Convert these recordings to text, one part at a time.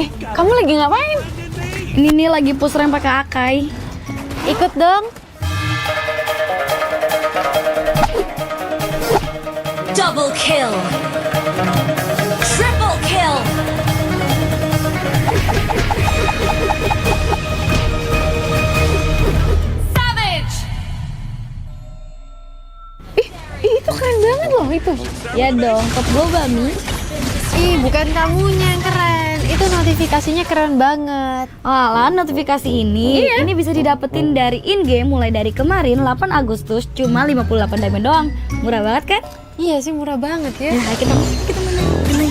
Kamu lagi ngapain? Ini nih lagi push rank pakai Akai. Ikut dong. Double kill. Triple kill. Savage. Itu keren banget loh itu. Ya dong, top gue Bami. Bukan kamunya yang keren. Itu notifikasinya keren banget. Alah, notifikasi ini bisa didapetin dari in-game mulai dari kemarin 8 Agustus cuma 58 diamond doang. Murah banget kan? Iya sih, murah banget ya. Nah, kita main.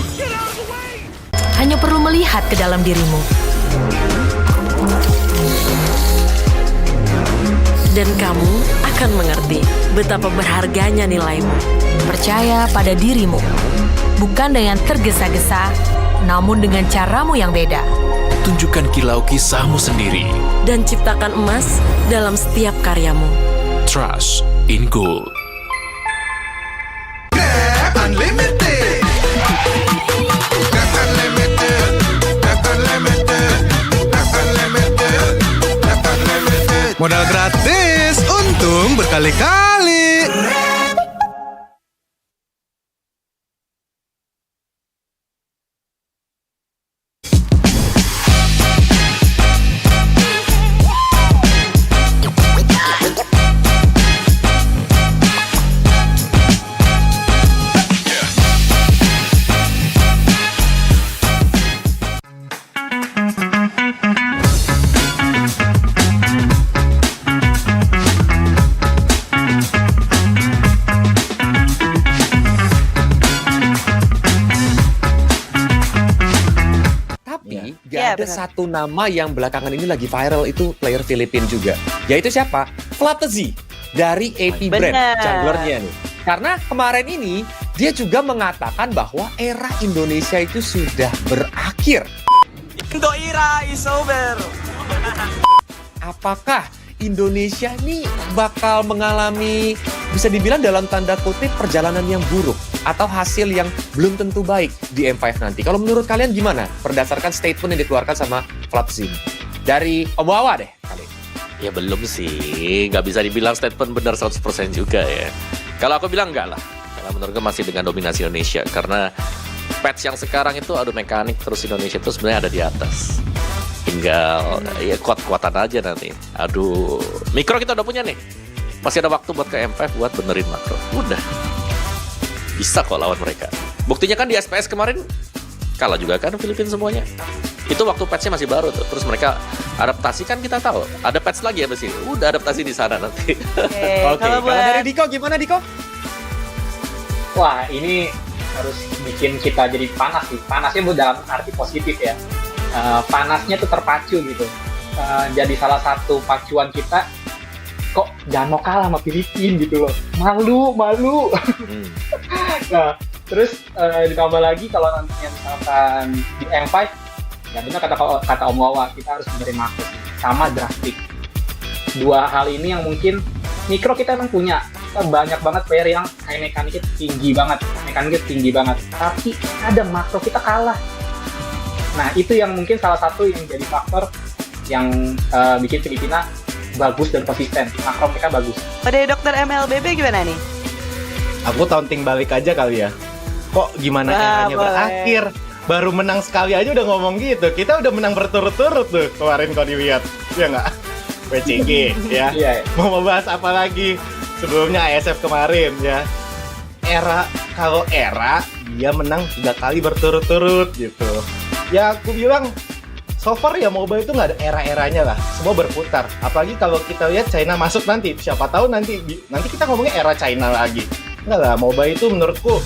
Hanya perlu melihat ke dalam dirimu. Dan kamu akan mengerti betapa berharganya nilaimu. Percaya pada dirimu. Bukan dengan tergesa-gesa, namun dengan caramu yang beda. Tunjukkan kilau kisahmu sendiri. Dan ciptakan emas dalam setiap karyamu. Trust in gold. Unlimited. Unlimited. Unlimited. Modal gratis, untung berkali-kali. Ada satu nama yang belakangan ini lagi viral, itu player Filipina juga, yaitu siapa? Flatzy dari AP Brand, junglernya nih. Karena kemarin ini dia juga mengatakan bahwa era Indonesia itu sudah berakhir. Indo era is over. Apakah Indonesia nih bakal mengalami, bisa dibilang dalam tanda kutip, perjalanan yang buruk atau hasil yang belum tentu baik di M5 nanti? Kalau menurut kalian gimana? Berdasarkan statement yang dikeluarkan sama Flatzy dari Om Wawa deh kali. Ya belum sih, nggak bisa dibilang statement benar 100% juga ya. Kalau aku bilang enggak lah, karena menurut gue masih dengan dominasi Indonesia. Karena patch yang sekarang itu adu mekanik, terus Indonesia itu sebenarnya ada di atas. Tinggal ya kuat-kuatan aja nanti. Aduh, mikro kita udah punya nih. Masih ada waktu buat ke M5 buat benerin makro. Udah. Bisa kok lawan mereka. Buktinya kan di SPS kemarin kalah juga kan Filipina semuanya. Itu waktu patch-nya masih baru tuh. Terus mereka adaptasi kan kita tahu. Ada patch lagi ya sini. Udah adaptasi di sana nanti. Oke, kalau dari Diko gimana Diko? Wah, ini harus bikin kita jadi panas sih. Panasnya dalam arti positif ya. Panasnya tuh terpacu gitu. Jadi salah satu pacuan kita, kok jangan mau kalah sama Filipina gitu loh. Malu. Nah, terus ditambah lagi kalau nantinya misalkan di M5, ya benar kata Om Wawa, kita harus benerin makro sama drastik. Dua hal ini yang mungkin mikro kita emang punya. Kita banyak banget player yang high mekaniknya tinggi banget, tapi ada makro kita kalah. Nah, itu yang mungkin salah satu yang jadi faktor yang bikin Filipina bagus dan konsisten. Makro mereka bagus. Pada dokter MLBB gimana nih? Aku taunting balik aja kali ya. Kok gimana eranya berakhir? Baru menang sekali aja udah ngomong gitu. Kita udah menang berturut-turut tuh kemarin kalau dilihat. Ya nggak? WCG ya. Mau membahas apa lagi? Sebelumnya ASF kemarin ya. Kalau era dia menang 3 kali berturut-turut gitu. Ya aku bilang so far ya mobile itu nggak ada era-eranya lah, semua berputar. Apalagi kalau kita lihat China masuk nanti, siapa tahu nanti kita ngomongnya era China lagi. Enggak lah, mobile itu menurutku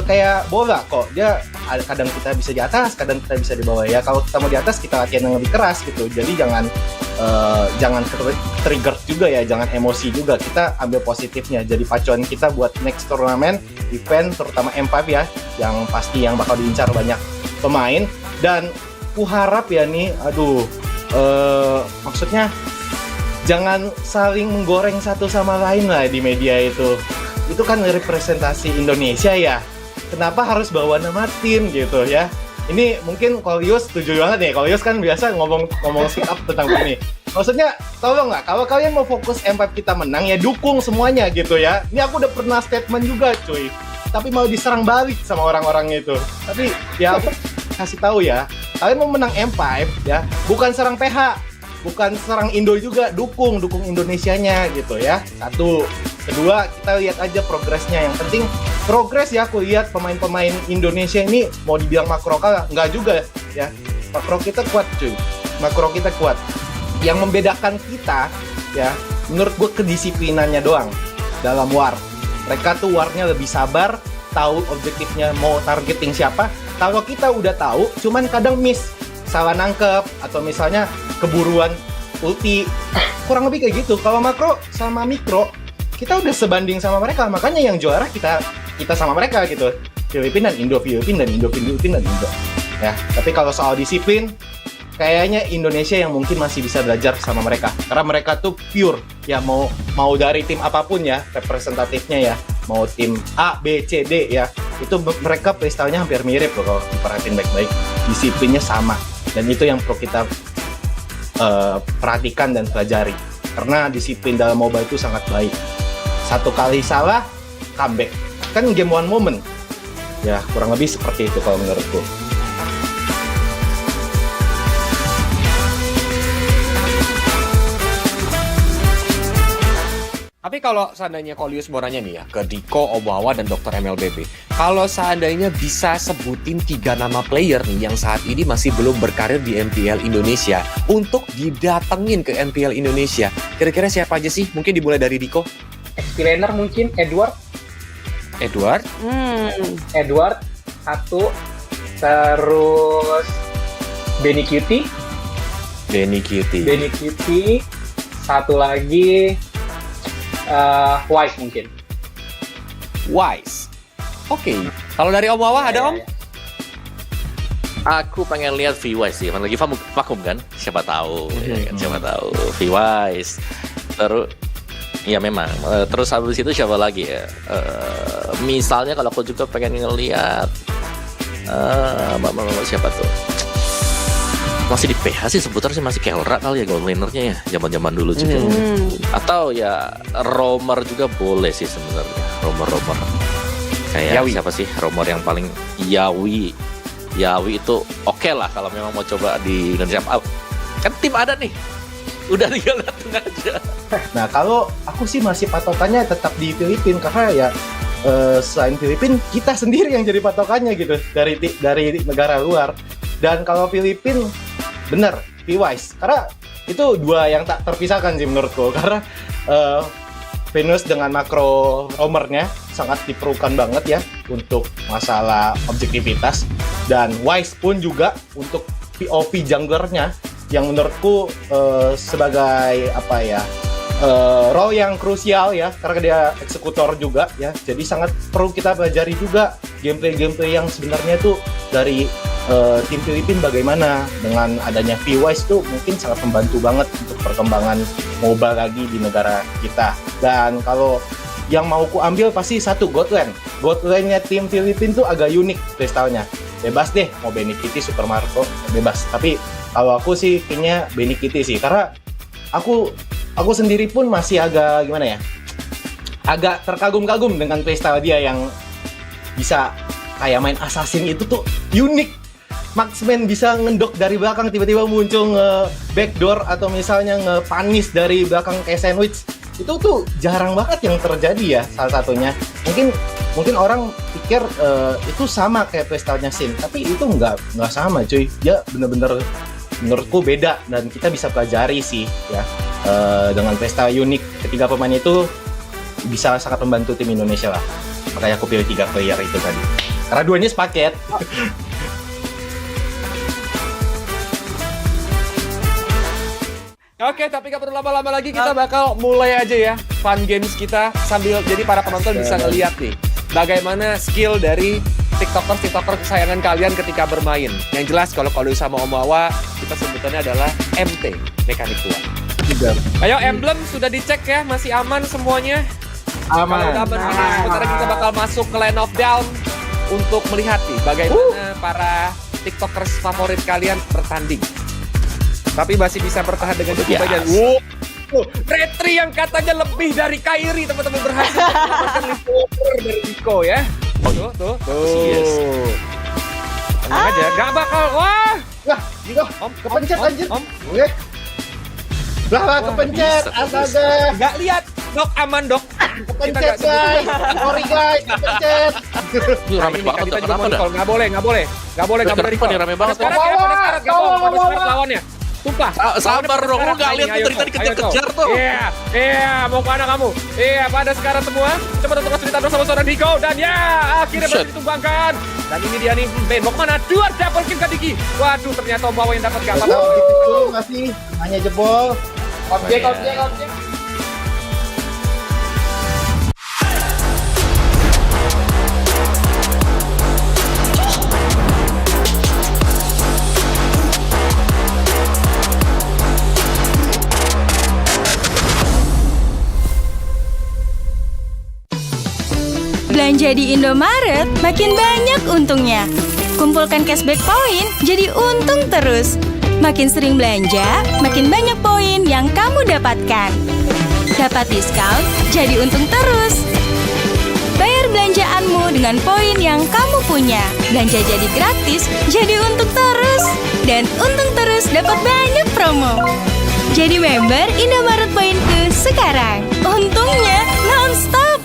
kayak bola kok. Dia kadang kita bisa di atas, kadang kita bisa di bawah ya. Kalau kita mau di atas kita latihan yang lebih keras gitu. Jadi jangan trigger juga ya, jangan emosi juga. Kita ambil positifnya. Jadi pacuan kita buat next turnamen, event terutama M5 ya, yang pasti yang bakal diincar banyak pemain. Dan ku harap ya nih, maksudnya jangan saling menggoreng satu sama lain lah di media itu. Itu kan representasi Indonesia ya. Kenapa harus bawa nama tim gitu ya? Ini mungkin Kolius setuju banget nih. Kolius kan biasa ngomong speak up tentang ini. Maksudnya, tolong nggak, kalau kalian mau fokus M5 kita menang, ya dukung semuanya gitu ya. Ini aku udah pernah statement juga cuy. Tapi mau diserang balik sama orang-orang itu. Tapi ya aku kasih tahu ya, kalian mau menang M5 ya, bukan serang PH, bukan serang Indo juga, dukung Indonesianya gitu ya. Satu. Kedua, kita lihat aja progresnya. Yang penting progres ya, aku lihat pemain-pemain Indonesia ini mau dibilang makro kalah, nggak juga ya. Makro kita kuat cuy, makro kita kuat. Yang membedakan kita ya, menurut gue kedisiplinannya doang dalam war. Mereka tuh warnya lebih sabar, tahu objektifnya mau targeting siapa. Kalau kita udah tahu, cuman kadang miss, salah nangkep, atau misalnya keburuan ulti, kurang lebih kayak gitu. Kalau makro sama mikro, kita udah sebanding sama mereka, makanya yang juara kita sama mereka gitu. Filipina dan Indo, Filipina dan Indo, Filipina dan Indo. Ya, tapi kalau soal disiplin, kayaknya Indonesia yang mungkin masih bisa belajar sama mereka. Karena mereka tuh pure, ya mau dari tim apapun ya, representatifnya ya, mau tim A, B, C, D ya, itu mereka playstyle-nya hampir mirip loh kalau diperhatiin baik-baik. Disiplinnya sama, dan itu yang perlu kita perhatikan dan pelajari. Karena disiplin dalam MOBA itu sangat baik. Satu kali salah, comeback. Kan game one moment. Ya, kurang lebih seperti itu kalau menurutku. Tapi kalau seandainya Kolius mau nanya nih ya, ke Diko, Obawa, dan Dr. MLBB, kalau seandainya bisa sebutin 3 nama player nih yang saat ini masih belum berkarir di MPL Indonesia untuk didatengin ke MPL Indonesia, kira-kira siapa aja sih? Mungkin dimulai dari Diko. XP-laner mungkin Edward. Edward, satu. Terus Benny Cutie. Satu lagi Wise mungkin. Wise. Oke. Kalau dari Om Wawa ada Om? Aku pengen lihat V-Wise sih, lagi vakum kan? Siapa tahu, ya kan? Siapa tahu V-Wise. Terus, ya memang. Terus habis itu siapa lagi ya? Misalnya kalau aku juga pengen ngelihat siapa tuh? Masih di PH sih seputar sih, masih Kelra kali ya gold lanernya ya, zaman-zaman dulu juga. Atau ya roamer juga boleh sih sebenarnya. Roamer. Kayak Yawi. Siapa sih roamer yang paling Yawi itu oke lah kalau memang mau coba di Indonesia. Kan tim ada nih. Udah tinggal datang aja. Nah, kalau aku sih masih patokannya tetap di Filipina, karena ya selain Filipina, kita sendiri yang jadi patokannya gitu dari negara luar. Dan kalau Filipina, bener, P-Wise. Karena itu dua yang tak terpisahkan sih menurutku. Karena Venus dengan makro roamernya sangat diperlukan banget ya untuk masalah objektivitas. Dan Wise pun juga untuk POV junglernya yang menurutku sebagai role yang krusial ya, karena dia eksekutor juga ya. Jadi sangat perlu kita pelajari juga gameplay yang sebenarnya tuh dari tim Filipina bagaimana. Dengan adanya V-Wise tuh mungkin sangat membantu banget untuk perkembangan MOBA lagi di negara kita. Dan kalau yang mau ku ambil pasti satu Godland. Godland-nya tim Filipina tuh agak unik playstyle-nya. Bebas deh mau Benny Kitty, Super Marco, bebas. Tapi kalau aku sih kayaknya Benny Kitty sih, karena aku sendiri pun masih agak gimana ya, agak terkagum-kagum dengan playstyle dia yang bisa kayak main assassin itu tuh unik. Marksman bisa ngendok dari belakang, tiba-tiba muncul nge-backdoor atau misalnya nge-punish dari belakang kayak sandwich. Itu tuh jarang banget yang terjadi ya, salah satunya. Mungkin orang pikir itu sama kayak playstyle-nya Sin, tapi itu nggak sama cuy. Dia bener-bener menurutku beda dan kita bisa pelajari sih ya. Dengan playstyle unik ketiga pemain itu bisa sangat membantu tim Indonesia lah. Makanya aku pilih 3 player itu tadi. Karena duanya sepaket. Oke, tapi gak perlu lama-lama lagi, kita bakal mulai aja ya fun games kita sambil jadi para penonton bisa ngeliat nih bagaimana skill dari tiktoker kesayangan kalian ketika bermain. Yang jelas kalau sama Om Wawa kita sebutannya adalah MT, mekanik tua. Ayo, emblem sudah dicek ya, masih aman semuanya? Aman. Kalau udah aman, sebentar kita bakal masuk ke Land of Down untuk melihat nih bagaimana para tiktokers favorit kalian bertanding. Tapi masih bisa bertahan dengan cukup banyak. Retri yang katanya lebih dari Kairi, teman-teman, berhasil mendapatkan leader dari Rico ya. Tuh. Yes. Tenang aja, gak bakal. Wah, Rico, kepencet anjir. Oke. Lah, kepencet. Astaga. Gak lihat. Dok, aman dok. Kepencet guys. Sorry guys, kepencet. Rame banget, kita juga kenapa mau dah? recall. Nggak boleh Kenapa recall. nih rame banget? Pada sekarang ya, pada sekarang gak mau. Pada sekarang lawannya. Sumpah. Sabar dong, lu gak lihat tuh dari tadi kejar-kejar tuh. Iya, mau kemana kamu? Iya, pada sekarang semua coba untuk kesulitan dong sama seorang Rico. Dan ya, akhirnya berhasil ditumbangkan. Dan ini dia nih, Ben, mau kemana? Dua double kill ke Diki. Waduh, ternyata Bawa yang dapat gak apa-apa. Gitu masih hanya jebol. Objek. Belanja di Indomaret makin banyak untungnya. Kumpulkan cashback poin jadi untung terus. Makin sering belanja, makin banyak poin yang kamu dapatkan. Dapat diskon, jadi untung terus. Bayar belanjaanmu dengan poin yang kamu punya. Belanja jadi gratis, jadi untung terus. Dan untung terus dapat banyak promo. Jadi member Indomaret Poinku sekarang. Untungnya non-stop.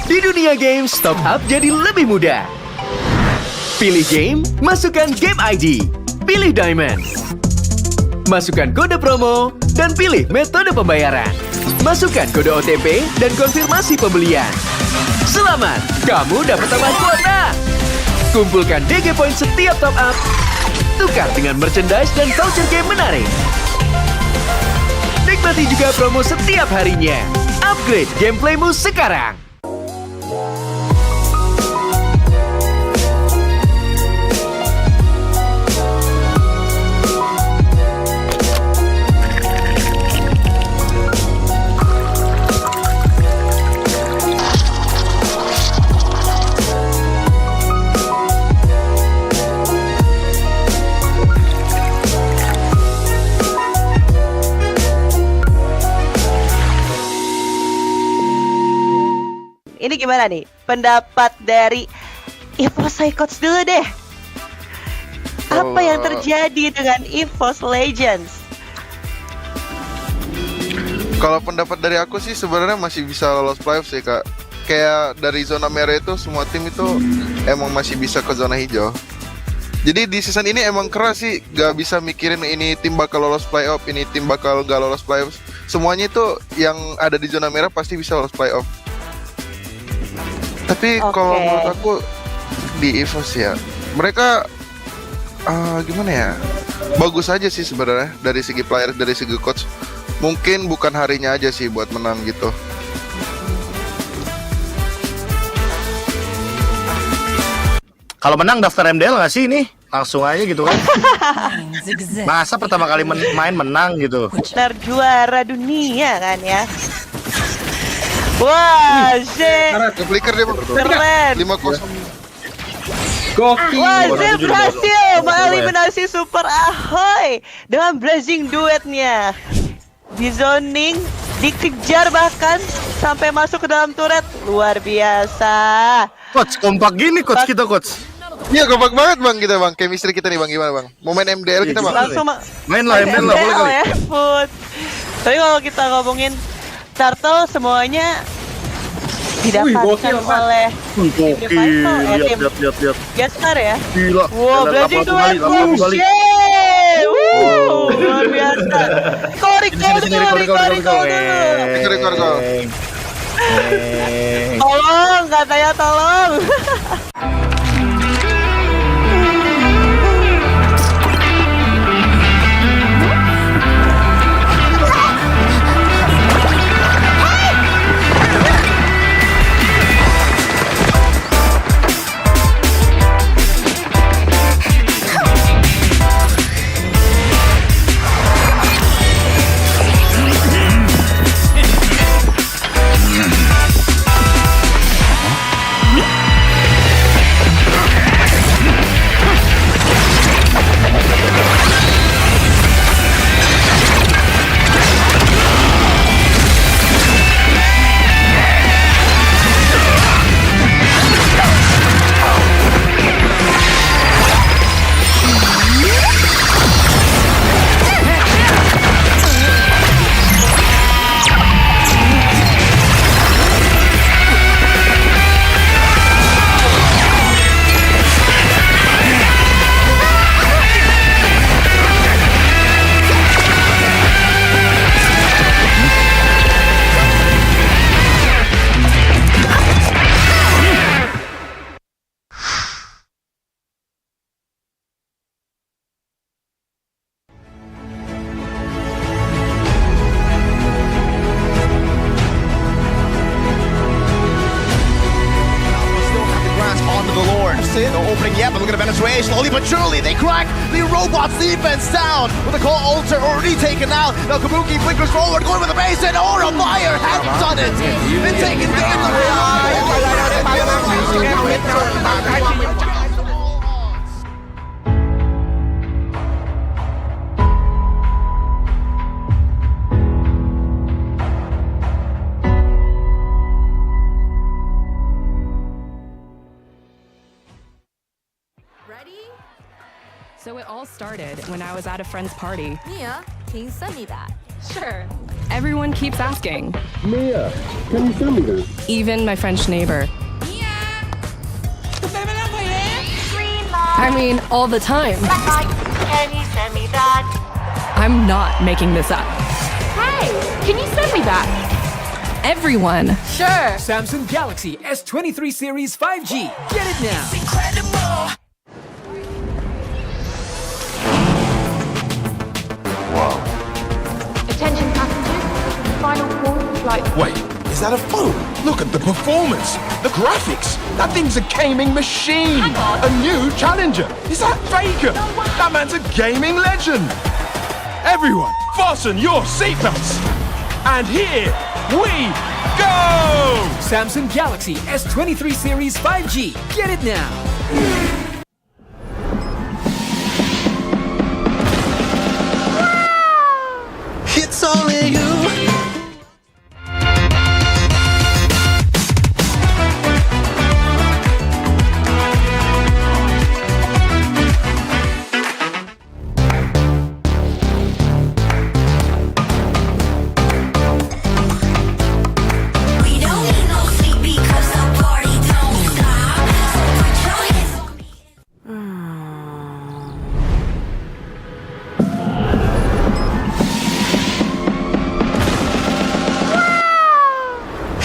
Di dunia games, top up jadi lebih mudah. Pilih game, masukkan game ID. Pilih Diamond. Masukkan kode promo, dan pilih metode pembayaran. Masukkan kode OTP dan konfirmasi pembelian. Selamat, kamu dapat tambahan kuota. Kumpulkan DG Point setiap top up. Tukar dengan merchandise dan voucher game menarik. Nikmati juga promo setiap harinya. Upgrade gameplaymu sekarang. Ini gimana nih pendapat dari EVOS Coach dulu deh. Apa yang terjadi dengan EVOS Legends? Kalau pendapat dari aku sih sebenarnya masih bisa lolos playoff sih kak. Kayak dari zona merah itu semua tim itu emang masih bisa ke zona hijau. Jadi di season ini emang keras sih, gak bisa mikirin ini tim bakal lolos playoff, ini tim bakal gak lolos playoff. Semuanya itu yang ada di zona merah pasti bisa lolos playoff. Tapi kalau menurut aku di EVOS ya, mereka gimana ya? Bagus aja sih sebenarnya dari segi player, dari segi coach. Mungkin bukan harinya aja sih buat menang gitu. Kalau menang daftar MDL nggak sih ini? Langsung aja gitu kan? Masa pertama kali main menang gitu? Benar juara dunia kan ya? Wah, shit. Flicker dia keren. 5-0. Gokil. Wah, Zil berhasil mengeliminasi Super Ahoy dengan blazing duetnya. Di zoning, dikejar bahkan sampai masuk ke dalam turret. Luar biasa. Coach, kompak gini coach kita coach. Iya kompak banget bang kita bang. Chemistry kita nih bang, gimana bang? Mau main MDL kita bang? Langsung main lah MDL lah, boleh kali. Ya, Food. Tapi kalau kita ngomongin Turtle semuanya didapatkan oleh lihat. Gestar ya. Gila. Wow, blazing duet. Luar biasa. Tolong, katanya tolong. The robot's defense down with the core altar already taken out. Now Kabuki flickers forward, going with the base, and Aura Fire has done it. And taking the So it all started when I was at a friend's party. Mia, can you send me that? Sure. Everyone keeps asking. Mia, can you send me that? Even my French neighbor. I mean, all the time. Can you send me that? I'm not making this up. Hey, can you send me that? Everyone. Sure. Samsung Galaxy S23 Series 5G. Get it now. Incredible. Attention passengers, final call for flight. Wait, is that a phone? Look at the performance, the graphics. That thing's a gaming machine. A new challenger. Is that Faker? That man's a gaming legend. Everyone, fasten your seatbelts. And here we go! Samsung Galaxy S23 Series 5G. Get it now. It's only you.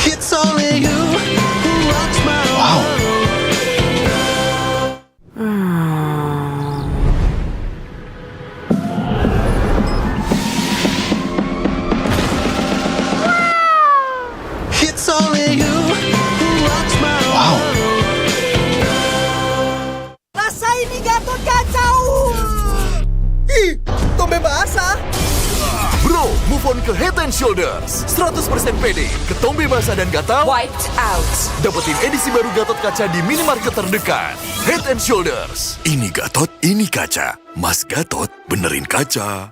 It's only you who rocks my world. It's only you who rocks my world. Rasa ini Gatot kacau. Ih, tombe basah. Bro, move on ke Head and Shoulders. 100% pede, ketombe basah dan gatal wiped out. Dapetin edisi baru Gatot kaca di minimarket terdekat. Head and Shoulders. Ini Gatot, ini kaca. Mas Gatot, benerin kaca.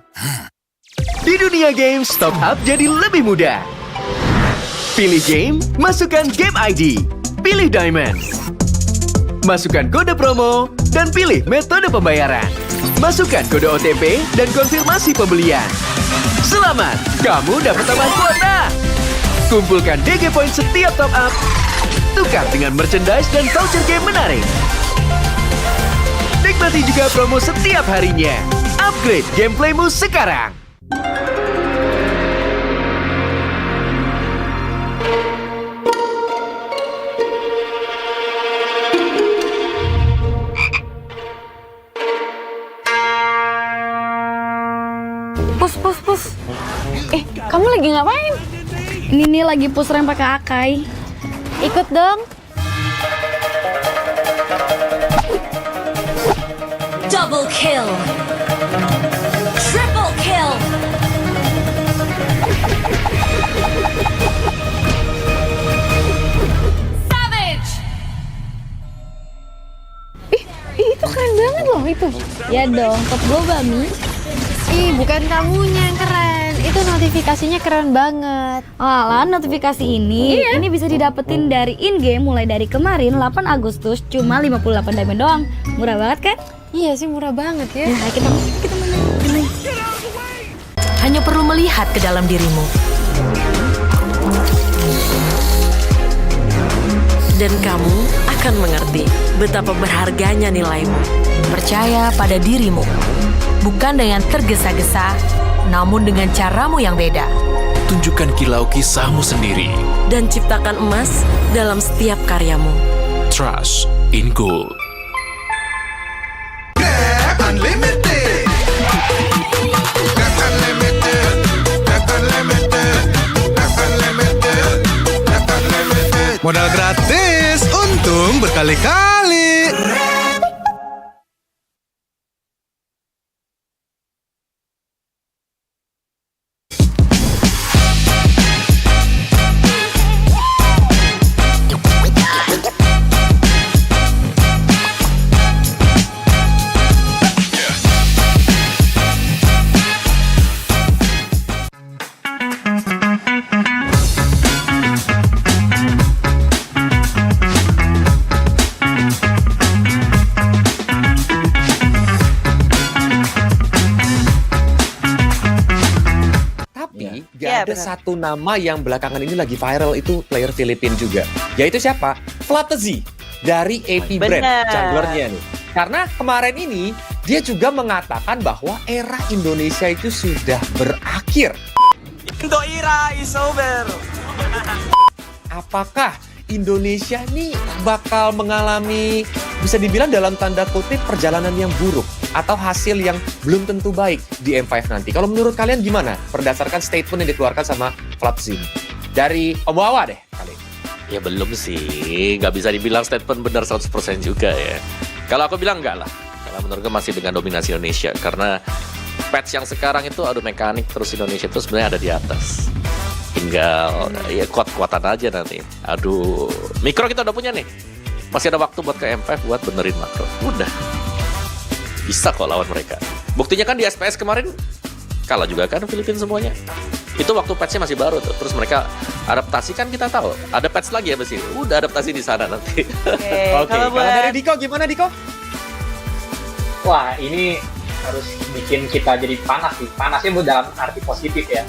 Di dunia games, top up jadi lebih mudah. Pilih game, masukkan game ID. Pilih Diamond. Masukkan kode promo, dan pilih metode pembayaran. Masukkan kode OTP dan konfirmasi pembelian. Selamat, kamu dapat tambahan kuota. Kumpulkan DG Point setiap top up. Tukar dengan merchandise dan voucher game menarik. Nikmati juga promo setiap harinya. Upgrade gameplaymu sekarang. Pus. Kamu lagi ngapain? Ini nih lagi push rank pakai Akai. Ikut dong. Double kill. Triple kill. Savage. Itu keren banget loh itu. Ya dong, top gue Bami. Ih, bukan kamunya yang keren. Itu notifikasinya keren banget. Alah, notifikasi ini bisa didapetin dari in-game mulai dari kemarin 8 Agustus cuma 58 diamond doang. Murah banget kan? Iya sih, murah banget ya. Nah, kita main. Hanya perlu melihat ke dalam dirimu. Dan kamu akan mengerti betapa berharganya nilaimu. Percaya pada dirimu. Bukan dengan tergesa-gesa, namun dengan caramu yang beda. Tunjukkan kilau kisahmu sendiri. Dan ciptakan emas dalam setiap karyamu. Trust in Gold. Unlimited. Unlimited. Modal gratis, untung berkali-kali. ada satu nama yang belakangan ini lagi viral, itu player Filipina juga. Yaitu siapa? Flatzy dari AP Brand, junglernya nih. Karena kemarin ini dia juga mengatakan bahwa era Indonesia itu sudah berakhir. Indo era is over. Apakah Indonesia nih bakal mengalami, bisa dibilang dalam tanda kutip, perjalanan yang buruk atau hasil yang belum tentu baik di M5 nanti? Kalau menurut kalian gimana? Berdasarkan statement yang dikeluarkan sama Flatzy. Dari Om Wawa deh kali. Ya belum sih, nggak bisa dibilang statement benar 100% juga ya. Kalau aku bilang enggak lah, karena menurut gue masih dengan dominasi Indonesia. Karena patch yang sekarang itu adu mekanik, terus Indonesia itu sebenarnya ada di atas. Tinggal ya kuat-kuatan aja nanti. Aduh, mikro kita udah punya nih. Masih ada waktu buat ke M5 buat benerin makro. Udah. Bisa kok lawan mereka. Buktinya kan di SPS kemarin kalah juga kan Filipina semuanya. Itu waktu patch-nya masih baru tuh. Terus mereka adaptasi kan kita tahu. Ada patch lagi ya di sini. Udah adaptasi di sana nanti. Oke. Kalau dari Diko gimana Diko? Wah, ini harus bikin kita jadi panas sih. Panasnya dalam arti positif ya.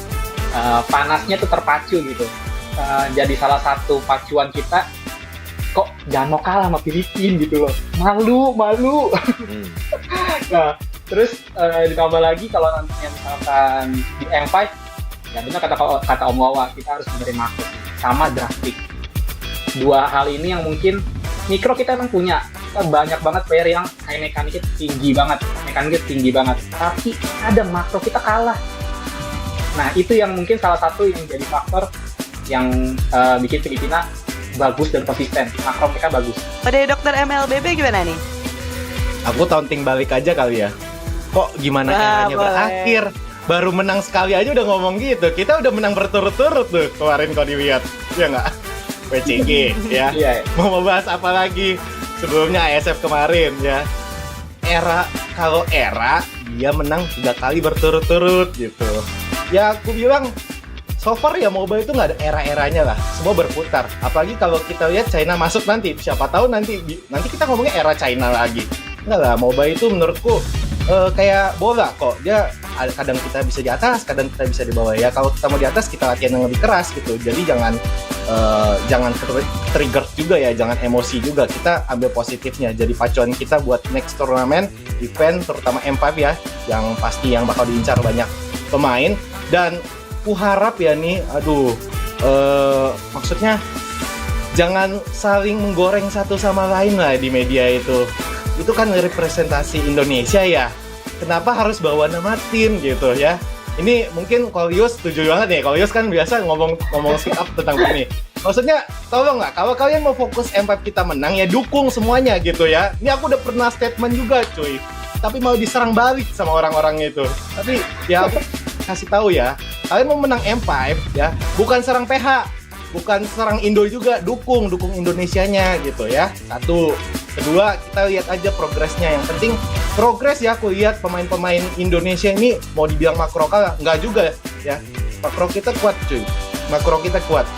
Panasnya tuh terpacu gitu. Jadi salah satu pacuan kita, kok jangan mau kalah sama Filipina gitu loh. Malu. Nah, terus ditambah lagi kalau nantinya misalkan di M5, ya benar kata Om Wawa, kita harus benerin makro sama drastik. Dua hal ini yang mungkin mikro kita emang punya. Kita banyak banget player yang high mekaniknya tinggi banget, tapi ada makro kita kalah. Nah, itu yang mungkin salah satu yang jadi faktor yang bikin Filipina bagus dan konsisten. Makro mereka bagus. Dari dokter MLBB gimana nih? Aku taunting balik aja kali ya. Kok gimana eranya berakhir? Baru menang sekali aja udah ngomong gitu. Kita udah menang berturut-turut tuh kemarin kalau dilihat. Ya nggak? PCG ya. Mau membahas apa lagi? Sebelumnya ASF kemarin ya. Kalau era dia menang 3 kali berturut-turut gitu. Ya aku bilang so far ya MOBA itu nggak ada era-eranya lah, semua berputar. Apalagi kalau kita lihat China masuk nanti, siapa tahu nanti kita ngomongnya era China lagi. Enggak lah, MOBA itu menurutku kayak bola kok, dia kadang kita bisa di atas, kadang kita bisa di bawah ya. Kalau kita mau di atas kita latihan yang lebih keras gitu, jadi jangan trigger juga ya, jangan emosi juga, kita ambil positifnya. Jadi pacuan kita buat next turnamen, event terutama M5 ya, yang pasti yang bakal diincar banyak pemain. Dan aku harap ya nih, maksudnya jangan saling menggoreng satu sama lain lah di media itu. Itu kan representasi Indonesia ya. Kenapa harus bawa nama tim gitu ya? Ini mungkin Kolius setuju banget nih. Kolius kan biasa ngomong speak up tentang ini. Maksudnya tolong nggak, kalau kalian mau fokus M5 kita menang ya dukung semuanya gitu ya. Ini aku udah pernah statement juga cuy. Tapi mau diserang balik sama orang-orang itu. Tapi ya aku kasih tahu ya, kalian mau menang M5 ya, bukan serang PH, bukan serang Indo juga, dukung Indonesianya gitu ya. Satu, kedua kita lihat aja progresnya. Yang penting progres ya, aku lihat pemain-pemain Indonesia ini mau dibilang makro kalah, nggak juga ya. Makro kita kuat cuy, makro kita kuat.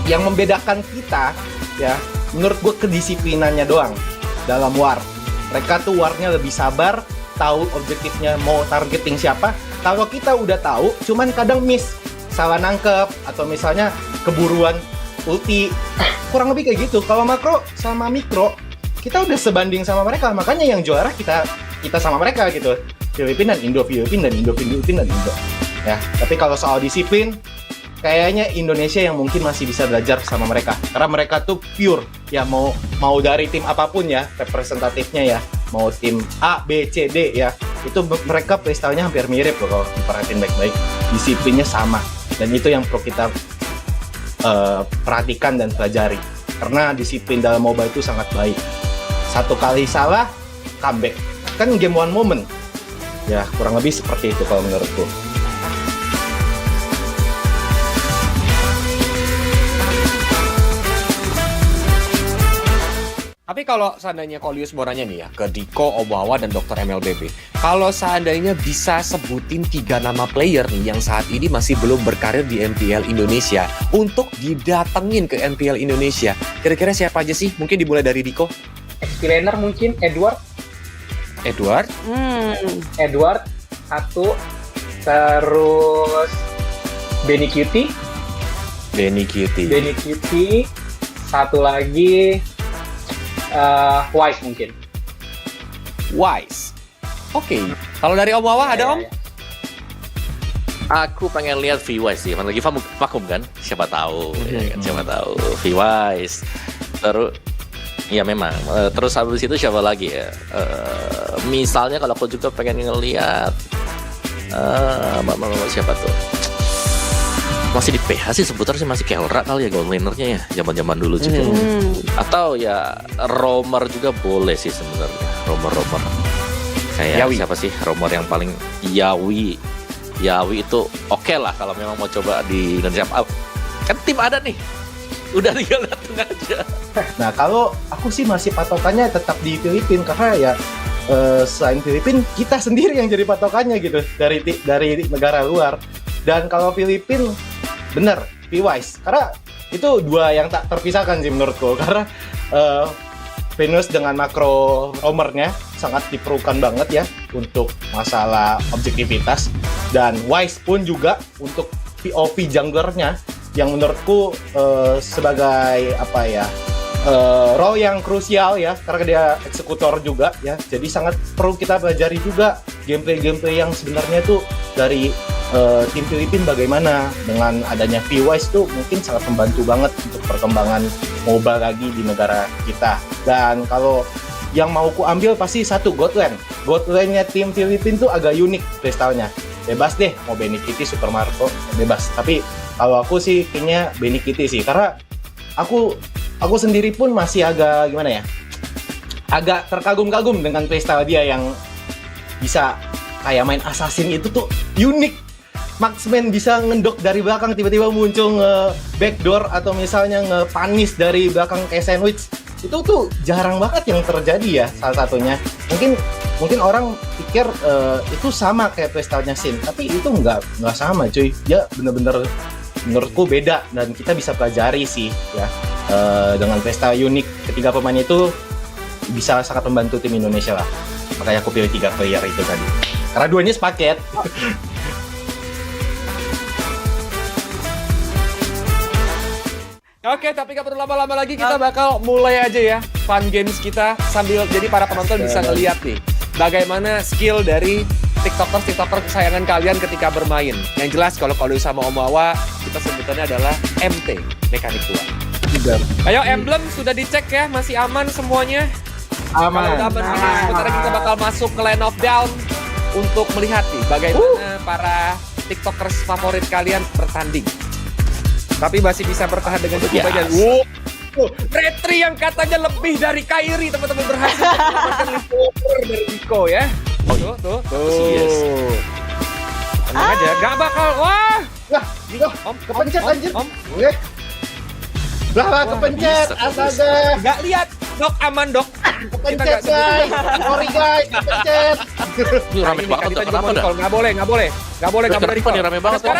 Yang membedakan kita ya, menurut gue kedisiplinannya doang dalam war. Mereka tuh warnya lebih sabar, tahu objektifnya mau targeting siapa. Kalau kita udah tahu, cuman kadang miss, salah nangkep, atau misalnya keburuan ulti, kurang lebih kayak gitu. Kalau makro sama mikro, kita udah sebanding sama mereka, makanya yang juara kita sama mereka gitu. Filipina dan Indo, Filipina dan Indo. Ya, tapi kalau soal disiplin, kayaknya Indonesia yang mungkin masih bisa belajar sama mereka, karena mereka tuh pure ya, mau dari tim apapun ya, representatifnya ya, mau tim A, B, C, D ya, itu mereka playstyle-nya hampir mirip loh kalau diperhatiin baik-baik, disiplinnya sama, dan itu yang perlu kita perhatikan dan pelajari, karena disiplin dalam MOBA itu sangat baik. Satu kali salah, comeback, kan game one moment ya, kurang lebih seperti itu kalau menurutku. Tapi kalau seandainya Kolius mau nanya nih ya, ke Diko, Obawa, dan Dr. MLBB, kalau seandainya bisa sebutin 3 nama player nih yang saat ini masih belum berkarir di MPL Indonesia untuk didatengin ke MPL Indonesia, kira-kira siapa aja sih? Mungkin dimulai dari Diko. Explainer mungkin Edward. Edward, satu, terus Benny Cutie. Satu lagi Wise mungkin. Wise. Oke. Kalau dari Om Wawa ada Om? Aku pengen lihat V-Wise sih, lagi vakum kan? Siapa tahu, ya kan? Siapa tahu V-Wise. Terus, ya memang. Terus habis itu siapa lagi ya? Misalnya kalau aku juga pengen ngelihat siapa tuh? Masih di PH sih seputar sih masih Kelra kali ya gold lanernya ya, zaman-zaman dulu juga. Atau ya roamer juga boleh sih sebenarnya. Roamer. Kayak siapa sih roamer yang paling Yawi itu oke lah kalau memang mau coba di Indonesia. Kan tim ada nih. Udah tinggal datang aja. Nah, kalau aku sih masih patokannya tetap di Filipina karena ya selain Filipina kita sendiri yang jadi patokannya gitu dari negara luar. Dan kalau Filipina bener P-Wise karena itu dua yang tak terpisahkan sih menurutku karena Venus dengan makro roamernya sangat diperlukan banget ya untuk masalah objektivitas dan Wise pun juga untuk POV junglernya yang menurutku sebagai role yang krusial ya karena dia eksekutor juga ya jadi sangat perlu kita pelajari juga gameplay yang sebenarnya tuh dari tim Filipina bagaimana dengan adanya V-Wise tuh mungkin sangat membantu banget untuk perkembangan MOBA lagi di negara kita. Dan kalau yang mau ku ambil pasti satu God Lane-nya tim Filipina tuh agak unik playstyle-nya. Bebas deh mau Benny Kitty, Super Marco bebas. Tapi kalau aku sih kayaknya Benny Kitty sih karena aku sendiri pun masih agak gimana ya? Agak terkagum-kagum dengan playstyle dia yang bisa kayak main assassin itu tuh unik. Marksman bisa ngendok dari belakang tiba-tiba muncul nge-backdoor atau misalnya nge-punish dari belakang kayak sandwich. Itu tuh jarang banget yang terjadi ya salah satunya. Mungkin orang pikir itu sama kayak playstyle-nya Sin, tapi itu nggak sama cuy. Dia bener-bener menurutku beda dan kita bisa pelajari sih ya dengan playstyle unik ketiga pemain itu bisa sangat membantu tim Indonesia lah. Makanya aku pilih 3 player itu tadi. Karena duanya sepaket. Oke, tapi gak perlu lama-lama lagi, kita bakal mulai aja ya fun games kita sambil jadi para penonton bisa ngeliat nih bagaimana skill dari TikToker kesayangan kalian ketika bermain. Yang jelas kalau sama Om Wawa kita sebutannya adalah MT, mekanik tua. Ayo emblem sudah dicek ya, masih aman semuanya? Aman. Kalau udah aman gini, sebentar kita bakal masuk ke line of down untuk melihat nih bagaimana para TikTokers favorit kalian bertanding. Tapi masih bisa bertahan dengan cukup aja. Retri yang katanya lebih dari Kairi, teman-teman berhasil mendapatkan leader dari Rico ya. Tuh. Tenang aja, gak bakal. Wah, Om, kepencet anjir. Om. Lah, kepencet. Astaga. Gak lihat. Dok, aman dok. Kepencet guys. Sorry guys, kepencet. Ini rame banget. Kenapa dah? Gak boleh kamu dari Rico. Rame banget. Pada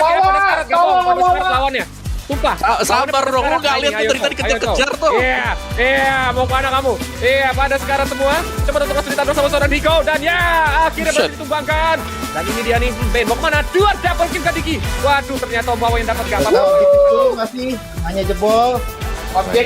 sekarang lawannya. Tumpah. Sabar dong, lu gak lihat tuh dari tadi kejar-kejar tuh. Iya, mau kemana kamu? Iya, pada sekarang semua cepat untuk kesulitan bersama seorang Diko dan ya akhirnya berhasil ditumbangkan. Dan ini dia nih, Ben mau kemana? Dua double kill ke Diki. Waduh, ternyata Om Wawa yang dapat gak apa-apa. Gitu masih hanya jebol. Objek.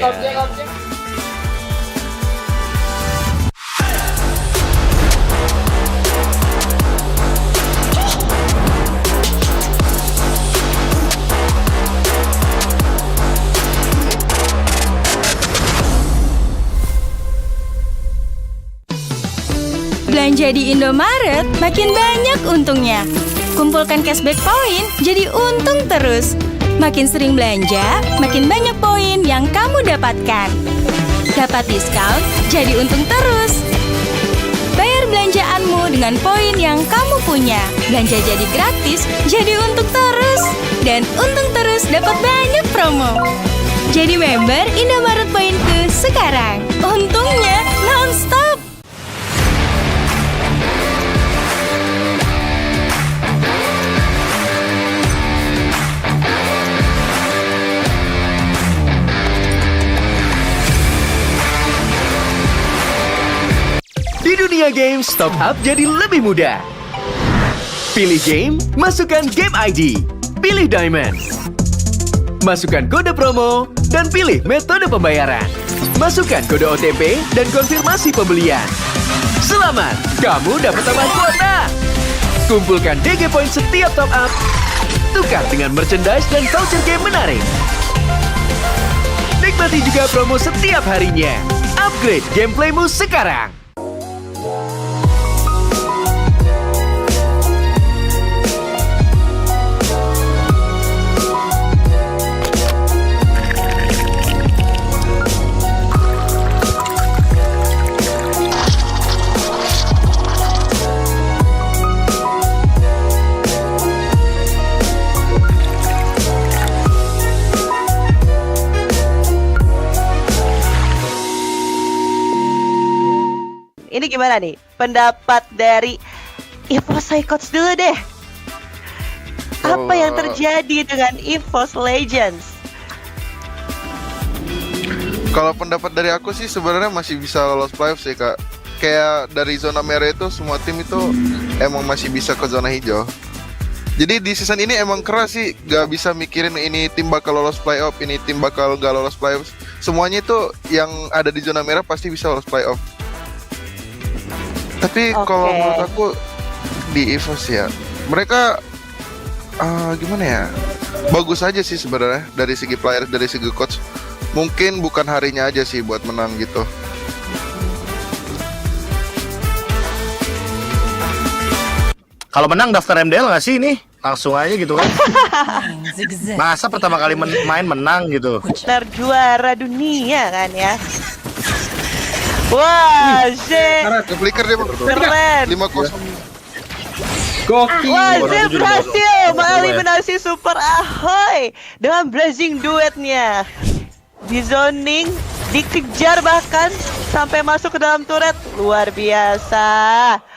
Belanja di Indomaret makin banyak untungnya. Kumpulkan cashback poin jadi untung terus. Makin sering belanja, makin banyak poin yang kamu dapatkan. Dapat diskon, jadi untung terus. Bayar belanjaanmu dengan poin yang kamu punya. Belanja jadi gratis, jadi untung terus. Dan untung terus dapat banyak promo. Jadi member Indomaret Poinku sekarang. Untungnya non-stop. Di dunia games, top up jadi lebih mudah. Pilih game, masukkan game ID. pilih Diamond. Masukkan kode promo dan pilih metode pembayaran. Masukkan kode OTP dan konfirmasi pembelian. Selamat, kamu dapat tambahan kuota. Kumpulkan DG Point setiap top up. Tukar dengan merchandise dan voucher game menarik. Nikmati juga promo setiap harinya. Upgrade gameplaymu sekarang. Ini gimana nih pendapat dari EVOS Coach dulu deh. Apa yang terjadi dengan EVOS Legends? Kalau pendapat dari aku sih sebenarnya masih bisa lolos playoff sih kak. Kayak dari zona merah itu semua tim itu emang masih bisa ke zona hijau. Jadi di season ini emang keras sih, gak bisa mikirin ini tim bakal lolos playoff, ini tim bakal gak lolos playoff. Semuanya itu yang ada di zona merah pasti bisa lolos playoff. Tapi kalau menurut aku di EVOS ya, mereka gimana ya? Bagus aja sih sebenarnya dari segi player, dari segi coach. Mungkin bukan harinya aja sih buat menang gitu. Kalau menang daftar MDL nggak sih ini? Langsung aja gitu kan? Masa pertama kali main menang gitu? Juara dunia kan ya? Wah, shit. Ke flicker dia, keren. 5-0. Gokil. Wah, Zee berhasil mengeliminasi Super Ahoy dengan blazing duetnya. Di zoning, dikejar bahkan sampai masuk ke dalam turret. Luar biasa.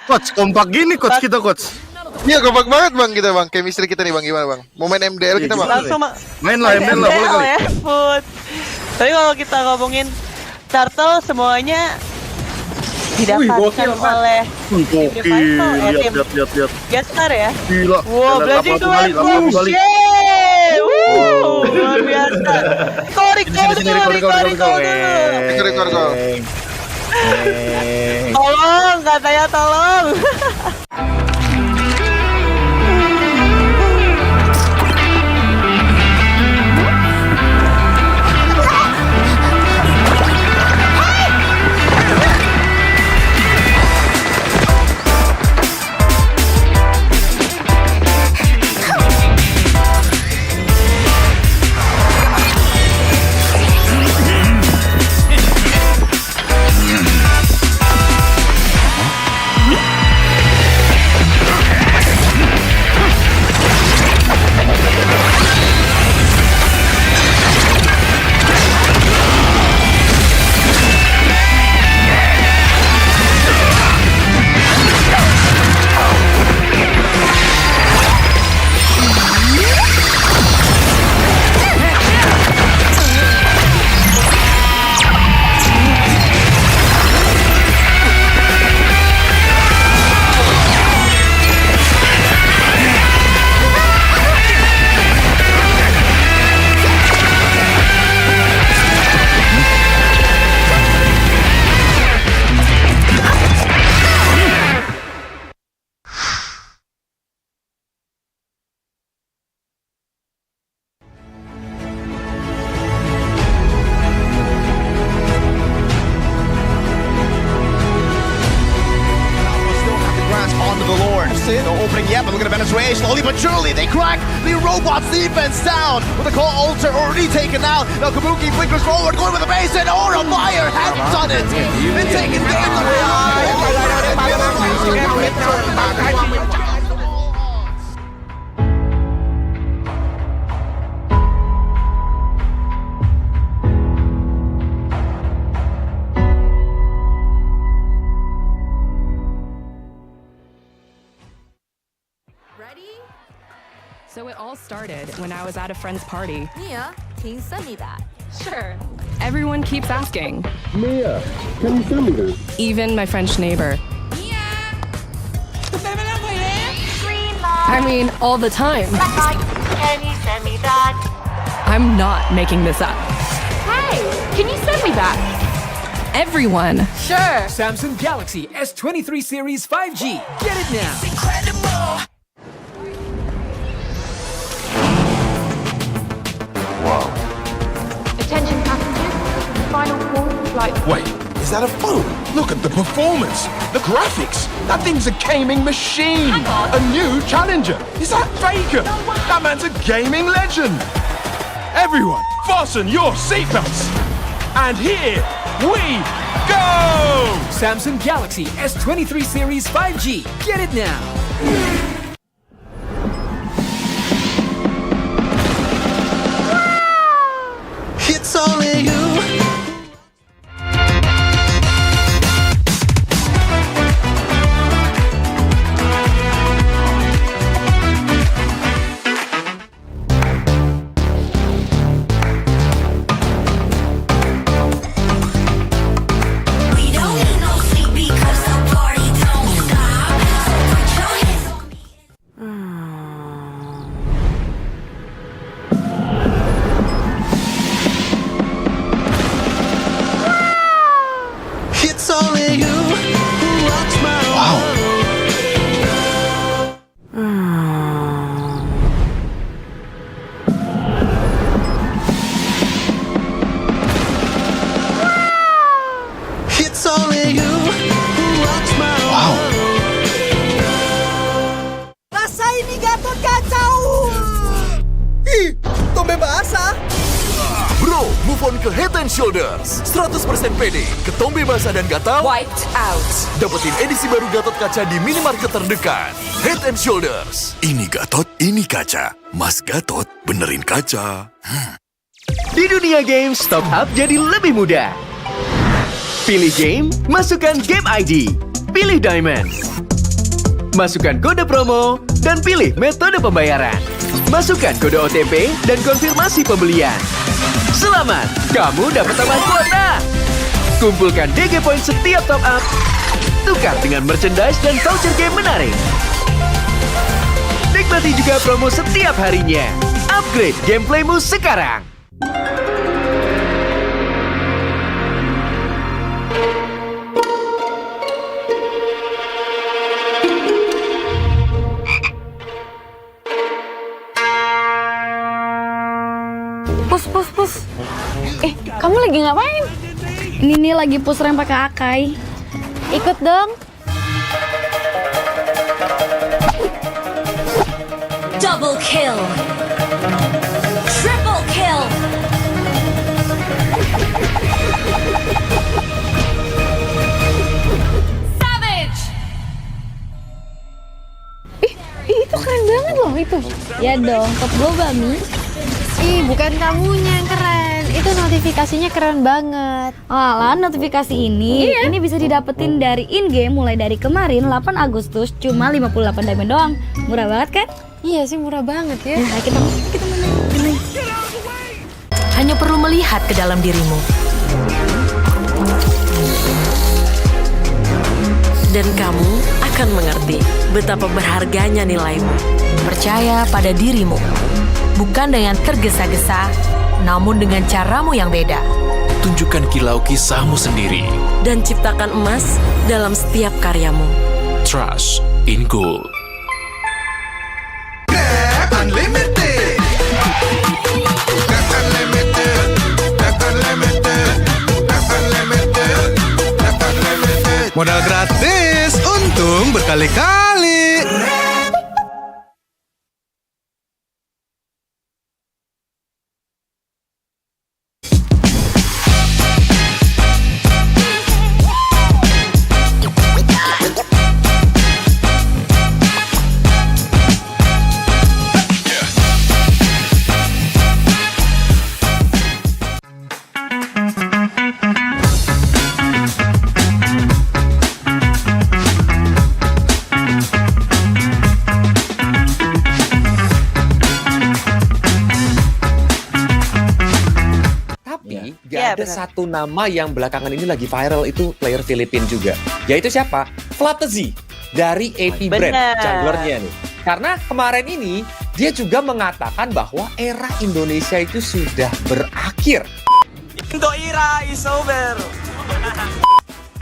Coach, kompak gini coach kita coach. Iya, kompak banget bang kita bang. Chemistry kita nih bang, gimana bang? Mau main MDL kita bang? Langsung main lah MDL lah, boleh kali. Ya, Food. Tapi kalau kita ngomongin Turtle semuanya didapatkan oleh tim Revival, tim Gestar ya. Gila. Wow, blazing duet. Luar biasa. Tolong, katanya tolong. Slowly but surely, they crack the robot's defense down with the core altar already taken out. Now Kabuki flickers forward, going with the base, and Aura Fire has done it. And taking game away. So it all started when I was at a friend's party. Mia, can you send me that? Sure. Everyone keeps asking. Mia, can you send me that? Even my French neighbor. Green light. I mean, all the time. Can you send me that? I'm not making this up. Hey, can you send me that? Everyone. Sure. Samsung Galaxy S23 series 5G. Get it now. Attention passengers. Final call for flight. Wait, is that a phone? Look at the performance, the graphics. That thing's a gaming machine. A new challenger. Is that Faker? That man's a gaming legend. Everyone, fasten your seatbelts. And here we go! Samsung Galaxy S23 series 5G. Get it now. It's only you. It's only you who rocks my world. It's only you who rocks my world. Rasa ini Gatot kacau. Ih, tombe basah. Bro, move on ke Head and Shoulders. 100% pede, ketombe basah dan gatal wiped out. Dapetin edisi baru Gatot kaca di minimarket terdekat. Head and Shoulders. Ini Gatot, ini kaca. Mas Gatot, benerin kaca. Di dunia games, top up jadi lebih mudah. Pilih game, masukkan game ID. Pilih Diamond. Masukkan kode promo, dan pilih metode pembayaran. Masukkan kode OTP dan konfirmasi pembelian. Selamat, kamu dapat tambahan kuota. Kumpulkan DG Point setiap top up. Tukar dengan merchandise dan voucher game menarik. Nikmati juga promo setiap harinya. Upgrade gameplaymu sekarang. Pus. Kamu lagi ngapain? Ini nih lagi push rank pakai Akai. Ikut dong. Double kill. Triple kill. Savage. Itu keren banget loh itu. Ya dong, top global nih. Ih, bukan kamunya yang keren. Itu notifikasinya keren banget. Alah, notifikasi ini bisa didapetin dari in-game mulai dari kemarin 8 Agustus cuma 58 diamond doang. Murah banget kan? Iya sih, murah banget ya. Nah, kita main. Hanya perlu melihat ke dalam dirimu. Dan kamu akan mengerti betapa berharganya nilaimu. Percaya pada dirimu. Bukan dengan tergesa-gesa, namun dengan caramu yang beda. Tunjukkan kilau kisahmu sendiri. Dan ciptakan emas dalam setiap karyamu. Trust in Gold. Unlimited. Unlimited. Unlimited. Modal gratis, untung berkali-kali. Ada satu nama yang belakangan ini lagi viral, itu player Filipin juga. Yaitu siapa? Flatzy dari AP Brand, junglernya nih. Karena kemarin ini dia juga mengatakan bahwa era Indonesia itu sudah berakhir. Indo era is over.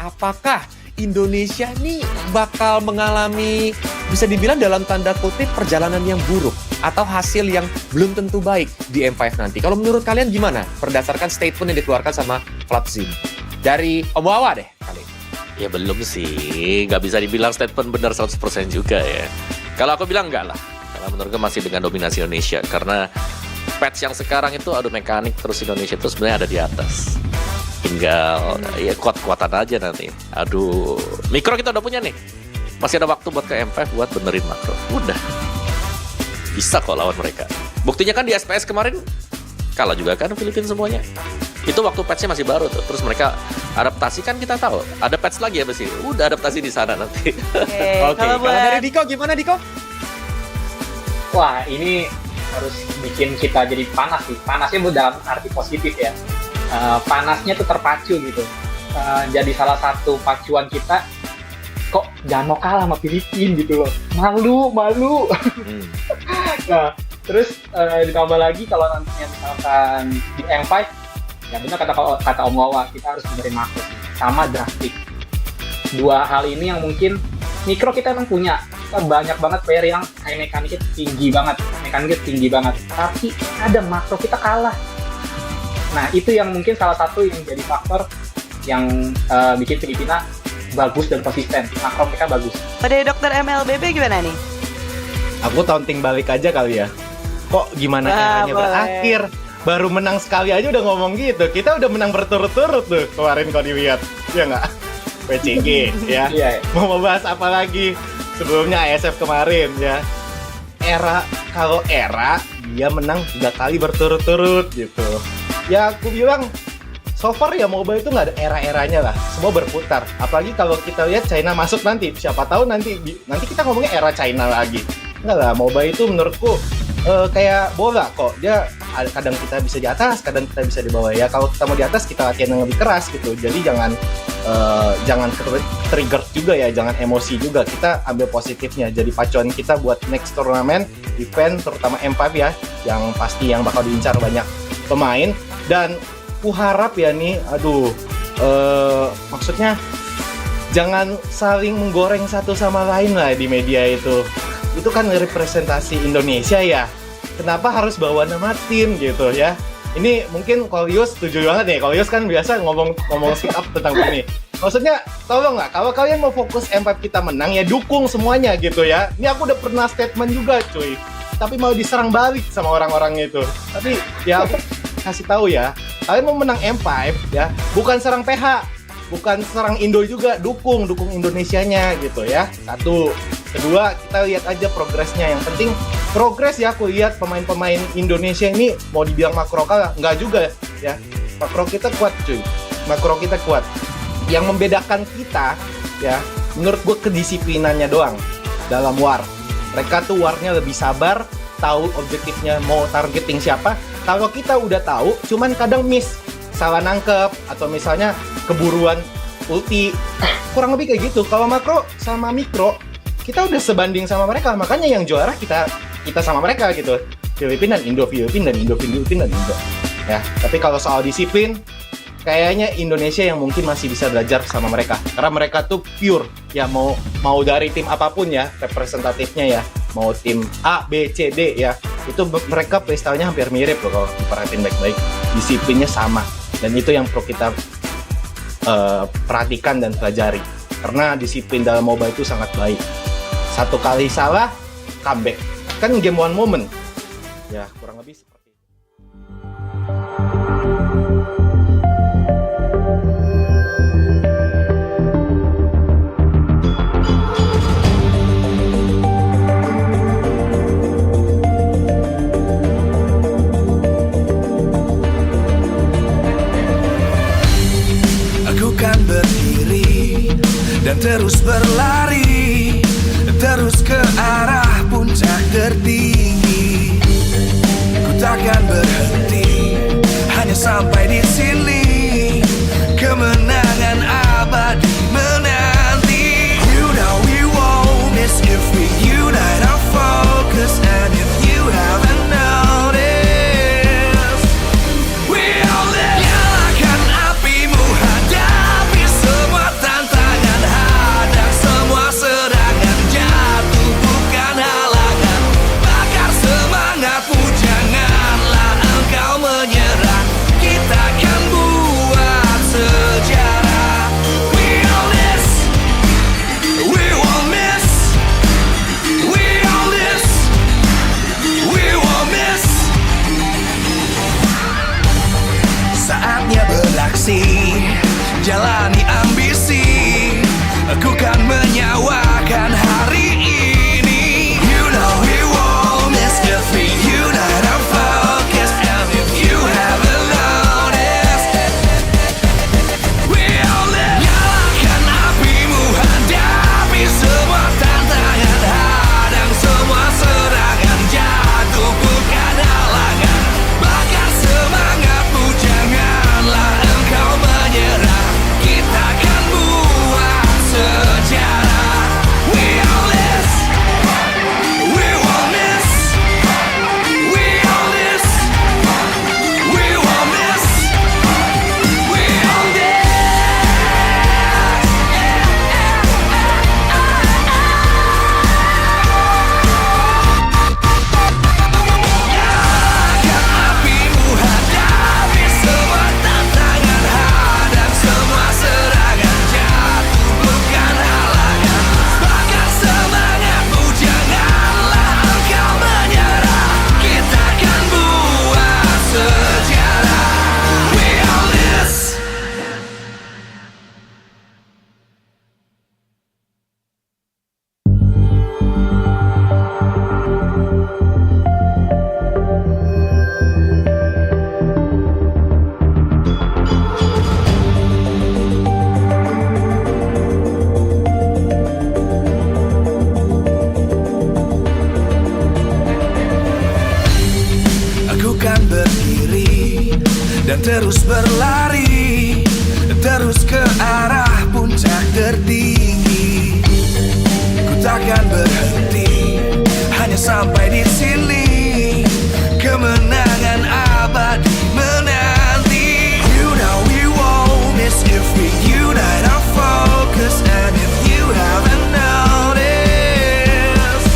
Apakah Indonesia nih bakal mengalami, bisa dibilang dalam tanda kutip, perjalanan yang buruk atau hasil yang belum tentu baik di M5 nanti? Kalau menurut kalian gimana? Berdasarkan statement yang dikeluarkan sama Flapzin. Dari Om Wawa deh kali ini. Ya belum sih, nggak bisa dibilang statement benar 100% juga ya. Kalau aku bilang enggak lah, karena menurut gue masih dengan dominasi Indonesia. Karena patch yang sekarang itu adu mekanik terus Indonesia itu sebenarnya ada di atas. Tinggal ya kuat-kuatan aja nanti. Aduh, mikro kita udah punya nih. Masih ada waktu buat ke M5 buat benerin makro. Udah, bisa kok lawan mereka. Buktinya kan di SPS kemarin kalah juga kan Filipina semuanya. Itu waktu patchnya masih baru tuh. Terus mereka adaptasi kan kita tahu. Ada patch lagi ya besi. Udah adaptasi di sana nanti. Oke, kalau dari Diko gimana Diko? Wah, ini harus bikin kita jadi panas sih. Panasnya dalam arti positif ya. Panasnya tuh terpacu gitu. Jadi salah satu pacuan kita, kok jangan mau kalah sama Filipina gitu loh. Malu. Nah, terus ditambah lagi kalau nantinya misalkan di M5, ya benar kata Om Wawa, kita harus benerin makro sama drastik. Dua hal ini yang mungkin mikro kita emang punya. Kita banyak banget player yang mekaniknya tinggi banget. Tapi ada makro kita kalah. Nah, itu yang mungkin salah satu yang jadi faktor yang bikin Filipina bagus dan konsisten. Makro mereka bagus. Dari dokter MLBB gimana nih? Aku taunting balik aja kali ya. Kok gimana eranya berakhir? Baru menang sekali aja udah ngomong gitu. Kita udah menang berturut-turut tuh kemarin kalau dilihat. Ya nggak? PCG ya. Mau membahas apa lagi? Sebelumnya ASF kemarin ya. Kalau era dia menang 3 kali berturut-turut gitu. Ya aku bilang so far ya mobile itu nggak ada era-eranya lah. Semua berputar. Apalagi kalau kita lihat China masuk nanti. Siapa tahu nanti kita ngomongnya era China lagi. Enggak lah, mobile itu menurutku kayak bola kok. Dia kadang kita bisa di atas, kadang kita bisa di bawah ya. Kalau kita mau di atas kita latihan yang lebih keras gitu. Jadi jangan trigger juga ya, jangan emosi juga. Kita ambil positifnya. Jadi pacuan kita buat next turnamen, event terutama M5 ya, yang pasti yang bakal diincar banyak pemain. Dan ku harap ya nih, maksudnya jangan saling menggoreng satu sama lain lah di media itu. Itu kan representasi Indonesia ya. Kenapa harus bawa nama tim gitu ya? Ini mungkin Kolius setuju banget nih. Kolius kan biasa ngomong speak up tentang ini. Maksudnya, tolong nggak, kalau kalian mau fokus M5 kita menang ya dukung semuanya gitu ya. Ini aku udah pernah statement juga cuy. Tapi mau diserang balik sama orang-orang itu. Tapi ya aku kasih tahu ya, kalian mau menang M5 ya, bukan serang PH, bukan serang Indo juga, dukung Indonesianya gitu ya. Satu. Kedua, kita lihat aja progresnya. Yang penting progres ya, aku lihat pemain-pemain Indonesia ini mau dibilang makro kalah, nggak juga ya. Makro kita kuat cuy, makro kita kuat. Yang membedakan kita ya, menurut gue kedisiplinannya doang dalam war. Mereka tuh warnya lebih sabar, tahu objektifnya mau targeting siapa. Kalau kita udah tahu, cuman kadang miss, salah nangkep, atau misalnya keburuan ulti, kurang lebih kayak gitu. Kalau makro sama mikro, kita udah sebanding sama mereka, makanya yang juara kita sama mereka gitu. Filipina dan Indo, Filipina dan Indo. Ya, tapi kalau soal disiplin, kayaknya Indonesia yang mungkin masih bisa belajar sama mereka. Karena mereka tuh pure, ya mau dari tim apapun ya, representatifnya ya, mau tim A, B, C, D ya, itu mereka playstyle-nya hampir mirip loh kalau diperhatiin baik-baik. Disiplinnya sama, dan itu yang perlu kita perhatikan dan pelajari. Karena disiplin dalam mobile itu sangat baik. Satu kali salah, comeback. Kan game one moment. Ya, kurang lebih seperti itu. Aku kan berdiri dan terus berlari, terus ke arah puncak tertinggi. Ku tak dan terus berlari, terus ke arah puncak tertinggi. Ku takkan berhenti, hanya sampai di sini. Kemenangan abadi menanti. You know we won't miss if we unite our focus. And if you haven't noticed,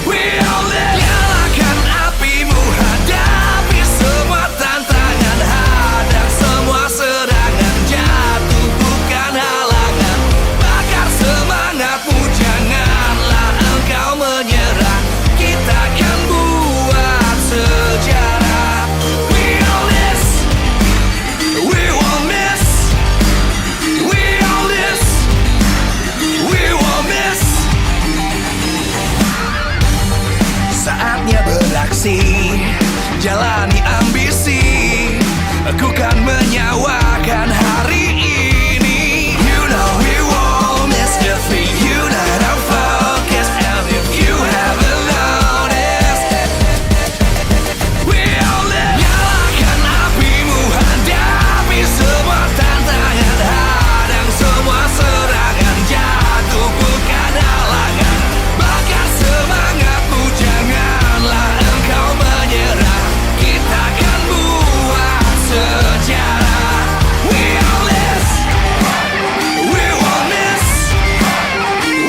we all live. Nyalakan apimu, hadapi semua tantangan, hadang semua serangan, jatuh bukan halangan. Bakar semangatmu, janganlah engkau menyerah. Kita akan buat sejarah. We all this, we won't miss. We all this, we won't miss. Saatnya beraksi, jalani ambisi. Aku kan menyawakan hari ini. You know we won't miss if we unite our focus. And if you haven't noticed, we all live. Nyalakan apimu, hadapi semua tantangan, hadang semua serangan, jatuh bukan halangan. Bakar semangatmu, janganlah engkau menyerah. Kita akan buat sejarah. We all this, we won't miss.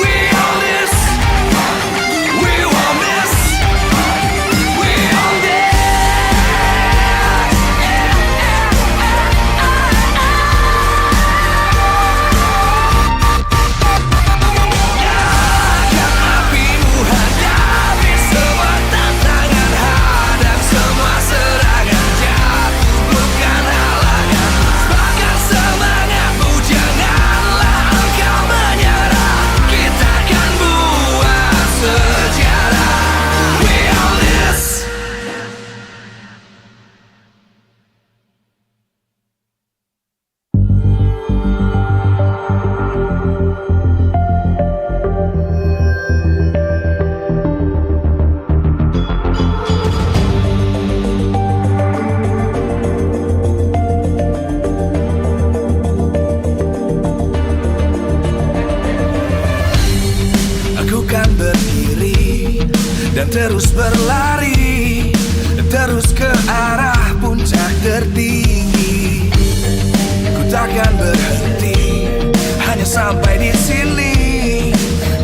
We all this, we won't miss. We all this. Nyalakan apimu, hadapi semua tantangan, hadang semua serangan, jatuh bukan halangan. Bakar semangatmu, janganlah engkau menyerah. Kita akan buat sejarah. We all this. Aku kan berdiri dan terus berlari, terus ke arah puncak tertinggi. Ku takkan berhenti, hanya sampai di sini.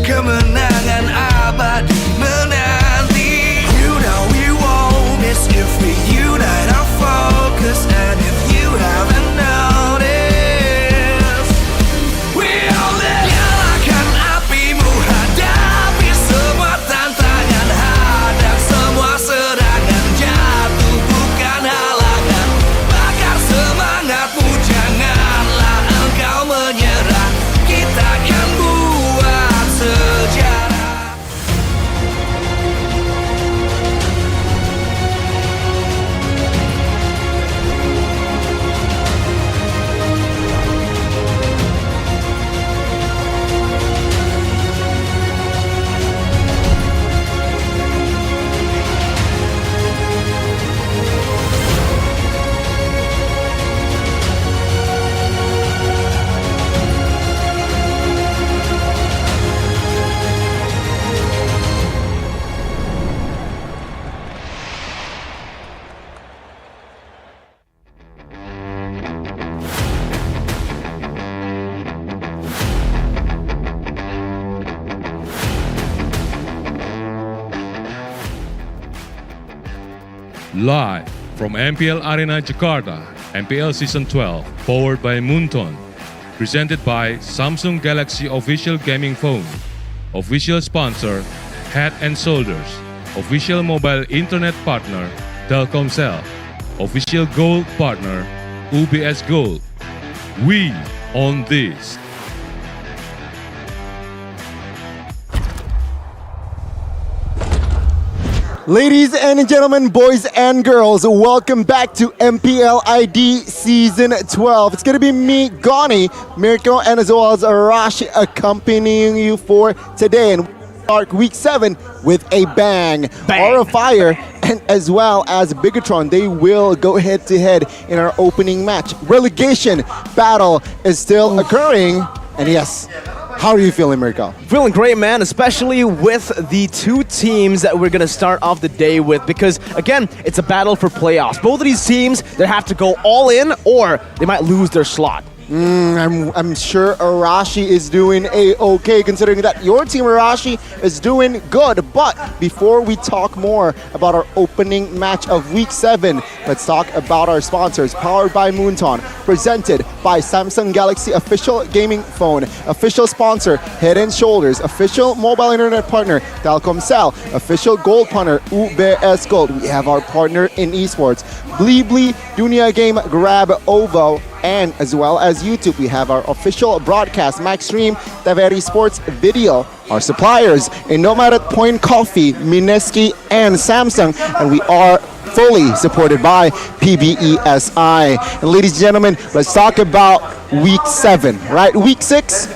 Kemenangan abadi menanti. You know we won't miss if we unite our focus. And if you haven't noticed, we all live. Nyalakan apimu, hadapi semua tantangan, hadang semua serangan, jatuh bukan halangan. Bakar semangatmu, janganlah engkau menyerah. Kita akan buat sejarah. Live from MPL Arena Jakarta, MPL Season 12, powered by Moonton. Presented by Samsung Galaxy Official Gaming Phone. Official sponsor, Head and Shoulders. Official mobile internet partner, Telkomsel. Official gold partner, UBS Gold. We own this. Ladies and gentlemen, boys and girls, welcome back to MPL ID Season 12. It's going to be me, Goni, Mirko, and as well as Arash accompanying you for today. And we start Week 7 with a bang. Aura Fire and as well as Bigatron. They will go head-to-head in our opening match. Relegation battle is still occurring. And yes, how are you feeling, Mirko? Feeling great, man, especially with the two teams that we're going to start off the day with because, again, it's a battle for playoffs. Both of these teams, they have to go all in or they might lose their slot. I'm sure Arashi is doing a-okay, considering that your team, Arashi, is doing good. But before we talk more about our opening match of Week 7, let's talk about our sponsors. Powered by Moonton, presented by Samsung Galaxy official gaming phone, official sponsor, Head & Shoulders, official mobile internet partner, Telkomsel, official gold partner, UBS Gold. We have our partner in esports, Blibli, Dunia Game, Grab, Ovo, and as well as YouTube, we have our official broadcast, Maxstream, Taveri Sports Video, our suppliers, Inomaret Point Coffee, Mineski, and Samsung, and we are fully supported by PBESI. And ladies and gentlemen, let's talk about Week 7, right? Week 6,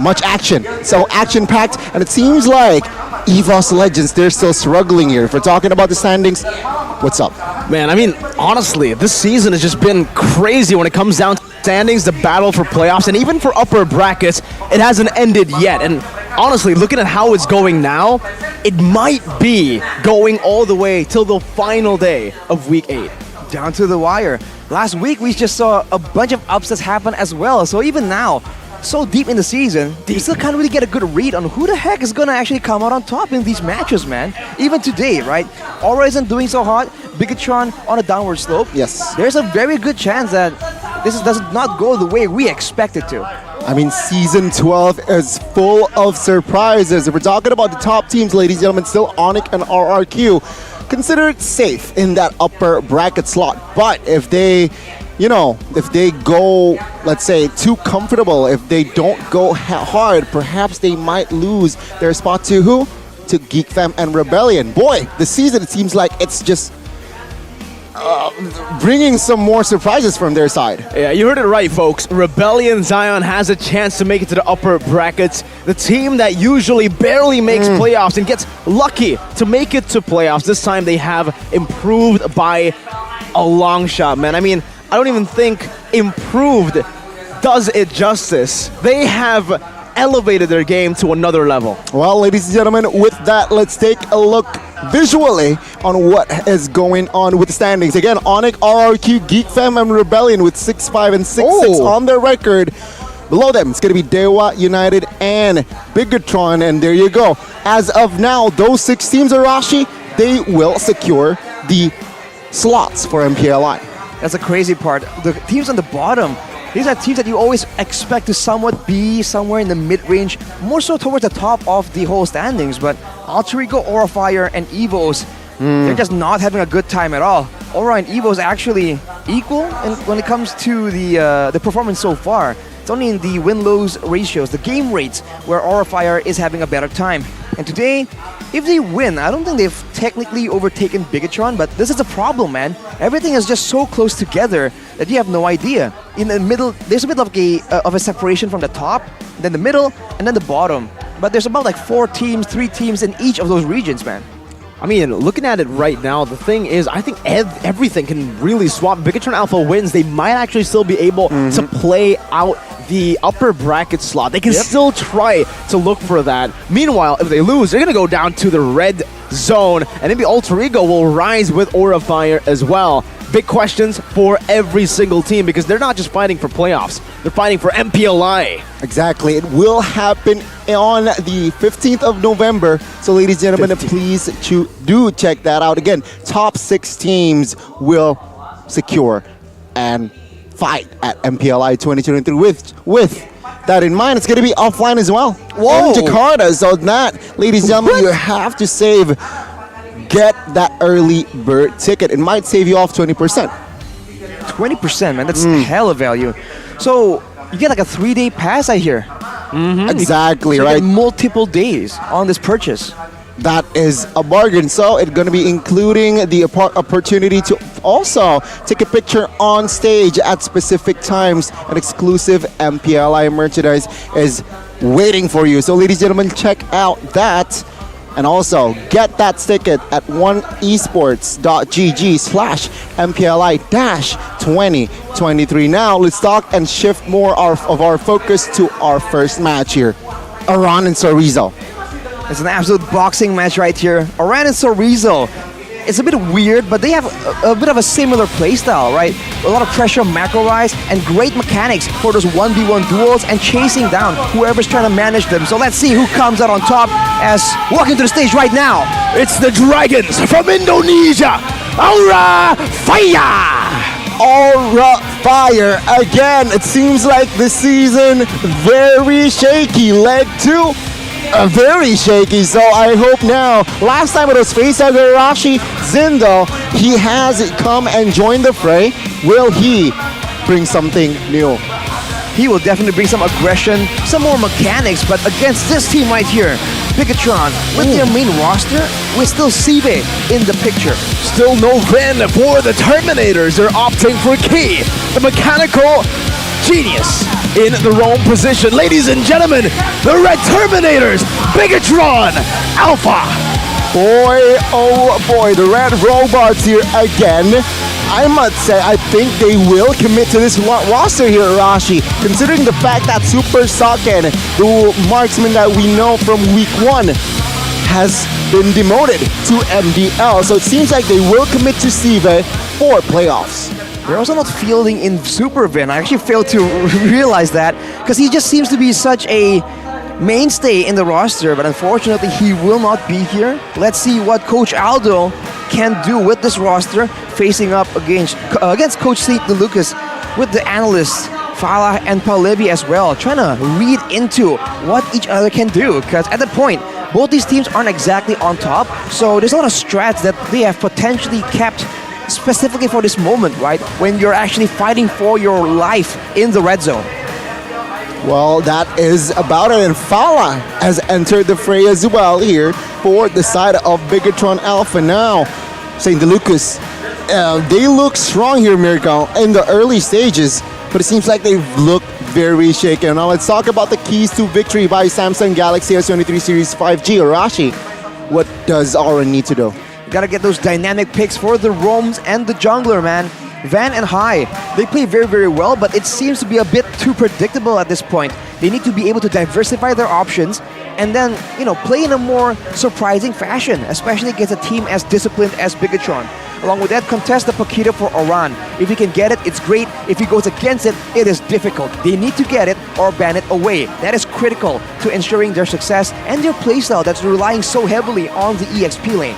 much action. So action-packed, and it seems like EVOS Legends, they're still struggling here. If we're talking about the standings, what's up? Man, I mean, honestly, this season has just been crazy when it comes down to standings, the battle for playoffs, and even for upper brackets, it hasn't ended yet. And honestly, looking at how it's going now, it might be going all the way till the final day of Week 8. Down to the wire. Last week, we just saw a bunch of upsets happen as well. So even now, so deep in the season, you still can't really get a good read on who the heck is gonna actually come out on top in these matches, man. Even today, right? Aura isn't doing so hot, Bigatron on a downward slope. Yes. There's a very good chance that this does not go the way we expect it to. I mean, Season 12 is full of surprises. If we're talking about the top teams, ladies and gentlemen, still Onyx and RRQ, considered safe in that upper bracket slot. But if they if they go, let's say, too comfortable, if they don't go hard, perhaps they might lose their spot to who? To Geek Fam and Rebellion. Boy, the season, it seems like it's just bringing some more surprises from their side. Yeah, you heard it right, folks. Rebellion Zion has a chance to make it to the upper brackets. The team that usually barely makes playoffs and gets lucky to make it to playoffs. This time they have improved by a long shot, man. I mean, I don't even think improved does it justice. They have elevated their game to another level. Well, ladies and gentlemen, with that, let's take a look visually on what is going on with the standings. Again, Onyx, RRQ, Geek Fam, and Rebellion with 6-5 and 6-6 on their record. Below them, it's going to be Dewa, United, and Bigatron, and there you go. As of now, those 6 teams, Arashi, they will secure the slots for MPLI. That's the crazy part. The teams on the bottom, these are teams that you always expect to somewhat be somewhere in the mid-range, more so towards the top of the whole standings. But Alter Ego, Aura Fire, and EVOS, they're just not having a good time at all. Aura and EVOS actually equal when it comes to the performance so far. It's only in the win-lose ratios, the game rates, where Aura Fire is having a better time. And today, if they win, I don't think they've technically overtaken Bigatron, but this is a problem, man. Everything is just so close together that you have no idea. In the middle, there's a bit of a separation from the top, then the middle, and then the bottom. But there's about like 3 teams in each of those regions, man. I mean, looking at it right now, the thing is, I think everything can really swap. Bigatron Alpha wins, they might actually still be able to play out the upper bracket slot. They can still try to look for that. Meanwhile, if they lose, they're going to go down to the red zone, and maybe Alter Ego will rise with Aura Fire as well. Big questions for every single team because they're not just fighting for playoffs, they're fighting for MPLI. Exactly. It will happen on the 15th of November. So ladies and gentlemen, please do check that out. Again, top 6 teams will secure and fight at MPLI 2023 with that in mind. It's going to be offline as well. In Jakarta. So that, ladies and gentlemen, you have to get that early bird ticket. It might save you off 20%. 20%, man. That's hella value. So you get like a 3-day pass, I hear. Exactly, so right? You get multiple days on this purchase. That is a bargain. So it's going to be including the opportunity to also take a picture on stage at specific times. An exclusive MPLI merchandise is waiting for you. So ladies and gentlemen, check out that And also, get that ticket at oneesports.gg/MPLI-2023. Now, let's talk and shift more of our focus to our first match here. Aran and Sorizo. It's an absolute boxing match right here. Aran and Sorizo. It's a bit weird, but they have a bit of a similar playstyle, right? A lot of pressure macro-wise and great mechanics for those 1v1 duels and chasing down whoever's trying to manage them. So let's see who comes out on top as walking to the stage right now. It's the Dragons from Indonesia, Aura Fire! Aura Fire again. It seems like this season very shaky. Leg 2. Very shaky, so I hope now. Last time it was Face Agarashi Zindo. He has come and joined the fray. Will he bring something new? He will definitely bring some aggression, some more mechanics, but against this team right here, Bigatron, with their main roster, with still Sibe in the picture. Still no win for the Terminators. They're opting for Key, the mechanical genius in the wrong position. Ladies and gentlemen, the Red Terminators, Bigatron Alpha. Boy, oh boy, the Red Robots here again. I must say, I think they will commit to this roster here, Arashi, considering the fact that Super Saken, the marksman that we know from week 1, has been demoted to MDL. So it seems like they will commit to Sive for playoffs. They're also not fielding in Super Vin. I actually failed to realize that because he just seems to be such a mainstay in the roster, but unfortunately he will not be here. Let's see what Coach Aldo can do with this roster facing up against Coach St. Lucas with the analysts Fala and Paulevi as well, trying to read into what each other can do, because at that point both these teams aren't exactly on top, so there's a lot of strats that they have potentially kept specifically for this moment, right? When you're actually fighting for your life in the red zone. Well, that is about it. And Fala has entered the fray as well here for the side of Bigatron Alpha now. St. Lucas, they look strong here, Mirko, in the early stages, but it seems like they've looked very shaken. Now let's talk about the keys to victory by Samsung Galaxy S23 Series 5G. Arashi, what does Aura need to do? Gotta get those dynamic picks for the roams and the jungler, man. Van and Hai, they play very, very well, but it seems to be a bit too predictable at this point. They need to be able to diversify their options and then, play in a more surprising fashion, especially against a team as disciplined as Bigatron. Along with that, contest the Pakita for Aran. If he can get it, it's great. If he goes against it, it is difficult. They need to get it or ban it away. That is critical to ensuring their success and their playstyle that's relying so heavily on the EXP lane.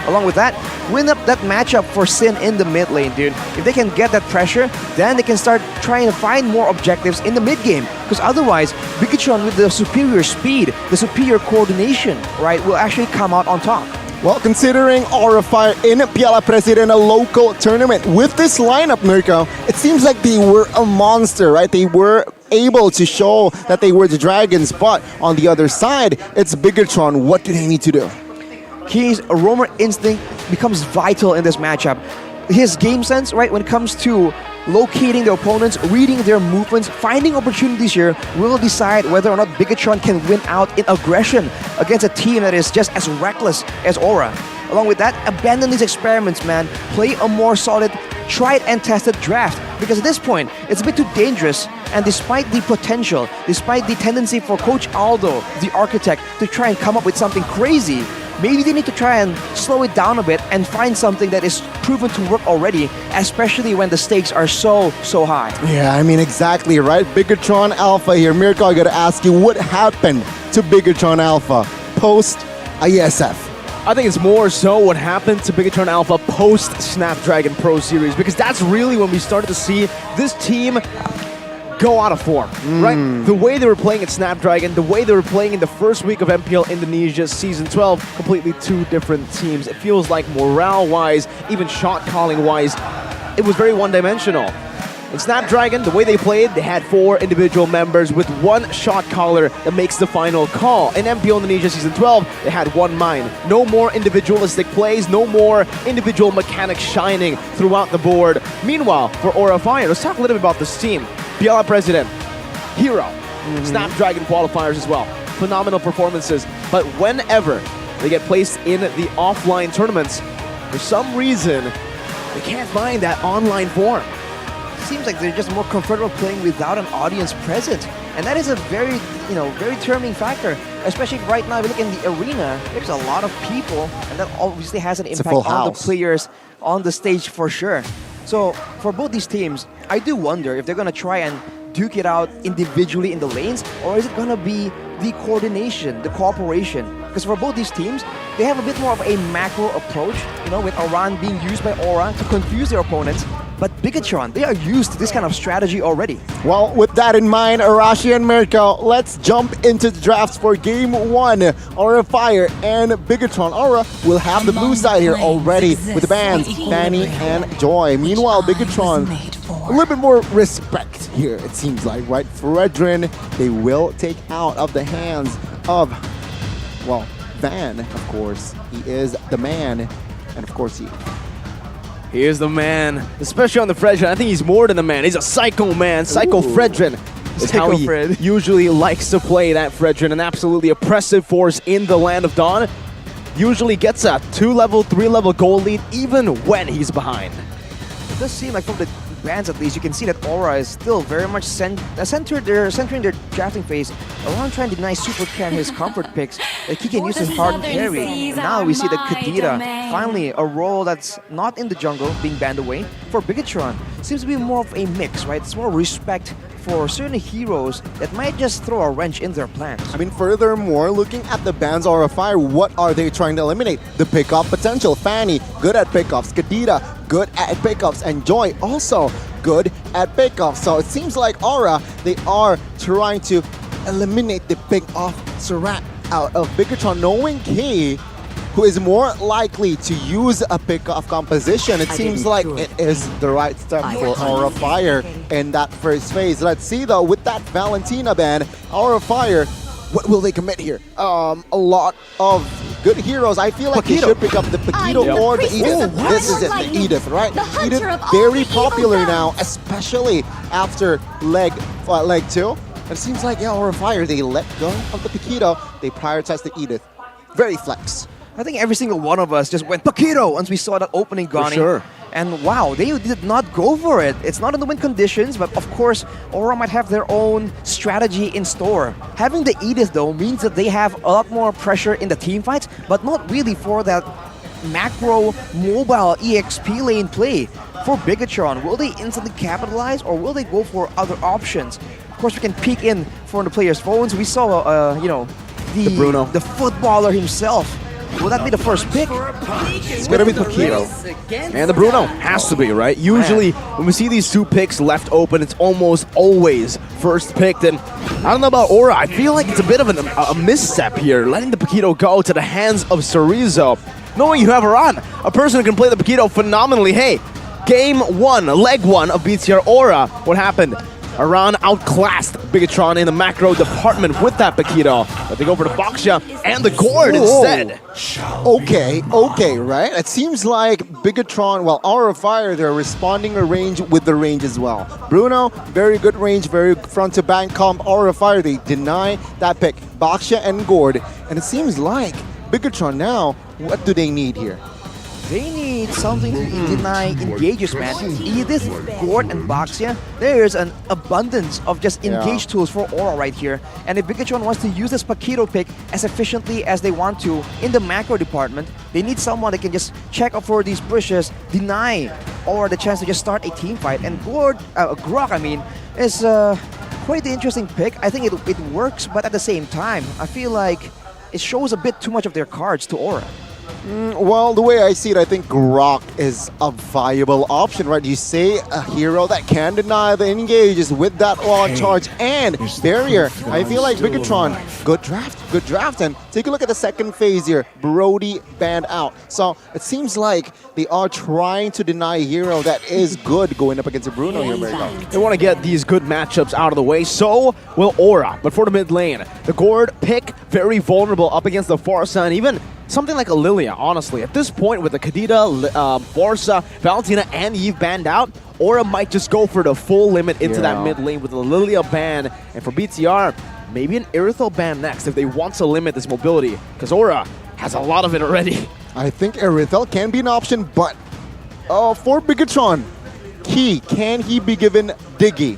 Along with that, win up that matchup for Sin in the mid lane, dude. If they can get that pressure, then they can start trying to find more objectives in the mid game. Because otherwise, Bigatron with the superior speed, the superior coordination, right, will actually come out on top. Well, considering Aura Fire in Piala Presiden, a local tournament, with this lineup, Mirko, it seems like they were a monster, right? They were able to show that they were the Dragons, but on the other side, it's Bigatron. What do they need to do? His roamer instinct becomes vital in this matchup. His game sense, right, when it comes to locating the opponents, reading their movements, finding opportunities here, will decide whether or not Bigatron can win out in aggression against a team that is just as reckless as Aura. Along with that, abandon these experiments, man. Play a more solid, tried and tested draft, because at this point, it's a bit too dangerous. And despite the potential, despite the tendency for Coach Aldo, the architect, to try and come up with something crazy, maybe they need to try and slow it down a bit and find something that is proven to work already, especially when the stakes are so high. Yeah, I mean, exactly, right? Bigatron Alpha here. Mirko, I gotta ask you, what happened to Bigatron Alpha post ISF? I think it's more so what happened to Bigatron Alpha post Snapdragon Pro Series, because that's really when we started to see this team go out of form, right? The way they were playing at Snapdragon, the way they were playing in the first week of MPL Indonesia Season 12, completely two different teams. It feels like morale-wise, even shot-calling-wise, it was very one-dimensional. In Snapdragon, the way they played, they had 4 individual members with 1 shot caller that makes the final call. In MPL Indonesia Season 12, they had 1 mine. No more individualistic plays, no more individual mechanics shining throughout the board. Meanwhile, for Aura Fire, let's talk a little bit about this team. Piala Presiden, Hero, Snapdragon qualifiers as well. Phenomenal performances. But whenever They get placed in the offline tournaments. For some reason, they can't find that online form. Seems like they're just more comfortable playing without an audience present. And that is a very, very determining factor. Especially right now, if you look in the arena, there's a lot of people, and that obviously has an impact on the players on the stage for sure. So for both these teams, I do wonder if they're going to try and duke it out individually in the lanes, or is it going to be the coordination, the cooperation? Because for both these teams, they have a bit more of a macro approach, with Aran being used by Aura to confuse their opponents. But Bigatron, they are used to this kind of strategy already. Well, with that in mind, Arashi and Mirko, let's jump into the drafts for Game 1. Aura Fire and Bigatron. Aura will have the blue side here already with the bands Fanny and Joy. Meanwhile, Bigatron, a little bit more respect here, it seems like, right? Fredrin, they will take out of the hands of, well, Van, of course. He is the man, and of course He is the man, especially on the Fredrin. I think he's more than a man. He's a psycho man. Psycho Fredrin is how he usually likes to play that Fredrin. An absolutely oppressive force in the Land of Dawn. Usually gets a 2-level, 3-level goal lead even when he's behind. It does seem like from the bands at least, you can see that Aura is still very much centering their drafting phase around trying to deny Super Cat his comfort picks that he can use his hard carry. And now we see that Kadira, finally a role that's not in the jungle being banned away. For Bigatron, seems to be more of a mix, right? It's more respect for certain heroes that might just throw a wrench in their plans. I mean, furthermore, looking at the bands Aura Fire, what are they trying to eliminate? The pickoff potential. Fanny, good at pickoffs. Kadira, good at pickoffs. And Joy, also good at pickoffs. So it seems like Aura, they are trying to eliminate the pickoff threat out of Bigatron, knowing K, who is more likely to use a pickoff composition. It seems like it is the right step for Aura Fire in that first phase. Let's see though, with that Valentina ban, Aura Fire, what will they commit here? A lot of good heroes. I feel like they should pick up the Paquito or the Edith. This is it, the Edith, right? Edith, very popular now, especially after leg 2. It seems like, Aura Fire, they let go of the Paquito. They prioritize the Edith. Very flex. I think every single one of us just went Paquito once we saw that opening Gani. For sure. And wow, they did not go for it. It's not in the win conditions, but of course, Aura might have their own strategy in store. Having the Edith, though, means that they have a lot more pressure in the team fights, but not really for that macro mobile EXP lane play. For Bigatron, will they instantly capitalize, or will they go for other options? Of course, we can peek in from the players' phones. We saw, the Bruno, the footballer himself. Will that be the first pick? It's gonna be Paquito. And the Bruno has to be, right? Usually, when we see these two picks left open, it's almost always first picked. And I don't know about Aura, I feel like it's a bit of a misstep here, letting the Paquito go to the hands of Cerezo. Knowing you have Aran, a person who can play the Paquito phenomenally. Hey, game 1, leg 1 of BTR Aura. What happened? Aran outclassed Bigatron in the macro department with that Paquito. But they go for the Boxia and the Gourd instead. Okay, right? It seems like Bigatron, well, Aura Fire, they're responding a range with the range as well. Bruno, very good range, very front to back comp. Aura Fire, they deny that pick. Boxia and Gourd. And it seems like Bigatron now, what do they need here? They need something to deny engages, man. Edith, Gourd, and Boxia, there's an abundance of just engage tools for Aura right here. And if Bigatron wants to use this Paquito pick as efficiently as they want to in the macro department, they need someone that can just check up for these bushes, deny Aura the chance to just start a team fight. And Grok, is quite the interesting pick. I think it works, but at the same time, I feel like it shows a bit too much of their cards to Aura. Well, the way I see it, I think Grok is a viable option, right? You say a hero that can deny the engages with that wall charge and barrier. I feel like Bigatron, good draft. And take a look at the second phase here. Brody banned out. So it seems like they are trying to deny a hero that is good going up against a Bruno here, Mirko. They want to get these good matchups out of the way. So will Aura. But for the mid lane, the Gourd pick very vulnerable up against the Farsa and even something like a Lilia, honestly. At this point, with the Kadita, Forza, Valentina, and Eve banned out, Aura might just go for the full limit into that mid lane with the Lilia ban. And for BTR, maybe an Irithel ban next if they want to limit this mobility. Because Aura has a lot of it already. I think Erithel can be an option, but for Bigatron, Key, can he be given Diggy?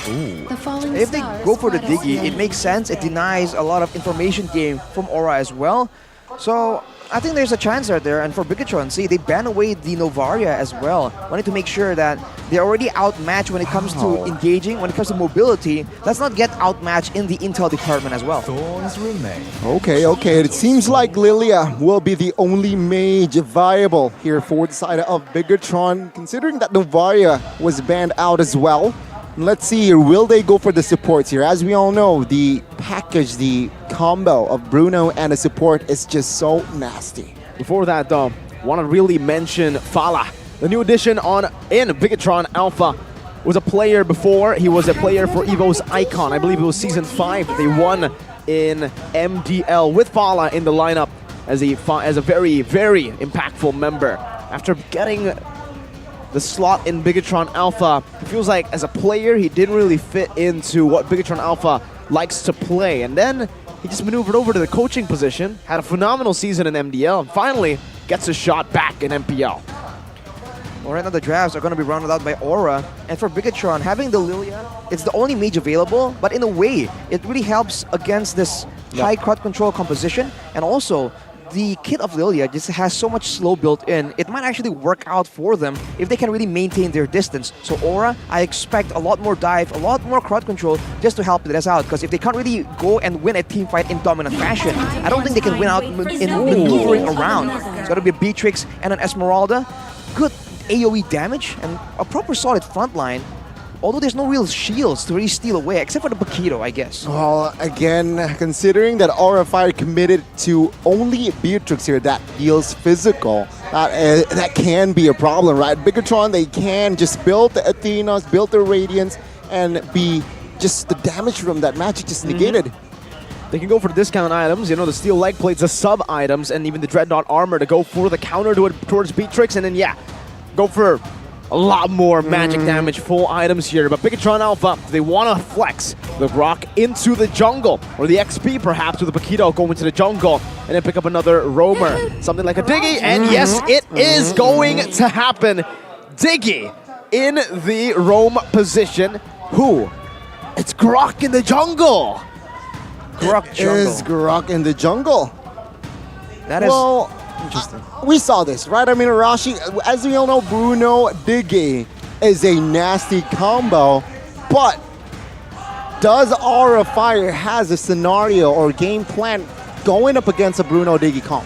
If they go for the Diggy, it makes sense. It denies a lot of information game from Aura as well. So I think there's a chance right there. And for Bigatron, see, they ban away the Novaria as well. Wanting to make sure that they're already outmatched when it comes to engaging, when it comes to mobility. Let's not get outmatched in the intel department as well. Thorns remain. Okay. It seems like Lilia will be the only mage viable here for the side of Bigatron, considering that Novaria was banned out as well. Let's see here, will they go for the supports here? As we all know, the package, the combo of Bruno and a support is just so nasty. Before that though, want to really mention Fala. The new addition in Bigatron Alpha was a player before. He was a player for EVO's Icon. I believe it was Season 5. They won in MDL with Fala in the lineup as a very, very impactful member. After getting the slot in Bigatron Alpha, it feels like as a player he didn't really fit into what Bigatron Alpha likes to play, and then he just maneuvered over to the coaching position, had a phenomenal season in MDL, and finally gets a shot back in MPL. Well, right now the drafts are going to be rounded out by Aura, and for Bigatron, having the Lilia, it's the only mage available, but in a way, it really helps against this high crowd control composition, and also the kit of Lilia just has so much slow built in, it might actually work out for them if they can really maintain their distance. So Aura, I expect a lot more dive, a lot more crowd control just to help this out, because if they can't really go and win a team fight in dominant fashion, I don't think they can win out in maneuvering around. It's got to be a Beatrix and an Esmeralda. Good AoE damage and a proper solid front line. Although there's no real shields to really steal away, except for the Paquito, I guess. Well, again, considering that Aura Fire committed to only Beatrix here that deals physical, that can be a problem, right? Bigatron, they can just build the Athenas, build the Radiance, and be just the damage from that magic just negated. They can go for discount items, you know, the steel leg plates, the sub items, and even the Dreadnought armor to go for the counter towards Beatrix, and then go for a lot more magic damage, full items here. But Bigatron Alpha, they want to flex the rock into the jungle, or the XP perhaps with the Paquito go into the jungle and then pick up another roamer. Something like a Diggy, and yes, it is going to happen. Diggy in the roam position. Who? It's Grok in the jungle. Grok is Grok in the jungle. That is interesting. We saw this, right? I mean, Arashi, as we all know, Bruno Diggy is a nasty combo, but does Aura Fire has a scenario or game plan going up against a Bruno Diggy comp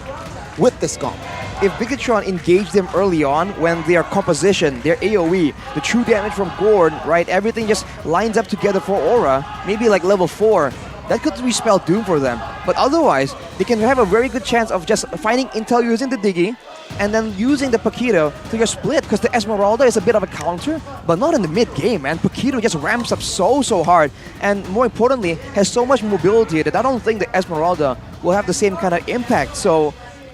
with this comp? If Bigatron engage them early on, when their composition, their AoE, the true damage from Gord, right, everything just lines up together for Aura, maybe like level 4, that could respell Doom for them. But otherwise, they can have a very good chance of just finding intel using the Diggy and then using the Paquito to just split, because the Esmeralda is a bit of a counter, but not in the mid-game, man. Paquito just ramps up so hard, and more importantly, has so much mobility that I don't think the Esmeralda will have the same kind of impact. So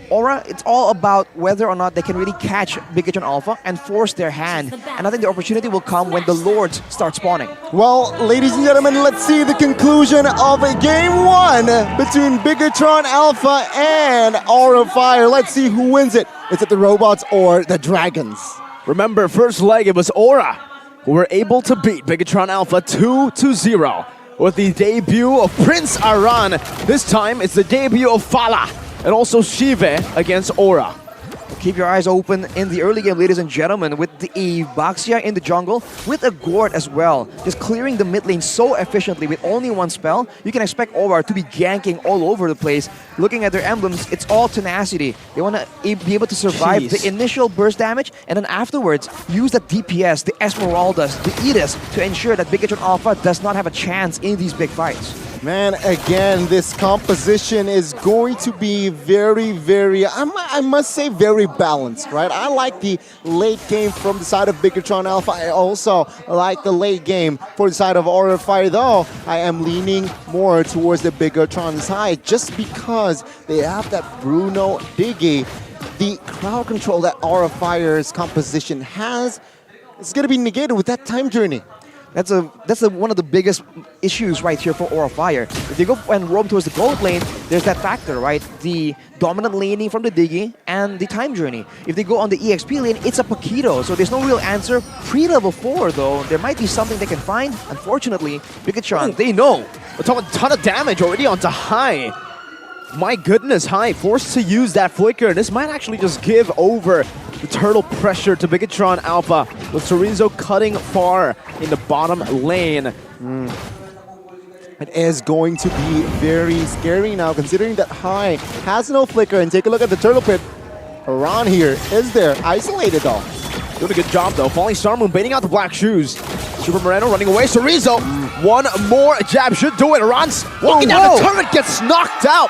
Aura, it's all about whether or not they can really catch Bigatron Alpha and force their hand. And I think the opportunity will come when the Lords start spawning. Well, ladies and gentlemen, let's see the conclusion of Game 1 between Bigatron Alpha and Aura Fire. Let's see who wins it. Is it the robots or the dragons? Remember, first leg, it was Aura who were able to beat Bigatron Alpha 2-0 with the debut of Prince Aran. This time, it's the debut of Fala and also Shive against Aura. Keep your eyes open in the early game, ladies and gentlemen, with the Baxia in the jungle, with a Gord as well. Just clearing the mid lane so efficiently with only one spell. You can expect Aura to be ganking all over the place. Looking at their emblems, it's all tenacity. They want to be able to survive the initial burst damage, and then afterwards, use the DPS, the Esmeraldas, the Edis, to ensure that Bigatron Alpha does not have a chance in these big fights. Man, again, this composition is going to be very, I must say, very balanced, right? I like the late game from the side of Bigatron Alpha. I also like the late game for the side of Aura Fire, though I am leaning more towards the Bigatron side just because they have that Bruno Diggy. The crowd control that Aura Fire's composition has is going to be negated with that time journey. That's one of the biggest issues right here for Aura Fire. If they go and roam towards the gold lane, there's that factor, right? The dominant laning from the Diggy and the time journey. If they go on the EXP lane, it's a Paquito, so there's no real answer. Pre-level 4, though, there might be something they can find. Unfortunately, Bigatron, they know. We're talking a ton of damage already onto High. My goodness, High forced to use that flicker. This might actually just give over the turtle pressure to Bigatron Alpha, with Chorizo cutting far in the bottom lane. It is going to be very scary now, considering that High has no flicker. And take a look at the turtle pit. Around here is there, isolated though. Doing a good job though. Falling Star Moon baiting out the black shoes. Super Moreno running away. Chorizo, one more jab should do it. Ron's walking down the turret, gets knocked out.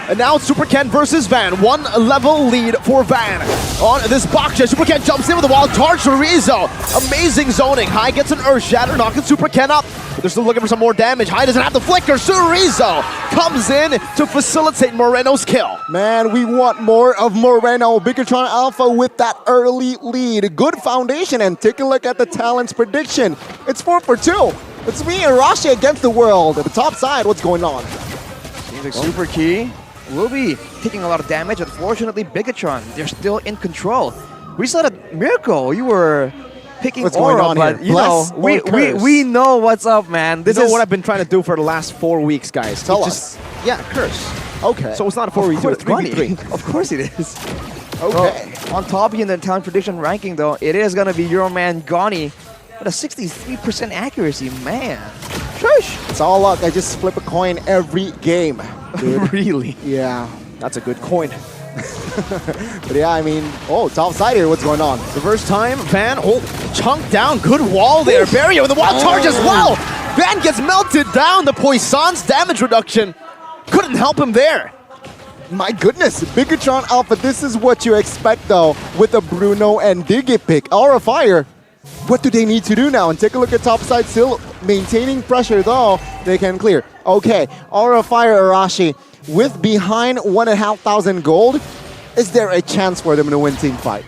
And now it's Super Ken versus Van. 1 level lead for Van. On this box jet, Super Ken jumps in with a wild charge. Chorizo, amazing zoning. High gets an Earth Shatter, knocking Super Ken up. But they're still looking for some more damage. High doesn't have the flicker. Chorizo comes in to facilitate Moreno's kill. Man, we want more of Moreno. Bigatron Alpha with that early lead. Good foundation, and take a look at the talent's prediction. It's 4 for 2. It's me and Rashi against the world. At the top side, what's going on? Seems like Super Key will be taking a lot of damage. Unfortunately, Bigatron, they're still in control. We saw that Miracle, you were picking what's Aura, going on but here? you know, we know what's up, man. This is what I've been trying to do for the last 4 weeks, guys. Tell us. Yeah, curse. Okay. So it's not a 4v2, it's 3v3. Of course it is. Okay. Well, on top in the talent prediction ranking, though, it is going to be your man Goni with a 63% accuracy, man. Shush! It's all luck. I just flip a coin every game. Dude. Really? Yeah. That's a good coin. But yeah, I mean, top side here, what's going on? Reverse time, Van, chunk down, good wall there. Barrier with a wild charge as well. Van gets melted down. The Poisson's damage reduction couldn't help him there. My goodness, Bigatron Alpha, this is what you expect though with a Bruno and Diggy pick. Aura Fire, what do they need to do now? And take a look at top side, still maintaining pressure though, they can clear. Okay, Aura Fire Arashi with behind 1,500 gold. Is there a chance for them to win team fight?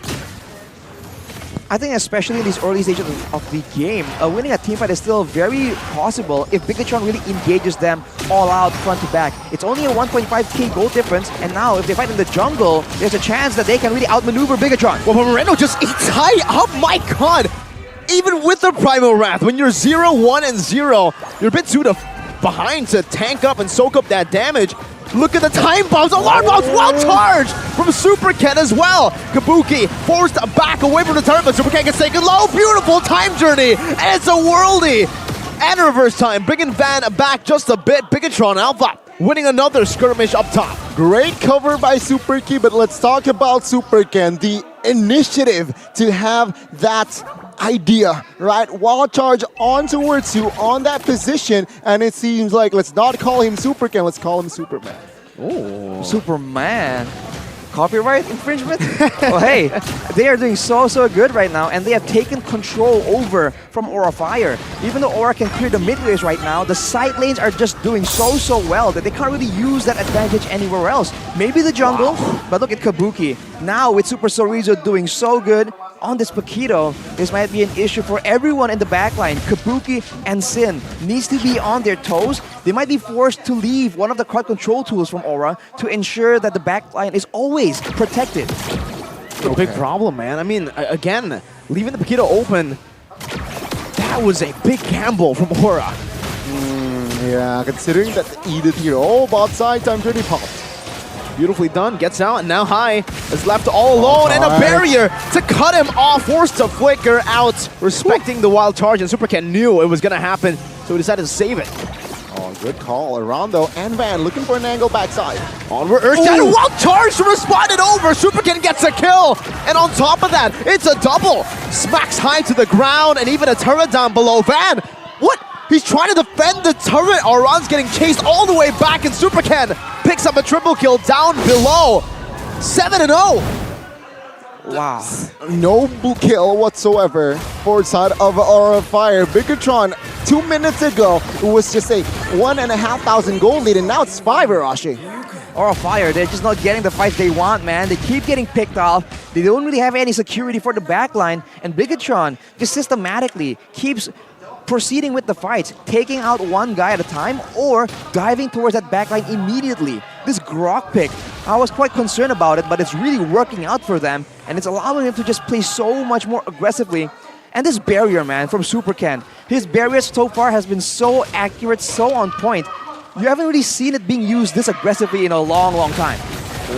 I think especially in these early stages of the game, winning a team fight is still very possible if Bigatron really engages them all out front to back. It's only a 1.5k gold difference, and now if they fight in the jungle, there's a chance that they can really outmaneuver Bigatron. Well, Moreno just eats High up, my god! Even with the Primal Wrath, when you're 0, 1, and 0, you're a bit too behind to tank up and soak up that damage. Look at the time bombs, alarm bombs, wild charge from Super Ken as well. Kabuki forced back away from the turret, but Super Ken gets taken low. Beautiful time journey, and it's a worldie. And reverse time, bringing Van back just a bit. Bigatron Alpha winning another skirmish up top. Great cover by Super Key, but let's talk about Super Ken. The initiative to have that idea, right? Wild charge on towards you on that position, and it seems like let's not call him Super Ken, let's call him Superman. Oh, Superman. Copyright infringement? Well, hey, they are doing so good right now, and they have taken control over from Aura Fire. Even though Aura can clear the mid lanes right now, the side lanes are just doing so well that they can't really use that advantage anywhere else. Maybe the jungle, but look at Kabuki. Now with Super Chorizo doing so good on this Paquito, this might be an issue for everyone in the backline. Kabuki and Sin needs to be on their toes. They might be forced to leave one of the crowd control tools from Aura to ensure that the backline is always protected. Big problem, man. I mean, again, leaving the Paquito open, that was a big gamble from Aura. Yeah, considering that Edith here, bot side, time pretty pumped. Beautifully done, gets out, and now High is left all alone, and a barrier to cut him off, forced to flicker out, respecting the wild charge, and Super Ken knew it was going to happen, so he decided to save it. Oh, good call. Arondo and Van looking for an angle backside. Onward, Earthshatter, wild charge to respond it over, Super Ken gets a kill, and on top of that, it's a double. Smacks High to the ground, and even a turret down below. Van, what? He's trying to defend the turret. Aran's getting chased all the way back, and Super Ken picks up a triple kill down below. 7-0. Wow. No kill whatsoever for side of Aura Fire. Bigatron, 2 minutes ago, it was just a 1,500 gold lead, and now it's 5, Arashi. Aura Fire, they're just not getting the fights they want, man. They keep getting picked off. They don't really have any security for the backline, and Bigatron just systematically keeps proceeding with the fight, taking out one guy at a time, or diving towards that backline immediately. This Grok pick, I was quite concerned about it, but it's really working out for them, and it's allowing them to just play so much more aggressively. And this barrier, man, from Supercan, his barriers so far has been so accurate, so on point. You haven't really seen it being used this aggressively in a long, long time.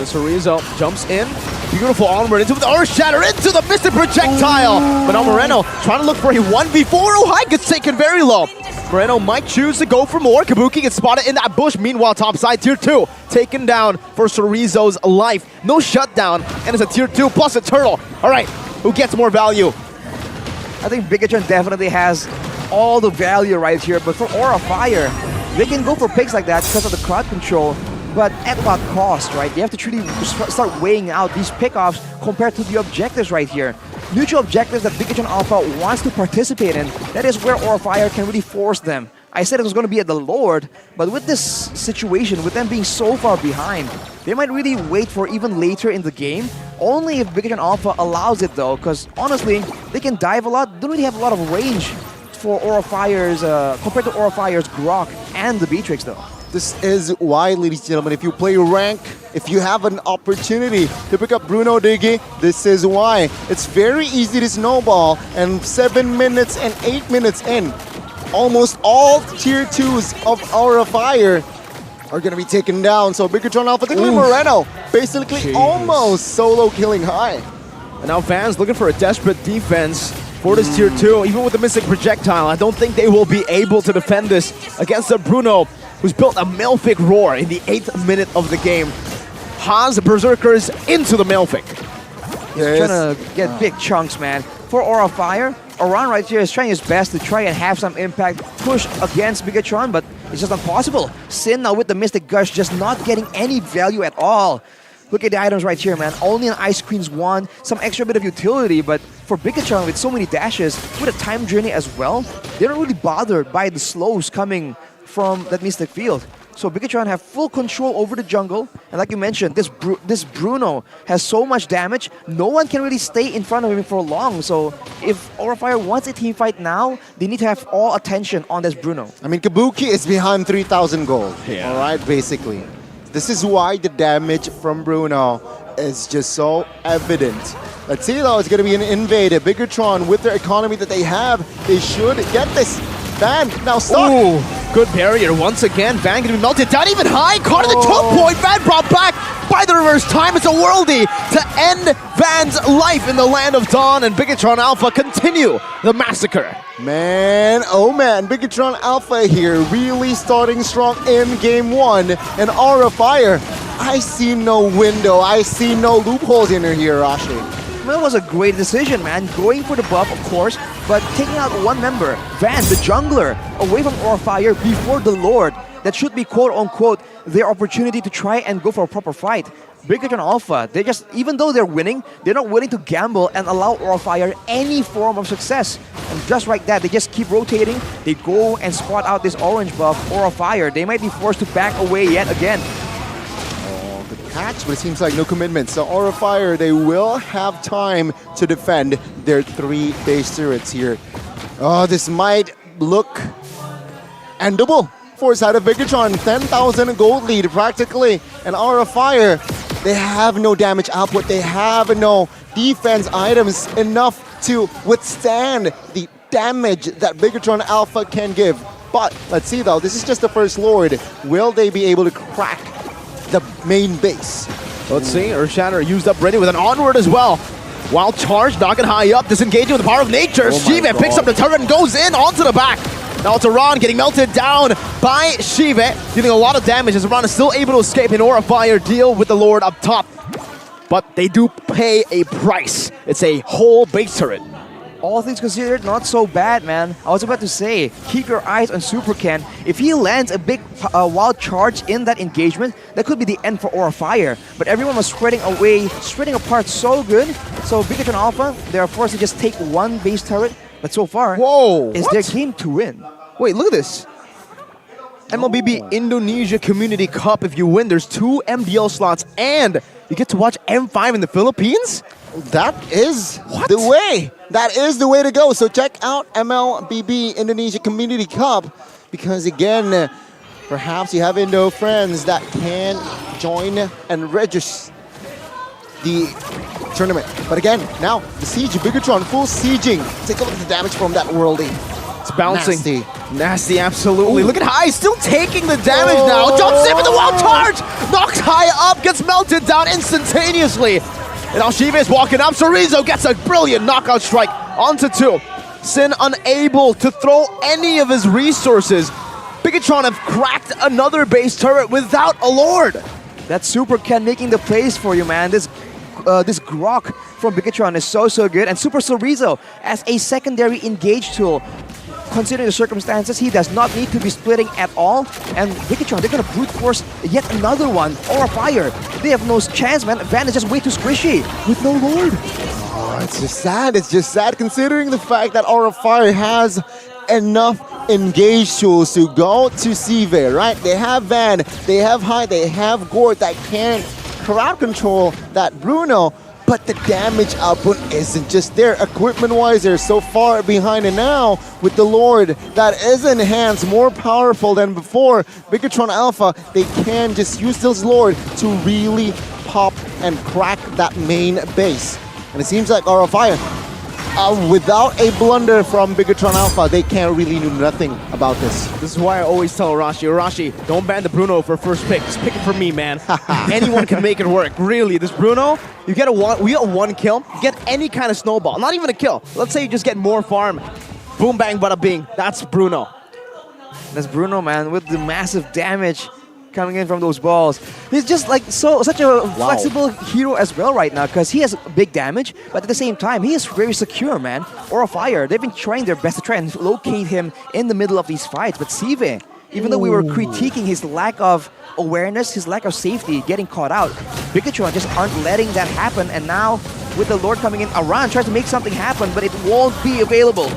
Cerezo jumps in. Beautiful onward into the Earth Shatter, into the Mystic Projectile. But now Moreno trying to look for a 1v4. Oh, high gets taken very low. Moreno might choose to go for more. Kabuki gets spotted in that bush. Meanwhile, topside tier 2 taken down for Cerezo's life. No shutdown, and it's a tier 2 plus a turtle. All right, who gets more value? I think Bigatron definitely has all the value right here, but for Aura Fire, they can go for picks like that because of the crowd control, but at what cost, right? You have to truly start weighing out these pickoffs compared to the objectives right here. Neutral objectives that Bigatron Alpha wants to participate in, that is where Aura Fire can really force them. I said it was going to be at the Lord, but with this situation, with them being so far behind, they might really wait for even later in the game, only if Bigatron Alpha allows it though, because honestly, they can dive a lot, don't really have a lot of range for Aura Fire's, compared to Aura Fire's Grok and the Beatrix though. This is why, ladies and gentlemen, if you play rank, if you have an opportunity to pick up Bruno Diggy, this is why. It's very easy to snowball, and 7 minutes and 8 minutes in, almost all tier 2s of Aura Fire are going to be taken down. So Bigatron Alpha, particularly Moreno, basically almost solo killing high. And now fans looking for a desperate defense for this tier 2. Even with the Mystic Projectile, I don't think they will be able to defend this against the Bruno, who's built a Malefic Roar in the 8th minute of the game. Has Berserkers into the Malefic. He's trying to get big chunks, man. For Aura Fire, Oran right here is trying his best to try and have some impact, push against Bigatron, but it's just not possible. Sin now with the Mystic Gush just not getting any value at all. Look at the items right here, man. Only an Ice Queen's Wand, some extra bit of utility, but for Bigatron with so many dashes, with a time journey as well, they're not really bothered by the slows coming from that Mystic Field. So Bigatron have full control over the jungle, and like you mentioned, this Bruno has so much damage, no one can really stay in front of him for long. So if Aura Fire wants a team fight now, they need to have all attention on this Bruno. I mean, Kabuki is behind 3,000 gold, all right, basically. This is why the damage from Bruno is just so evident. Let's see though, it's going to be an invade. Bigatron, with their economy that they have, they should get this. Van now stuck. Ooh, good barrier once again. Van gonna be melted down even high. Caught at the choke point. Van brought back by the reverse time. It's a worldie to end Van's life in the land of Dawn, and Bigatron Alpha continue the massacre. Man, oh man, Bigatron Alpha here really starting strong in game 1. And Aura Fire, I see no window. I see no loopholes in here, Rashi. That was a great decision, man. Going for the buff, of course, but taking out one member, Van, the jungler, away from Aura Fire before the Lord. That should be quote-unquote their opportunity to try and go for a proper fight. Bigatron Alpha, they just, even though they're winning, they're not willing to gamble and allow Aura Fire any form of success. And just like that, they just keep rotating. They go and spot out this orange buff, Aura Fire. They might be forced to back away yet again. But it seems like no commitment. So Aura Fire, they will have time to defend their 3 base turrets here. Oh, this might look endable for side of Bigatron. 10,000 gold lead practically. And Aura Fire, they have no damage output. They have no defense items enough to withstand the damage that Bigatron Alpha can give. But let's see though, this is just the first Lord. Will they be able to crack the main base? Let's see, Earthshatter used up ready with an onward as well. Wild charge, knocking high up, disengaging with the power of nature. Shive picks up the turret and goes in onto the back. Now it's Iran getting melted down by Shive, dealing a lot of damage as Iran is still able to escape in Aura Fire, deal with the Lord up top. But they do pay a price. It's a whole base turret. All things considered, not so bad, man. I was about to say, keep your eyes on Supercan. If he lands a big wild charge in that engagement, that could be the end for Aura Fire. But everyone was spreading away, spreading apart so good. So Bigatron Alpha, they are forced to just take one base turret. But so far, it's their game to win. Wait, look at this. MLBB Indonesia Community Cup. If you win, there's 2 MDL slots and you get to watch M5 in the Philippines? that is the way. That is the way to go. So check out MLBB Indonesia Community Cup because again, perhaps you have Indo friends that can join and register the tournament. But again, now the siege, Bigatron full sieging. Take a look at the damage from that worldie. It's bouncing. Nasty, absolutely. Look at High still taking the damage now. Jumps in with the wild charge. Knocks High up, gets melted down instantaneously. And Alshiva is walking up. Sorizo gets a brilliant knockout strike onto 2. Sin unable to throw any of his resources. Bigatron have cracked another base turret without a Lord. That Super Ken making the plays for you, man. This Grok from Bigatron is so good. And Super Sorizo as a secondary engage tool. Considering the circumstances, he does not need to be splitting at all. And Bigatron, they're gonna brute force yet another one. Aura Fire. They have no chance, man. Van is just way too squishy with no Lord. Oh, it's just sad. It's just sad considering the fact that Aura Fire has enough engage tools to go to Sive, right? They have Van, they have High, they have Gord that can crowd control that Bruno, but the damage output isn't just there. Equipment-wise, they're so far behind, and now with the Lord that is enhanced, more powerful than before, Bigatron Alpha, they can just use this Lord to really pop and crack that main base. And it seems like Aura Fire, without a blunder from Bigatron Alpha, they can't really do nothing about this. This is why I always tell Arashi, don't ban the Bruno for first pick. Just pick it for me, man. Anyone can make it work. Really, this Bruno, we get one kill, get any kind of snowball. Not even a kill. Let's say you just get more farm. Boom, bang, bada bing. That's Bruno. That's Bruno, man, with the massive damage coming in from those balls. He's just like such a flexible hero as well right now because he has big damage, but at the same time, he is very secure, man. Aura Fire, they've been trying their best to try and locate him in the middle of these fights, but Sive, even though we were critiquing his lack of awareness, his lack of safety, getting caught out, Bigatron just aren't letting that happen, and now with the Lord coming in, Aran tries to make something happen, but it won't be available.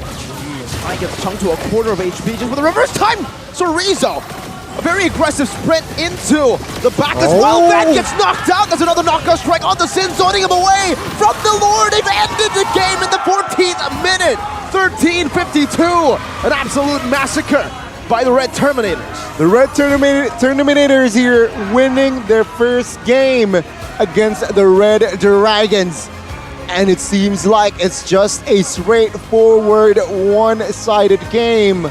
I get chunked to a quarter of HP just with a reverse time. Sorizo, a very aggressive sprint into the back as well. Van gets knocked out. There's another knockout strike on the Sin, zoning him away from the Lord. They've ended the game in the 14th minute. 13:52. An absolute massacre by the Red Terminators. The Red Terminators here winning their first game against the Red Dragons. And it seems like it's just a straightforward one-sided game.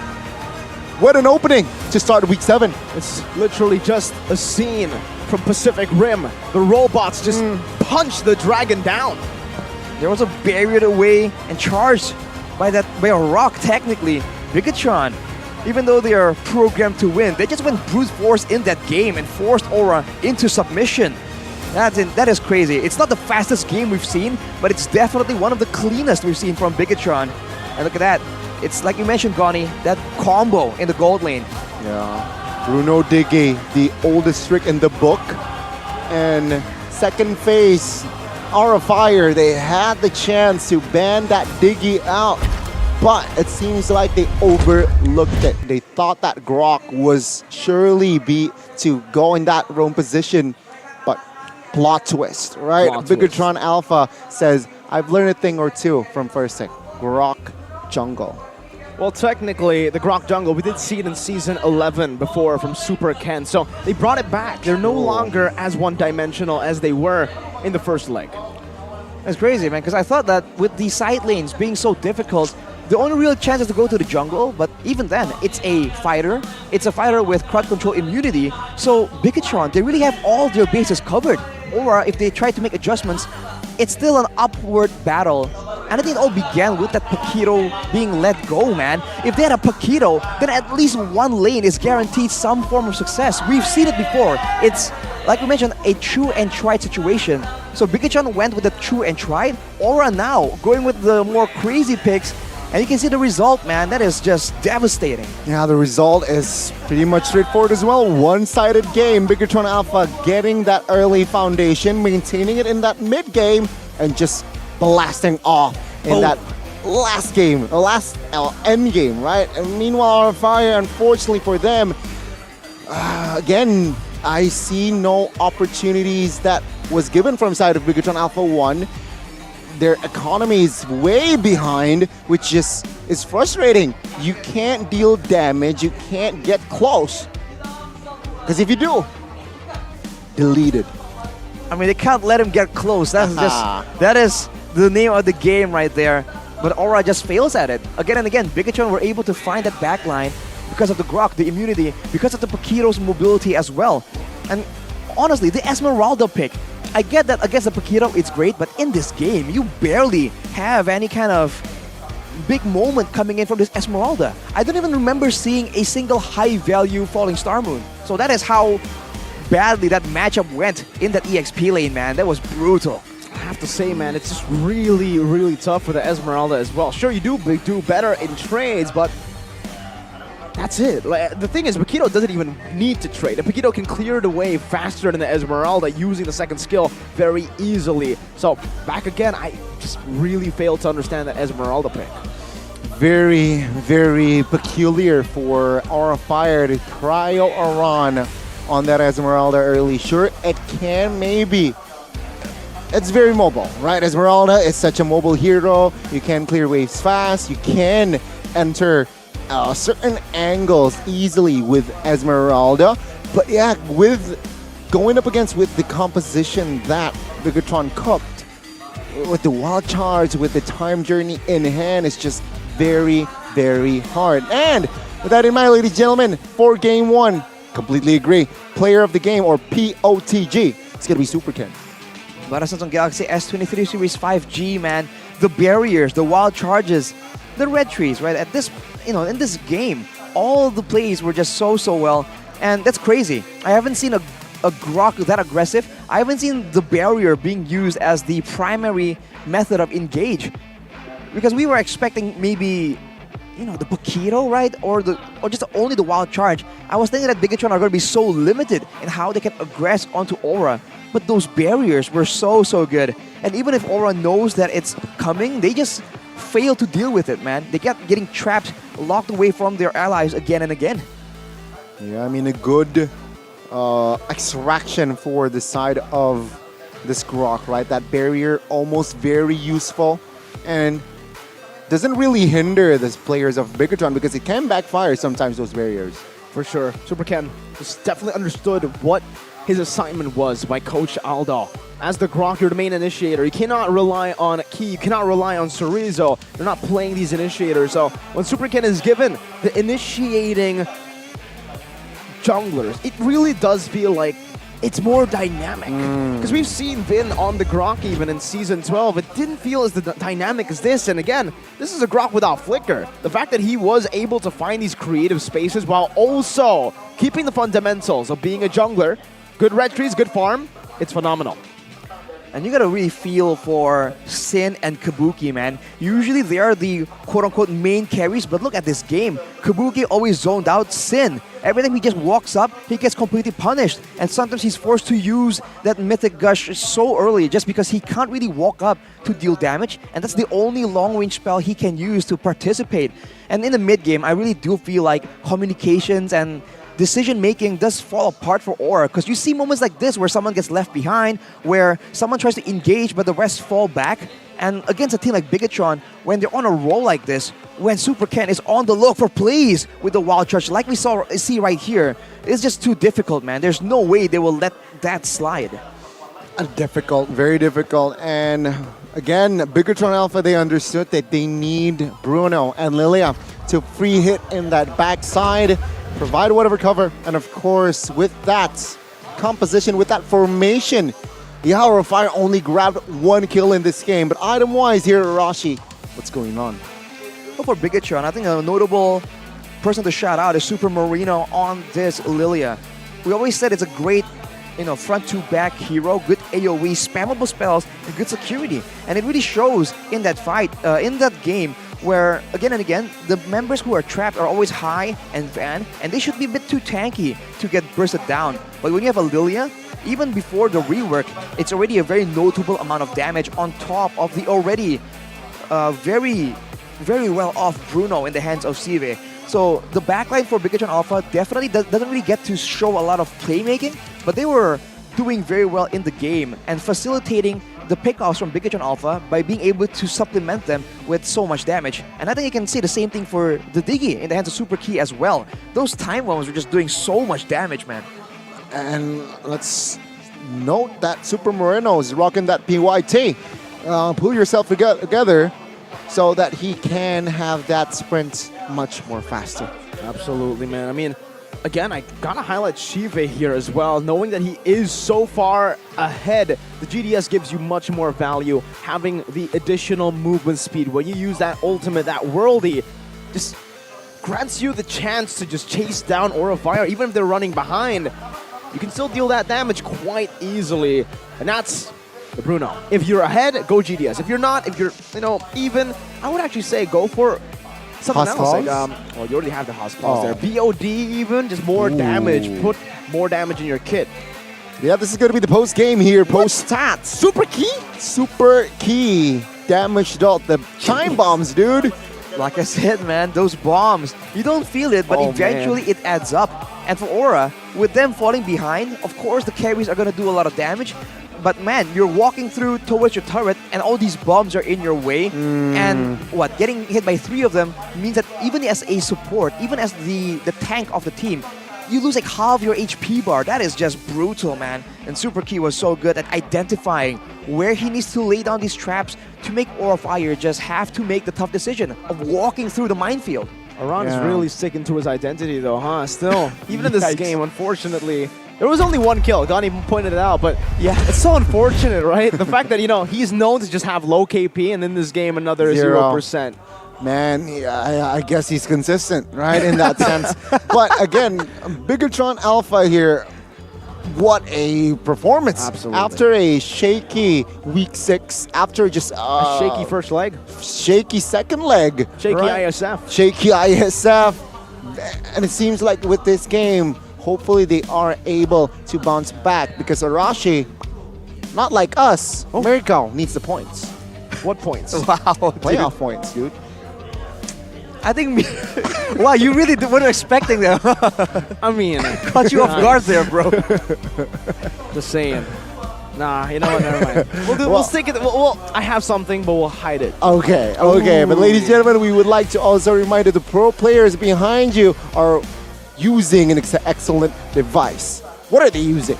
What an opening to start week 7. It's literally just a scene from Pacific Rim. The robots just punch the dragon down. There was a barrier away and charged by a rock technically. Bigatron, even though they are programmed to win, they just went brute force in that game and forced Aura into submission. That is crazy. It's not the fastest game we've seen, but it's definitely one of the cleanest we've seen from Bigatron. And look at that. It's like you mentioned, Goni, that combo in the gold lane. Yeah. Bruno Diggy, the oldest trick in the book. And second phase, Aura Fire, they had the chance to ban that Diggy out. But it seems like they overlooked it. They thought that Grok was surely be to go in that roam position. But plot twist, right? Bigatron Alpha says, I've learned a thing or two from first thing. Grok jungle. Well, technically, the Grok jungle, we did see it in Season 11 before from Super Ken, so they brought it back. They're no longer as one-dimensional as they were in the first leg. That's crazy, man, because I thought that with the side lanes being so difficult, the only real chance is to go to the jungle, but even then, it's a fighter. It's a fighter with crowd control immunity, so Bigatron, they really have all their bases covered. Or if they try to make adjustments, it's still an upward battle. And I think it all began with that Paquito being let go, man. If they had a Paquito, then at least one lane is guaranteed some form of success. We've seen it before. It's, like we mentioned, a true and tried situation. So Bigatron went with the true and tried. Aura now going with the more crazy picks. And you can see the result, man. That is just devastating. Yeah, the result is pretty much straightforward as well. One-sided game. Bigatron Alpha getting that early foundation, maintaining it in that mid-game, and just blasting off in that last game, the last end game, right? And meanwhile, Aura Fire, unfortunately for them, again, I see no opportunities that was given from side of Bigatron Alpha 1. their economy is way behind, which just is frustrating. You can't deal damage, you can't get close. Because if you do, deleted. I mean, they can't let him get close. That is the name of the game right there. But Aura just fails at it. Again and again, Bigatron were able to find that backline because of the Grok, the immunity, because of the Paquito's mobility as well. And honestly, the Esmeralda pick, I get that against the Paquito it's great, but in this game, you barely have any kind of big moment coming in from this Esmeralda. I don't even remember seeing a single high-value Falling Star Moon. So that is how badly that matchup went in that EXP lane, man. That was brutal. I have to say, man, it's just really, really tough for the Esmeralda as well. Sure, you do better in trades, but that's it. Like, the thing is, Paquito doesn't even need to trade. The Paquito can clear the way faster than the Esmeralda using the second skill very easily. So, back again, I just really failed to understand that Esmeralda pick. Very, very peculiar for Aura Fire to cryo a run on that Esmeralda early. Sure, it can maybe. It's very mobile, right? Esmeralda is such a mobile hero. You can clear waves fast. You can enter certain angles easily with Esmeralda. But yeah, with going up against with the composition that Bigatron cooked, with the wild charge, with the time journey in hand, it's just very, very hard. And with that in mind, ladies and gentlemen, for game one, completely agree. Player of the game, or POTG, it's going to be Super Ken. But on Galaxy S23 Series 5G, man, the barriers, the wild charges, the red trees, right? At this, in this game, all the plays were just so well, and that's crazy. I haven't seen a Grok that aggressive. I haven't seen the barrier being used as the primary method of engage, because we were expecting maybe, the Paquito, right? Or just only the wild charge. I was thinking that Bigatron are going to be so limited in how they can aggress onto Aura. But those barriers were so good. And even if Aura knows that it's coming, they just fail to deal with it, man. They kept getting trapped, locked away from their allies again and again. Yeah, I mean, a good extraction for the side of this Grok, right? That barrier, almost very useful. And doesn't really hinder the players of Bigatron because it can backfire sometimes, those barriers. For sure. Super Ken just definitely understood what his assignment was by Coach Aldo. As the Grok, you're the main initiator. You cannot rely on Key, you cannot rely on Cerezo. They're not playing these initiators. So when Super Ken is given the initiating junglers, it really does feel like it's more dynamic. Because we've seen Vin on the Grok even in Season 12. It didn't feel as dynamic as this. And again, this is a Grok without Flicker. The fact that he was able to find these creative spaces while also keeping the fundamentals of being a jungler, good red trees, good farm, it's phenomenal. And you gotta really feel for Sin and Kabuki, man. Usually they are the quote-unquote main carries, but look at this game. Kabuki always zoned out Sin. Every time he just walks up, he gets completely punished. And sometimes he's forced to use that Mythic Gush so early just because he can't really walk up to deal damage. And that's the only long-range spell he can use to participate. And in the mid-game, I really do feel like communications and decision-making does fall apart for Aura, because you see moments like this where someone gets left behind, where someone tries to engage but the rest fall back. And against a team like Bigatron, when they're on a roll like this, when Super Ken is on the look for plays with the Wild Charge, like we see right here, it's just too difficult, man. There's no way they will let that slide. Difficult, very difficult. And again, Bigatron Alpha, they understood that they need Bruno and Lilia to free hit in that backside, provide whatever cover, and of course, with that composition, with that formation, the Aura Fire only grabbed 1 kill in this game. But item-wise here, Arashi, what's going on? Well, for Bigatron, I think a notable person to shout out is Super Marino on this Lilia. We always said it's a great, front-to-back hero, good AoE, spammable spells, and good security. And it really shows in that fight, in that game, where, again and again, the members who are trapped are always High and Van, and they should be a bit too tanky to get bursted down. But when you have a Lilia, even before the rework, it's already a very notable amount of damage on top of the already very, very well-off Bruno in the hands of Sive. So the backline for Bigatron Alpha definitely doesn't really get to show a lot of playmaking, but they were doing very well in the game and facilitating the pickoffs from Bigatron Alpha by being able to supplement them with so much damage. And I think you can say the same thing for the Diggy in the hands of Super Key as well. Those time bombs were just doing so much damage, man. And let's note that Super Moreno is rocking that PYT. Pull yourself together so that he can have that sprint much more faster. Absolutely, man. I mean, again, I gotta highlight Shive here as well. Knowing that he is so far ahead, the GDS gives you much more value. Having the additional movement speed, when you use that ultimate, that worldy, just grants you the chance to just chase down Aura Fire. Even if they're running behind, you can still deal that damage quite easily. And that's the Bruno. If you're ahead, go GDS. If you're not, if you're, even, I would actually say go for something else. Like, well, you already have the House Claws there. BOD even, just more damage. Put more damage in your kit. Yeah, this is going to be the post game here. Post stats. Super Key? Super Key. Damage dealt. The chime bombs, dude. Like I said, man, those bombs, you don't feel it, but eventually it adds up. And for Aura, with them falling behind, of course the carries are going to do a lot of damage. But man, you're walking through towards your turret and all these bombs are in your way. And getting hit by 3 of them means that even as a support, even as the tank of the team, you lose like half your HP bar. That is just brutal, man. And Super Key was so good at identifying where he needs to lay down these traps to make Aura Fire just have to make the tough decision of walking through the minefield. Aran's really sticking to his identity though, huh? Still, even in this game, unfortunately. There was only 1 kill, Gani pointed it out, but yeah, it's so unfortunate, right? The fact that, he's known to just have low KP and in this game another 0%. Man, I guess he's consistent, right, in that sense. But again, Bigatron Alpha here, what a performance. Absolutely. After a shaky week 6, after just a shaky first leg. Shaky second leg. Shaky ISF. Shaky ISF. And it seems like with this game, hopefully they are able to bounce back because Arashi, not like us, Miracle needs the points. What points? Wow, playoff points, dude. I think, wow, you really weren't expecting that. I mean, caught you off guard there, bro. Just saying. Nah, you know what? Never mind. We'll stick it. I have something, but we'll hide it. Okay. But ladies and gentlemen, we would like to also remind you the pro players behind you are using an excellent device. What are they using?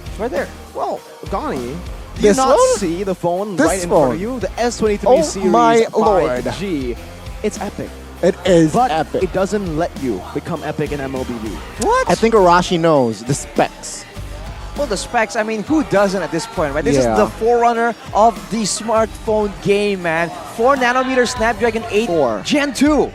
It's right there. Well, Gani, do you not see the phone right in front of you? The S23 series my lord. 5G. It's epic. It is but epic. It doesn't let you become epic in MLBB. What? I think Arashi knows the specs. Well, the specs, I mean, who doesn't at this point, right? This is the forerunner of the smartphone game, man. 4nm Snapdragon 8 Gen 2.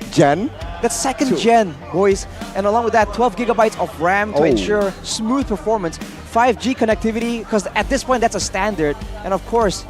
That's second gen, boys. And along with that, 12 gigabytes of RAM to ensure smooth performance. 5G connectivity, because at this point, that's a standard. And of course,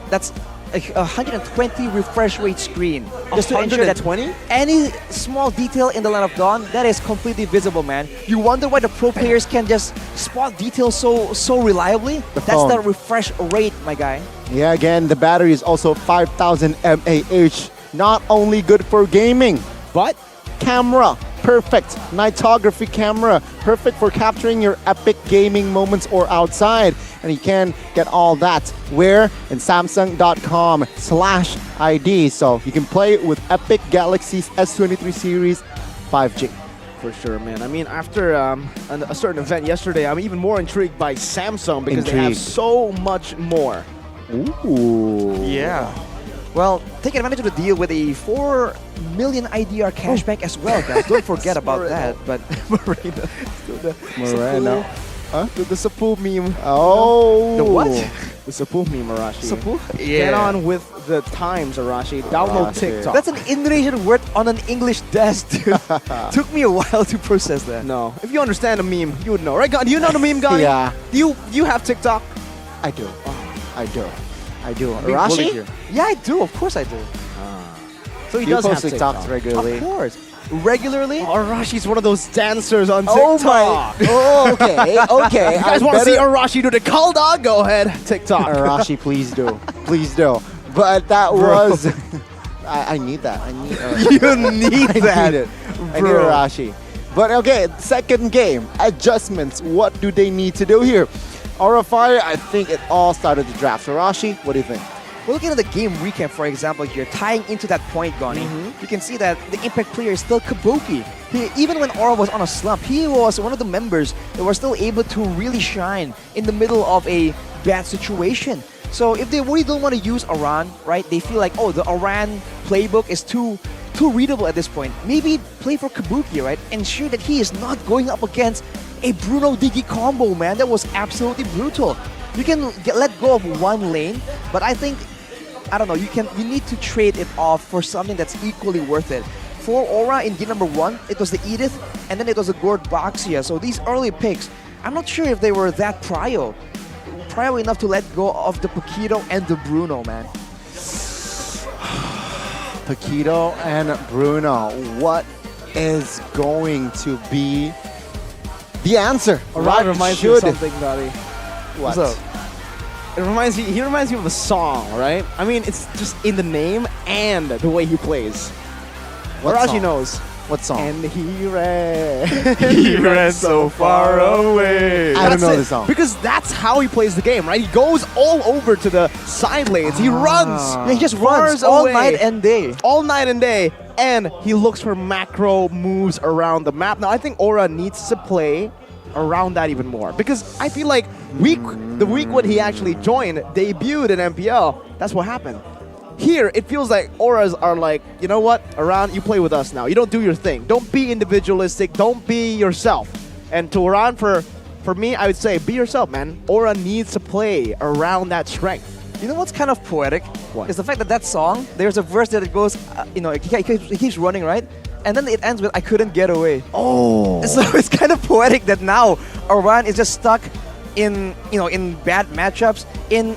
that's a 120 refresh rate screen. Just to ensure that any small detail in the Land of Dawn, that is completely visible, man. You wonder why the pro players can just spot details so reliably? That's the refresh rate, my guy. Yeah, again, the battery is also 5,000 mAh. Not only good for gaming, but camera. Perfect nightography camera. Perfect for capturing your epic gaming moments or outside. And you can get all that where? In Samsung.com/ID. So you can play with Epic Galaxy's S23 series 5G. For sure, man. I mean, after a certain event yesterday, I'm even more intrigued by Samsung because they have so much more. Ooh. Yeah. Well, take advantage of the deal with a 4 million IDR cashback as well, guys. Don't forget about that. But Moreno. Huh? The Sapu meme. Oh. The what? The Sapu meme, Arashi. Sapu? Yeah. Get on with the times, Arashi. Download TikTok. That's an Indonesian word on an English desk, dude. Took me a while to process that. No. If you understand a meme, you would know. Right, do you know the meme, guy? Yeah. Do you have TikTok? I do. I do. Arashi? Yeah, I do. Of course I do. So he does have TikToks regularly. Of course. Regularly? Arashi's one of those dancers on TikTok. Okay. You guys want to see Arashi do the call dog? Go ahead. TikTok. Arashi, please do. Please do. But that was... I need that. I need You need that. I need Arashi. But okay, second game. Adjustments. What do they need to do here? Aura Fire, I think it all started to draft. So Rashi, what do you think? Well, looking at the game recap, for example, here, tying into that point, Goni, you can see that the Impact player is still Kabuki. Even when Aura was on a slump, he was one of the members that were still able to really shine in the middle of a bad situation. So if they really don't want to use Aran, right, they feel like, oh, the Aran playbook is too readable at this point. Maybe play for Kabuki, right? Ensure that he is not going up against a Bruno Digi combo, man. That was absolutely brutal. You can let go of one lane, but I think, I don't know, you need to trade it off for something that's equally worth it. For Aura in game number 1, it was the Edith, and then it was the Gord Baxia. So these early picks, I'm not sure if they were that prio enough to let go of the Paquito and the Bruno, man. Paquito and Bruno, what is going to be the answer? Aran reminds me of something, Daddy. What? What's up? He reminds me of a song, right? I mean, it's just in the name and the way he plays. What Arashi song? knows. What song? And he ran. he ran so far away. I don't know the song. Because that's how he plays the game, right? He goes all over to the side lanes. He runs. Yeah, he just runs Fars all away. night and day. All night and day. And he looks for macro moves around the map. Now, I think Aura needs to play around that even more. Because I feel like the week when he actually joined, debuted in MPL, that's what happened. Here, it feels like Auras are like, you know what, Aran, you play with us now. You don't do your thing. Don't be individualistic. Don't be yourself. And to Aran, for me, I would say, be yourself, man. Aura needs to play around that strength. You know what's kind of poetic? What? Is the fact that that song, there's a verse that it goes, it keeps running, right? And then it ends with, I couldn't get away. Oh. So it's kind of poetic that now Aran is just stuck in bad matchups in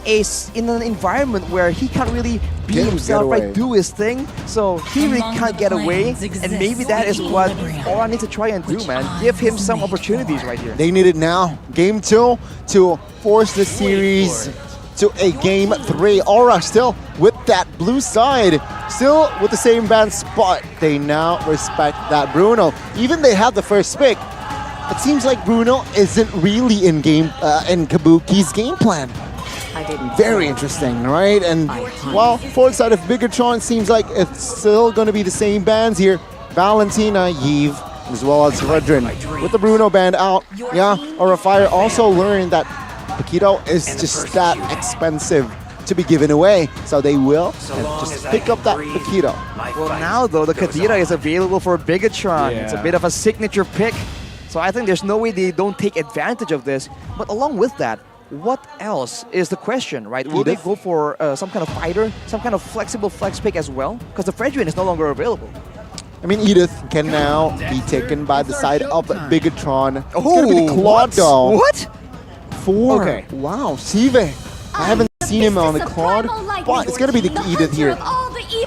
an environment where he can't really be himself, right? Do his thing. So he really can't get away, and maybe that is what Aura needs to try and do, man. Give him some opportunities right here. They need it now. Game 2 to force the series to a game 3. Aura still with that blue side, still with the same band spot. They now respect that Bruno. Even they have the first pick. It seems like Bruno isn't really in Kabuki's game plan. Very interesting, right? And well, for side of Bigatron, seems like it's still going to be the same bands here. Valentina, Yves, as well as Redrin. With the Bruno band out, yeah, Aura Fire also learned that Paquito is just that expensive to be given away. So they will just pick up that Paquito. Well, now though, the Kadira is available for Bigatron. Yeah. It's a bit of a signature pick. So I think there's no way they don't take advantage of this. But along with that, what else is the question, right? Will they go for some kind of fighter, some kind of flexible flex pick as well? Because the Fredrin is no longer available. I mean, Edith can now be taken by the side of Bigatron. It's Oh, going to be the Claude, though. What? 4. Okay. Wow, Sive. I haven't seen him on the Claude, but it's going to be the Edith here,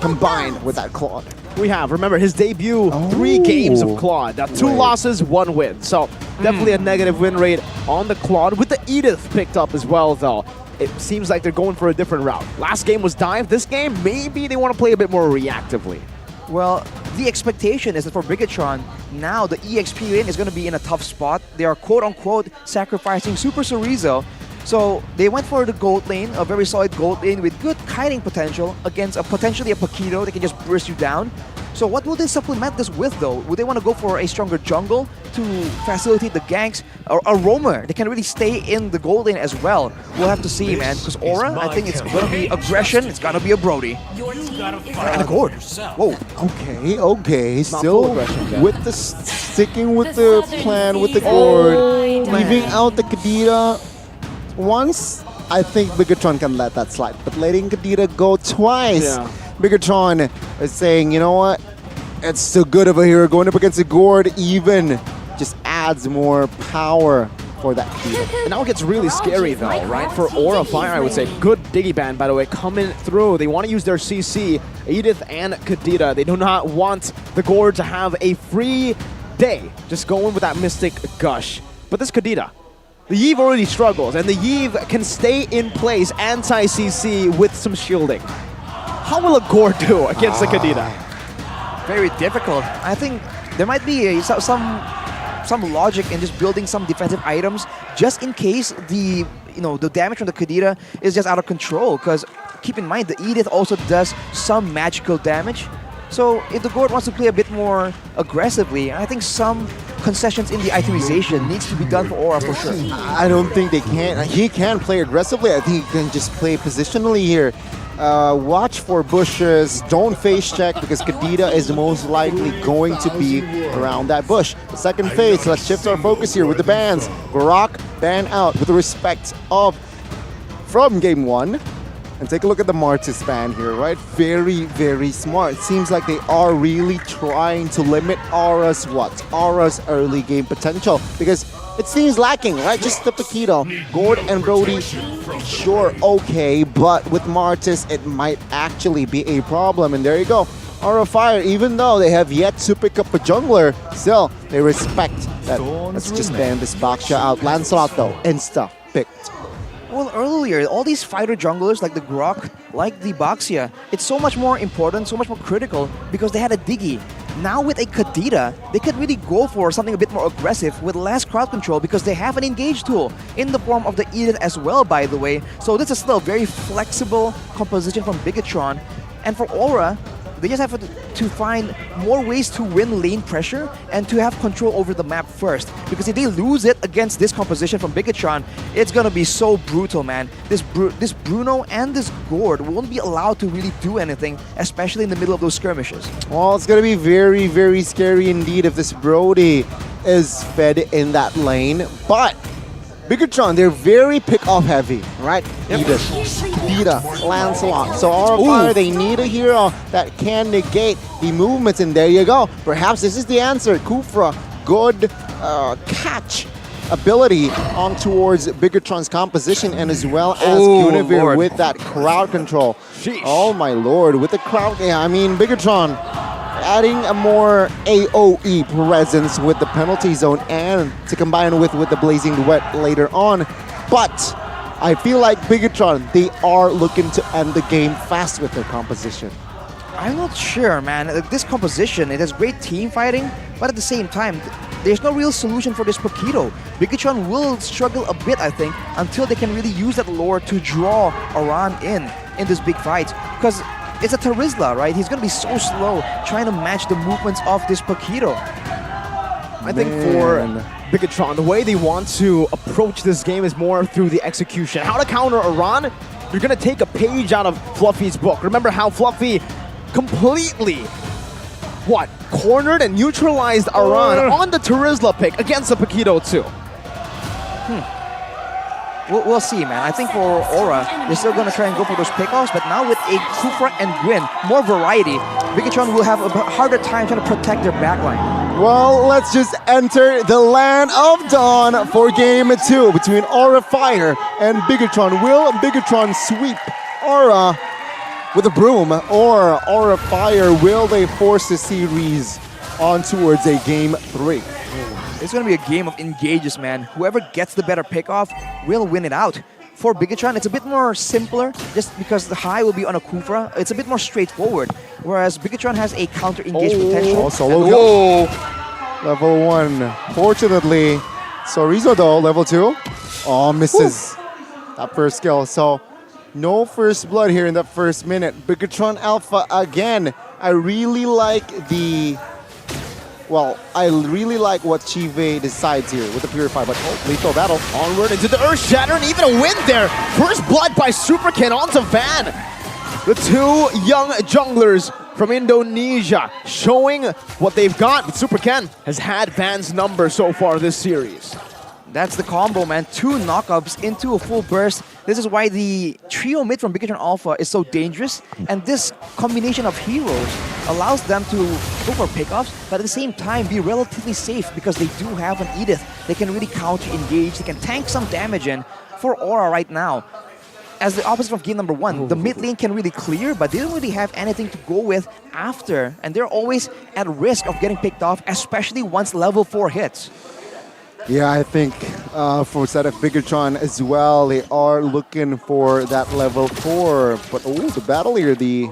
combined with that Claude. We have, remember, his debut, 3 games of Claude. 2 losses, 1 win. So definitely a negative win rate on the Claude, with the Edith picked up as well, though. It seems like they're going for a different route. Last game was dive. This game, maybe they want to play a bit more reactively. Well, the expectation is that for Bigatron, now the EXP lane is going to be in a tough spot. They are quote-unquote sacrificing Super Chorizo. So they went for the gold lane, a very solid gold lane with good kiting potential against potentially a Paquito that can just burst you down. So what will they supplement this with though? Would they want to go for a stronger jungle to facilitate the ganks? Or a roamer that can really stay in the gold lane as well? We'll have to see, man. Because Aura, I think it's going to be aggression. It's going to be a Brody. And a Gord. Whoa. Okay. Still with the sticking with the plan with the Gord, leaving out the Kadira. Once, I think Bigatron can let that slide, but letting Kadira go twice, Bigatron is saying, you know what, it's too good of a hero. Going up against a Gord even just adds more power for that Kadira. And now it gets really scary though, right? For Aura Fire, I would say. Good Diggy Band, by the way, coming through. They want to use their CC, Edith and Kadira. They do not want the Gord to have a free day. Just going with that Mystic Gush. But this Kadira, the Yves already struggles, and the Yves can stay in place anti-CC with some shielding. How will a Gord do against the Kadira? Very difficult. I think there might be some logic in just building some defensive items just in case the the damage from the Kadira is just out of control. Because keep in mind, the Edith also does some magical damage. So if the Gord wants to play a bit more aggressively, I think some concessions in the itemization needs to be done for Aura for sure. I don't think they can. He can play aggressively. I think he can just play positionally here. Watch for bushes. Don't face check because Kadita is most likely going to be around that bush. The second phase, let's shift our focus here with the bans. Grok ban out with the respect of from game 1. And take a look at the Martis ban here, right? Very, very smart. It seems like they are really trying to limit Aura's early game potential because it seems lacking, right? Just the Paquito. Gord and Brody, sure, okay, but with Martis, it might actually be a problem. And there you go. Aura Fire, even though they have yet to pick up a jungler, still, they respect that. Let's just ban this Baksha out. Lancelot, though, insta picked. Well, earlier, all these fighter junglers like the Grok, like the Baxia, it's so much more important, so much more critical because they had a Diggy. Now with a Kadita, they could really go for something a bit more aggressive with less crowd control because they have an engage tool in the form of the Edith as well, by the way. So this is still a very flexible composition from Bigatron. And for Aura, they just have to find more ways to win lane pressure and to have control over the map first. Because if they lose it against this composition from Bigatron, it's gonna be so brutal, man. This Bruno and this Gord won't be allowed to really do anything, especially in the middle of those skirmishes. Well, it's gonna be very, very scary indeed if this Brody is fed in that lane. But Bigatron, they're very pick-off heavy, right? Edith, Kadita, Lancelot. So Aura Fire, they need a hero that can negate the movements, and there you go. Perhaps this is the answer. Kufra, good catch ability on towards Bigatron's composition, and as well as Guinevere with that crowd control. Sheesh. Oh my lord, with the crowd, yeah, I mean, Bigatron adding a more AoE presence with the penalty zone and to combine with the Blazing Duet later on. But I feel like Bigatron, they are looking to end the game fast with their composition. I'm not sure, man. This composition, it has great team fighting, but at the same time, there's no real solution for this Paquito. Bigatron will struggle a bit, I think, until they can really use that lore to draw Aran in this big fight. Because it's a Terizla, right? He's going to be so slow trying to match the movements of this Paquito. I think for Bigatron, the way they want to approach this game is more through the execution. How to counter Aran? You're going to take a page out of Fluffy's book. Remember how Fluffy completely, cornered and neutralized Aran on the Terizla pick against the Paquito too. We'll see, man. I think for Aura, they're still going to try and go for those pickoffs, but now with a Kufra and Gwyn, more variety, Bigatron will have a harder time trying to protect their backline. Well, let's just enter the land of dawn for game 2 between Aura Fire and Bigatron. Will Bigatron sweep Aura with a broom, or Aura Fire, will they force the series on towards a game 3? It's going to be a game of engages, man. Whoever gets the better pickoff will win it out. For Bigatron, it's a bit more simpler just because the high will be on a Kufra. It's a bit more straightforward, whereas Bigatron has a counter-engage potential. Solo level 1. Fortunately, Sorizo though, level 2. Oh, misses that first skill. So, no first blood here in that first minute. Bigatron Alpha again. I really like what Chive decides here with the Purify, but lethal battle. Onward into the Earth Shatter and even a win there. First blood by Superkin onto Van. The two young junglers from Indonesia showing what they've got. But Superkin has had Van's number so far this series. That's the combo, man. 2 knockups into a full burst. This is why the trio mid from Bigatron Alpha is so dangerous. And this combination of heroes allows them to go for pickoffs, but at the same time be relatively safe because they do have an Edith. They can really counter-engage. They can tank some damage in. For Aura right now, as the opposite of game number 1, the mid lane can really clear, but they don't really have anything to go with after. And they're always at risk of getting picked off, especially once level 4 hits. Yeah, I think for set of Bigatron as well, they are looking for that level 4. But the battle here, the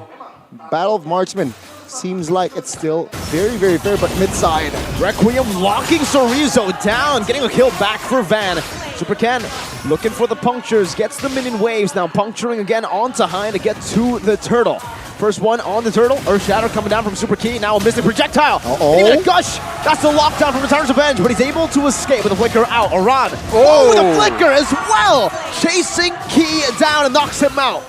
Battle of Marksmen, seems like it's still very, very fair, but mid-side. Requiem locking Sorizo down, getting a kill back for Van. Super Ken looking for the punctures, gets the minion waves, now puncturing again onto High to get to the turtle. First one on the turtle, Earth Shatter coming down from Super Key, now a Mystic Projectile. And even a Gush, that's the lockdown from Returns Revenge, but he's able to escape with a Flicker out. Aran, with a Flicker as well, chasing Key down and knocks him out.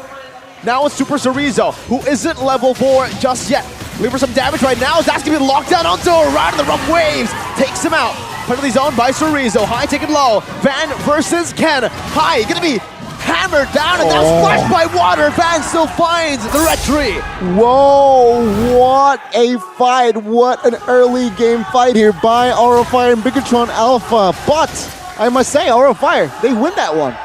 Now it's Super Cerezo, who isn't level 4 just yet. Looking for some damage right now, that's gonna be locked down onto Aran in the rough waves, takes him out. Penalty zone by Cerezo, High taken low. Van versus Ken. High gonna be hammered down and now splashed by water. Van still finds the red tree. Whoa, what a fight. What an early game fight here by Aura Fire and Bigatron Alpha. But I must say, Aura Fire, they win that one.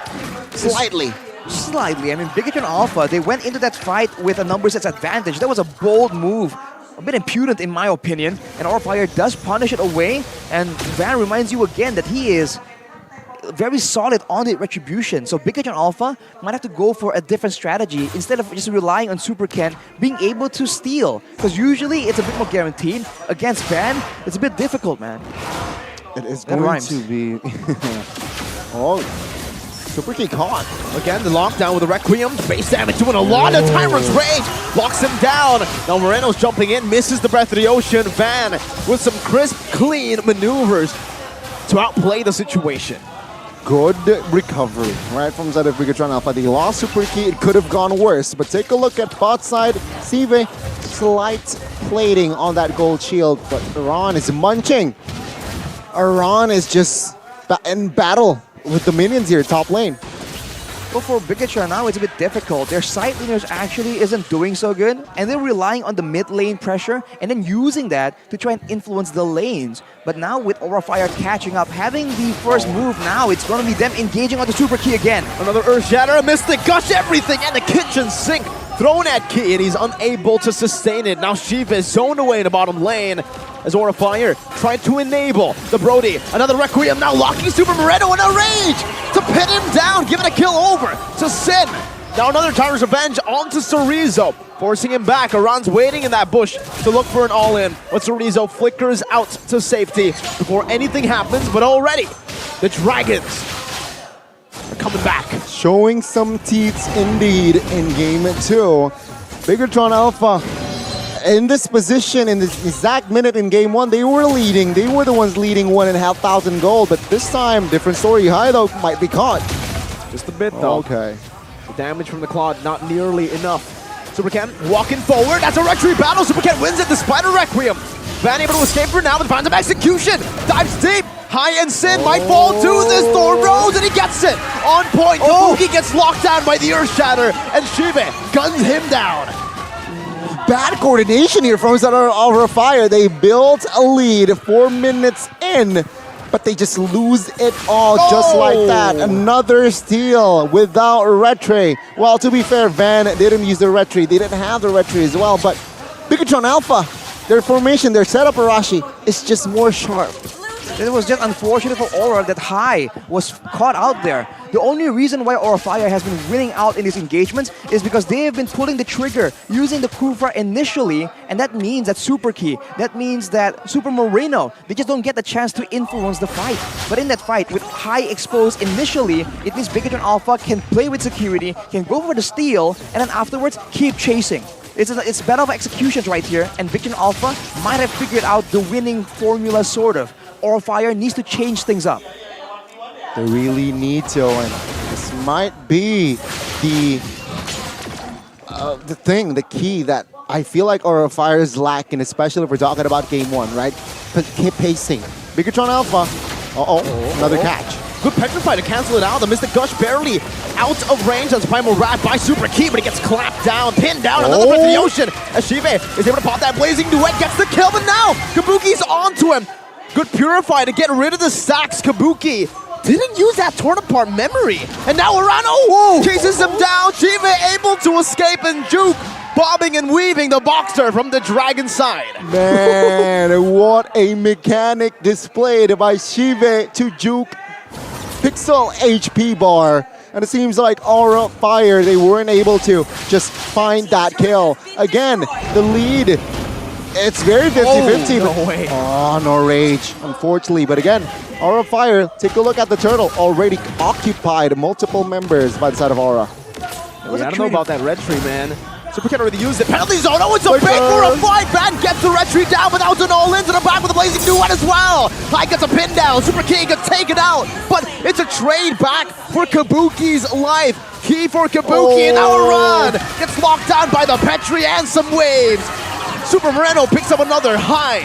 Slightly. Slightly. I mean, Bigatron Alpha, they went into that fight with a number sets advantage. That was a bold move. A bit impudent in my opinion, and Aura Fire does punish it away, and Van reminds you again that he is very solid on the retribution. So Bigatron Alpha might have to go for a different strategy instead of just relying on Super Ken being able to steal, because usually it's a bit more guaranteed. Against Van, it's a bit difficult, man. It is going to be... Super Key caught. Again, the lockdown with the Requiem. Base damage doing a lot of Tyrant's Rage. Locks him down. Now Moreno's jumping in, misses the Breath of the Ocean. Van with some crisp, clean maneuvers to outplay the situation. Good recovery, right, from side of Bigatron Alpha. They lost Super Key. It could have gone worse. But take a look at bot side. Sive, slight plating on that gold shield. But Aran is munching. Aran is just in battle with the minions here, top lane. But for Bigatron now, it's a bit difficult. Their side laners actually isn't doing so good, and they're relying on the mid lane pressure and then using that to try and influence the lanes. But now with Aura Fire catching up, having the first move now, it's going to be them engaging on the Super Key again. Another Earth Shatter, a Mystic Gush, everything, and the kitchen sink thrown at Key, and he's unable to sustain it. Now Shiva is zoned away in the bottom lane as Aura Fire tried to enable the Brody. Another Requiem now locking Super Moreno in a rage to pin him down, giving a kill over to Sin. Now another Tyrant's Revenge onto Cerezo, forcing him back. Aran's waiting in that bush to look for an all-in, but Cerezo flickers out to safety before anything happens, but already the Dragons are coming back. Showing some teeth indeed in game 2. Bigatron Alpha in this position, in this exact minute in game 1, they were leading. They were the ones leading 1,500 gold, but this time, different story. High though might be caught. Just a bit though. Okay. The damage from the Claw not nearly enough. Super Ken walking forward. That's a retreat battle. Super Ken wins it despite a Requiem. Van able to escape for now, but finds him execution. Dives deep. High and Sin might fall to this Thorn Rose, and he gets it. On point. Kabuki gets locked down by the Earth Shatter, and Shiva guns him down. Bad coordination here from Aura Fire. They built a lead 4 minutes in, but they just lose it all just like that. Another steal without retray. Well, to be fair, Van didn't use the retray. They didn't have the retray as well, but Bigatron Alpha, their formation, their setup, Arashi, is just more sharp. It was just unfortunate for Aura that High was caught out there. The only reason why Aura Fire has been winning out in these engagements is because they have been pulling the trigger using the Kufra initially, and that means that Super Key, that means that Super Moreno, they just don't get the chance to influence the fight. But in that fight, with High exposed initially, it means Bigatron Alpha can play with security, can go for the steal, and then afterwards keep chasing. It's battle of executions right here, and Bigatron Alpha might have figured out the winning formula, sort of. Aura Fire needs to change things up. They really need to, and this might be the key that I feel like Aura Fire is lacking, especially if we're talking about game 1, right? Keep pacing. Bigatron Alpha. Another catch. Good Petrify to cancel it out. The Mystic Gush barely out of range as Primal Rat by Super Key, but he gets clapped down, pinned down, another Breath of the Ocean. As Shiva is able to pop that Blazing Duet, gets the kill, but now Kabuki's onto him. Good Purify to get rid of the stacks. Kabuki didn't use that torn apart memory. And now Arano chases him down. Shiva able to escape and juke, bobbing and weaving the Boxer from the Dragon side. Man, what a mechanic displayed by Shiva to juke Pixel HP bar. And it seems like Aura Fire, they weren't able to just find that kill. Again, the lead It's very 50-50. no way. Oh, no rage, unfortunately. But again, Aura of Fire, take a look at the turtle. Already occupied multiple members by the side of Aura. I don't know about that red tree, man. Super Cat already used it. Penalty zone. Oh, it's a big for a fight. Van gets the red tree down without an all-in to the back with a blazing new one as well. High gets a pin down. Super King gets taken out. But it's a trade back for Kabuki's life. Key for Kabuki and now a run. Gets locked down by the Petri and some waves. Super Moreno picks up another high.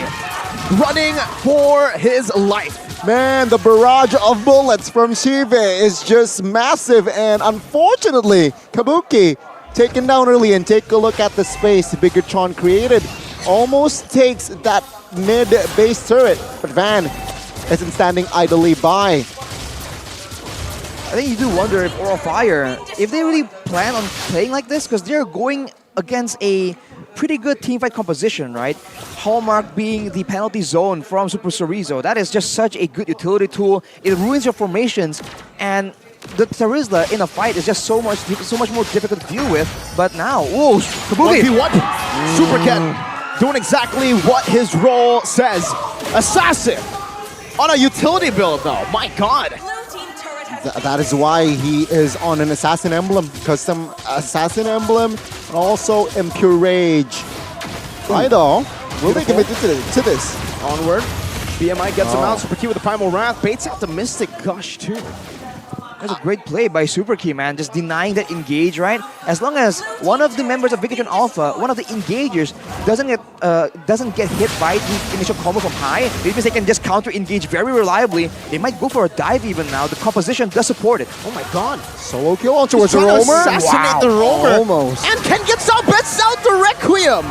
Running for his life. Man, the barrage of bullets from Shive is just massive. And unfortunately, Kabuki taken down early, and take a look at the space Bigatron created. Almost takes that mid base turret, but Van isn't standing idly by. I think you do wonder if Aura Fire, if they really plan on playing like this, because they're going against a pretty good teamfight composition, right? Hallmark being the penalty zone from Super Chorizo. That is just such a good utility tool. It ruins your formations, and the Terizla in a fight is just so much more difficult to deal with. But now, whoa, Kabuki! 1v1. Super Cat doing exactly what his role says. Assassin on a utility build, though. My God. That is why he is on an Assassin emblem, custom Assassin emblem, and also Impure Rage. Right though, will they commit to this? Onward. BMI gets him out. Super Key with the Primal Wrath. Baits out the Mystic Gush, too. That's a great play by Super Key, man. Just denying that engage, right? As long as one of the members of Bigatron Alpha, one of the engagers, doesn't get hit by the initial combo from high, it means they can just counter engage very reliably. They might go for a dive even now. The composition does support it. Oh my God! Solo kill on towards the Roamer. Assassinate the Roamer. Almost. And Ken gets out, bets out the Requiem.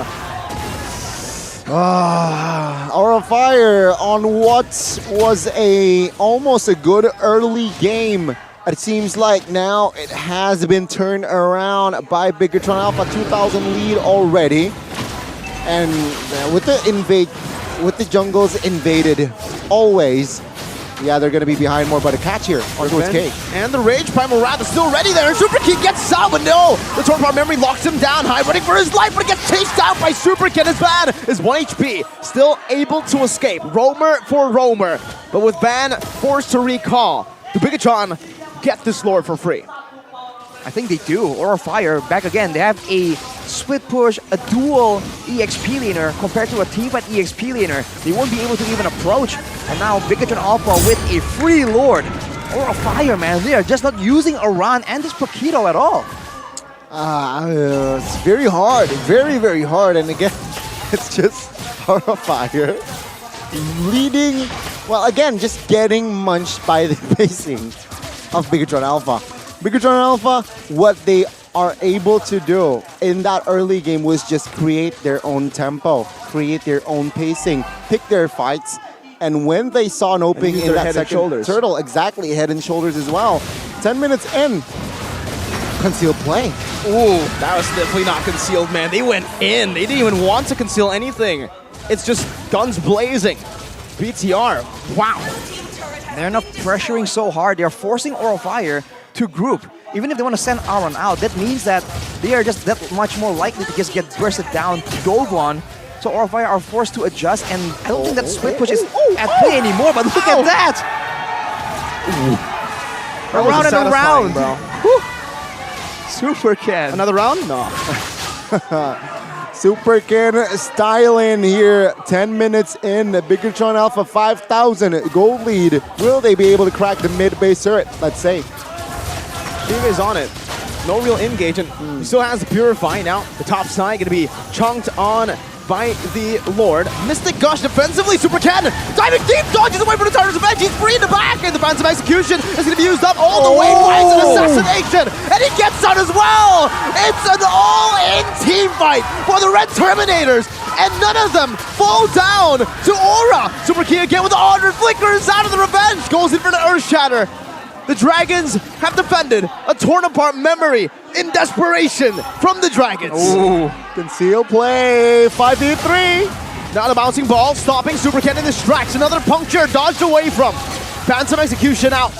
Aura Fire on what was almost a good early game. It seems like now it has been turned around by Bigatron Alpha, 2,000 lead already. And with the jungles invaded always, yeah, they're going to be behind more, but a catch here onto its cake. And the Rage Primal Wrath is still ready there. Super Kid gets out, but no! The Torn Power Memory locks him down high, running for his life, but it gets chased out by Super Kid. His Van is 1 HP, still able to escape. Roamer for Roamer, but with Van forced to recall, the Bigatron get this Lord for free. I think they do. Aura Fire back again. They have a split push, a dual EXP laner compared to a teamfight EXP laner. They won't be able to even approach. And now Bigatron Alpha with a free Lord. Aura Fire, man. They are just not using Aran and this Paquito at all. It's very hard. Very, very hard. And again, it's just Aura Fire leading. Well, again, just getting munched by the pacing of Bigatron Alpha. Bigatron Alpha, what they are able to do in that early game was just create their own tempo, create their own pacing, pick their fights, and when they saw an opening in that second turtle, exactly, head and shoulders as well. 10 minutes in, concealed play. Ooh, that was definitely not concealed, man. They went in. They didn't even want to conceal anything. It's just guns blazing. BTR, wow. They're not pressuring so hard. They're forcing Aura Fire to group. Even if they want to send Aron out, that means that they are just that much more likely to just get bursted down to Dogon. So Aura Fire are forced to adjust, and I don't think that split push is at play anymore, but look at that! Around and around! Bro. Super Ken. Another round? No. Super Ken styling here, 10 minutes in. Bigatron Alpha 5,000 gold lead. Will they be able to crack the mid-base turret? Let's say. Shiva is on it. No real engage, and he still has the Purify now. The top side going to be chunked on by the Lord. Mystic Gush defensively, Super Ken diving deep, dodges away from the Tyrant's Revenge. He's free in the back, and the Phantom Execution is going to be used up all the way. Why is an assassination? And he gets out as well! It's an all-in team fight for the Red Terminators, and none of them fall down to Aura. Super Ken again with the Honor, flickers out of the Revenge, goes in for the Earth Shatter. The Dragons have defended a torn apart memory in desperation from the Dragons. Ooh, conceal play, 5v3. Now the bouncing ball, stopping Super Ken and distracts. Another puncture dodged away from. Phantom Execution out.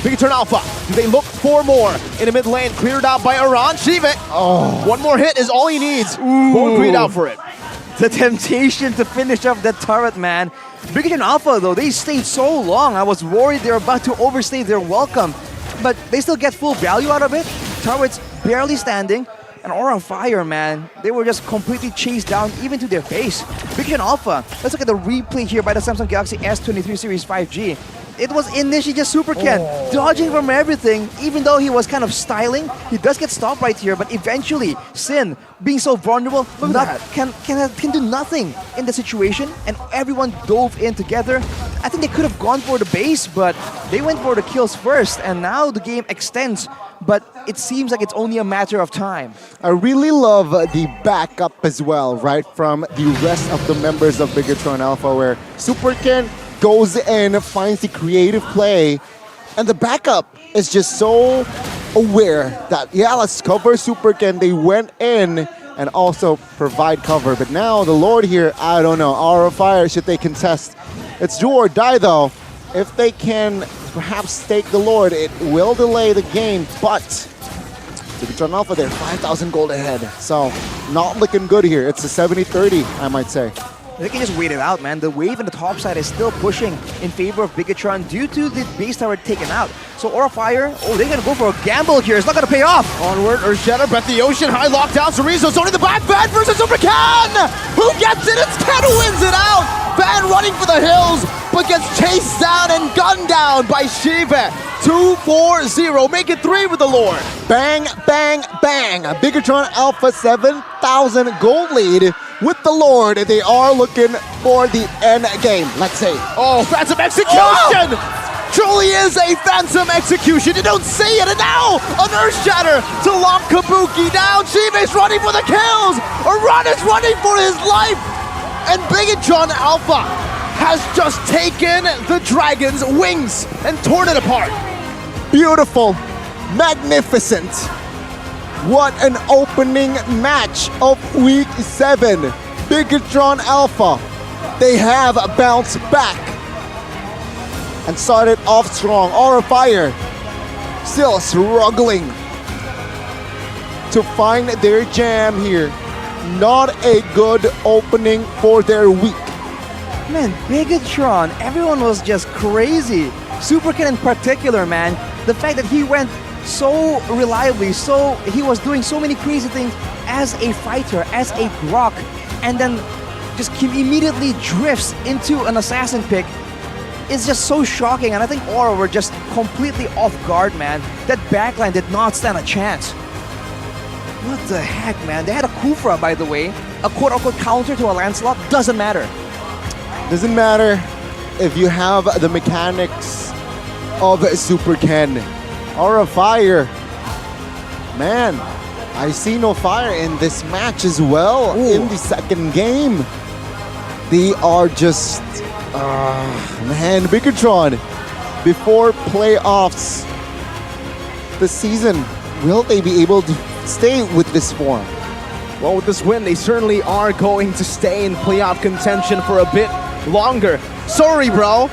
Bigatron Alpha, do they look for more in the mid lane? Cleared out by Aran. Shiva. Oh. One more hit is all he needs. Won't greed out for it. The temptation to finish off that turret, man. Bigatron Alpha, though, they stayed so long. I was worried they were about to overstay their welcome. But they still get full value out of it. Turrets barely standing. And Aura of Fire, man, they were just completely chased down even to their face. Bigatron Alpha, let's look at the replay here by the Samsung Galaxy S23 Series 5G. It was initially just Super Ken dodging from everything, even though he was kind of styling. He does get stopped right here, but eventually, Sin, being so vulnerable, can do nothing in the situation, and everyone dove in together. I think they could have gone for the base, but they went for the kills first, and now the game extends, but it seems like it's only a matter of time. I really love the backup as well, right, from the rest of the members of Bigatron Alpha, where Super Ken goes in, finds the creative play, and the backup is just so aware that, yeah, let's cover Super Ken. They went in and also provide cover. But now the Lord here, I don't know, Aura of Fire, should they contest? It's do or die, though. If they can perhaps stake the Lord, it will delay the game, but Bigatron Alpha, they're 5,000 gold ahead. So not looking good here. It's a 70-30, I might say. They can just wait it out, man. The wave in the top side is still pushing in favor of Bigatron due to the base tower taken out. So Aura Fire, they're gonna go for a gamble here. It's not gonna pay off. Onward, Earthshatter, Breath of the Ocean, high lockdown. Cerezo's only the back. Van versus Super Ken! Who gets it? It's Ken who wins it out! Van running for the hills, but gets chased down and gunned down by Shiva. 2-4-0, make it 3 with the Lord. Bang, bang, bang. Bigatron Alpha 7,000 gold lead with the Lord. They are looking for the end game, let's say. Oh, Phantom Execution! Truly is a Phantom Execution. You don't see it, and now an Earthshatter to lock Kabuki down. Shiva's running for the kills. Aran is running for his life. And Bigatron Alpha has just taken the Dragon's wings and torn it apart. Beautiful, magnificent. What an opening match of Week 7. Bigatron Alpha, they have bounced back and started off strong. Aura Fire still struggling to find their jam here. Not a good opening for their week. Man, Bigatron, everyone was just crazy. Super Ken in particular, man. The fact that he went so reliably, he was doing so many crazy things as a fighter, as a Grok, and then just immediately drifts into an assassin pick. It's just so shocking, and I think Aura were just completely off guard, man. That backline did not stand a chance. What the heck, man? They had a Kufra, by the way. A quote-unquote counter to a Lancelot. Doesn't matter. Doesn't matter if you have the mechanics of Super Ken. Aura Fire. Man, I see no fire in this match as well. In the second game. They are just... man, Bigatron, before playoffs this season, will they be able to stay with this form? Well, with this win, they certainly are going to stay in playoff contention for a bit longer. Sorry, bro.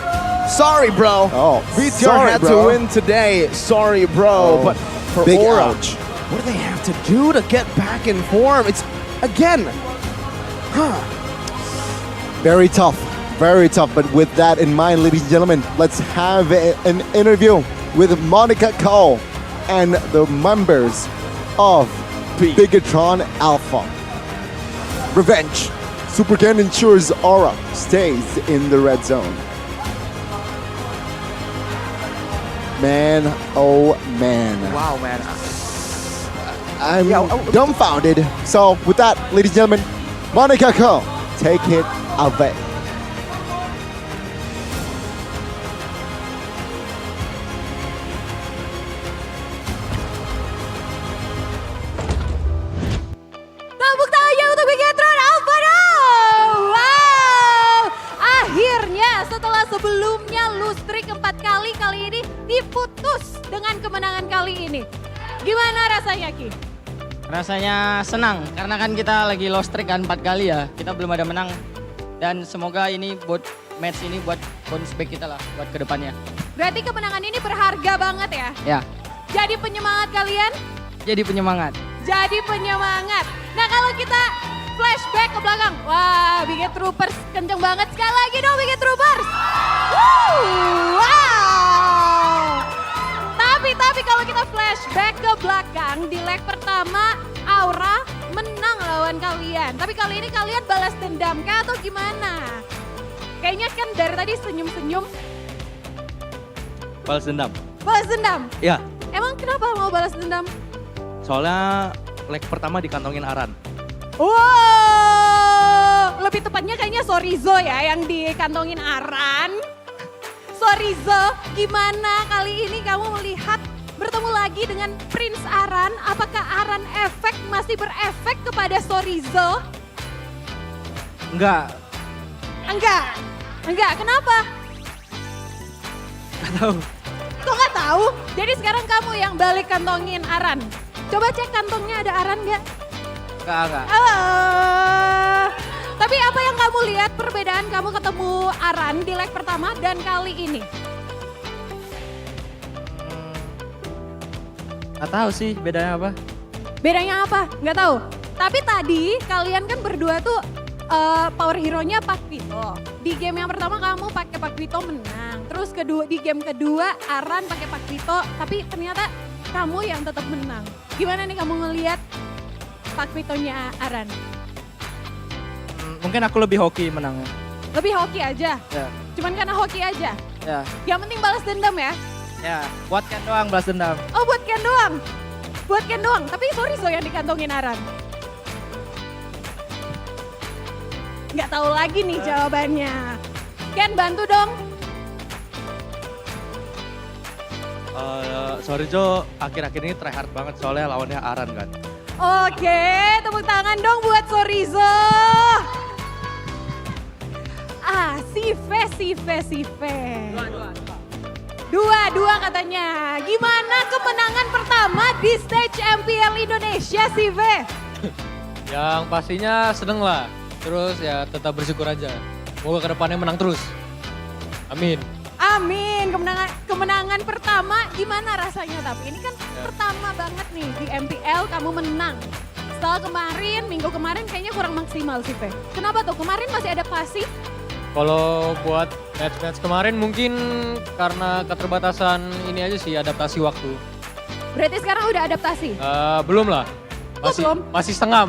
Sorry, bro. Oh, VTR had to win today. Sorry, bro. But for big Aura, ouch. what do they have to do to get back in form? It's, again, Very tough. Very tough. But with that in mind, ladies and gentlemen, let's have an interview with Monica Cole and the members of Bigatron Alpha. Revenge. Super Ken ensures Aura stays in the red zone. Man, oh man. Wow, man. I'm dumbfounded. So with that, ladies and gentlemen, Monica Cole, take it away. Tepuk tangannya untuk Bigatron Alpha dong! Wow! Akhirnya setelah sebelumnya lose streak 4 kali, kali ini diputus dengan kemenangan kali ini. Gimana rasanya, Ki? Rasanya senang, karena kan kita lagi lost streak kan 4 kali ya. Kita belum ada menang. Dan semoga ini buat match ini buat bounce back kita lah, buat kedepannya. Berarti kemenangan ini berharga banget ya? Ya, Jadi penyemangat kalian? jadi penyemangat. Jadi penyemangat. Nah kalau kita flashback ke belakang. Wah, Big Troopers kenceng banget. Sekali lagi dong Big Troopers. Wow. Tapi kalau kita flashback ke belakang, di leg pertama Aura menang lawan kalian. Tapi kali ini kalian balas dendam kah atau gimana? Kayaknya kan dari tadi senyum-senyum. Balas dendam. Balas dendam? Ya, Emang kenapa mau balas dendam? soalnya leg pertama dikantongin Aran. Wow, lebih tepatnya kayaknya Sorizo ya yang dikantongin Aran. Sorizo, gimana kali ini kamu melihat bertemu lagi dengan Prince Aran? Apakah Aran efek masih berefek kepada Sorizo? Enggak, Enggak, kenapa? nggak tahu. Kok nggak tahu? Jadi sekarang kamu yang balik kantongin Aran. Coba cek kantongnya ada Aran nggak? Enggak. Tapi apa yang kamu lihat perbedaan kamu ketemu Aran di leg pertama dan kali ini? Nggak tahu sih bedanya apa. Bedanya apa? Nggak tahu. Tapi tadi kalian kan berdua tuh power hero-nya Pak Vito. Di game yang pertama kamu pakai Pak Vito menang. Terus di game kedua Aran pakai Pak Vito, tapi ternyata kamu yang tetap menang. Gimana nih kamu ngelihat Pak Vito-nya Aran? Mungkin aku lebih hoki menangnya. Lebih hoki aja? Ya. Cuman karena hoki aja? Ya. Yang penting balas dendam ya? Ya, buat Ken doang balas dendam. Oh buat Ken doang? Buat Ken doang, tapi Sorizo yang dikantongin Aran. Nggak tahu lagi nih jawabannya. Ken bantu dong. Sorry Jo, akhir-akhir ini tryhard banget soalnya lawannya Aran kan. Oke, tepuk tangan dong buat Sorizo. Sive. Dua katanya. Gimana kemenangan pertama di stage MPL Indonesia, Sive? Yang pastinya seneng lah. Terus ya tetap bersyukur aja. Semoga kedepannya menang terus. Amin. Kemenangan pertama gimana rasanya tapi? Ini kan pertama banget nih di MPL kamu menang. Setelah minggu kemarin kayaknya kurang maksimal sih, Pe. Kenapa tuh? Kemarin masih adaptasi? Kalau buat match-match kemarin mungkin karena keterbatasan ini aja sih, adaptasi waktu. Berarti sekarang udah adaptasi? Belum lah. Belum? Masih setengah.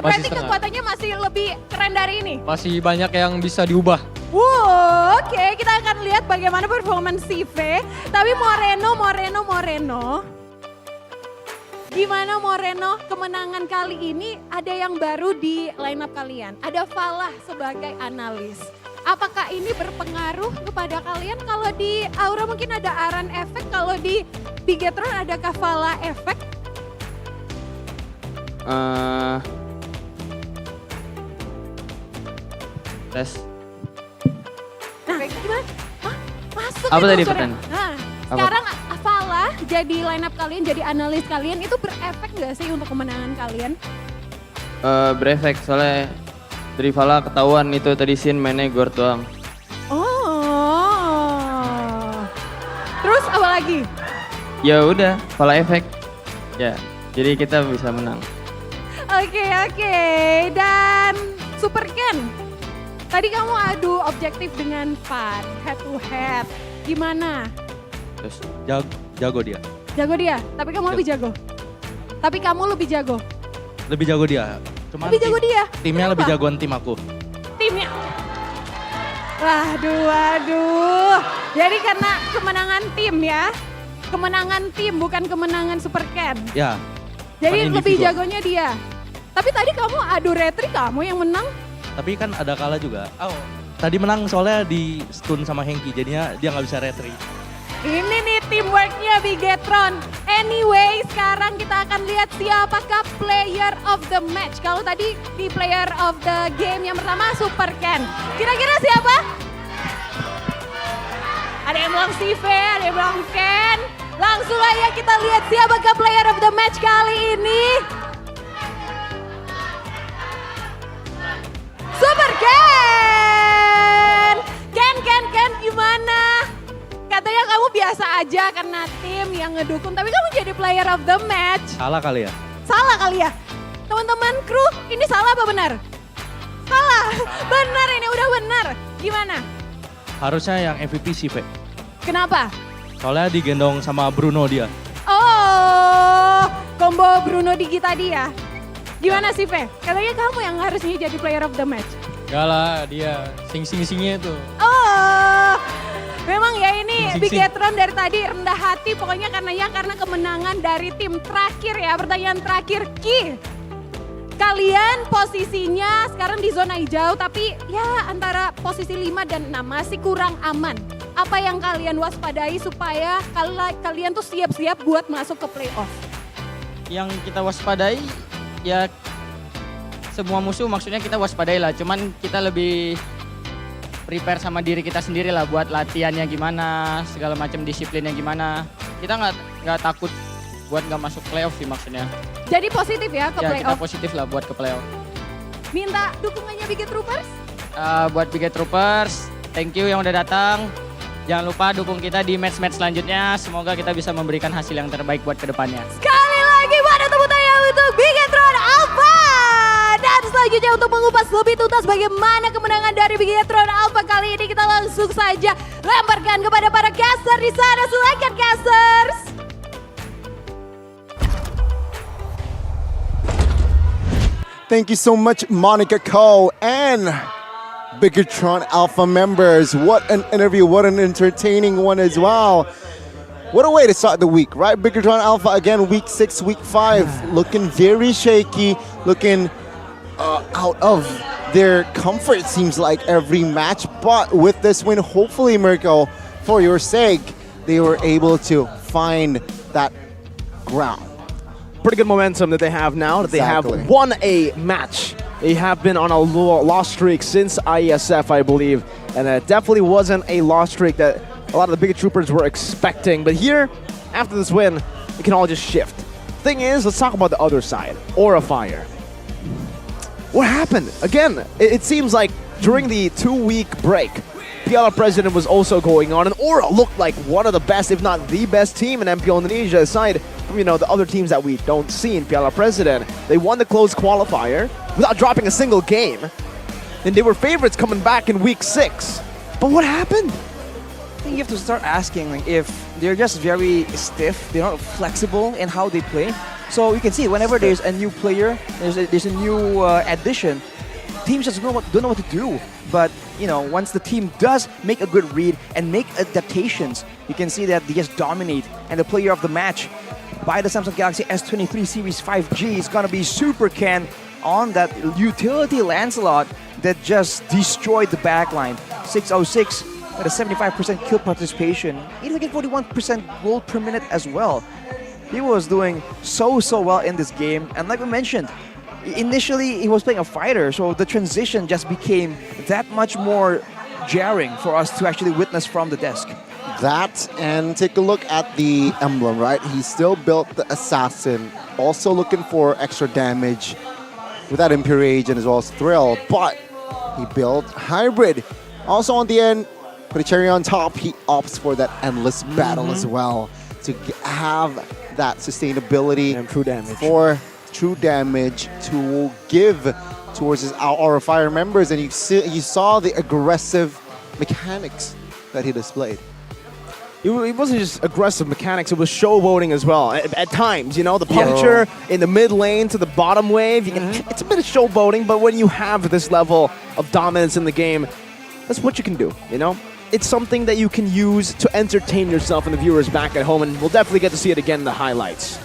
Berarti kekuatannya masih lebih keren dari ini? Masih banyak yang bisa diubah. Oke, kita akan lihat bagaimana performance Sive. Tapi Moreno. Gimana Moreno, kemenangan kali ini ada yang baru di line up kalian. Ada Falah sebagai analis. Apakah ini berpengaruh kepada kalian? Kalau di Aura mungkin ada Aran efek, kalau di Bigetron ada Falah efek? Tes. Nah, gimana? Masuk Apa itu tadi suara. pertanyaan? Nah, sekarang Falah jadi line up kalian, jadi analis kalian, itu berefek nggak sih untuk kemenangan kalian? Berefek, soalnya dari Vala ketahuan itu tadi scene mainnya guard doang. Oh. Terus apa lagi? Ya udah, Vala efek. Ya, jadi kita bisa menang. Oke. Dan Super Ken, tadi kamu adu objektif dengan Fan, head to head. Gimana? Terus jago dia. Jago dia, tapi kamu lebih jago. Lebih jago dia. Cuma Lebih jago dia. Timnya Kenapa? lebih jagoan tim aku. Timnya. Waduh. Jadi karena kemenangan tim ya. Kemenangan tim bukan kemenangan Super Ken. Ya. Jadi bukan lebih individual. jagonya dia. Tapi tadi kamu adu retri, kamu yang menang. Tapi kan ada kalah juga. Tadi menang soalnya di stun sama Hengki, jadinya dia nggak bisa retry. Ini nih teamworknya Bigetron. Anyway, sekarang kita akan lihat siapakah player of the match. Kalau tadi di player of the game yang pertama Super Ken. Kira-kira siapa? Ada yang bilang Sive, ada yang bilang Ken. Langsung aja kita lihat siapakah player of the match kali ini. Super Ken! Ken, gimana? Katanya kamu biasa aja karena tim yang ngedukung, tapi kamu jadi player of the match. Salah kali ya? Salah kali ya? Teman-teman kru, ini salah apa benar? Salah. Benar ini, udah benar. Gimana? Harusnya yang MVP sih, Pe. Kenapa? Soalnya digendong sama Bruno dia. Oh, combo Bruno Digi tadi ya. Gimana sih, Fe? Katanya kamu yang harusnya jadi player of the match. Enggak lah, dia sing-singnya itu. Oh, memang ya ini Sing-sing. Bigetron dari tadi rendah hati pokoknya karena kemenangan dari tim terakhir ya. Pertanyaan terakhir, Ki. Kalian posisinya sekarang di zona hijau tapi ya antara posisi 5 dan 6 masih kurang aman. Apa yang kalian waspadai supaya kalian tuh siap-siap buat masuk ke playoff? Yang kita waspadai ya semua musuh maksudnya kita waspadai lah. Cuman kita lebih prepare sama diri kita sendiri lah buat latihannya gimana, segala macam disiplinnya gimana. Kita nggak takut buat nggak masuk playoff sih maksudnya. Jadi positif ya ke Ya kita playoff? positif lah buat ke playoff. Minta dukungannya Biget Troopers? Buat Biget Troopers, thank you yang udah datang. Jangan lupa dukung kita di match-match selanjutnya. Semoga kita bisa memberikan hasil yang terbaik buat kedepannya. Sekali lagi pada tepuk tangan untuk Bigetron Alpha. Dan selanjutnya untuk mengupas lebih tuntas bagaimana kemenangan dari Bigetron Alpha kali ini, kita langsung saja lemparkan kepada para caster di sana. Silakan casters. Thank you so much, Monica Cole and Bigetron Alpha members. What an interview, what an entertaining one as well. What a way to start the week, right? Bigetron Alpha again, week 6, week 5, looking very shaky, looking out of their comfort, seems like, every match. But with this win, hopefully, Mirko, for your sake, they were able to find that ground. Pretty good momentum that they have now, that they have won a match. They have been on a loss streak since IESF, I believe, and it definitely wasn't a loss streak that a lot of the Biget Troopers were expecting. But here, after this win, it can all just shift. Thing is, let's talk about the other side, Aura Fire. What happened? Again, it seems like during the 2-week break, PLR President was also going on, and Aura looked like one of the best, if not the best team in MPL Indonesia, aside from, you know, the other teams that we don't see in PLR President. They won the closed qualifier without dropping a single game, and they were favorites coming back in week 6. But what happened? I think you have to start asking, like, if they're just very stiff, they're not flexible in how they play. So you can see whenever there's a new player, there's a new addition, teams just don't know what to do. But you know, once the team does make a good read and make adaptations, you can see that they just dominate. And the player of the match by the Samsung Galaxy S23 Series 5G is gonna be Super Ken on that utility Lancelot that just destroyed the backline. 606 with a 75% kill participation, even getting 41% gold per minute as well. He was doing so well in this game, and like we mentioned, initially he was playing a fighter, so the transition just became that much more jarring for us to actually witness from the desk. That, and take a look at the emblem, right? He still built the assassin, also looking for extra damage with that Imperial Agent as well as Thrill, but he built hybrid. Also on the end, put a cherry on top, he opts for that endless battle as well to have that sustainability and true damage for true damage to give towards his Aura Fire members, and you saw the aggressive mechanics that he displayed. It wasn't just aggressive mechanics, it was showboating as well. At times, you know, the puncture in the mid lane to the bottom wave, you can, it's a bit of showboating, but when you have this level of dominance in the game, that's what you can do, you know? It's something that you can use to entertain yourself and the viewers back at home, and we'll definitely get to see it again in the highlights.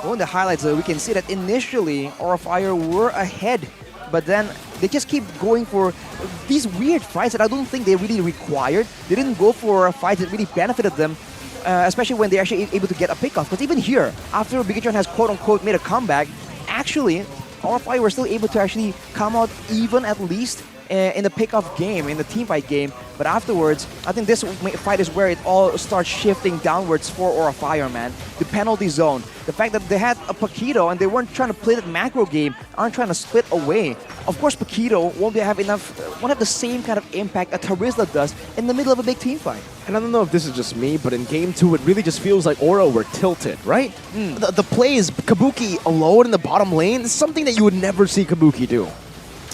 Well, in the highlights, we can see that initially Aura Fire were ahead, but then they just keep going for these weird fights that I don't think they really required. They didn't go for fights that really benefited them, especially when they're actually able to get a pickoff. Because even here, after Bigetron has quote-unquote made a comeback, actually, Aura Fire were still able to actually come out even at least in the pickoff game, in the teamfight game. But afterwards, I think this fight is where it all starts shifting downwards for Aura Fire, man. The penalty zone, the fact that they had a Paquito and they weren't trying to play that macro game, aren't trying to split away. Of course, Paquito won't have the same kind of impact that Tarizla does in the middle of a big team fight. And I don't know if this is just me, but in game 2, it really just feels like Aura were tilted, right? The plays, Kabuki alone in the bottom lane, is something that you would never see Kabuki do.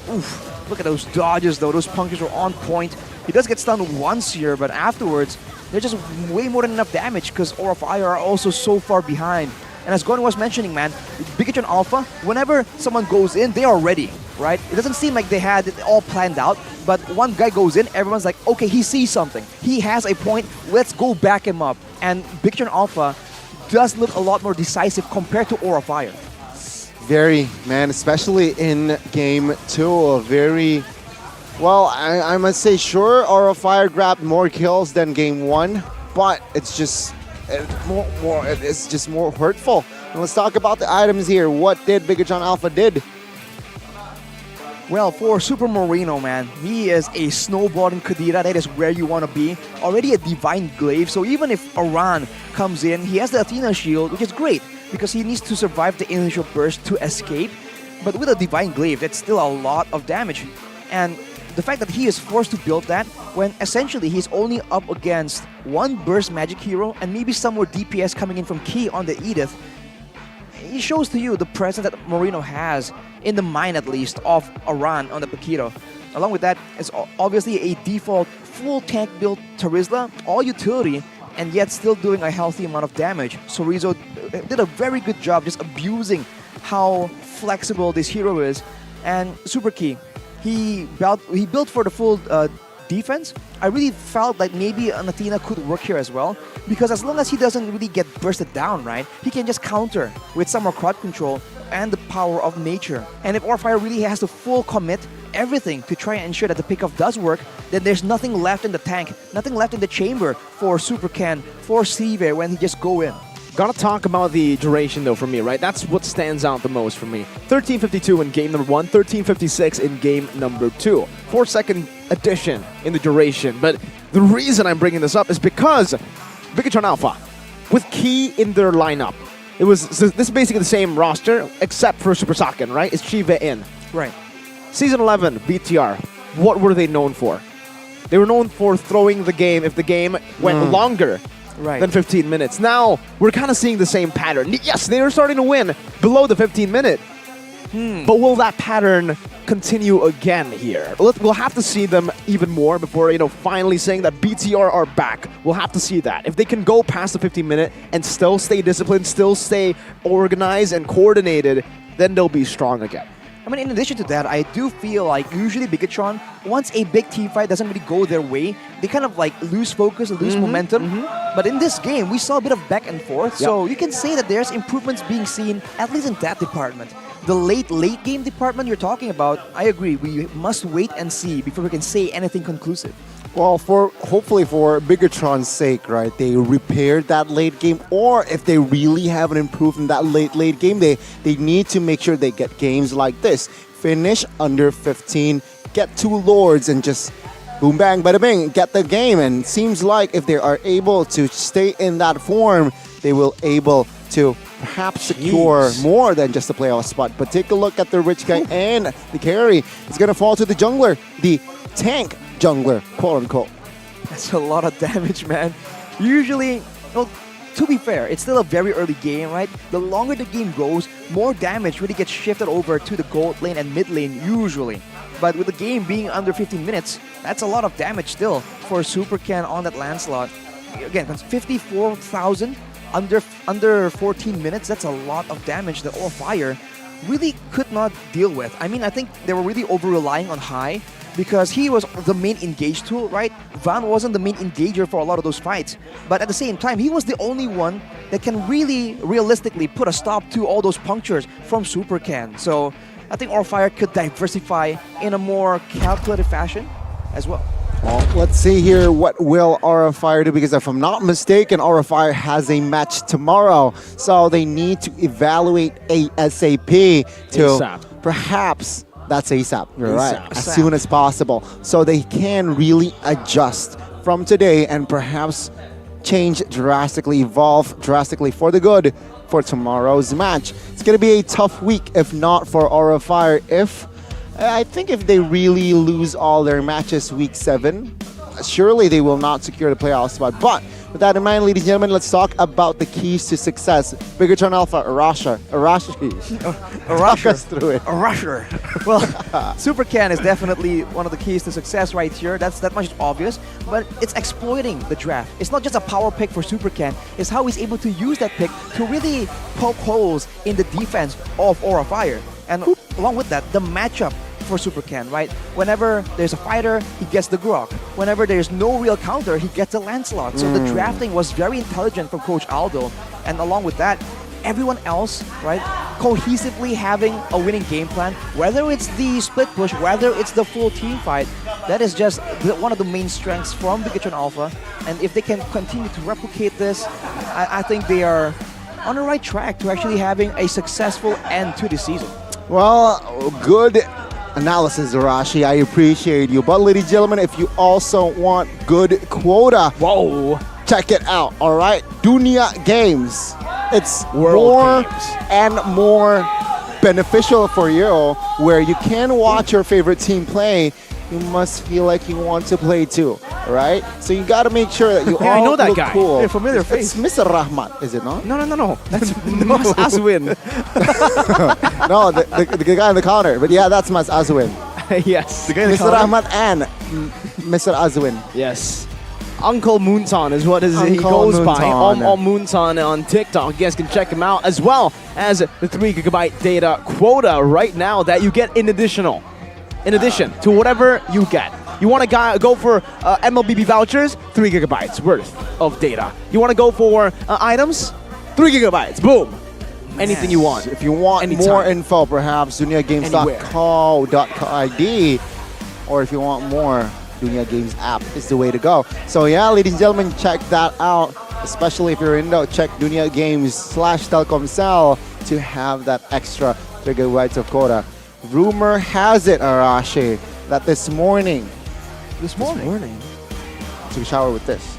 Oof. Look at those dodges, though. Those punctures were on point. He does get stunned once here, but afterwards, they're just way more than enough damage because Aura Fire are also so far behind. And as Gordon was mentioning, man, Bigatron Alpha, whenever someone goes in, they are ready, right? It doesn't seem like they had it all planned out, but one guy goes in, everyone's like, okay, he sees something. He has a point, let's go back him up. And Bigatron Alpha does look a lot more decisive compared to Aura Fire. Very, man, especially in game 2, very, well, I must say, sure, Aura Fire grabbed more kills than game 1, but it's just it's just more hurtful. And let's talk about the items here. What did Bigatron Alpha did? Well, for Super Marino, man, he is a snowballing Kadira. That is where you want to be. Already a Divine Glaive, so even if Aran comes in, he has the Athena Shield, which is great, because he needs to survive the initial burst to escape. But with a Divine Glaive, that's still a lot of damage. And the fact that he is forced to build that when essentially he's only up against one burst magic hero and maybe some more DPS coming in from Key on the Edith, it shows to you the presence that Marino has, in the mind at least, of Aran on the Paquito. Along with that, it's obviously a default full tank build Tarizla, all utility, and yet still doing a healthy amount of damage. So Rizzo did a very good job just abusing how flexible this hero is. And Super Key, he built for the full defense. I really felt like maybe an Athena could work here as well, because as long as he doesn't really get bursted down, right, he can just counter with some more crowd control and the power of nature. And if Aura Fire really has to full commit everything to try and ensure that the pickoff does work, then there's nothing left in the tank, nothing left in the chamber for Super Ken, for Sive when he just go in. Gotta talk about the duration though for me, right? That's what stands out the most for me. 13:52 in game number 1, 13:56 in game number 2. 4-second addition in the duration. But the reason I'm bringing this up is because Bigatron Alpha, with Key in their lineup, this is basically the same roster except for Super Saiyan, right? It's Chive in. Right. Season 11, BTR, what were they known for? They were known for throwing the game if the game went longer than 15 minutes. Now, we're kind of seeing the same pattern. Yes, they are starting to win below the 15-minute. But will that pattern continue again here? We'll have to see them even more before, finally saying that BTR are back. We'll have to see that. If they can go past the 15-minute and still stay disciplined, still stay organized and coordinated, then they'll be strong again. I mean, in addition to that, I do feel like usually Bigatron, once a big team fight doesn't really go their way, they kind of like lose focus, lose momentum. But in this game, we saw a bit of back and forth, so you can say that there's improvements being seen, at least in that department. The late game department you're talking about, I agree, we must wait and see before we can say anything conclusive. Well, hopefully for Bigatron's sake, right, they repaired that late game, or if they really haven't improved in that late game, they need to make sure they get games like this. Finish under 15, get 2 Lords, and just boom, bang, bada bing, get the game. And it seems like if they are able to stay in that form, they will able to perhaps secure more than just a playoff spot. But take a look at the rich guy and the carry. It's going to fall to the jungler, the tank jungler, quote unquote. That's a lot of damage, man. Usually, well, to be fair, it's still a very early game, right? The longer the game goes, more damage really gets shifted over to the gold lane and mid lane usually. But with the game being under 15 minutes, that's a lot of damage still for Super Ken on that Lancelot. Again, that's 54,000 under 14 minutes. That's a lot of damage that Aura Fire really could not deal with. I mean, I think they were really over-relying on High because he was the main engage tool, right? Van wasn't the main engager for a lot of those fights. But at the same time, he was the only one that can really, realistically put a stop to all those punctures from Super Ken. So I think Aura Fire could diversify in a more calculated fashion as well. Well, let's see here what will Aura Fire do, because if I'm not mistaken, Aura Fire has a match tomorrow. So they need to evaluate ASAP to perhaps That's ASAP. You're right. ASAP. As soon as possible. So they can really adjust from today and perhaps change drastically, evolve drastically for the good for tomorrow's match. It's going to be a tough week if not for Aura of Fire. I think if they really lose all their matches week 7, surely they will not secure the playoff spot. But with that in mind, ladies and gentlemen, let's talk about the keys to success. Bigatron Alpha, talk us through it. A rusher. Well, Super Can is definitely one of the keys to success right here. That much is obvious, but it's exploiting the draft. It's not just a power pick for Super Can. It's how he's able to use that pick to really poke holes in the defense of Aura Fire. And along with that, the matchup for Super Can, right? Whenever there's a fighter, he gets the Grok. Whenever there's no real counter, he gets the Lancelot. So the drafting was very intelligent from Coach Aldo. And along with that, everyone else, right, cohesively having a winning game plan, whether it's the split push, whether it's the full team fight, that is just one of the main strengths from Bigatron Alpha. And if they can continue to replicate this, I think they are on the right track to actually having a successful end to the season. Well, good analysis, Arashi. I appreciate you. But ladies and gentlemen, if you also want good quota, check it out, all right? Dunia Games. It's more and more beneficial for you, where you can watch your favorite team play. You must feel like you want to play too, all right? So you got to make sure that you all I know that look guy. cool. They're familiar It's Mr. Rahmat, is it not? No. That's Mas Aswin. No, the guy on the counter. But yeah, that's Mas Azwin. Yes. The guy in the Mr. counter? Rahmat and Mr. Azwin. Yes. Uncle Moonton is what he Uncle goes by. Moonton. Moonton on TikTok. You guys can check him out, as well as the 3 GB data quota right now that you get in addition to whatever you get. You want to go for MLBB vouchers? 3 GB worth of data. You want to go for items? 3 GB. Boom. Anything you want. If you want more info, perhaps duniagames.co.id, or if you want more, Dunia Games app is the way to go. So yeah, ladies and gentlemen, check that out. Especially if you're in doubt, check Dunia Games/Telkomsel to have that extra 3 GB of quota. Rumor has it, Arashi, that this morning, took a shower with this.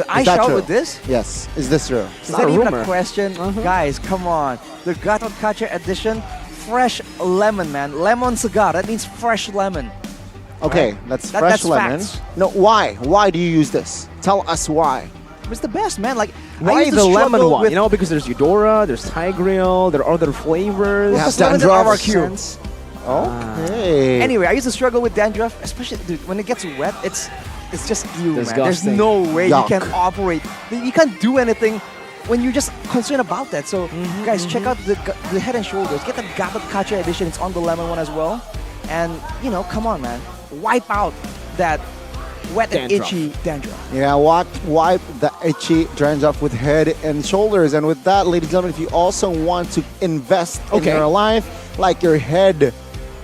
I showered with this? Yes. Is this true? Is that even a question? Guys, come on. The Gatot Kaca edition, fresh lemon, man. Lemon cigar, that means fresh lemon. Okay, right? that's fresh lemon. Facts. No, why? Why do you use this? Tell us why. It's the best, man. Like, why the lemon one? You know, because there's Eudora, there's Tigreal, there are other flavors. Well, lemons are RRQ. Okay. Anyway, I used to struggle with dandruff, especially when it gets wet. It's just you, man. There's Disgusting. no way Yuck. you can operate. You can't do anything when you're just concerned about that. So, guys, check out the Head and Shoulders. Get the Gatot Kaca edition. It's on the lemon one as well. And, come on, man. Wipe out that wet and itchy dandruff. Yeah, wipe the itchy dandruff with Head and Shoulders. And with that, ladies and gentlemen, if you also want to invest in your life, like your head,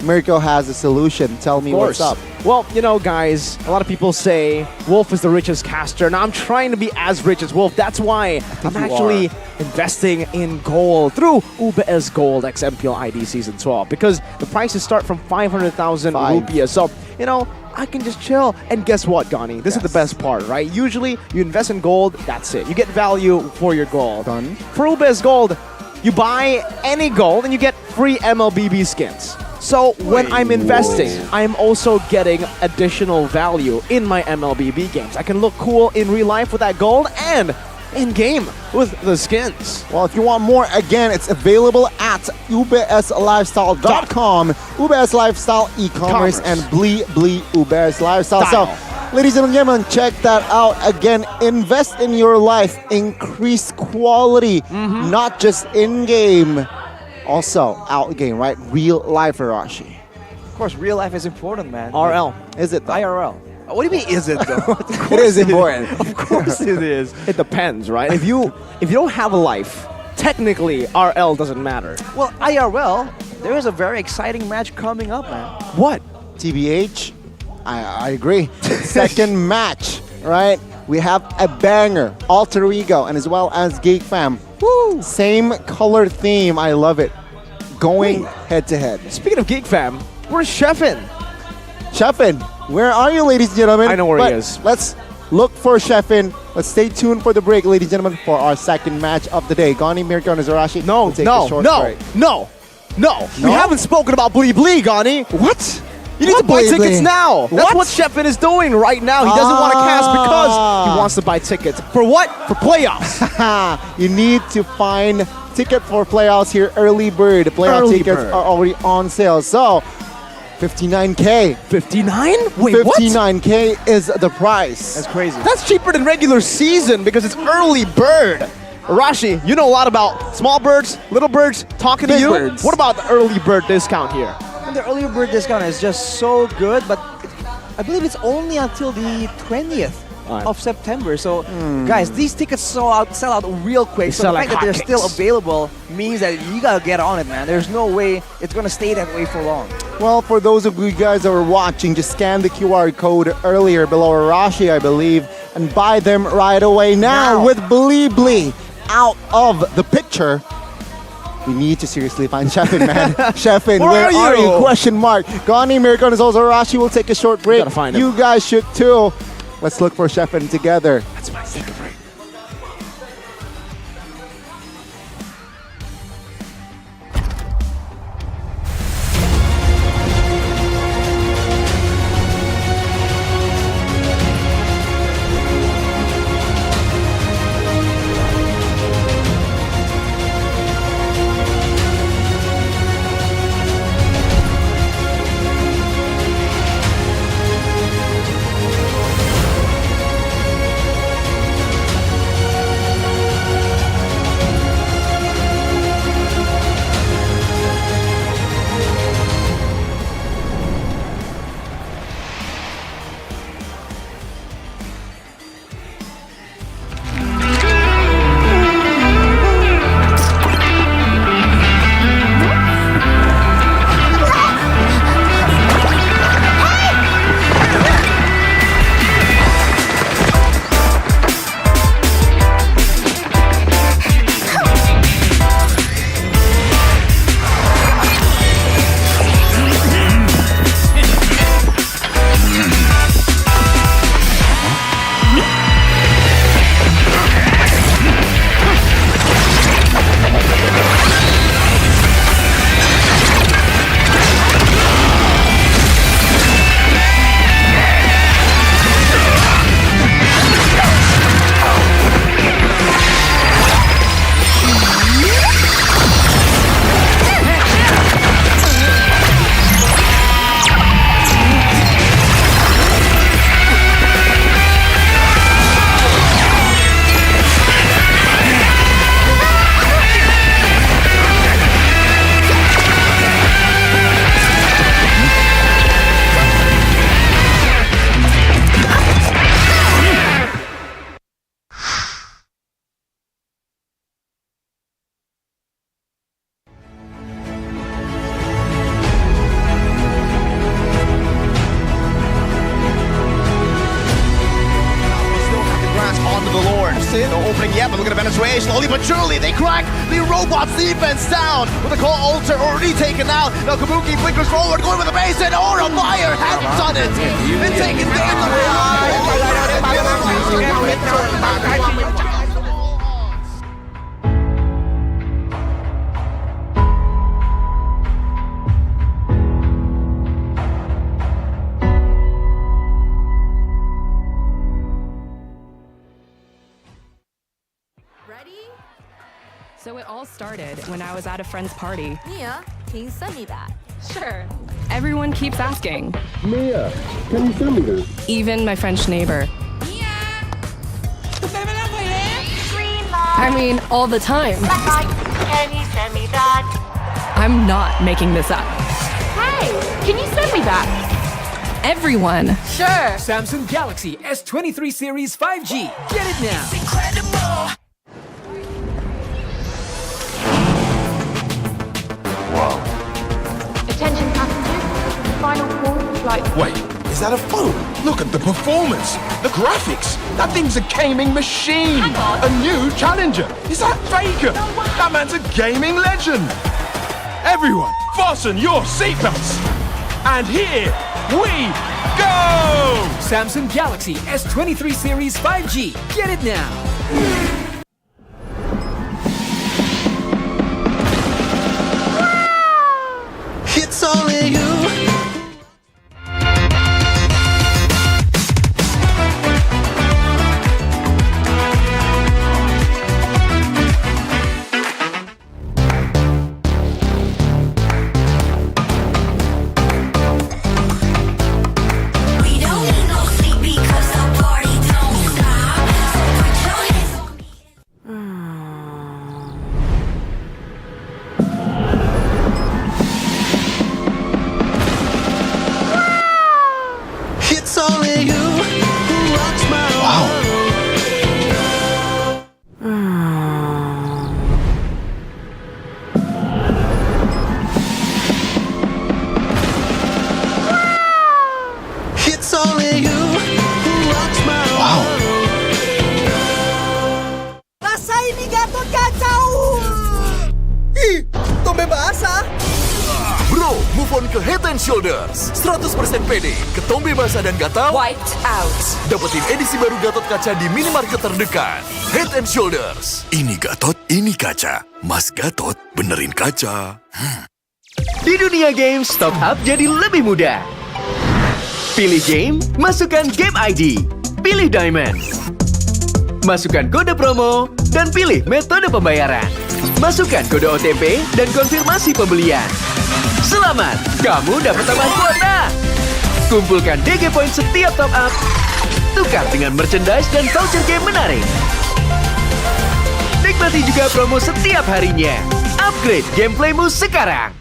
Mirko has a solution. Tell me what's up. Well, guys, a lot of people say Wolf is the richest caster. Now, I'm trying to be as rich as Wolf. That's why I'm actually investing in gold through UBS Gold X MPL ID Season 12, because the prices start from 500,000 rupiah. So, I can just chill. And guess what, Gani? This is the best part, right? Usually, you invest in gold, that's it. You get value for your gold. Done. For UBS Gold, you buy any gold and you get free MLBB skins. So when I'm investing, I'm also getting additional value in my MLBB games. I can look cool in real life with that gold and in-game with the skins. Well, if you want more, again, it's available at ubslifestyle.com, UBS Lifestyle e-commerce, and Blee UBS Lifestyle. So, ladies and gentlemen, check that out. Again, invest in your life, increase quality, not just in-game, also out-game, right? Real life, Arashi. Of course, real life is important, man. RL. Is it though? IRL. What do you mean, is it though? It is important. Of course it is. It depends, right? If you don't have a life, technically RL doesn't matter. Well, IRL, there is a very exciting match coming up, man. What? TBH, I agree. Second match, right? We have a banger, Alter Ego, and as well as Geek Fam. Woo! Same color theme, I love it. Going head to head. Speaking of Geek Fam, Where's Sheffin? Sheffin, where are you, ladies and gentlemen? I know where But he is. Let's look for Sheffin. Let's stay tuned for the break, ladies and gentlemen, for our second match of the day. Gani, Mirko, and Zarashi. No, no. We haven't spoken about Blee Blee, Gani. What? You need to buy tickets now. That's what Sheffin is doing right now. He doesn't want to cast because he wants to buy tickets. For what? For playoffs. You need to find ticket for playoffs here. Early bird. Playoff Early tickets bird. are already on sale. So, 59K. 59? Wait, what? 59K is the price. That's crazy. That's cheaper than regular season because it's early bird. Rashi, you know a lot about small birds, little birds, talking to Big you. birds. What about the early bird discount here? And the early bird discount is just so good, but I believe it's only until the 20th of September. So, guys, these tickets sell out real quick. They So sell the like fact that they're still hotcakes. available means that you gotta get on it, man. There's no way it's gonna stay that way for long. Well, for those of you guys that are watching, just scan the QR code earlier below Rashi, I believe, and buy them right away. Now, with Blee Blee out of the picture, we need to seriously find Sheffin, man. Sheffin, where are you? Question mark. Gani, Mirko, and also Rashi will take a short break. Gotta find him. You guys should too. Let's look for Sheffin together. That's my second break. Yep, and look at the Venezuela. Slowly but surely, they crack the robot's defense down with the call alter already taken out. Now Kabuki flickers forward, going with the base, and Aura Fire has done it. Been taken down. So it all started when I was at a friend's party. Mia, can you send me that? Sure. Everyone keeps asking. Mia, can you send me that? Even my French neighbor. I mean, all the time. Can you send me that? I'm not making this up. Hey, can you send me that? Everyone. Sure. Samsung Galaxy S23 Series 5G. Get it now. It's incredible. Attention passengers, final call for flight. Wait, is that a phone? Look at the performance, the graphics. That thing's a gaming machine. A new challenger. Is that Faker? That man's a gaming legend. Everyone, fasten your seatbelts. And here we go! Samsung Galaxy S23 Series 5G. Get it now! It's only you. It's only you who rocks my world. It's only you who rocks my world. Rasain nih Gatot kacau. Ih, tombe basah. Bro, move on ke Head and Shoulders. 100% pede, ketombe basah dan gatal wiped out. Dapetin edisi baru Gatot kaca di minimarket terdekat. Head and Shoulders. Ini Gatot, ini kaca. Mas Gatot benerin kaca. Di dunia games, top up jadi lebih mudah. Pilih game, masukkan game ID. Pilih Diamond. Masukkan kode promo, dan pilih metode pembayaran. Masukkan kode OTP dan konfirmasi pembelian. Selamat, kamu dapat tambahan kuota. Kumpulkan DG Point setiap top up. Tukar dengan merchandise dan voucher game menarik. Nikmati juga promo setiap harinya. Upgrade gameplaymu sekarang.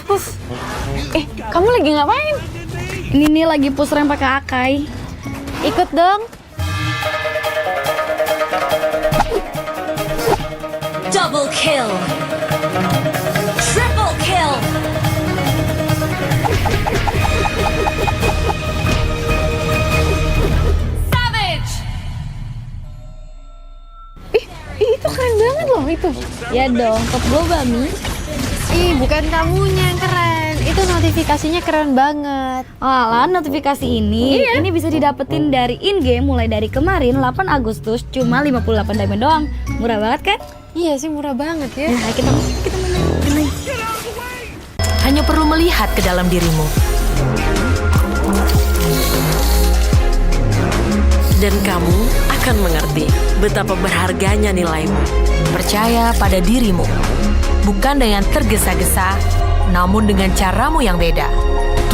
Pus. Kamu lagi ngapain? Ini nih lagi push rank pakai Akai. Ikut dong. Double kill. Triple kill. Savage. Itu keren banget loh itu. Ya dong, top global Mi. Ih, bukan kamunya yang keren. Itu notifikasinya keren banget. Alah, notifikasi ini bisa didapetin dari in-game mulai dari kemarin 8 Agustus cuma 58 diamond doang. Murah banget kan? Iya sih, murah banget ya. Nah, kita main. Hanya perlu melihat ke dalam dirimu. Dan kamu akan mengerti betapa berharganya nilaimu. Percaya pada dirimu. Bukan dengan tergesa-gesa, namun dengan caramu yang beda.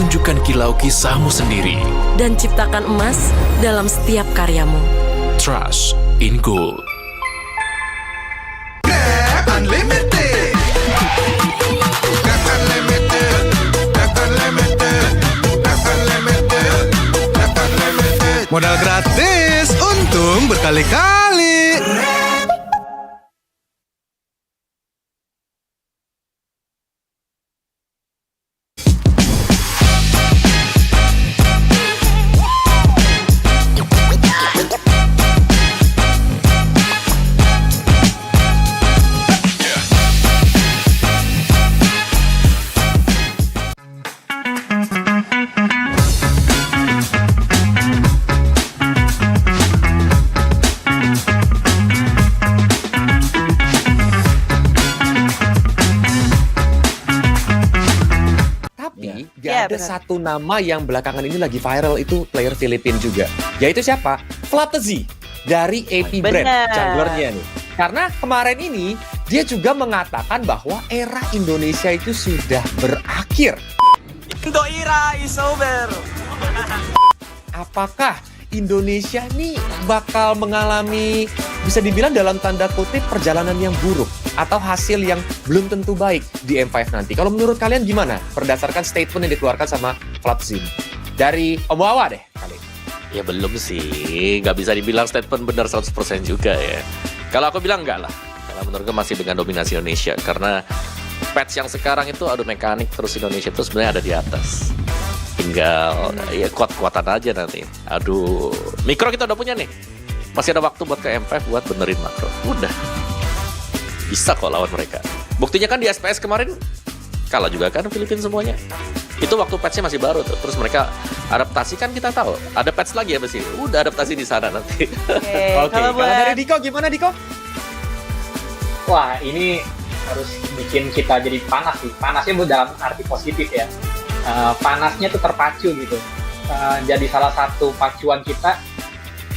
Tunjukkan kilau kisahmu sendiri. Dan ciptakan emas dalam setiap karyamu. Trust in gold. Unlimited. Modal gratis, untung berkali-kali. Ada satu nama yang belakangan ini lagi viral, itu player Filipina juga. Yaitu siapa? Flatzy dari AP Brand, junglernya nih. Karena kemarin ini dia juga mengatakan bahwa era Indonesia itu sudah berakhir. Indo era is over. Apakah Indonesia nih bakal mengalami, bisa dibilang dalam tanda kutip, perjalanan yang buruk atau hasil yang belum tentu baik di M5 nanti? Kalau menurut kalian gimana? Berdasarkan statement yang dikeluarkan sama Flatzy. Dari Om Wawa deh kali. Ya belum sih, nggak bisa dibilang statement benar 100% juga ya. Kalau aku bilang enggak lah. Kalau menurut gue masih dengan dominasi Indonesia. Karena patch yang sekarang itu adu mekanik terus Indonesia itu sebenarnya ada di atas. Tinggal ya kuat-kuatan aja nanti. Aduh, mikro kita udah punya nih. Masih ada waktu buat ke M5 buat benerin makro. Udah. Bisa kok lawan mereka. Buktinya kan di SPS kemarin kalah juga kan Filipina semuanya. Itu waktu patch-nya masih baru tuh. Terus mereka adaptasi kan kita tahu. Ada patch lagi ya pasti. Udah adaptasi di sana nanti. Oke, Kalau dari Diko gimana Diko? Wah, ini harus bikin kita jadi panas sih. Panasnya dalam arti positif ya. Panasnya tuh terpacu gitu. Jadi salah satu pacuan kita,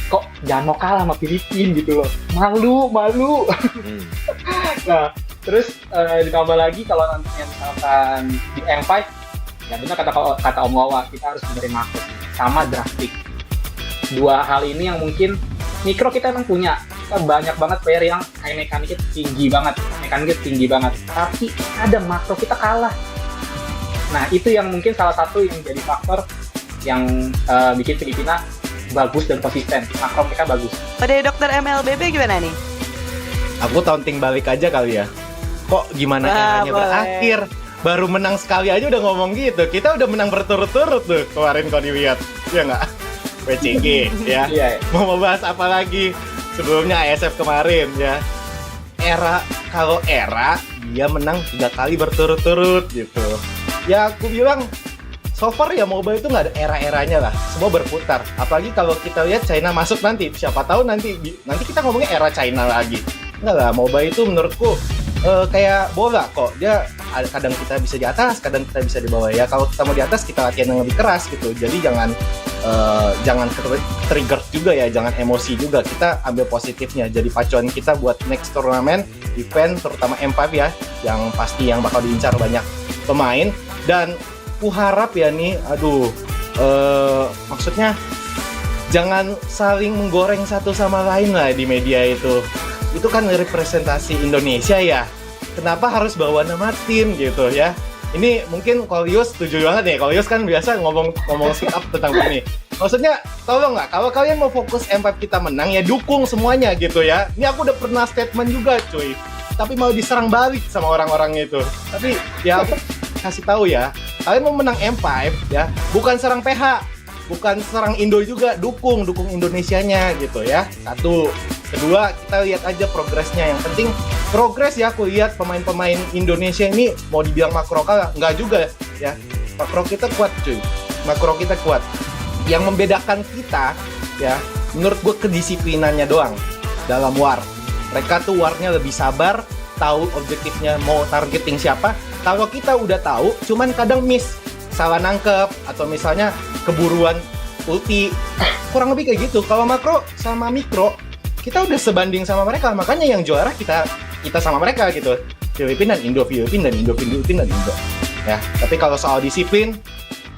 kok jangan mau kalah sama Filipina gitu loh. Malu. Nah, terus ditambah lagi kalau nantinya misalkan di M5, ya benar kata Om Wawa, kita harus benerin makro sama drastik. Dua hal ini yang mungkin mikro kita emang punya. Kita banyak banget player yang mekaniknya tinggi banget. Tapi ada makro kita kalah. Nah, itu yang mungkin salah satu yang jadi faktor yang bikin Filipina bagus dan konsisten. Makro mereka bagus. Pada Dokter MLBB gimana nih? Aku taunting balik aja kali ya. Kok gimana eranya berakhir? Baru menang sekali aja udah ngomong gitu. Kita udah menang berturut-turut tuh kemarin kalau dilihat. Iya nggak? WCG ya. Mau bahas apa lagi? Sebelumnya ASF kemarin ya. Kalau era dia menang 3 kali berturut-turut gitu. Ya aku bilang so far ya MOBA itu nggak ada era-eranya lah, semua berputar. Apalagi kalau kita lihat China masuk nanti, siapa tahu nanti kita ngomongnya era China lagi. Enggak lah, MOBA itu menurutku kayak bola kok, dia kadang kita bisa di atas, kadang kita bisa di bawah. Ya kalau kita mau di atas kita latihan yang lebih keras gitu. Jadi jangan trigger juga ya, jangan emosi juga. Kita ambil positifnya. Jadi pacuan kita buat next turnamen, event terutama M5 ya, yang pasti yang bakal diincar banyak pemain. Dan ku harap ya nih, maksudnya jangan saling menggoreng satu sama lain lah di media itu. Itu kan representasi Indonesia ya. Kenapa harus bawa nama tim gitu ya? Ini mungkin Kolius setuju banget nih. Kolius kan biasa ngomong speak up tentang ini. Maksudnya, tolong nggak, kalau kalian mau fokus M5 kita menang ya dukung semuanya gitu ya. Ini aku udah pernah statement juga cuy. Tapi mau diserang balik sama orang-orang itu. Tapi ya kasih tahu ya, kalian mau menang M5 ya, bukan serang PH, bukan serang Indo juga, dukung Indonesianya gitu ya. Satu, kedua kita lihat aja progresnya. Yang penting progres ya, aku lihat pemain-pemain Indonesia ini mau dibilang makro kalah, nggak juga ya. Makro kita kuat cuy, makro kita kuat. Yang membedakan kita ya, menurut gue kedisiplinannya doang dalam war. Mereka tuh warnya lebih sabar, tahu objektifnya mau targeting siapa. Kalau kita udah tahu, cuman kadang miss, salah nangkep, atau misalnya keburuan ulti, kurang lebih kayak gitu. Kalau makro sama mikro, kita udah sebanding sama mereka, makanya yang juara kita sama mereka gitu. Filipina dan Indo, Filipina dan Indo. Ya, tapi kalau soal disiplin,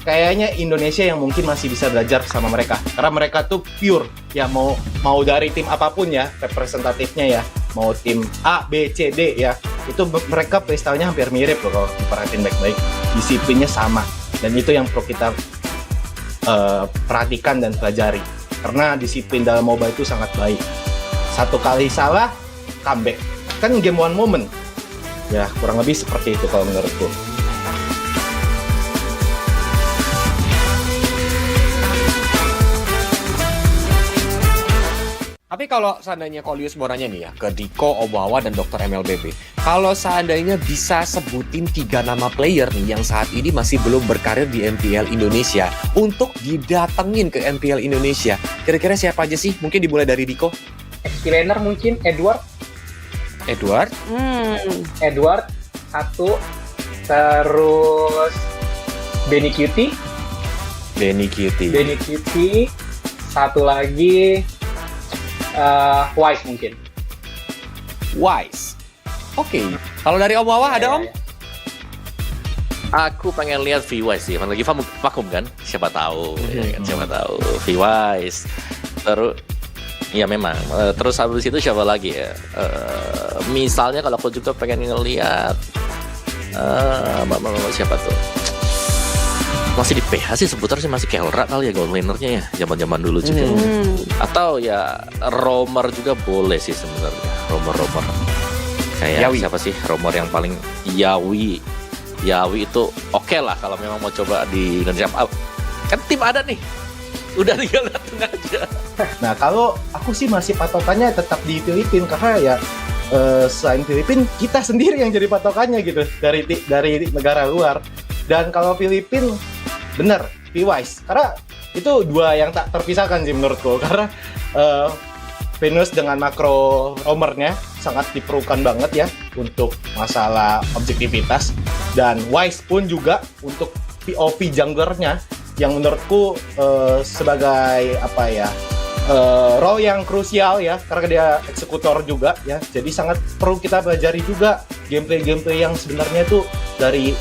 kayaknya Indonesia yang mungkin masih bisa belajar sama mereka, karena mereka tuh pure ya, mau dari tim apapun ya, representatifnya ya, mau tim A, B, C, D ya, itu mereka playstyle-nya hampir mirip loh kalau diperhatiin baik-baik, disiplinnya sama, dan itu yang perlu kita perhatikan dan pelajari, karena disiplin dalam MOBA itu sangat baik. Satu kali salah, comeback, kan game one moment ya, kurang lebih seperti itu kalau menurutku. Tapi kalau seandainya Kolius mau nanya nih ya, ke Diko, Obawa, dan Dr. MLBB, kalau seandainya bisa sebutin 3 nama player nih yang saat ini masih belum berkarir di MPL Indonesia untuk didatengin ke MPL Indonesia, kira-kira siapa aja sih? Mungkin dimulai dari Diko. X-Laner mungkin, Edward, satu, terus Benny Cutie, satu lagi Wise mungkin. Wise. Oke. Kalau dari Om Wawa ada Om? Aku pengen lihat V-Wise sih. Lagi vakum kan? Siapa tahu. Ya kan? Siapa tahu. V-Wise. Terus ya memang. Terus habis itu siapa lagi ya? Misalnya kalau aku juga pengen ngelihat siapa tuh? Masih di PH sih sebutannya, masih Kelra kali ya gold lanernya ya, zaman-zaman dulu juga. Atau ya roamer juga boleh sih sebenarnya, roamer kayak Yawi. Siapa sih roamer yang paling Yawi itu oke lah kalau memang mau coba di Indonesia. Kan tim ada nih. Udah tinggal datang aja. Nah, kalau aku sih masih patokannya tetap di Filipina karena ya selain Filipina kita sendiri yang jadi patokannya gitu dari negara luar. Dan kalau Filipina bener P-Wise karena itu dua yang tak terpisahkan sih menurutku karena Venus dengan makro roamernya sangat diperlukan banget ya untuk masalah objektivitas dan Wise pun juga untuk POV junglernya yang menurutku sebagai apa ya role yang krusial ya karena dia eksekutor juga ya jadi sangat perlu kita pelajari juga gameplay yang sebenarnya tuh dari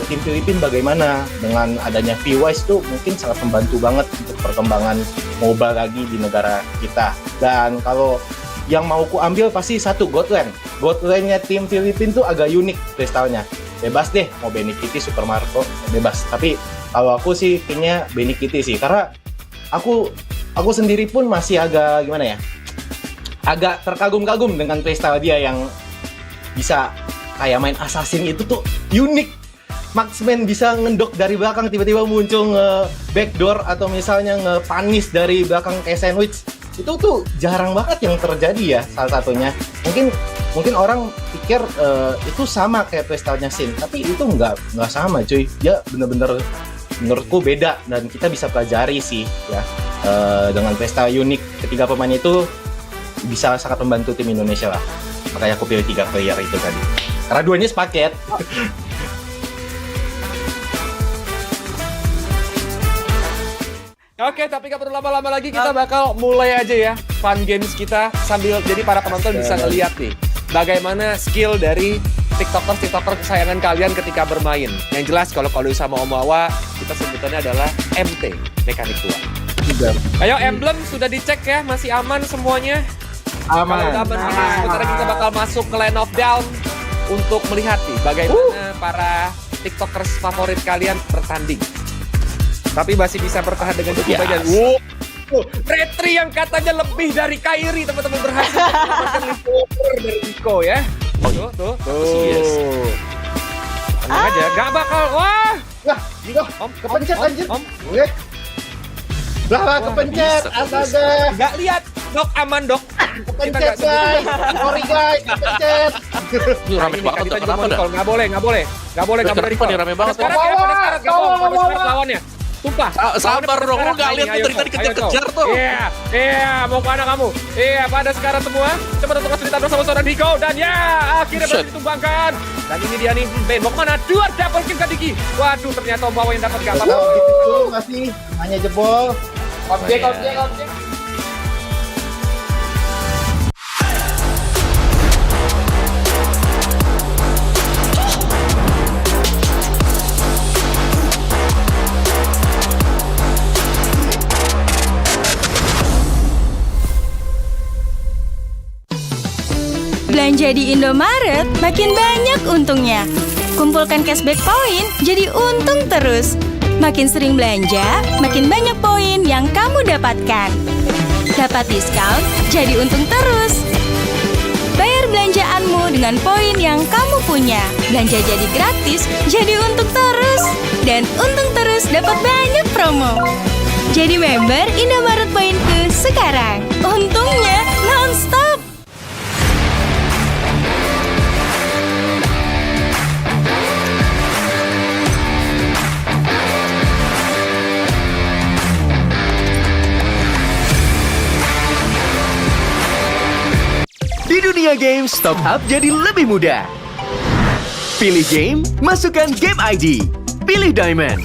tim Filipina bagaimana dengan adanya V-Wise tuh mungkin sangat membantu banget untuk perkembangan mobile lagi di negara kita. Dan kalau yang mau ku ambil pasti satu Godland-nya tim Filipina tuh agak unik playstyle-nya. Bebas deh mau Benny Kitty, Super Marco bebas. Tapi kalau aku sih kayaknya Benny Kitty sih karena aku sendiri pun masih agak gimana ya? Agak terkagum-kagum dengan playstyle dia yang bisa kayak main assassin itu tuh unik. Marksman bisa ngendok dari belakang tiba-tiba muncul nge-backdoor atau misalnya nge-punish dari belakang kayak sandwich. Itu tuh jarang banget yang terjadi ya salah satunya. Mungkin orang pikir itu sama kayak playstyle-nya Sin, tapi itu nggak sama cuy. Dia bener-bener menurutku beda dan kita bisa pelajari sih ya dengan playstyle unik ketiga pemain itu bisa sangat membantu tim Indonesia lah. Makanya aku pilih 3 player itu tadi. Karena duanya sepaket. Oke, tapi gak perlu lama-lama lagi, kita bakal mulai aja ya fun games kita sambil jadi para penonton bisa ngeliat nih bagaimana skill dari TikToker kesayangan kalian ketika bermain. Yang jelas kalau sama Om Wawa kita sebutannya adalah MT, mekanik tua. Ayo emblem sudah dicek ya, masih aman semuanya. Aman. Kalau udah aman ini, sebentar lagi kita bakal masuk ke line of down untuk melihat nih bagaimana para TikTokers favorit kalian bertanding. Tapi masih bisa bertahan dengan cukup banyak. Retri yang katanya lebih dari Kairi, teman-teman berhasil mendapatkan leader dari Rico ya. Tuh. Tenang aja, gak bakal. Wah, Om, kepencet anjir. Om. Lah, kepencet. Astaga. Gak lihat, Dok, aman, Dok. Kepencet, guys. Sorry, guys, kepencet. Ini rame banget, kenapa dah? Gak boleh recall. Rame banget. Sekarang ya, gak mau lawannya. Tumpah. Sabar dong, lu gak lihat dari tadi kejar-kejar tuh. Iya, mau kemana kamu? Iya, pada sekarang semua. Coba untuk cerita bersama seorang Diko. Dan ya, akhirnya berhasil ditumbangkan. Dan ini dia nih, Ben, mau kemana? 2 double kill ke Diki. Waduh, ternyata Om Wawa yang dapat gak apa-apa. Gitu masih hanya jebol. Objek. Belanja di Indomaret makin banyak untungnya. Kumpulkan cashback poin jadi untung terus. Makin sering belanja, makin banyak poin yang kamu dapatkan. Dapat diskon, jadi untung terus. Bayar belanjaanmu dengan poin yang kamu punya. Belanja jadi gratis, jadi untung terus. Dan untung terus dapat banyak promo. Jadi member Indomaret Poinku sekarang. Untungnya non-stop. Di dunia games, top up jadi lebih mudah. Pilih game, masukkan game ID. Pilih Diamond.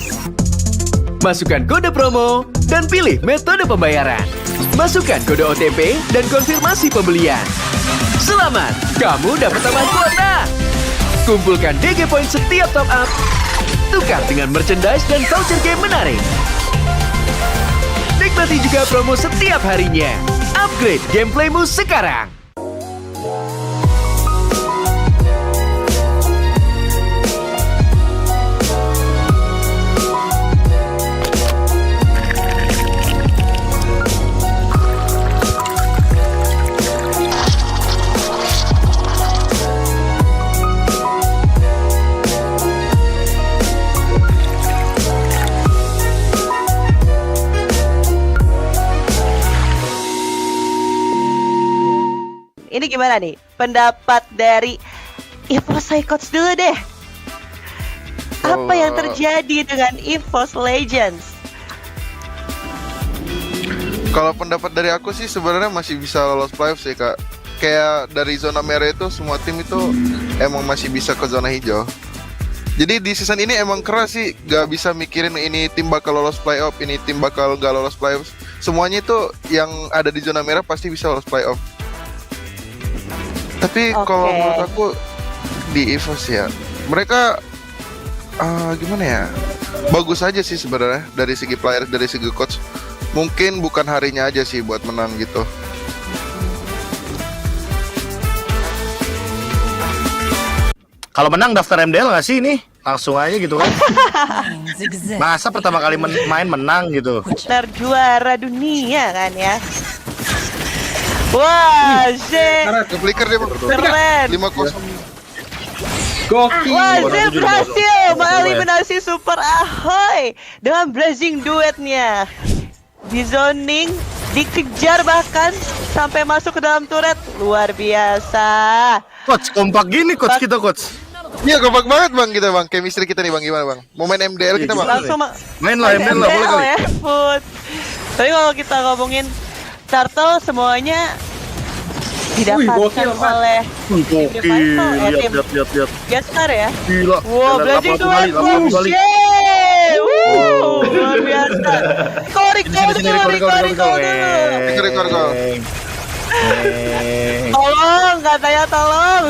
Masukkan kode promo, dan pilih metode pembayaran. Masukkan kode OTP, dan konfirmasi pembelian. Selamat, kamu dapat tambahan kuota. Kumpulkan DG Point setiap top up. Tukar dengan merchandise dan voucher game menarik. Nikmati juga promo setiap harinya. Upgrade gameplaymu sekarang. ini gimana nih pendapat dari EVOS Coach dulu deh. Apa yang terjadi dengan EVOS Legends? Kalau pendapat dari aku sih sebenarnya masih bisa lolos playoff sih kak. Kayak dari zona merah itu semua tim itu emang masih bisa ke zona hijau. Jadi di season ini emang keras sih, gak bisa mikirin ini tim bakal lolos playoff, ini tim bakal gak lolos playoff. Semuanya itu yang ada di zona merah pasti bisa lolos playoff. Tapi kalau menurut aku di EVOS ya, mereka gimana ya? Bagus aja sih sebenarnya dari segi player, dari segi coach. Mungkin bukan harinya aja sih buat menang gitu. Kalau menang daftar MDL nggak sih ini? Langsung aja gitu kan? Masa pertama kali main menang gitu? Benar juara dunia kan ya? Wah, shit. Flicker dia bang. Keren. 5-0. Wah, Zil berhasil mengeliminasi Super Ahoy dengan blazing duetnya. Di zoning, dikejar bahkan sampai masuk ke dalam turret. Luar biasa. Coach, kompak gini coach kita coach. Iya kompak banget bang kita bang. Chemistry kita nih bang, gimana bang? Mau main MDL kita bang? Langsung main lah MDL lah, boleh kali. Ya, Put. Tapi kalau kita ngomongin turtle semuanya didapatkan oleh lihat. Gestar ya. Gila. Wow, blazing duet. Luar biasa. Korek dulu. Tolong, katanya tolong.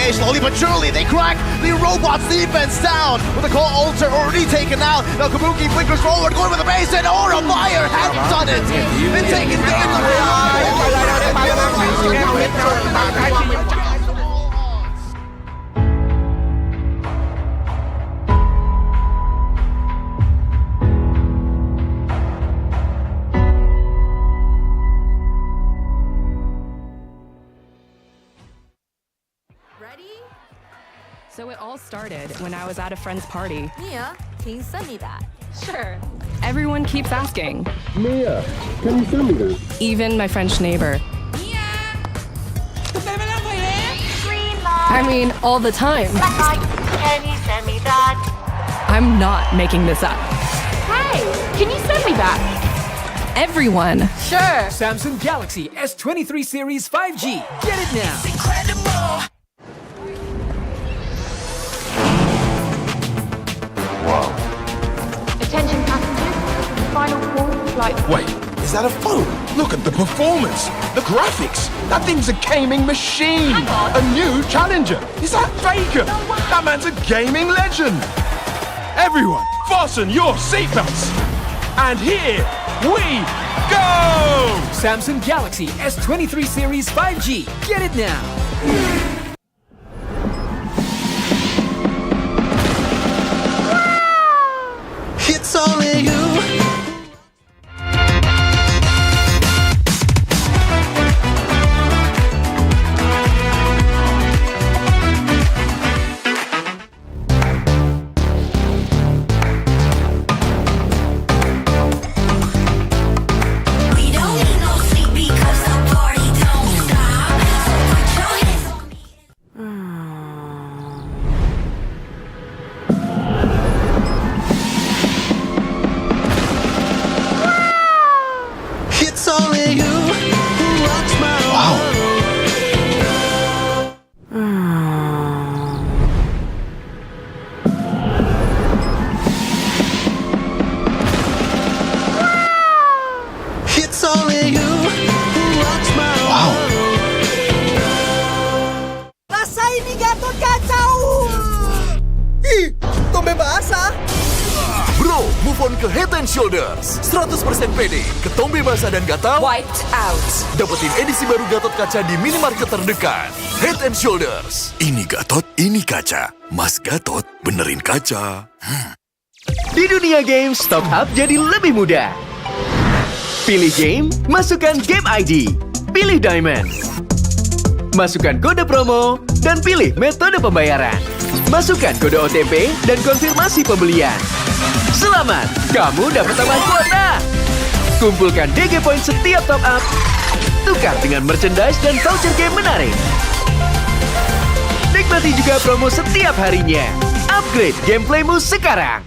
Slowly but surely, they crack the robot's defense down with the core altar already taken out. Now Kabuki flickers forward, going with the base, and Aura Fire has done it. They're taking game away. So it all started when I was at a friend's party. Mia, can you send me that? Sure. Everyone keeps asking. Mia, can you send me that? Even my French neighbor. I mean, all the time. Can you send me that? I'm not making this up. Hey, can you send me that? Everyone. Sure. Samsung Galaxy S23 Series 5G. Get it now. Incredible. Wow. Attention passengers, final call, flight. Wait, is that a phone? Look at the performance, the graphics. That thing's a gaming machine. A new challenger. Is that Faker? That man's a gaming legend. Everyone, fasten your seatbelts. And here we go! Samsung Galaxy S23 Series 5G. Get it now. It's only you. Shoulders 100% pede, ketombe basah dan gatal Wiped out. dapetin edisi baru Gatot Kaca di minimarket terdekat. Head and Shoulders. Ini Gatot, ini kaca. Mas Gatot benerin kaca. Di dunia games, top up jadi lebih mudah. Pilih game, masukkan game ID. Pilih Diamond. Masukkan kode promo, dan pilih metode pembayaran. Masukkan kode OTP dan konfirmasi pembelian. Selamat, kamu dapat tambahan kuota. Kumpulkan DG Point setiap top up. Tukar dengan merchandise dan voucher game menarik. Nikmati juga promo setiap harinya. Upgrade gameplaymu sekarang.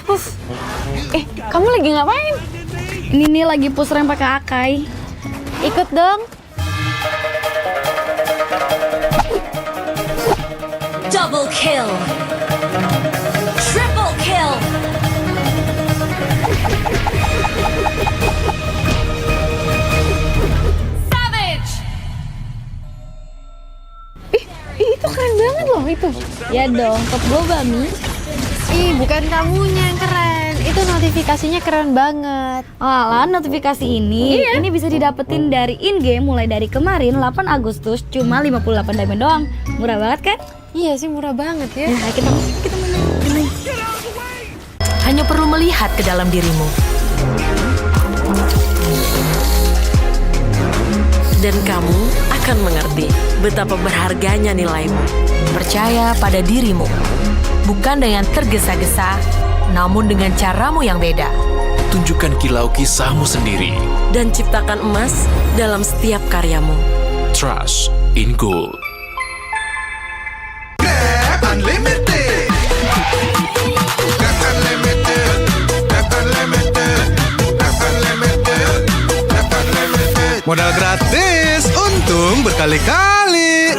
Pus. Kamu lagi ngapain? Ini nih lagi push rank pakai Akai. Ikut dong. Double kill. Triple kill. Savage. Itu keren banget loh itu. Ya dong, top global Mi. Ih, bukan kamunya yang keren. Itu notifikasinya keren banget. Alah, notifikasi ini bisa didapetin dari in-game mulai dari kemarin 8 Agustus cuma 58 diamond doang. Murah banget kan? Iya sih, murah banget ya. Nah, kita main. Hanya perlu melihat ke dalam dirimu. Dan kamu akan mengerti betapa berharganya nilaimu. Percaya pada dirimu. Bukan dengan tergesa-gesa, namun dengan caramu yang beda. Tunjukkan kilau kisahmu sendiri. Dan ciptakan emas dalam setiap karyamu. Trust in gold. Unlimited. That's unlimited. That's unlimited. That's unlimited. That's unlimited. Modal gratis, untung berkali-kali.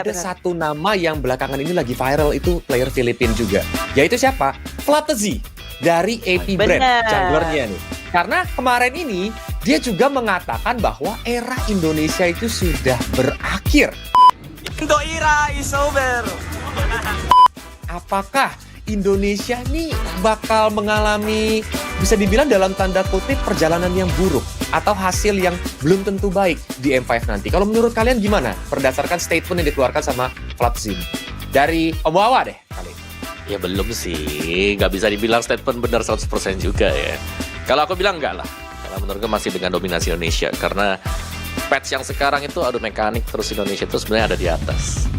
Ada satu nama yang belakangan ini lagi viral, itu player Filipina juga. Yaitu siapa? Flatzy dari AP Brand, junglernya nih. Karena kemarin ini dia juga mengatakan bahwa era Indonesia itu sudah berakhir. Indo era is over. Apakah Indonesia nih bakal mengalami, bisa dibilang dalam tanda kutip, perjalanan yang buruk atau hasil yang belum tentu baik di M5 nanti? Kalau menurut kalian gimana? Berdasarkan statement yang dikeluarkan sama Flatzy dari Om Wawa deh kali ini. Ya belum sih, nggak bisa dibilang statement benar 100% juga ya. Kalau aku bilang enggak lah, karena menurut gue masih dengan dominasi Indonesia. Karena patch yang sekarang itu adu mekanik terus Indonesia itu sebenarnya ada di atas.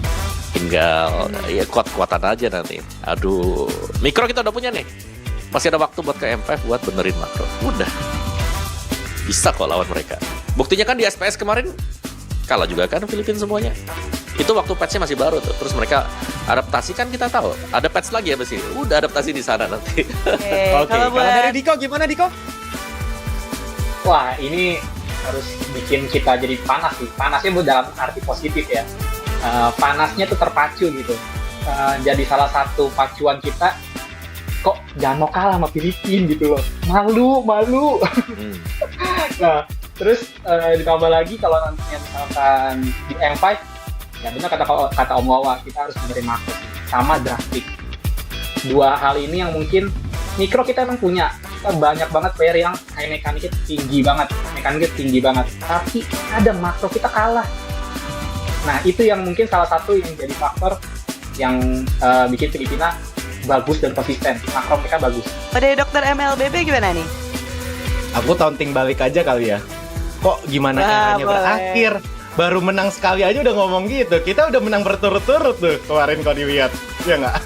Tinggal ya kuat-kuatan aja nanti. Aduh, mikro kita udah punya nih. Masih ada waktu buat ke M5 buat benerin makro. Udah. Bisa kok lawan mereka. Buktinya kan di SPS kemarin kalah juga kan Filipina semuanya. Itu waktu patch-nya masih baru tuh. Terus mereka adaptasi kan kita tahu. Ada patch lagi ya sih. Udah adaptasi di sana nanti. Oke, kalau dari Diko gimana Diko? Wah, ini harus bikin kita jadi panas sih. Panasnya dalam arti positif ya. Panasnya tuh terpacu gitu. Jadi salah satu pacuan kita, kok jangan mau kalah sama Filipina gitu loh. Malu. Nah, terus ditambah lagi kalau nantinya misalkan di M5, ya benar kata Om Wawa, kita harus menerima makro sama drastik. Dua hal ini yang mungkin mikro kita emang punya. Kita banyak banget player yang high mekaniknya tinggi banget. Tapi ada makro kita kalah. Nah, itu yang mungkin salah satu yang jadi faktor yang bikin Filipina bagus dan konsisten. Makro mereka bagus. Pada Dokter MLBB gimana nih? Aku taunting balik aja kali ya. Kok gimana eranya berakhir? baru menang sekali aja udah ngomong gitu. Kita udah menang berturut-turut tuh kemarin kalau dilihat. Ya nggak?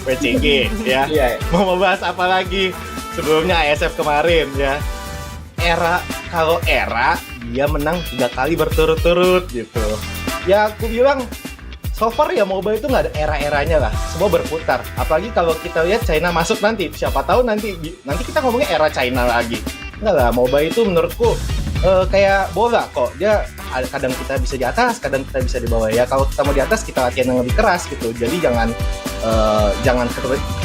WCG ya. Mau bahas apa lagi? Sebelumnya ASF kemarin ya. Kalau era dia menang 3 kali berturut-turut gitu. Ya aku bilang so far ya MOBA itu nggak ada era-eranya lah, semua berputar. Apalagi kalau kita lihat China masuk nanti, siapa tahu nanti kita ngomongnya era China lagi. Enggak lah, MOBA itu menurutku kayak bola kok. Dia kadang kita bisa di atas, kadang kita bisa di bawah ya. Kalau kita mau di atas kita latihan yang lebih keras gitu. Jadi jangan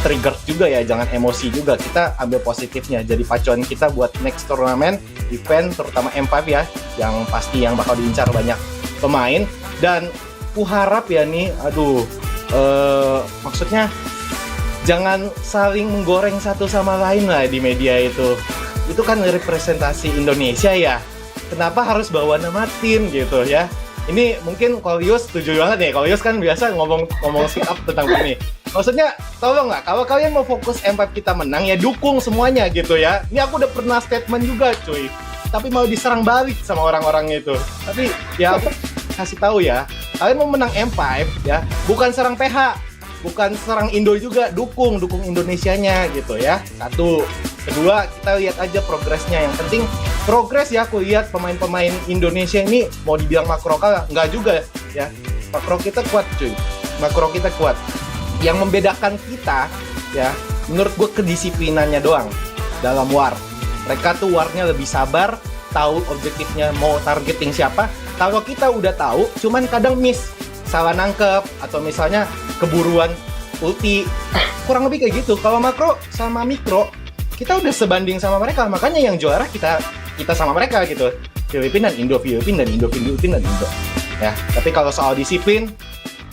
trigger juga ya, jangan emosi juga. Kita ambil positifnya. Jadi pacuan kita buat next turnamen, event terutama M5 ya, yang pasti yang bakal diincar banyak pemain. Dan aku harap ya nih, maksudnya jangan saling menggoreng satu sama lain lah di media itu. Itu kan representasi Indonesia ya. Kenapa harus bawa nama tim gitu ya? Ini mungkin Kolius setuju banget nih. Kolius kan biasa ngomong speak up tentang ini. Maksudnya, tolong nggak, kalau kalian mau fokus M5 kita menang ya dukung semuanya gitu ya. Ini aku udah pernah statement juga cuy. Tapi mau diserang balik sama orang-orang itu. Tapi ya aku kasih tahu ya, kalian mau menang M5 ya, bukan serang PH, bukan serang Indo juga, dukung Indonesianya gitu ya. Satu. Kedua, kita lihat aja progresnya. Yang penting progres ya, aku lihat pemain-pemain Indonesia ini mau dibilang makro kalah, nggak juga ya. Makro kita kuat cuy, makro kita kuat. Yang membedakan kita ya, menurut gue kedisiplinannya doang dalam war. Mereka tuh warnya lebih sabar, tahu objektifnya mau targeting siapa. Kalau kita udah tahu, cuman kadang miss, salah nangkep, atau misalnya keburuan ulti. Kurang lebih kayak gitu. Kalau makro sama mikro, kita udah sebanding sama mereka. Makanya yang juara kita sama mereka gitu. Filipina dan Indo, Filipina dan Indo, Filipina dan Indo. Ya, tapi kalau soal disiplin,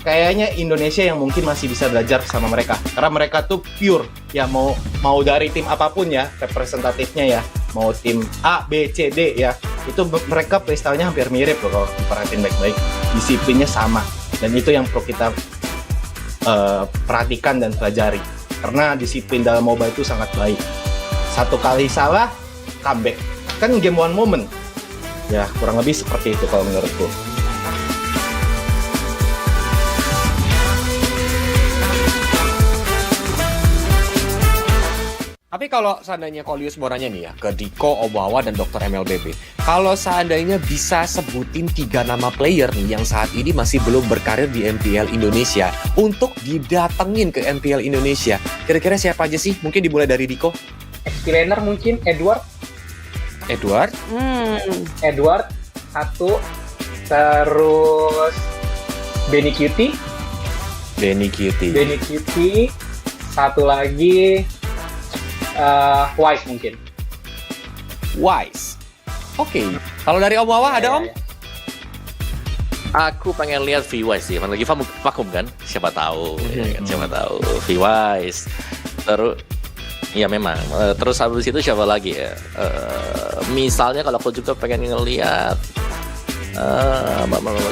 kayaknya Indonesia yang mungkin masih bisa belajar sama mereka. Karena mereka tuh pure. Ya mau dari tim apapun ya, representatifnya ya. Mau tim A, B, C, D ya. Itu mereka playstyle-nya hampir mirip loh kalau diperhatiin baik-baik. Disiplinnya sama. Dan itu yang perlu kita perhatikan dan pelajari. Karena disiplin dalam MOBA itu sangat baik. Satu kali salah, comeback. Kan game one moment. Ya, kurang lebih seperti itu kalau menurutku. Tapi kalau seandainya Kolius mau nanya nih ya, ke Diko, Obawa, dan Dr. MLBB. Kalau seandainya bisa sebutin 3 nama player nih yang saat ini masih belum berkarir di MPL Indonesia untuk didatengin ke MPL Indonesia. Kira-kira siapa aja sih? Mungkin dimulai dari Diko. Explainer mungkin, Edward. Edward, satu. Terus Benny Cutie. Satu lagi Wise mungkin. Wise. Oke. Kalau dari Om Wawa ada Om? Aku pengen lihat V-Wise sih. Lagi vakum kan? Siapa tahu. Ya kan? Siapa tahu. V-Wise. Terus ya memang. Terus habis itu siapa lagi ya? Misalnya kalau aku juga pengen ngelihat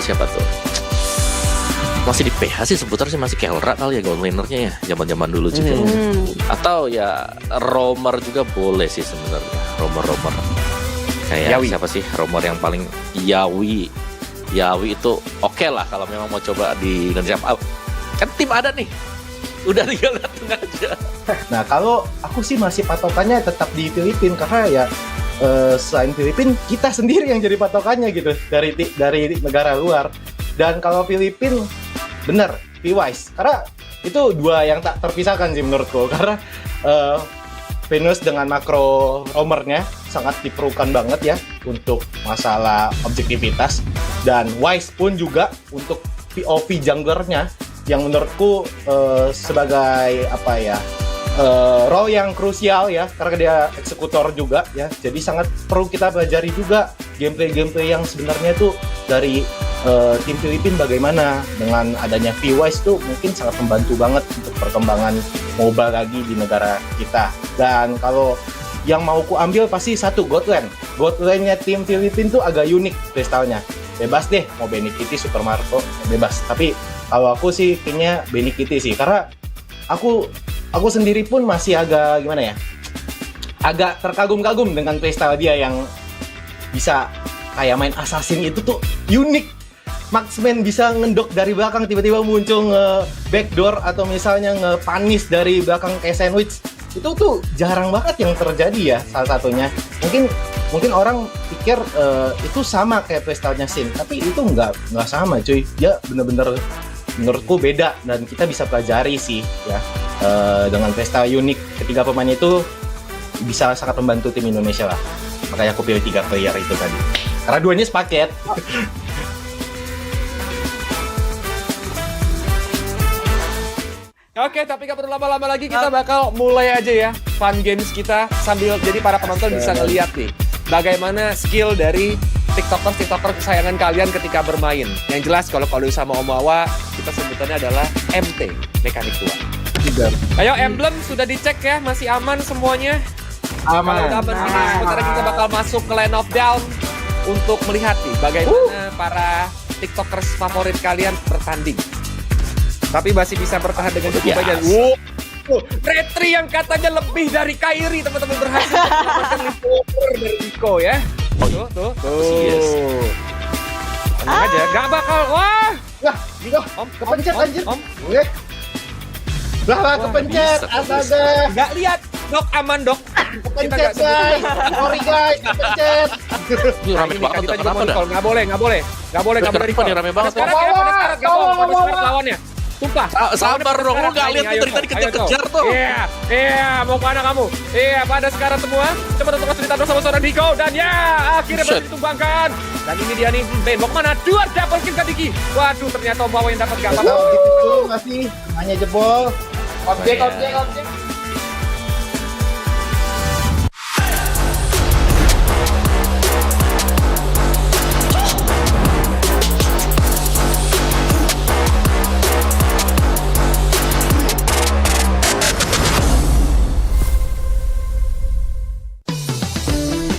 siapa tuh? Masih di PH sih seputar sih, masih Kelra kali ya gold lanernya ya, zaman-zaman dulu juga. Atau ya roamer juga boleh sih sebenarnya. Roamer kayak Yawi. Siapa sih roamer yang paling Yawi itu oke lah kalau memang mau coba di Indonesia. Kan tim ada nih, udah tinggal datang aja. Nah kalau aku sih masih patokannya tetap di Filipina, karena ya selain Filipina kita sendiri yang jadi patokannya gitu dari negara luar. Dan kalau Filipina bener, P-Wise. Karena itu 2 yang tak terpisahkan sih menurutku. Karena Venus dengan makro roamernya sangat diperlukan banget ya untuk masalah objektivitas. Dan Wise pun juga untuk POV junglernya yang menurutku sebagai role yang krusial ya, karena dia eksekutor juga ya. Jadi sangat perlu kita pelajari juga gameplay yang sebenarnya tuh dari tim Filipina bagaimana. Dengan adanya V-Wise tuh mungkin sangat membantu banget untuk perkembangan MOBA lagi di negara kita. Dan kalau yang mau ku ambil pasti satu Godland. Godland-nya tim Filipina tuh agak unik playstyle-nya. Bebas deh mau Benny Kitty, Super Marco, bebas. Tapi kalau aku sih kayaknya Benny Kitty sih, karena aku sendiri pun masih agak agak terkagum-kagum dengan playstyle dia yang bisa kayak main assassin itu tuh unik marksman bisa ngendok dari belakang, tiba-tiba muncul backdoor atau misalnya ngepanis dari belakang kayak sandwich. Itu tuh jarang banget yang terjadi ya, salah satunya. Mungkin orang pikir itu sama kayak playstyle-nya Sin, tapi itu nggak sama cuy. Dia bener-bener menurutku beda dan kita bisa pelajari sih ya. Dengan playstyle unik ketiga pemain itu bisa sangat membantu tim Indonesia lah. Makanya aku pilih 3 player itu tadi. Karena duanya sepaket. Oke, tapi gak perlu lama-lama lagi, kita bakal mulai aja ya fun games kita sambil jadi para penonton bisa ngeliat nih bagaimana skill dari tiktoker kesayangan kalian ketika bermain. Yang jelas kalau sama Om Wawa kita sebutannya adalah MT, mekanik tua. Ayo, emblem sudah dicek ya, masih aman semuanya? Aman. Kalau udah aman, sebentar kita bakal masuk ke Line of Down untuk melihat nih bagaimana para tiktokers favorit kalian bertanding. Tapi masih bisa bertahan dengan cukup banyak. Retri yang katanya lebih dari Kairi, teman-teman, berhasil mendapatkan leader dari Rico ya. Tuh. Tenang aja, gak bakal. Wah, Rico, kepencet anjir. Oke. Lah, kepencet, astaga. Gak lihat, Dok, aman Dok. Kepencet guys, sorry guys, kepencet. Ini rame banget, kenapa dah? Nggak boleh. Rame banget. Sekarang gak mau lawannya. Sumpah. Sabar dong, lu gak lihat tuh dari tadi kejar-kejar tuh. Iya, mau ke mana kamu? Iya, pada sekarang semua. Coba untuk cerita dong sama seorang Diko. Dan ya, akhirnya berhasil ditumbangkan. Dan ini dia nih, Ben, mau kemana? 2 double kill ke Diki. Waduh, ternyata Om Wawa yang dapat gak apa-apa. Gitu masih hanya jebol. Objek.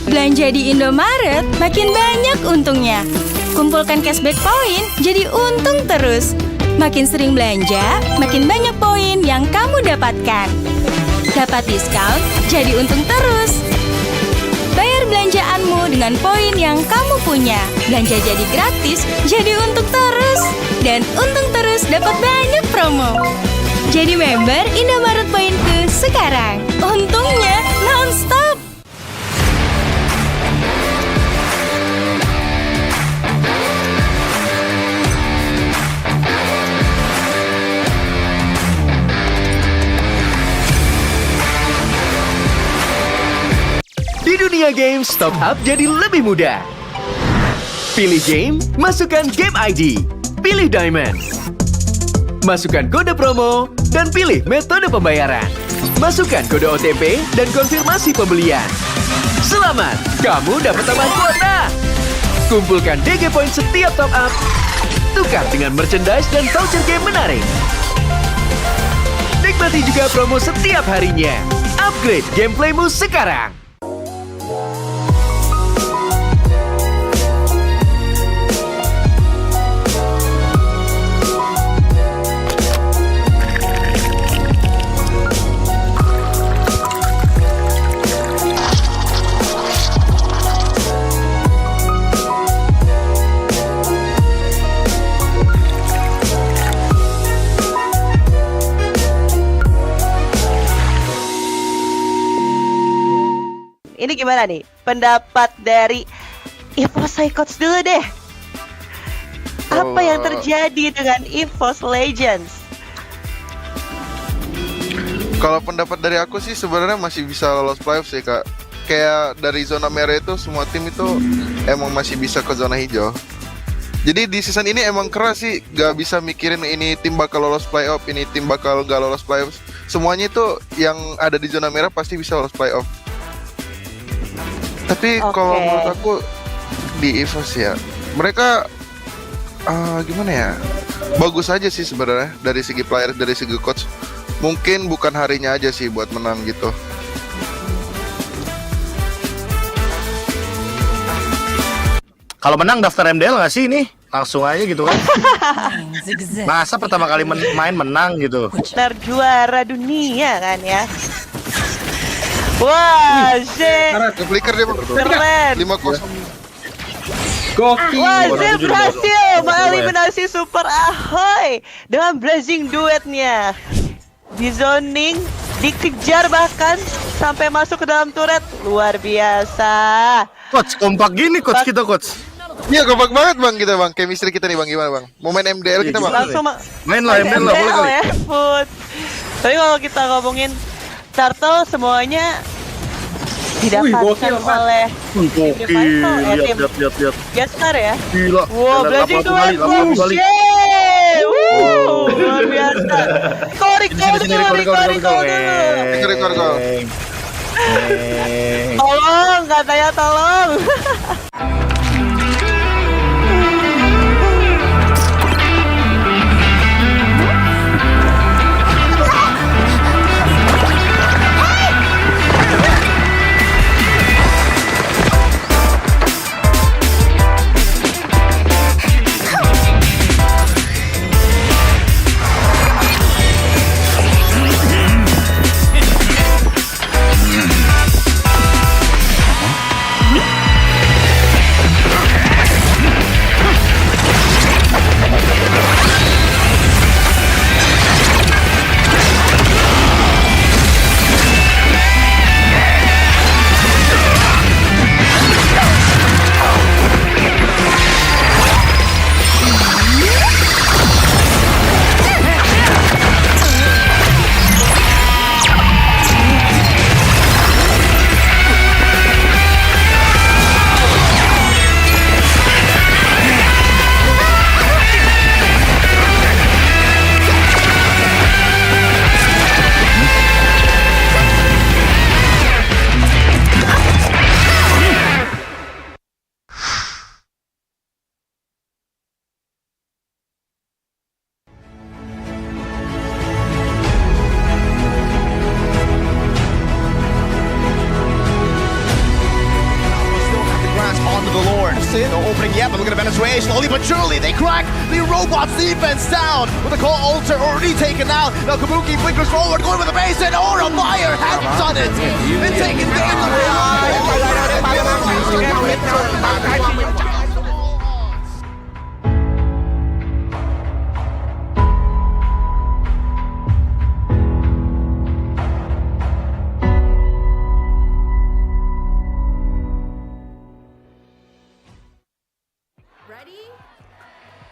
Belanja di Indomaret makin banyak untungnya. Kumpulkan cashback poin jadi untung terus. Makin sering belanja, makin banyak poin yang kamu dapatkan. Dapat diskon, jadi untung terus. Bayar belanjaanmu dengan poin yang kamu punya. Belanja jadi gratis, jadi untung terus. Dan untung terus dapat banyak promo. Jadi member Indomaret Poinku sekarang. Untungnya non-stop. Di dunia games, top up jadi lebih mudah. Pilih game, masukkan game ID. Pilih Diamond. Masukkan kode promo, dan pilih metode pembayaran. Masukkan kode OTP dan konfirmasi pembelian. Selamat, kamu dapat tambahan kuota. Kumpulkan DG Point setiap top up. Tukar dengan merchandise dan voucher game menarik. Nikmati juga promo setiap harinya. Upgrade gameplaymu sekarang. Ini gimana nih pendapat dari EVOS Psychots dulu deh? Apa yang terjadi dengan EVOS Legends? Kalau pendapat dari aku sih sebenarnya masih bisa lolos playoff sih kak. Kayak dari zona merah itu semua tim itu emang masih bisa ke zona hijau. Jadi di season ini emang keras sih, gak bisa mikirin ini tim bakal lolos playoff, ini tim bakal gak lolos playoff. Semuanya itu yang ada di zona merah pasti bisa lolos playoff. Tapi kalau menurut aku di EVOS ya, mereka gimana ya? Bagus aja sih sebenarnya dari segi player, dari segi coach. Mungkin bukan harinya aja sih buat menang gitu. Kalau menang daftar MDL nggak sih ini? Langsung aja gitu kan? Masa pertama kali main menang gitu? Daftar juara dunia kan ya? Wah, shit. Flicker dia keren. 5-0. Wazir berhasil mengeliminasi Super Ahoy dengan blazing duetnya. Di zoning, dikejar bahkan sampai masuk ke dalam turret. Luar biasa. Coach, kompak gini coach kita coach. Iya kompak banget bang kita bang. Chemistry kita nih bang gimana bang? Mau main MDL kita bang? Langsung main lah MDL boleh kali. Ya, Put. Tapi kalau kita ngomongin Turtle semuanya didapatkan oleh lihat. Gastar ya. Gila. Wow, blazing duet. Luar biasa. Kori dulu. Tolong, katanya tolong. Slowly but surely, they crack the robot's defense down with the core altar already taken out. Now Kabuki flickers forward, going with the base, and Aura Fire has done it. It's taken game away.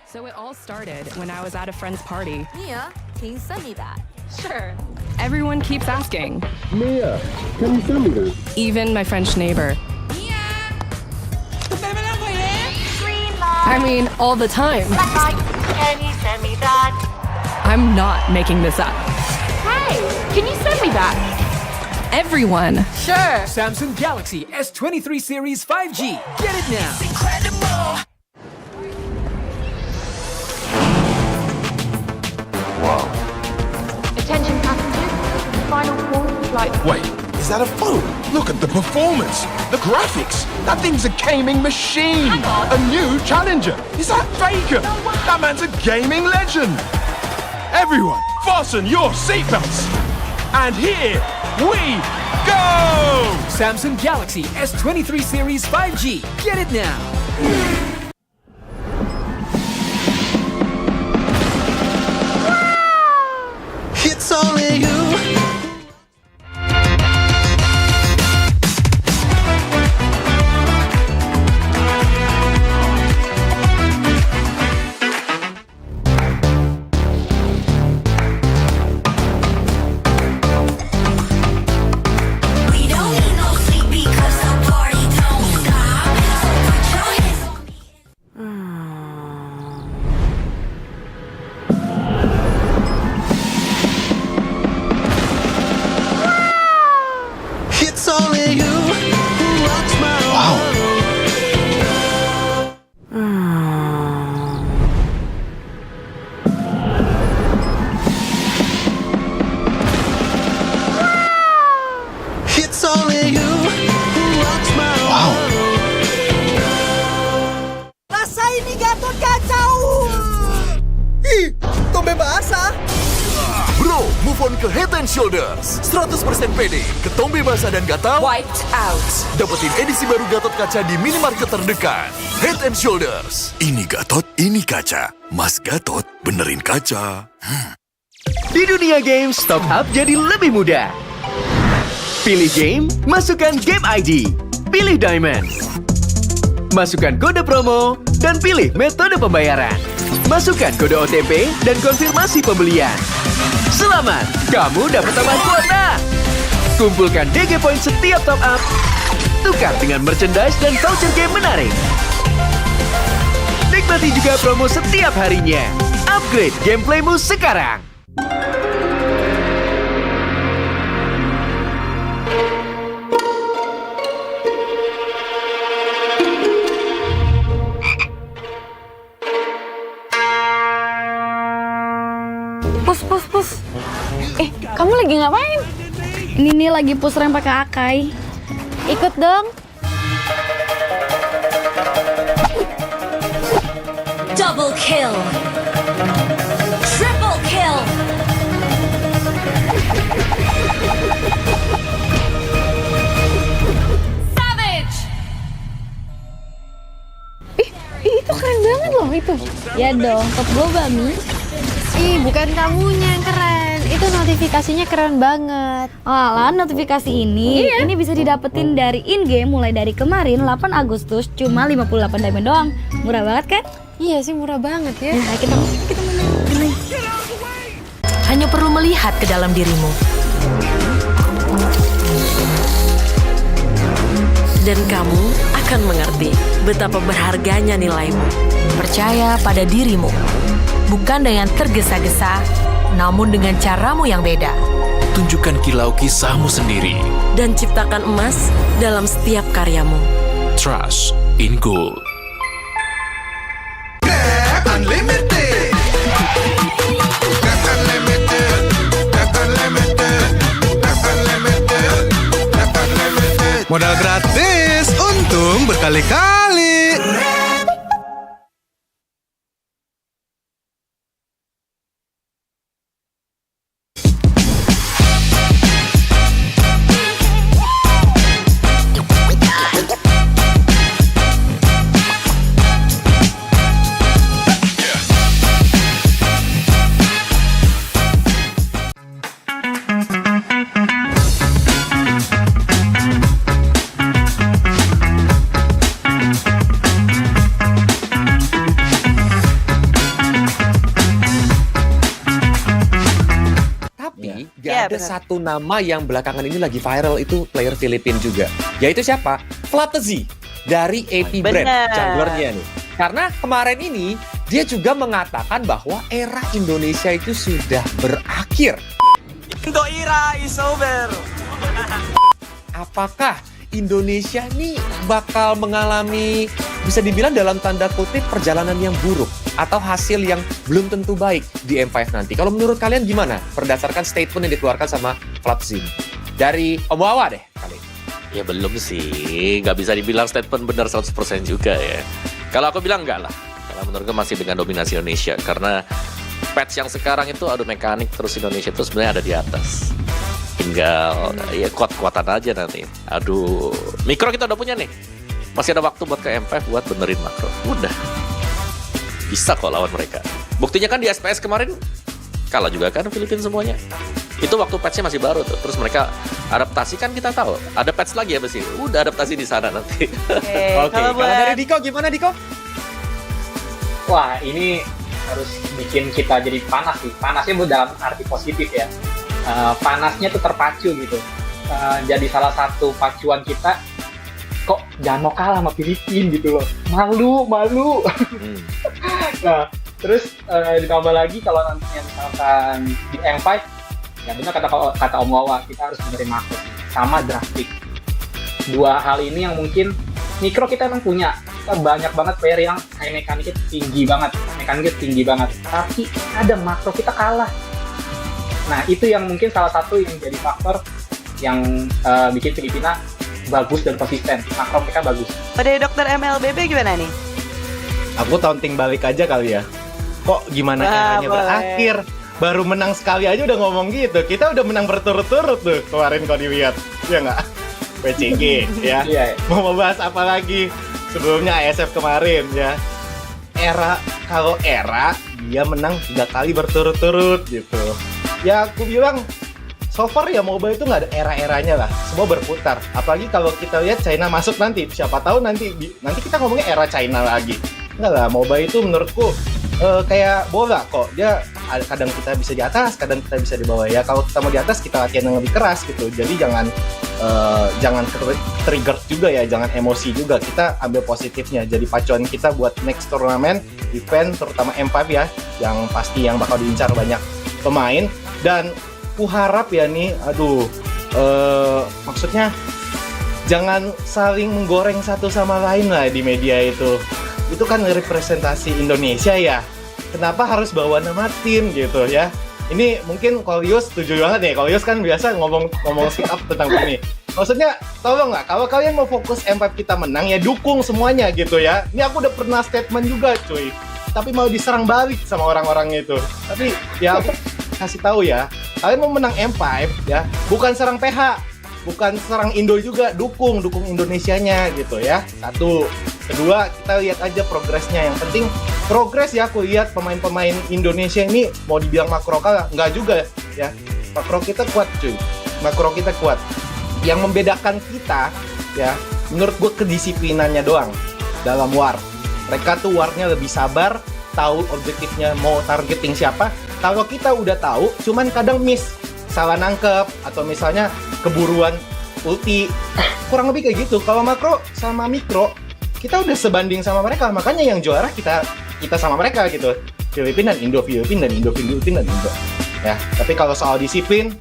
So it all started when I was at a friend's party. Mia, can you send me that? Sure. Everyone keeps asking. Mia, can you send me that? Even my French neighbor. I mean, all the time. Can you send me that? I'm not making this up. Hey, can you send me that? Everyone. Sure. Samsung Galaxy S23 Series 5G. Get it now. Incredible. Wow. Attention passengers, final call for flight. Wait, is that a phone? Look at the performance, the graphics. That thing's a gaming machine. A new challenger. Is that Faker? That man's a gaming legend. Everyone, fasten your seatbelts. And here we go! Samsung Galaxy S23 Series 5G. Get it now. It's only you. move on ke Head and Shoulders. 100% pede, ketombe basah dan gatal. Wiped out. Dapetin edisi baru Gatot Kaca di minimarket terdekat. Head and Shoulders. Ini Gatot, ini kaca. Mas Gatot, benerin kaca. Di dunia game, top up jadi lebih mudah. Pilih game, masukkan game ID. Pilih Diamond. Masukkan kode promo, dan pilih metode pembayaran. Masukkan kode OTP dan konfirmasi pembelian. Selamat, kamu dapat tambahan kuota. Kumpulkan DG Point setiap top up. Tukar dengan merchandise dan voucher game menarik. Nikmati juga promo setiap harinya. Upgrade gameplaymu sekarang. Pus. Kamu lagi ngapain? Ini lagi push rank pakai Akai. Ikut dong. Double kill. Triple kill. Savage. Itu keren banget loh itu. Ya dong, top gue Bami. Ih, bukan kamunya yang keren. Itu notifikasinya keren banget. Alah, notifikasi ini bisa didapetin dari in-game mulai dari kemarin 8 Agustus cuma 58 diamond doang. Murah banget kan? Iya sih, murah banget ya. Nah, kita main. Hanya perlu melihat ke dalam dirimu. Dan kamu akan mengerti betapa berharganya nilaimu. Percaya pada dirimu. Bukan dengan tergesa-gesa, namun dengan caramu yang beda. Tunjukkan kilau kisahmu sendiri. Dan ciptakan emas dalam setiap karyamu. Trust in gold. Unlimited. Modal gratis, untung berkali-kali. Ada satu nama yang belakangan ini lagi viral, itu player Filipina juga. Yaitu siapa? Flatzy dari AP Brand, junglernya nih. Karena kemarin ini dia juga mengatakan bahwa era Indonesia itu sudah berakhir. Indo era is over. Apakah Indonesia nih bakal mengalami, bisa dibilang dalam tanda kutip, perjalanan yang buruk atau hasil yang belum tentu baik di M5 nanti? Kalau menurut kalian gimana? Berdasarkan statement yang dikeluarkan sama Flatzy. Dari Om Wawa deh kali ini. Ya belum sih, nggak bisa dibilang statement benar 100% juga ya. Kalau aku bilang enggak lah. Karena menurut gue masih dengan dominasi Indonesia. Karena patch yang sekarang itu adu mekanik terus Indonesia itu sebenarnya ada di atas. Tinggal ya kuat-kuatan aja nanti. Aduh, mikro kita udah punya nih. Masih ada waktu buat ke M5 buat benerin makro. Udah. Bisa kok lawan mereka. Buktinya kan di SPS kemarin kalah juga kan Filipina semuanya. Itu waktu patch-nya masih baru tuh. Terus mereka adaptasi kan kita tahu. Ada patch lagi ya pasti. Udah adaptasi di sana nanti. Oke, kalau dari Diko gimana Diko? Wah, ini harus bikin kita jadi panas sih. Panasnya dalam arti positif ya. Panasnya tuh terpacu gitu. Jadi salah satu pacuan kita, kok jangan mau kalah sama Filipina gitu loh. Malu. Nah, terus ditambah lagi kalau nantinya misalkan di M5, ya benar kata Om Wawa, kita harus benerin makro sama drastik. Dua hal ini yang mungkin mikro kita emang punya. Kita banyak banget player yang mekaniknya tinggi banget. Tapi ada makro kita kalah. Nah, itu yang mungkin salah satu yang jadi faktor yang bikin Filipina bagus dan konsisten. Makro mereka bagus. Pada dokter MLBB gimana nih? Aku taunting balik aja kali ya. Kok gimana eranya berakhir? baru menang sekali aja udah ngomong gitu. Kita udah menang berturut-turut tuh kemarin kalau dilihat, ya nggak? PCG ya. Mau membahas apa lagi? Sebelumnya ASF kemarin ya. Kalau era dia menang 3 kali berturut-turut gitu. Ya aku bilang so far ya MOBA itu nggak ada era-eranya lah, semua berputar. Apalagi kalau kita lihat China masuk nanti, siapa tahu nanti kita ngomongnya era China lagi. Enggak lah, MOBA itu menurutku kayak bola kok. Dia kadang kita bisa di atas, kadang kita bisa di bawah. Ya kalau kita mau di atas kita latihan yang lebih keras gitu. Jadi jangan trigger juga ya, jangan emosi juga. Kita ambil positifnya. Jadi pacuan kita buat next turnamen, event terutama M5 ya, yang pasti yang bakal diincar banyak pemain. Dan aku harap ya nih, maksudnya jangan saling menggoreng satu sama lain lah di media itu. Itu kan representasi Indonesia ya. Kenapa harus bawa nama tim gitu ya? Ini mungkin kalau Yus setuju banget nih. Kalau Yus kan biasa ngomong speak up tentang ini. Maksudnya tolong nggak, kalau kalian mau fokus M5 kita menang ya dukung semuanya gitu ya. Ini aku udah pernah statement juga cuy. Tapi mau diserang balik sama orang-orangnya itu. Tapi ya aku kasih tahu ya, kalian mau menang M5 ya, bukan serang PH, bukan serang Indo juga, dukung Indonesianya gitu ya. Satu. Kedua, kita lihat aja progresnya. Yang penting progres ya, aku lihat pemain-pemain Indonesia ini mau dibilang makro kalah, enggak juga ya. Makro kita kuat cuy, makro kita kuat. Yang membedakan kita ya, menurut gue kedisiplinannya doang dalam war. Mereka tuh warnya lebih sabar, tahu objektifnya mau targeting siapa. Kalau kita udah tahu, cuman kadang miss, salah nangkep, atau misalnya keburuan ulti. Kurang lebih kayak gitu. Kalau makro sama mikro, kita udah sebanding sama mereka. Makanya yang juara kita sama mereka gitu. Filipina dan Indo, Filipina dan Indo, Filipina dan Indo. Ya, tapi kalau soal disiplin,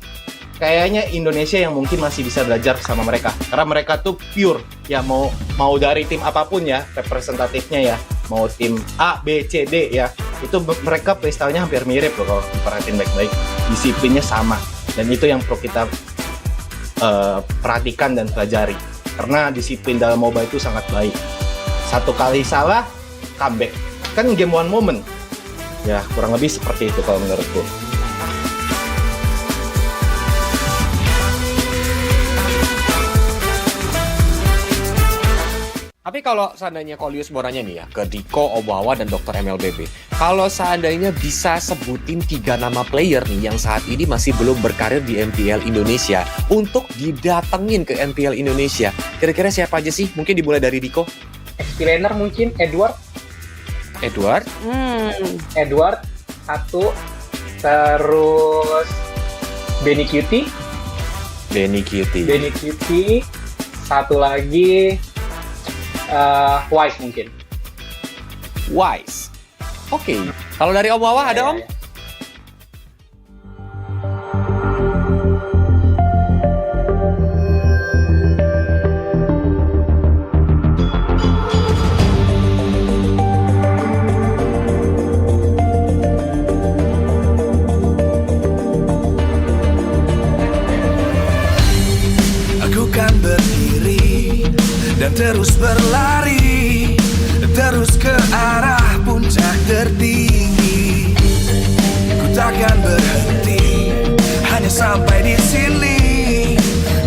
kayaknya Indonesia yang mungkin masih bisa belajar sama mereka. Karena mereka tuh pure. Ya mau dari tim apapun ya, representatifnya ya. Mau tim A, B, C, D ya. Itu mereka playstyle-nya hampir mirip loh kalau diperhatiin baik-baik. Disiplinnya sama. Dan itu yang perlu kita perhatikan dan pelajari. Karena disiplin dalam MOBA itu sangat baik. Satu kali salah, comeback. Kan game one moment. Ya, kurang lebih seperti itu kalau menurutku. Tapi kalau seandainya Kolius boranya nih ya, ke Diko, Obawa, dan Dr. MLBB. Kalau seandainya bisa sebutin 3 nama player nih yang saat ini masih belum berkarir di MPL Indonesia untuk didatengin ke MPL Indonesia. Kira-kira siapa aja sih? Mungkin dimulai dari Diko. Trainer mungkin Edward. Edward, satu. Terus Benny Cutie. Satu lagi Wise mungkin. Wise. Oke. Kalau dari Om Wawa ada Om? Aku kan berdiri dan terus berlari, terus ke arah puncak tertinggi. Ku takkan berhenti, hanya sampai di sini.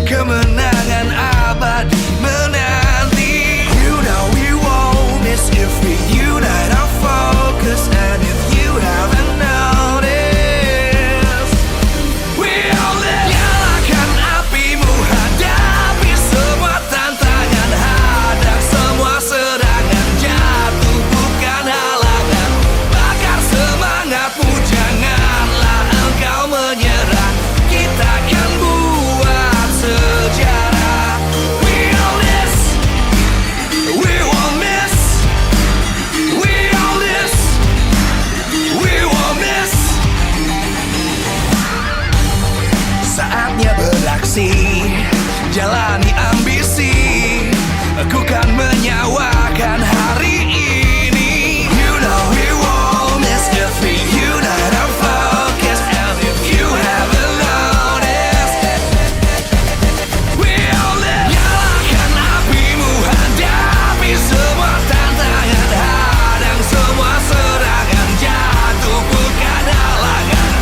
Kemenangan abadi menanti. You know we won't miss if we unite our focus. And if you haven't noticed, we all live. Nyalakan apimu, hadapi semua tantangan, hadang semua serangan, jatuh bukan halangan. Bakar semangatmu, janganlah engkau menyerah. Kita akan buat sejarah. We all this, we won't miss. We all this, we won't miss. Saatnya beraksi, jalani ambisi. Aku kan menyawakan hari ini. You know we won't miss if we unite our focus. And if you haven't noticed, we all live. Nyalakan apimu, hadapi semua tantangan, hadang semua serangan, jatuh bukan halangan.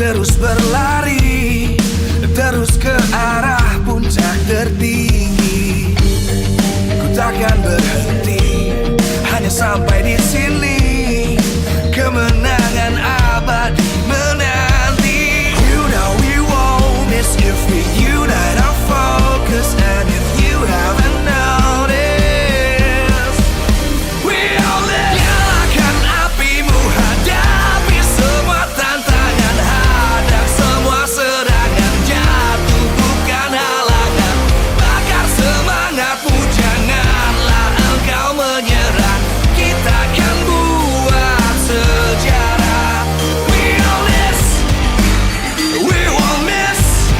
terus berlari, terus ke arah puncak tertinggi. Ku takkan berhenti, hanya sampai di sini. Kemenangan abadi menanti. You know we won't miss if we unite our focus. And if you haven't noticed, we all live. Nyalakan apimu, hadapi semua tantangan, hadang semua serangan, jatuh bukan halangan. Bakar semangatmu, janganlah engkau menyerah. Kita akan buat sejarah. We all this, we won't miss.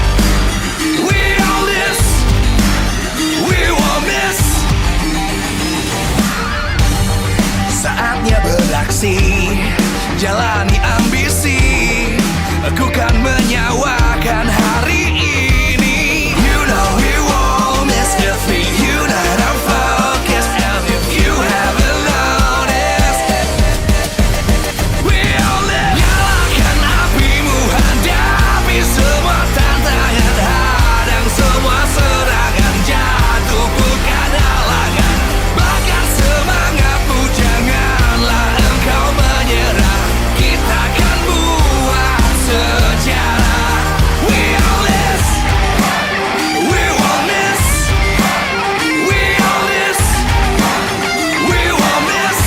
We all this, we won't miss. Saatnya beraksi, jalani ambisi. Aku kan menyawakan hari ini. You know we won't miss if we unite our focus. And if you haven't noticed, we all live. Nyalakan apimu, hadapi semua tantangan, hadang semua serangan, jatuh bukan halangan. Bakar semangatmu, janganlah engkau menyerah. Kita akan buat sejarah. We all this, we won't miss. We all this, we won't miss.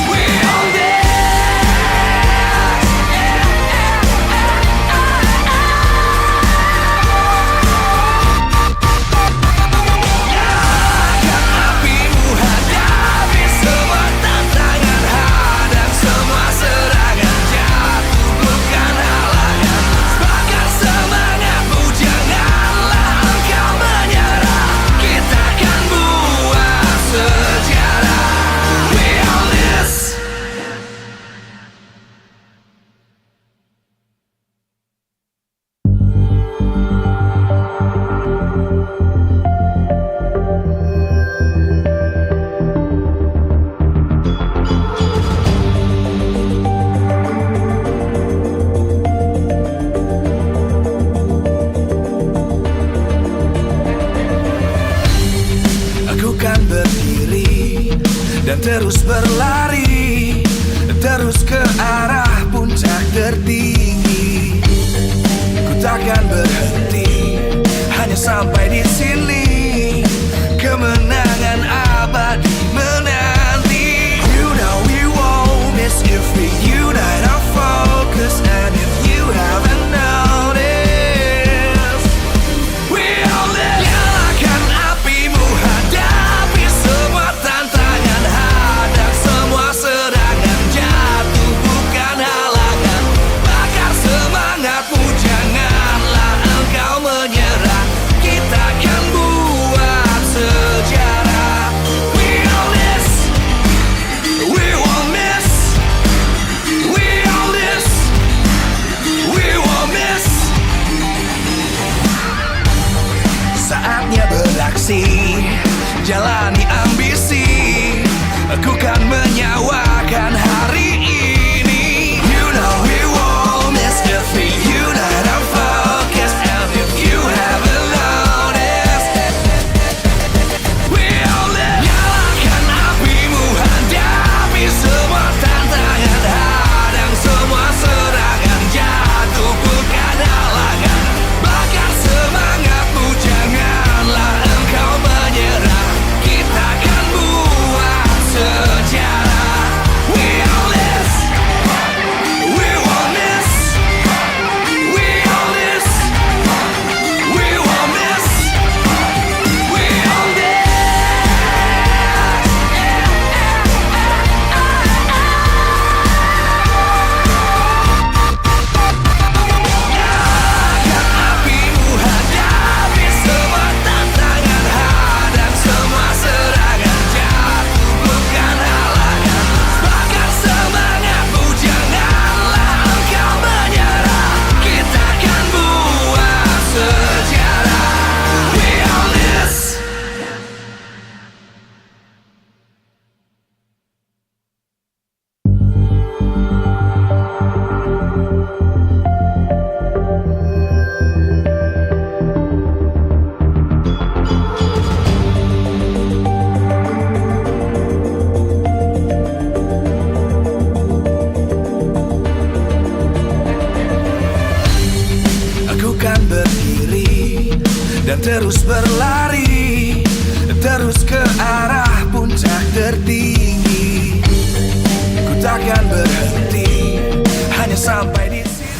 We all this. Nyalakan apimu, hadapi semua tantangan, hadang semua serangan, jatuh bukan halangan. Bakar semangatmu, janganlah engkau menyerah. Kita akan buat sejarah. We all this. Aku kan berdiri dan terus berlari, terus ke arah puncak tertinggi. Ku takkan berhenti, hanya sampai di sini. Kemenangan abadi menanti. You know we won't miss if we unite our focus. And if you haven't noticed, we all live. Nyalakan apimu, hadapi semua tantangan, hadang semua serangan, jatuh bukan halangan. Bakar semangatmu, janganlah engkau menyerah. Kita akan buat sejarah. We all this, we won't miss. We all this, we won't miss. Saatnya beraksi, jalani ambisi. Aku kan menyawakan hari ini. You know we won't miss if we unite our focus. And if you haven't noticed, we all live. Nyalakan apimu, hadapi semua tantangan, hadang semua serangan, jatuh bukan halangan. Bakar semangatmu, janganlah engkau menyerah. Kita akan buat sejarah. terus berlari, terus ke arah puncak tertinggi. Ku takkan berhenti, hanya sampai di sini.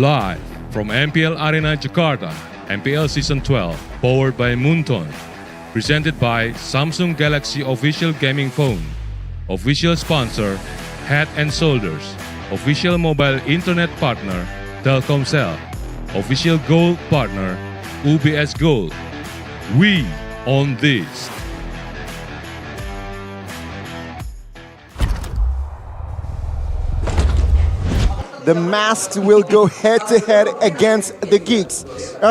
Live from MPL Arena Jakarta, MPL Season 12, powered by Moonton. Presented by Samsung Galaxy Official Gaming Phone. Official sponsor, Head and Shoulders. Official mobile internet partner, Telkomsel. Official gold partner, UBS Gold. We own this. The Masks will go head-to-head against the Geeks.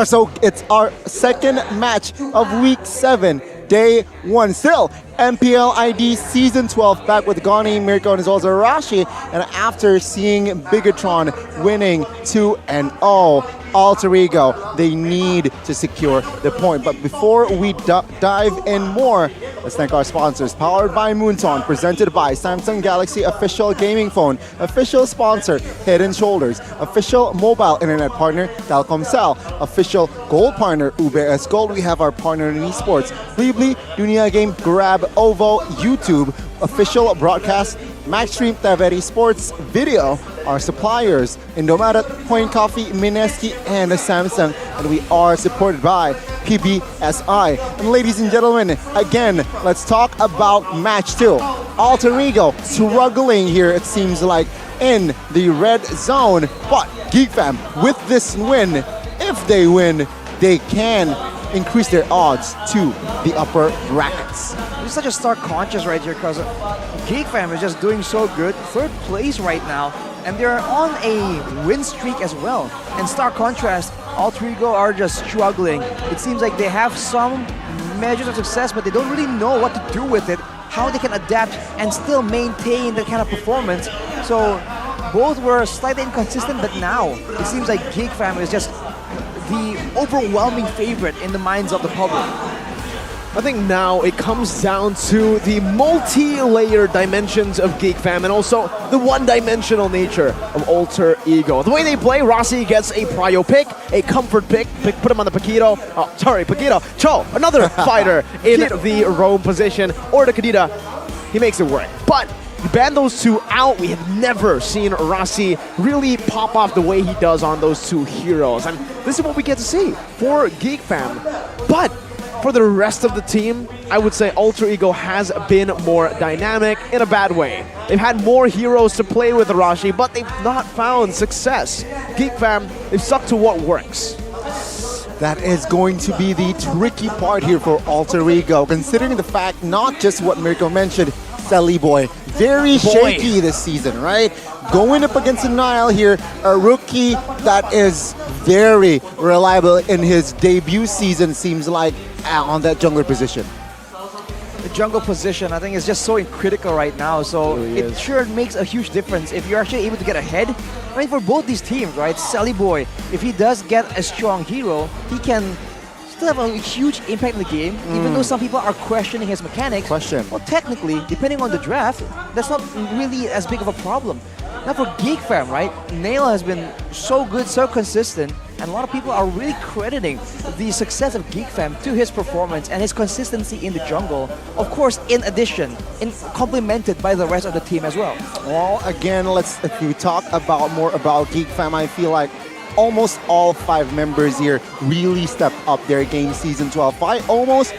So it's our second match of Week 7, Day 1. Still, MPL ID Season 12 back with Gani, Mirko, and as well as Arashi. And after seeing Bigatron winning 2-0, Alter Ego, they need to secure the point. But before we dive in more, let's thank our sponsors. Powered by Moonton, presented by Samsung Galaxy Official Gaming Phone, official sponsor, Head & Shoulders, official mobile internet partner, Telkomsel, official gold partner, UBS Gold. We have our partner in esports, Blibli, Dunia Game, Grab, OVO, YouTube, official broadcast, Maxstream, Taveri Sports, Video, our suppliers, Indomaret, Point Coffee, Mineski, and Samsung. And we are supported by PBSI. And ladies and gentlemen, again, let's talk about match 2. Alter Ego struggling here, it seems like, in the red zone. But Geek Fam, with this win, if they win, they can increase their odds to the upper brackets. There's such a stark contrast right here because Geek Fam is just doing so good, 3rd place right now, and they're on a win streak as well. In stark contrast, Alter Ego are just struggling. It seems like they have some measures of success, but they don't really know what to do with it, how they can adapt and still maintain that kind of performance. So both were slightly inconsistent, but now it seems like Geek Fam is just the overwhelming favorite in the minds of the public. I think now it comes down to the multi-layered dimensions of Geek Fam and also the one-dimensional nature of Alter Ego. The way they play, Rossi gets a prio pick, a comfort pick, put him on the Paquito. Oh, sorry, Paquito. Cho, another fighter in the roam position. Or the Kadita, he makes it work. But you ban those two out, we have never seen Rossi really pop off the way he does on those two heroes. And this is what we get to see for Geek Fam. But for the rest of the team, I would say Alter Ego has been more dynamic in a bad way. They've had more heroes to play with Arashi, but they've not found success. Geek Fam, they've stuck to what works. That is going to be the tricky part here for Alter Ego, considering the fact, not just what Mirko mentioned, Sally Boy, very shaky this season, right? Going up against a Nile here, a rookie that is very reliable in his debut season, seems like, on that jungler position. The jungle position, I think, is just so critical right now, so it sure makes a huge difference if you're actually able to get ahead. I mean, for both these teams, right? Sally Boy, if he does get a strong hero, he can still have a huge impact in the game, even though some people are questioning his mechanics. Well, technically, depending on the draft, that's not really as big of a problem. Now for Geek Fam, right? Nail has been so good, so consistent, and a lot of people are really crediting the success of Geek Fam to his performance and his consistency in the jungle. Of course, in addition, complemented by the rest of the team as well. Well, again, if we talk about more about Geek Fam, I feel like almost all 5 members here really stepped up their game Season 12. Almost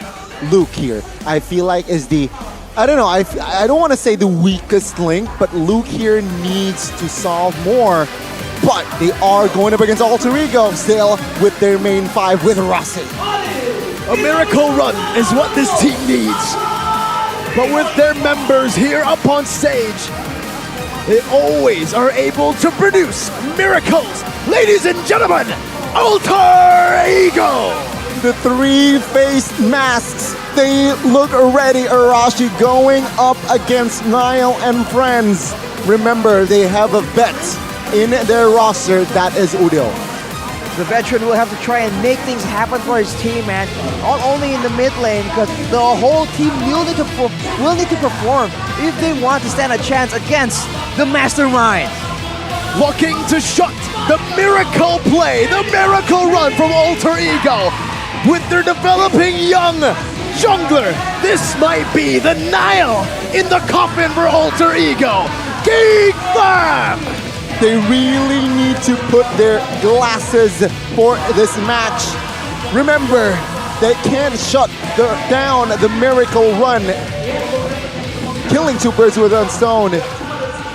Luke here, I feel like is the, I don't know, I don't want to say the weakest link, but Luke here needs to solve more but they are going up against Alter Ego still with their main five with Rossi. A miracle run is what this team needs. But with their members here up on stage, they always are able to produce miracles. Ladies and gentlemen, Alter Ego! The three-faced masks, they look ready. Arashi going up against Niall and friends. Remember, they have a vet in their roster, that is Udil. The veteran will have to try and make things happen for his team, man. Not only in the mid lane, because the whole team will need to perform if they want to stand a chance against the Mastermind. Looking to shut the miracle play, the miracle run from Alter Ego. With their developing young jungler, this might be the nail in the coffin for Alter Ego. Geek Fam! They really need to put their glasses for this match. Remember, they can't shut down the miracle run, killing two birds with one stone,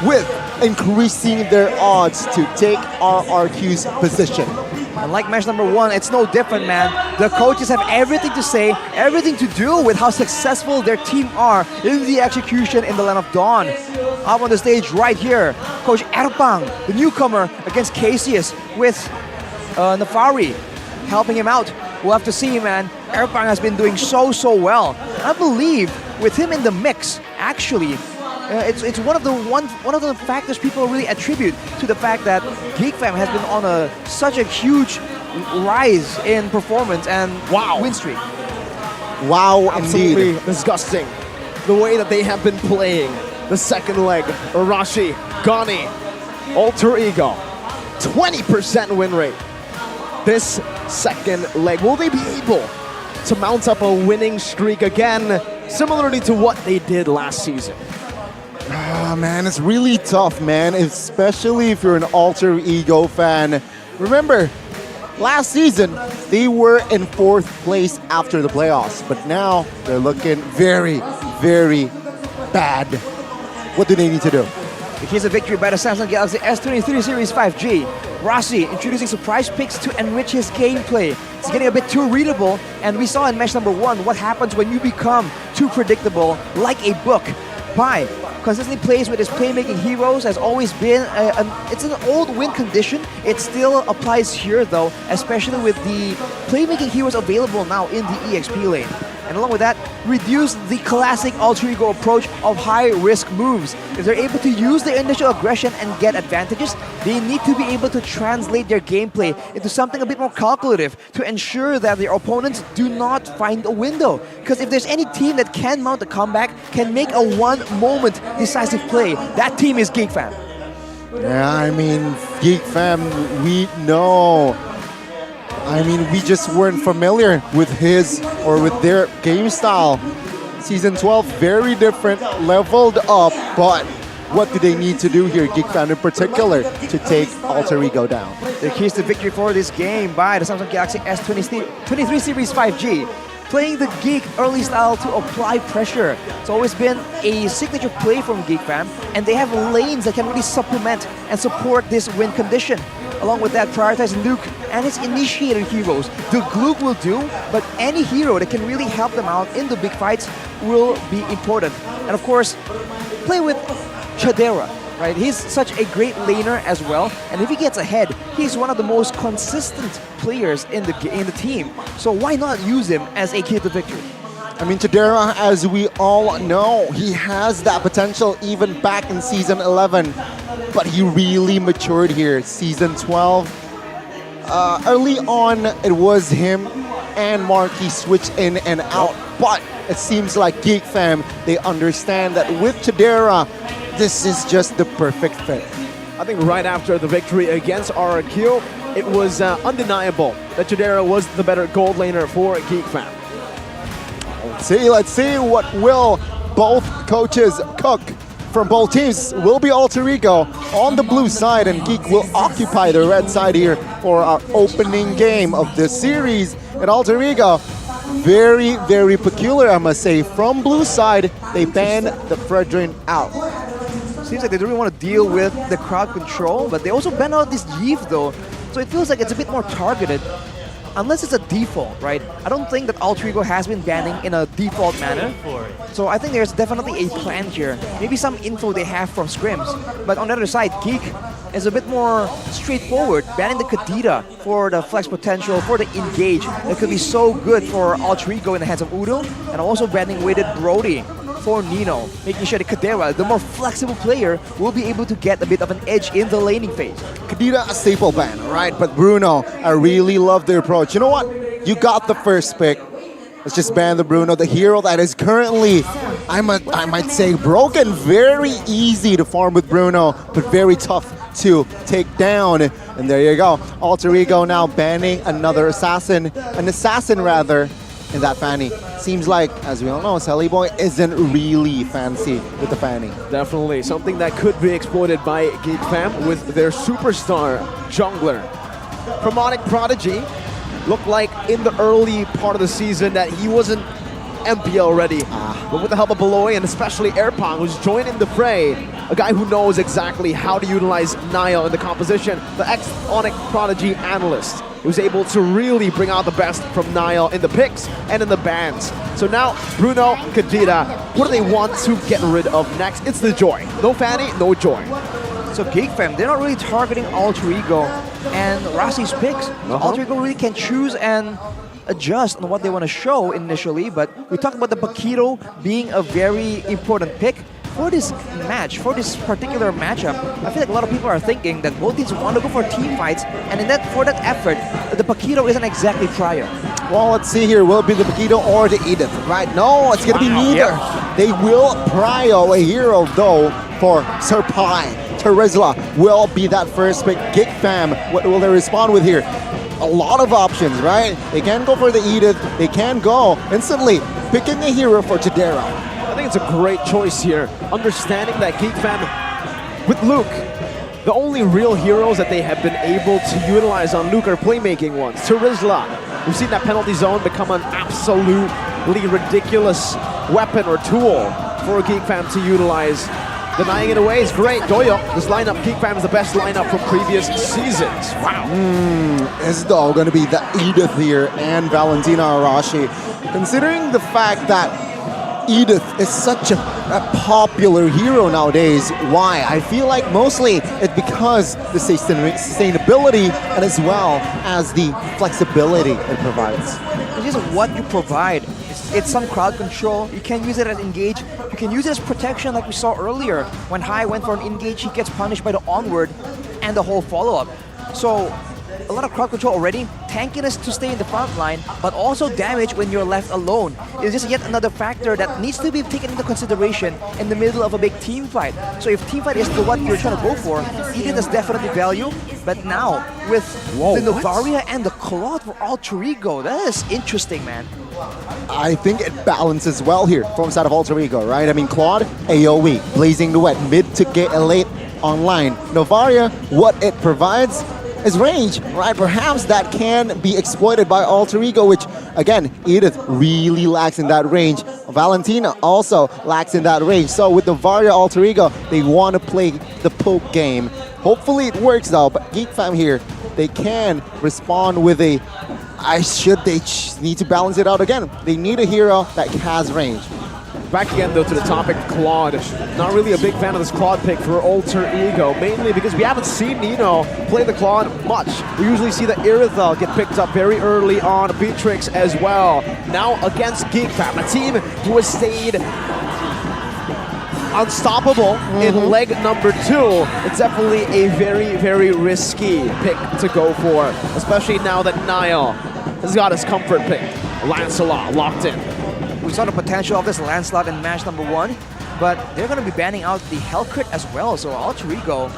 with increasing their odds to take RRQ's position. And like match number one, it's no different, man. The coaches have everything to say, everything to do with how successful their team are in the execution in the Land of Dawn. Up on the stage right here, Coach Erpang, the newcomer, against Cassius with Nefari helping him out. We'll have to see, man. Erpang has been doing so well. I believe with him in the mix, actually, it's one of the factors people really attribute to the fact that Geek Fam has been on such a huge rise in performance and win streak. Wow, absolutely indeed. Disgusting. The way that they have been playing. The second leg, Arashi, Gani, Alter Ego, 20% win rate. This second leg, will they be able to mount up a winning streak again, similarly to what they did last season? Ah, man, it's really tough, man, especially if you're an Alter Ego fan. Remember, last season, they were in 4th place after the playoffs, but now they're looking very bad. What do they need to do? Here's a victory by the Samsung Galaxy S23 Series 5G. Rossi introducing surprise picks to enrich his gameplay. It's getting a bit too readable, and we saw in match number 1 what happens when you become too predictable, like a book. Pai consistently plays with his playmaking heroes, has always been, it's an old win condition. It still applies here though, especially with the playmaking heroes available now in the EXP lane. And along with that, reduce the classic Alter Ego approach of high-risk moves. If they're able to use their initial aggression and get advantages, they need to be able to translate their gameplay into something a bit more calculative to ensure that their opponents do not find a window. Because if there's any team that can mount a comeback, can make a one-moment decisive play, that team is Geek Fam. Yeah, I mean, Geek Fam, we know. I mean, we just weren't familiar with his or with their game style. Season 12, very different, leveled up, but what do they need to do here, Geek Fam in particular, to take Alter Ego down? The keys to victory for this game by the Samsung Galaxy S23 Series 5G. Playing the Geek early style to apply pressure. It's always been a signature play from Geek Fam, and they have lanes that can really supplement and support this win condition. Along with that, prioritize Luke and his initiator heroes. The Glook will do, but any hero that can really help them out in the big fights will be important. And of course, play with Chadera, right? He's such a great laner as well, and if he gets ahead, he's one of the most consistent players in the team. So why not use him as a key to victory? I mean, Chadera, as we all know, he has that potential even back in Season 11, but he really matured here. Season 12, early on, it was him and Marky switch in and out, but it seems like Geek Fam, they understand that with Chadera, this is just the perfect fit. I think right after the victory against RRQ, it was undeniable that Chadera was the better gold laner for Geek Fam. Let's see what will both coaches cook from both teams. Will be Alter Ego on the blue side, and Geek will occupy the red side here for our opening game of this series. And Alter Ego, very peculiar, I must say. From blue side, they ban the Fredrin out. Seems like they don't really want to deal with the crowd control, but they also ban out this Yeeve though. So it feels like it's a bit more targeted. Unless it's a default, right? I don't think that Alter Ego has been banning in a default manner. So I think there's definitely a plan here. Maybe some info they have from scrims. But on the other side, Geek is a bit more straightforward, banning the Kadita for the flex potential, for the engage. That could be so good for Alter Ego in the hands of Udo, and also banning weighted Brody for Nino, making sure that Kadera, the more flexible player, will be able to get a bit of an edge in the laning phase. Kadita, a staple ban, right? But Bruno, I really love the approach. You know what? You got the first pick. Let's just ban the Bruno, the hero that is currently, I might say, broken. Very easy to farm with Bruno, but very tough to take down. And there you go. Alter Ego now banning another assassin, an assassin rather, in that Fanny. Seems like, as we all know, Sally Boy isn't really fancy with the Fanny. Definitely something that could be exploited by Geek Fam with their superstar jungler. Chromatic Prodigy looked like in the early part of the season that he wasn't MPL ready. But with the help of Beloy and especially Airpong, who's joining the fray, a guy who knows exactly how to utilize Niall in the composition, the ex-Onyx Prodigy analyst, who's able to really bring out the best from Niall in the picks and in the bans. So now, Bruno, Kadita, what do they want to get rid of next? It's the Joy. No Fanny, no Joy. So Geek Fam, they're not really targeting Alter Ego and Rassi's picks. Alter Ego really can choose and adjust on what they want to show initially, but we talked about the Paquito being a very important pick. For this match, for this particular matchup, I feel like a lot of people are thinking that both teams want to go for team fights, and for that effort, the Paquito isn't exactly prior. Well, let's see here. Will it be the Paquito or the Edith, right? No, it's going to be neither. Yep. They will prio a hero, though, for Serpai. Terizla will be that first pick. Geek Fam, what will they respond with here? A lot of options, right? They can go for the Edith. They can go instantly picking a hero for Chidera. I think it's a great choice here. Understanding that Geek Fam, with Luke, the only real heroes that they have been able to utilize on Luke are playmaking ones. Terizla, we've seen that penalty zone become an absolutely ridiculous weapon or tool for Geek Fam to utilize. Denying it away is great. Doyok, this lineup, Geek Fam is the best lineup from previous seasons. Wow. Is though going to be the Edith here and Valentina Arashi. Considering the fact that Edith is such a popular hero nowadays. Why? I feel like mostly it's because the sustainability and as well as the flexibility it provides. It's just what you provide. It's some crowd control. You can use it as engage. You can use it as protection like we saw earlier. When Hai went for an engage, he gets punished by the onward and the whole follow-up. So a lot of crowd control already, tankiness to stay in the front line, but also damage when you're left alone. It's just yet another factor that needs to be taken into consideration in the middle of a big team fight. So if team fight is the what you're trying to go for, Eden is definitely value, but now with the Novaria and the Claude for Alter Ego, that is interesting, man. I think it balances well here from side of Alter Ego, right? I mean, Claude, AoE, Blazing Duet, mid to get late online. Novaria, what it provides is range, right? Perhaps that can be exploited by Alter Ego, which, again, Edith really lacks in that range. Valentina also lacks in that range. So with the Varia Alter Ego, they want to play the poke game. Hopefully it works though, but Geek Fam here, they can respond with a, they need to balance it out again. They need a hero that has range. Back again though to the topic, Claude. Not really a big fan of this Claude pick for Alter Ego, mainly because we haven't seen Nino play the Claude much. We usually see the Irithel get picked up very early on, Beatrix as well. Now against Geek Fam, a team who has stayed unstoppable in leg number 2. It's definitely a very, very risky pick to go for, especially now that Niall has got his comfort pick. Lancelot locked in. We saw the potential of this Lancelot in match number 1, but they're going to be banning out the Hellcrit as well, so Alter Ego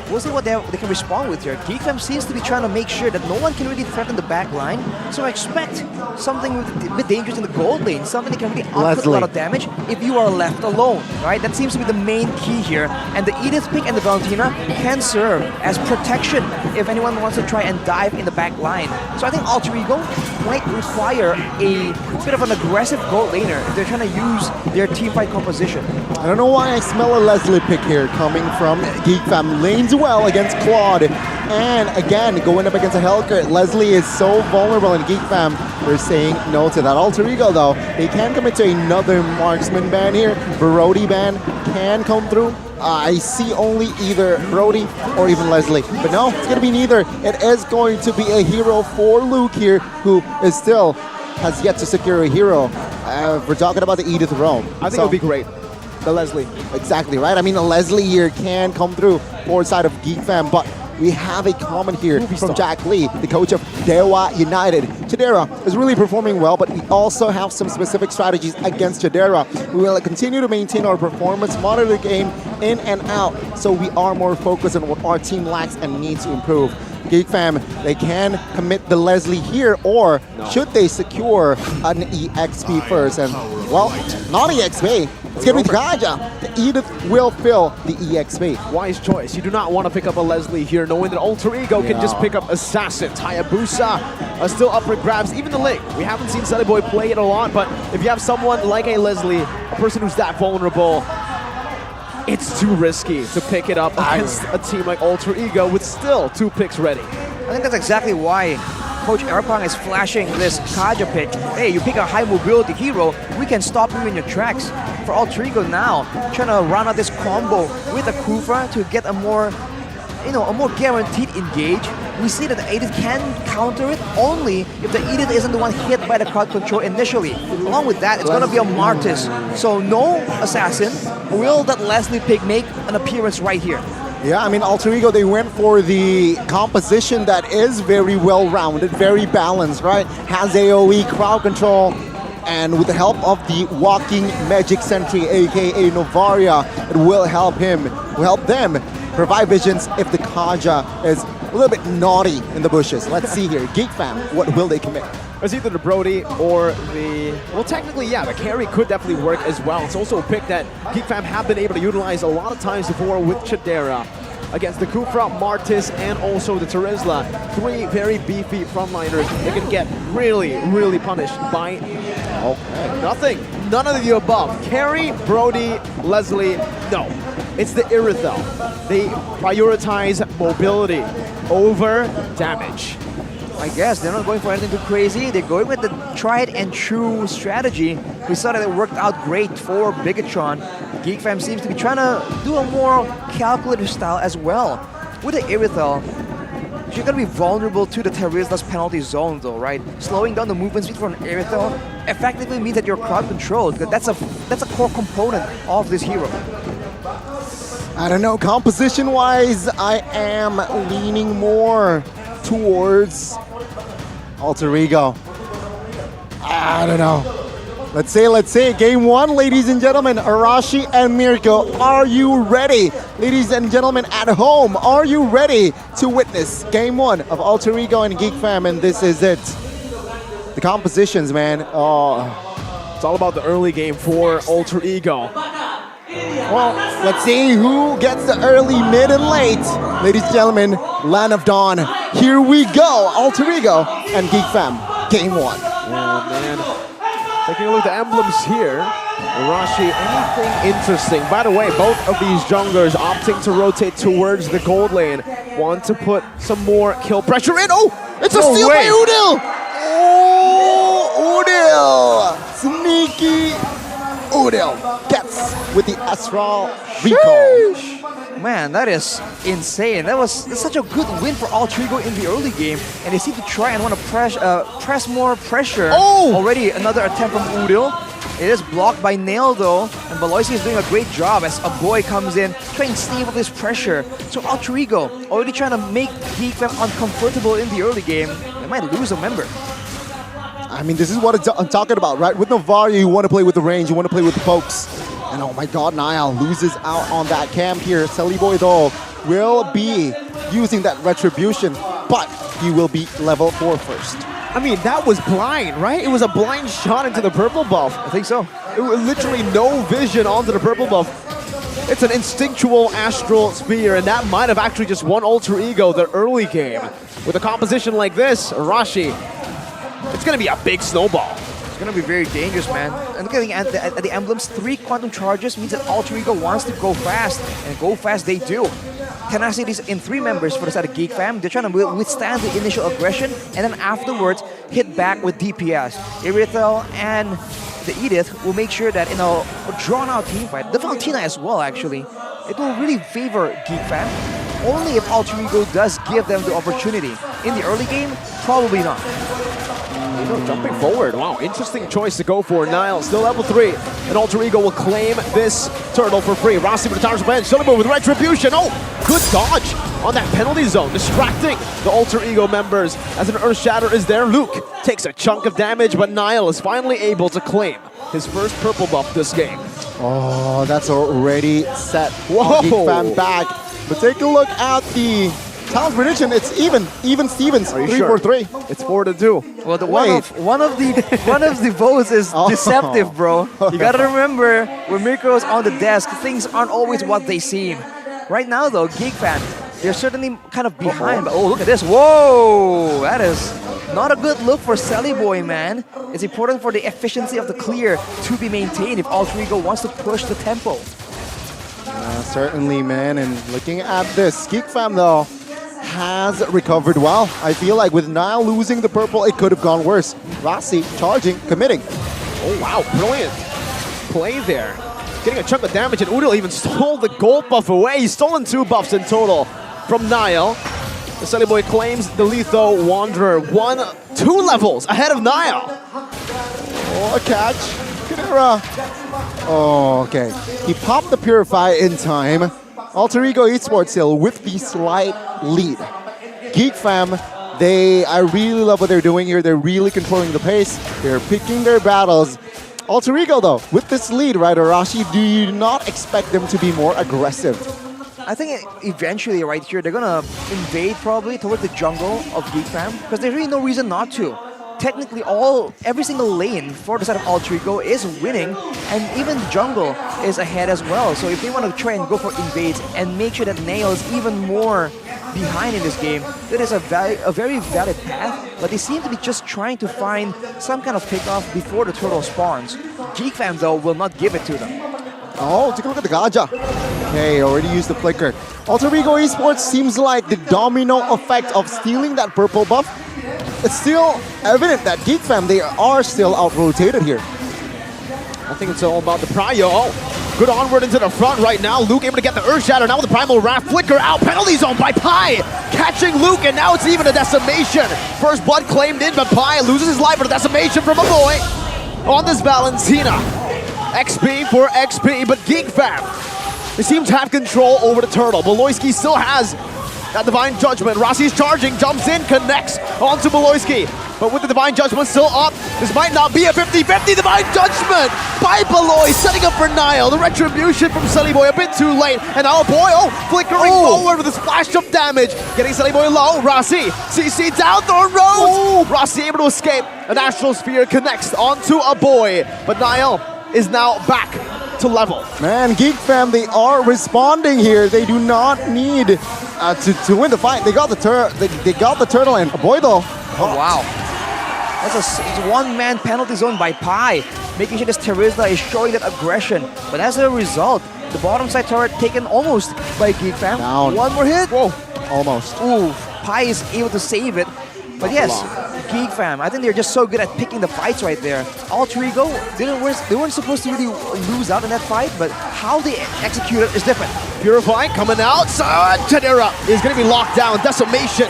we'll see what they can respond with here. Geek Fam seems to be trying to make sure that no one can really threaten the back line. So I expect something a bit dangerous in the gold lane, something that can really output a lot of damage if you are left alone, right? That seems to be the main key here. And the Edith pick and the Valentina can serve as protection if anyone wants to try and dive in the back line. So I think Alter Ego might require a bit of an aggressive gold laner if they're trying to use their teamfight composition. I don't know why I smell a Leslie pick here coming from Geek Fam. Lanes well against Claude. And again, going up against a Hellcat, Leslie is so vulnerable in Geek Fam. We're saying no to that. Alter Ego though, they can commit to another marksman ban here. Brody ban can come through. I see only either Brody or even Leslie. But no, it's going to be neither. It is going to be a hero for Luke here, who is still has yet to secure a hero. We're talking about the Edith Rome. I think it would be great. The Leslie. Exactly, right? I mean, a Leslie here can come through for side of Geek Fam, but we have a comment here from Jack Lee, the coach of Dewa United. Chidera is really performing well, but we also have some specific strategies against Chidera. We will continue to maintain our performance, monitor the game in and out, so we are more focused on what our team lacks and needs to improve. Geek Fam, they can commit the Leslie here, or should they secure an EXP first? And, well, not EXP. It's going to be Kaja. The Edith will fill the EXP. Wise choice. You do not want to pick up a Leslie here, knowing that Alter Ego can just pick up Assassin. Hayabusa still up for grabs. Even the link. We haven't seen Sunny Boy play it a lot, but if you have someone like a Leslie, a person who's that vulnerable, it's too risky to pick it up against a team like Alter Ego with still 2 picks ready. I think that's exactly why Coach Erpang is flashing this Kaja pick. Hey, you pick a high mobility hero, we can stop you in your tracks. For Alter Ego now, trying to run out this combo with a Kufra to get a more, a more guaranteed engage. We see that the Edith can counter it only if the Edith isn't the one hit by the crowd control initially. Along with that, it's going to be a Martis. So no Assassin. Will that Leslie pick make an appearance right here? Yeah, I mean, Alter Ego, they went for the composition that is very well-rounded, very balanced, right? Has AoE, crowd control, and with the help of the walking magic sentry, aka Novaria, it will help them provide visions if the Kaja is a little bit naughty in the bushes. Let's see here. Geek Fam, what will they commit? It's either the Brody or the... Well, technically, yeah, the carry could definitely work as well. It's also a pick that Geek Fam have been able to utilize a lot of times before with Chidera against the Kufra, Martis, and also the Terizla. 3 very beefy frontliners. They can get really, really punished by nothing. None of the above. Carry, Brody, Leslie, no. It's the Irithel. They prioritize mobility over damage. I guess they're not going for anything too crazy. They're going with the tried and true strategy. We saw that it worked out great for Bigatron. Geek Fam seems to be trying to do a more calculated style as well. With the Irithel, you're going to be vulnerable to the Terizla's penalty zone though, right? Slowing down the movement speed for an Irithel effectively means that you're crowd controlled. That's a core component of this hero. I don't know, composition-wise, I am leaning more towards Alter Ego. I don't know. Let's say game 1, ladies and gentlemen. Arashi and Mirko, are you ready? Ladies and gentlemen at home, are you ready to witness game 1 of Alter Ego and Geek Fam? And this is it. The compositions, man. Oh, it's all about the early game for Alter Ego. Well, let's see who gets the early, mid, and late. Ladies and gentlemen, Land of Dawn. Here we go. Alter Ego and Geek Fam. Game 1. Yeah, man. Taking a look at the emblems here. Arashi, anything interesting? By the way, both of these junglers opting to rotate towards the gold lane. Want to put some more kill pressure in. Oh, it's a steal by Udil. Oh, Udil. Sneaky Udil gets with the Astral recall. Man, that is insane. That's such a good win for Alter Ego in the early game, and they seem to try and want to press more pressure. Oh! Already another attempt from Udil. It is blocked by Nail though, and Valoisi is doing a great job as a boy comes in, trying to stave off this pressure. So Alter Ego already trying to make Geek Fam uncomfortable in the early game. They might lose a member. I mean, this is what I'm talking about, right? With Novaria, you want to play with the range, you want to play with the pokes. And oh my god, Niall loses out on that camp here. Selly Boy, though, will be using that retribution, but he will be level 4 first. I mean, that was blind, right? It was a blind shot into the purple buff. I think so. It was literally no vision onto the purple buff. It's an instinctual astral spear, and that might have actually just won Alter Ego the early game. With a composition like this, Arashi, it's going to be a big snowball. It's going to be very dangerous, man. And looking at the emblems, 3 quantum charges means that Alter Ego wants to go fast, and go fast they do. Tenacity is in 3 members for the side of Geek Fam. They're trying to withstand the initial aggression, and then afterwards hit back with DPS. Irithel and the Edith will make sure that in a drawn-out team fight, the Valentina as well actually, it will really favor Geek Fam. Only if Alter Ego does give them the opportunity. In the early game, probably not. Jumping forward. Wow, interesting choice to go for. Nile still level 3. And Alter Ego will claim this turtle for free. Rossi retires the bench. Sullivan with retribution. Oh, good dodge on that penalty zone, distracting the Alter Ego members as an Earth Shatter is there. Luke takes a chunk of damage, but Nile is finally able to claim his first purple buff this game. Oh, that's already set. Whoa! Geek Fam back. But take a look at the Talent prediction. It's even Stevens. 3-4-3. It's 4-2. Well, one of the votes is deceptive, bro. You gotta remember, when Mirko's on the desk, things aren't always what they seem. Right now, though, Geek Fan, they're certainly kind of behind. But oh, look at this! Whoa, that is not a good look for Sally Boy, man. It's important for the efficiency of the clear to be maintained if Alter Ego wants to push the tempo. Certainly, man. And looking at this, Geek Fam though has recovered well. I feel like with Nile losing the purple, it could have gone worse. Rossi charging, committing. Oh wow, brilliant play there. Getting a chunk of damage, and Udil even stole the gold buff away. He's stolen 2 buffs in total from Nile. The Sully Boy claims the Letho Wanderer 2 levels ahead of Nile. Oh, a catch. Kadira. Oh, okay. He popped the Purify in time. Alter Ego Esports still with the slight lead. Geek Fam, I really love what they're doing here. They're really controlling the pace. They're picking their battles. Alter Ego, though, with this lead, right, Arashi, do you not expect them to be more aggressive? I think eventually, right here, they're gonna invade probably towards the jungle of Geek Fam because there's really no reason not to. Technically, every single lane for the side of Alter Ego is winning, and even jungle is ahead as well. So if they want to try and go for invades and make sure that Nail is even more behind in this game, that is a very valid path, but they seem to be just trying to find some kind of pickoff before the turtle spawns. Geek Fam, though, will not give it to them. Oh, take a look at the Gaja. Okay, already used the flicker. Alter Ego Esports seems like the domino effect of stealing that purple buff. It's still evident that Geek Fam, they are still out-rotated here. I think it's all about the Prio. Oh, good onward into the front right now. Luke able to get the Earth Shatter. Now with the Primal Wrath. Flicker out. Penalty zone by Pi. Catching Luke, and now it's even a decimation. First blood claimed in, but Pi loses his life, but a decimation from a boy on this Valentina. XP for XP, but Geek Fam, they seem to have control over the turtle. Beloyski still has that Divine Judgment. Rossi's charging, jumps in, connects onto Beloyski. But with the Divine Judgment still up, this might not be a 50-50. Divine Judgment by Beloy, setting up for Nile. The retribution from Sully Boy a bit too late. And now Boy, flickering forward with a splash of damage. Getting Sully Boy low. Rossi, CC down, Thorn Rose. Rossi able to escape. An Astral Sphere connects onto a Boy. But Nile is now back to level. Man, Geek Fam, they are responding here. They do not need to win the fight. They got the turtle, and boy though. Oh wow, that's a one-man penalty zone by Pi, making sure this Terizla is showing that aggression. But as a result, the bottom side turret taken almost by Geek Fam. Down. One more hit. Whoa, almost. Ooh, Pi is able to save it. But yes, Geek Fam, I think they're just so good at picking the fights right there. Alter Ego, they weren't supposed to really lose out in that fight, but how they execute it is different. Purify coming out, Tadera is going to be locked down. Decimation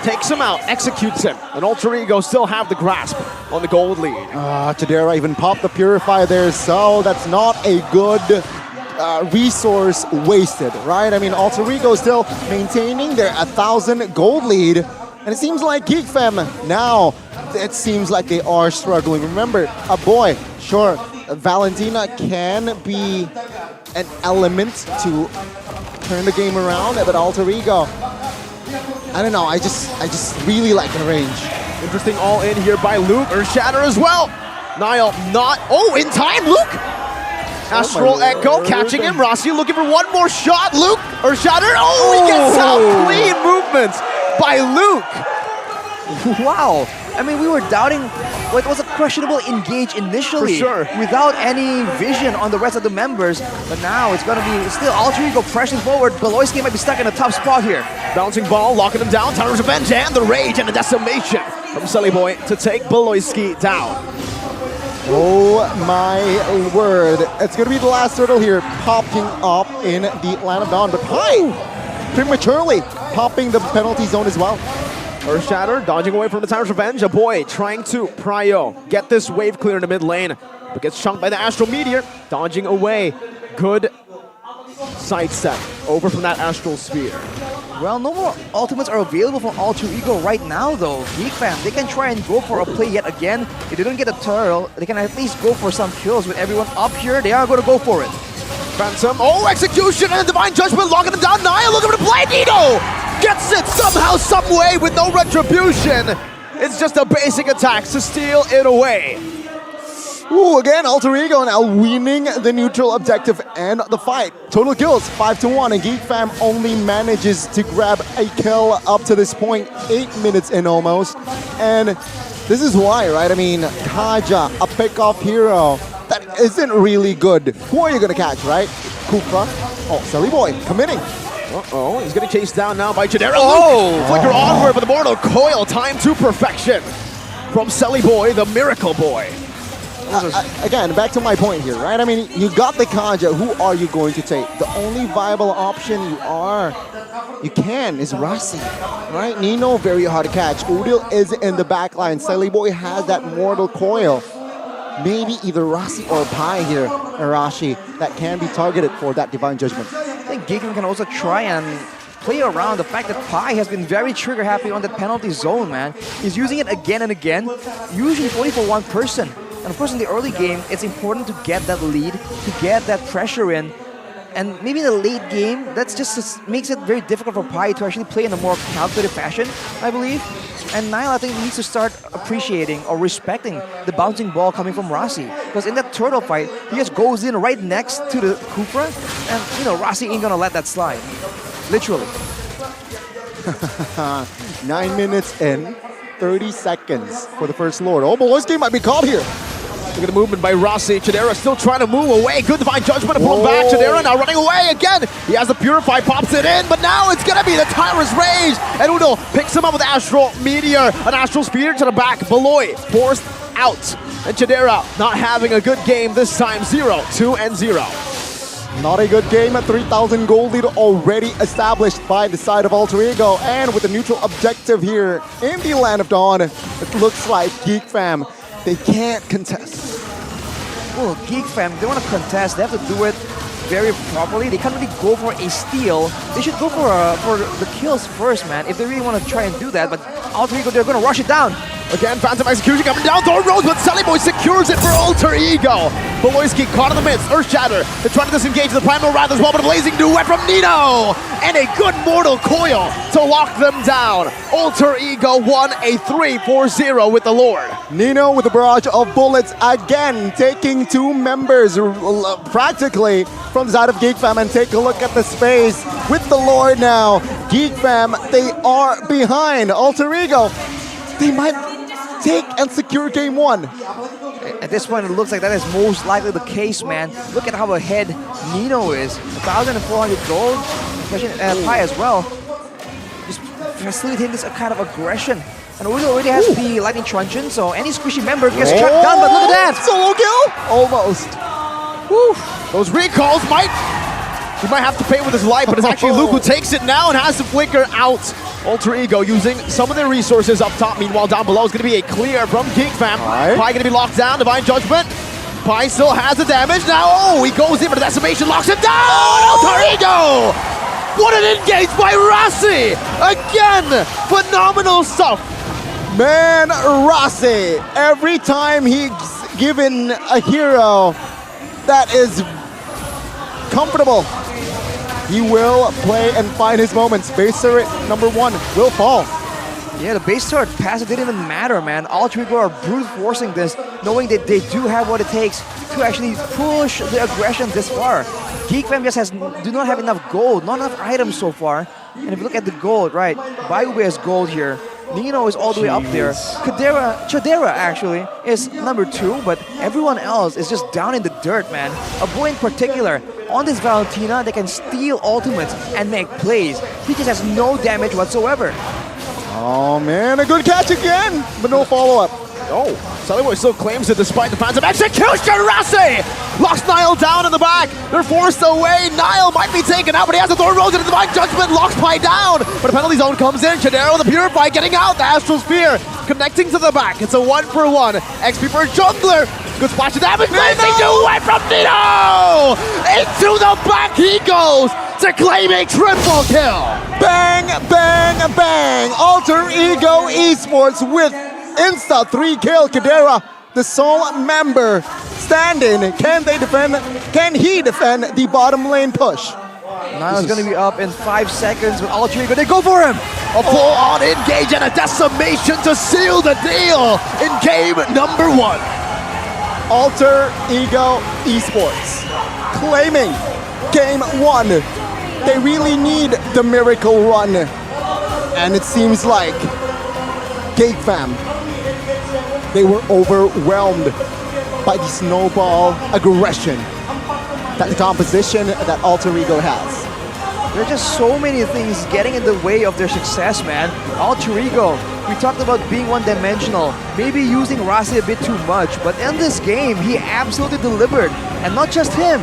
takes him out, executes him, and Alter Ego still have the grasp on the gold lead. Tadera even popped the Purify there, so that's not a good resource wasted, right? I mean, Alter Ego still maintaining their 1,000 gold lead. And it seems like Geek Fam now, it seems like they are struggling. Remember, a boy, sure, Valentina can be an element to turn the game around, but Alter Ego, I don't know, I just really like the range. Interesting all in here by Luke. Shatter as well. Niall not, in time, Luke! Astral Echo catching him. Rossi looking for one more shot. Luke, Shatter, he gets out. Clean movements by Luke. Wow. I mean, we were doubting what was a questionable engage initially. For sure. Without any vision on the rest of the members. But now it's going to be still Alter Ego pressing forward. Beloyski might be stuck in a tough spot here. Bouncing ball, locking him down. Timer's Revenge and the Rage and the Decimation from Sully Boy to take Beloyski down. Oh my word. It's going to be the last turtle here popping up in the Land of Dawn. But prematurely popping the penalty zone as well. Earthshatter dodging away from the Timer's Revenge. A boy trying to prio get this wave clear in the mid lane, but gets chunked by the Astral Meteor. Dodging away. Good sidestep over from that Astral Sphere. Well, no more ultimates are available from Alter Ego right now, though. Geek Fam, they can try and go for a play yet again. If they don't get a turtle, they can at least go for some kills. With everyone up here, they are going to go for it. Phantom, execution and Divine Judgment locking him down. Naya looking for the play. Nino gets it somehow, some way with no retribution. It's just a basic attack to steal it away. Ooh, again, Alter Ego now winning the neutral objective and the fight. Total kills 5-1, and Geek Fam only manages to grab a kill up to this point, 8 minutes in almost. And this is why, right? I mean, Kaja, a pick-off hero that isn't really good. Who are you gonna catch, right? Kufra. Sully Boy committing. He's getting chased down now by Chidera. Flicker onward, but the Mortal Coil time to perfection from Sully Boy, the Miracle Boy. Again, back to my point here, right? I mean, you got the Kaja. Who are you going to take? The only viable option you can is Rossi, right? Nino, very hard to catch. Udil is in the back line. Sully Boy has that Mortal Coil. Maybe either Rossi or Pai here, Arashi, that can be targeted for that Divine Judgment. I think Gigan can also try and play around the fact that Pai has been very trigger happy on that penalty zone, man. He's using it again and again, usually only for one person. And of course in the early game, it's important to get that lead, to get that pressure in. And maybe in the late game, that's just makes it very difficult for Pai to actually play in a more calculated fashion, I believe. And Niall, I think, needs to start appreciating or respecting the bouncing ball coming from Rossi. Because in that turtle fight, he just goes in right next to the Kufra, and, you know, Rossi ain't gonna let that slide. Literally. 9 minutes in, 30 seconds for the first Lord. Beloyski might be caught here. Look at the movement by Rossi. Chidera still trying to move away. Good Divine Judgment to pull him back. Chidera now running away again. He has the Purify, pops it in, but now it's going to be the Tyrant's Rage. And Udo picks him up with Astral Meteor. An Astral Spear to the back. Beloy forced out. And Chidera not having a good game this time. 0-2-0. Not a good game at 3,000 gold lead already established by the side of Alter Ego. And with the neutral objective here in the Land of Dawn, it looks like Geek Fam, they can't contest. Well, Geek Fam, they want to contest. They have to do it very properly. They can't really go for a steal. They should go for the kills first, man, if they really want to try and do that. But Alter Ego, they're going to rush it down. Again, Phantom Execution coming down Thorn Rose, but Sully Boy secures it for Alter Ego. Beloyski caught in the midst. Earthshatter, they're trying to disengage the Primal Wrath as well, but a blazing duet from Nino! And a good Mortal Coil to lock them down. Alter Ego won a 3-4-0 with the Lord. Nino with a barrage of bullets again, taking 2 members practically from the side of Geek Fam. And take a look at the space with the Lord now. Geek Fam, they are behind. Alter Ego, they might take and secure game 1. At this point, it looks like that is most likely the case, man. Look at how ahead Nino is. 1,400 gold, especially Pai as well. Just facilitating this kind of aggression. And Udo already has the Lightning Truncheon, so any squishy member gets trapped down, but look at that! Solo kill? Almost. Woo. Those recalls he might have to pay with his life, but it's actually Luke who takes it now and has to flicker out. Alter Ego using some of their resources up top. Meanwhile, down below is going to be a clear from Geek Fam. Pai going to be locked down. Divine Judgment. Pai still has the damage. Now, he goes in for the Decimation. Locks him down. Alter Ego! What an engage by Rossi! Again, phenomenal stuff. Man, Rossi, every time he's given a hero that is comfortable, He will play and find his moments. Base turret number 1 will fall. Yeah, the base turret pass, it didn't even matter, man. Alter Ego are brute forcing this, knowing that they do have what it takes to actually push the aggression this far. Geek Fam just do not have enough gold, not enough items so far. And if you look at the gold, right, Bayube has gold here. Nino is all the way up there. Chadera actually is number 2, but everyone else is just down in the dirt, man. A boy in particular, on this Valentina, they can steal ultimates and make plays. He just has no damage whatsoever. Oh man, a good catch again, but no follow-up. Oh, Sallyboy still claims it despite the phantom execution. Rasi locks Niall down in the back. They're forced away. Niall might be taken out, but he has a thorn rose into the divine judgment. Locks Pi down, but the penalty zone comes in. Chadero with the Purify getting out. The Astral Sphere connecting to the back. It's a 1-for-1. XP for Jungler. Good splash of damage. Blazing away from Nino. Into the back he goes to claim a triple kill. Bang, bang, bang. Alter Ego Esports with Insta 3-kill. Kadera, the sole member, standing. Can he defend the bottom lane push? Niall's going to be up in 5 seconds with Alter Ego. They go for him. A full-on engage and a decimation to seal the deal in game number 1. Alter Ego Esports claiming game 1. They really need the miracle run. And it seems like Geek Fam, they were overwhelmed by the snowball aggression that the composition that Alter Ego has. There are just so many things getting in the way of their success, man. Alter Ego, we talked about being one-dimensional, maybe using Rasi a bit too much, but in this game, he absolutely delivered. And not just him.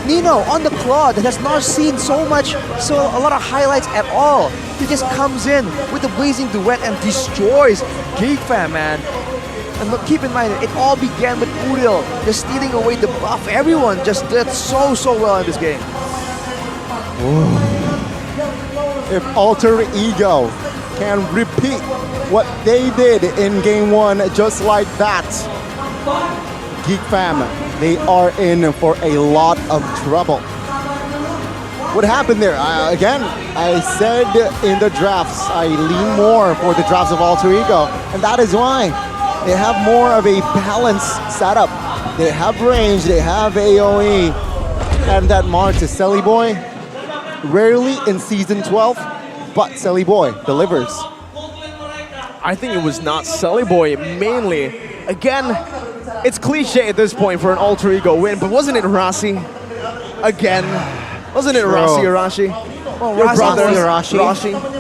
Nino on the Claw that has not seen a lot of highlights at all. He just comes in with the Blazing Duet and destroys Geek Fam, man. And look, keep in mind, it all began with Uril just stealing away the buff. Everyone just did so well in this game. Ooh. If Alter Ego can repeat what they did in game 1 just like that, Geek Fam, they are in for a lot of trouble. What happened there? Again, I said in the drafts, I lean more for the drafts of Alter Ego, and that is why they have more of a balanced setup. They have range, they have AoE, and that marks is Selly Boy. Rarely in Season 12, but Selly Boy delivers. I think it was not Selly Boy mainly. Again, it's cliche at this point for an Alter Ego win, but wasn't it Rasi? Again, wasn't it Rasi Arashi? Well, Your Rasi brother,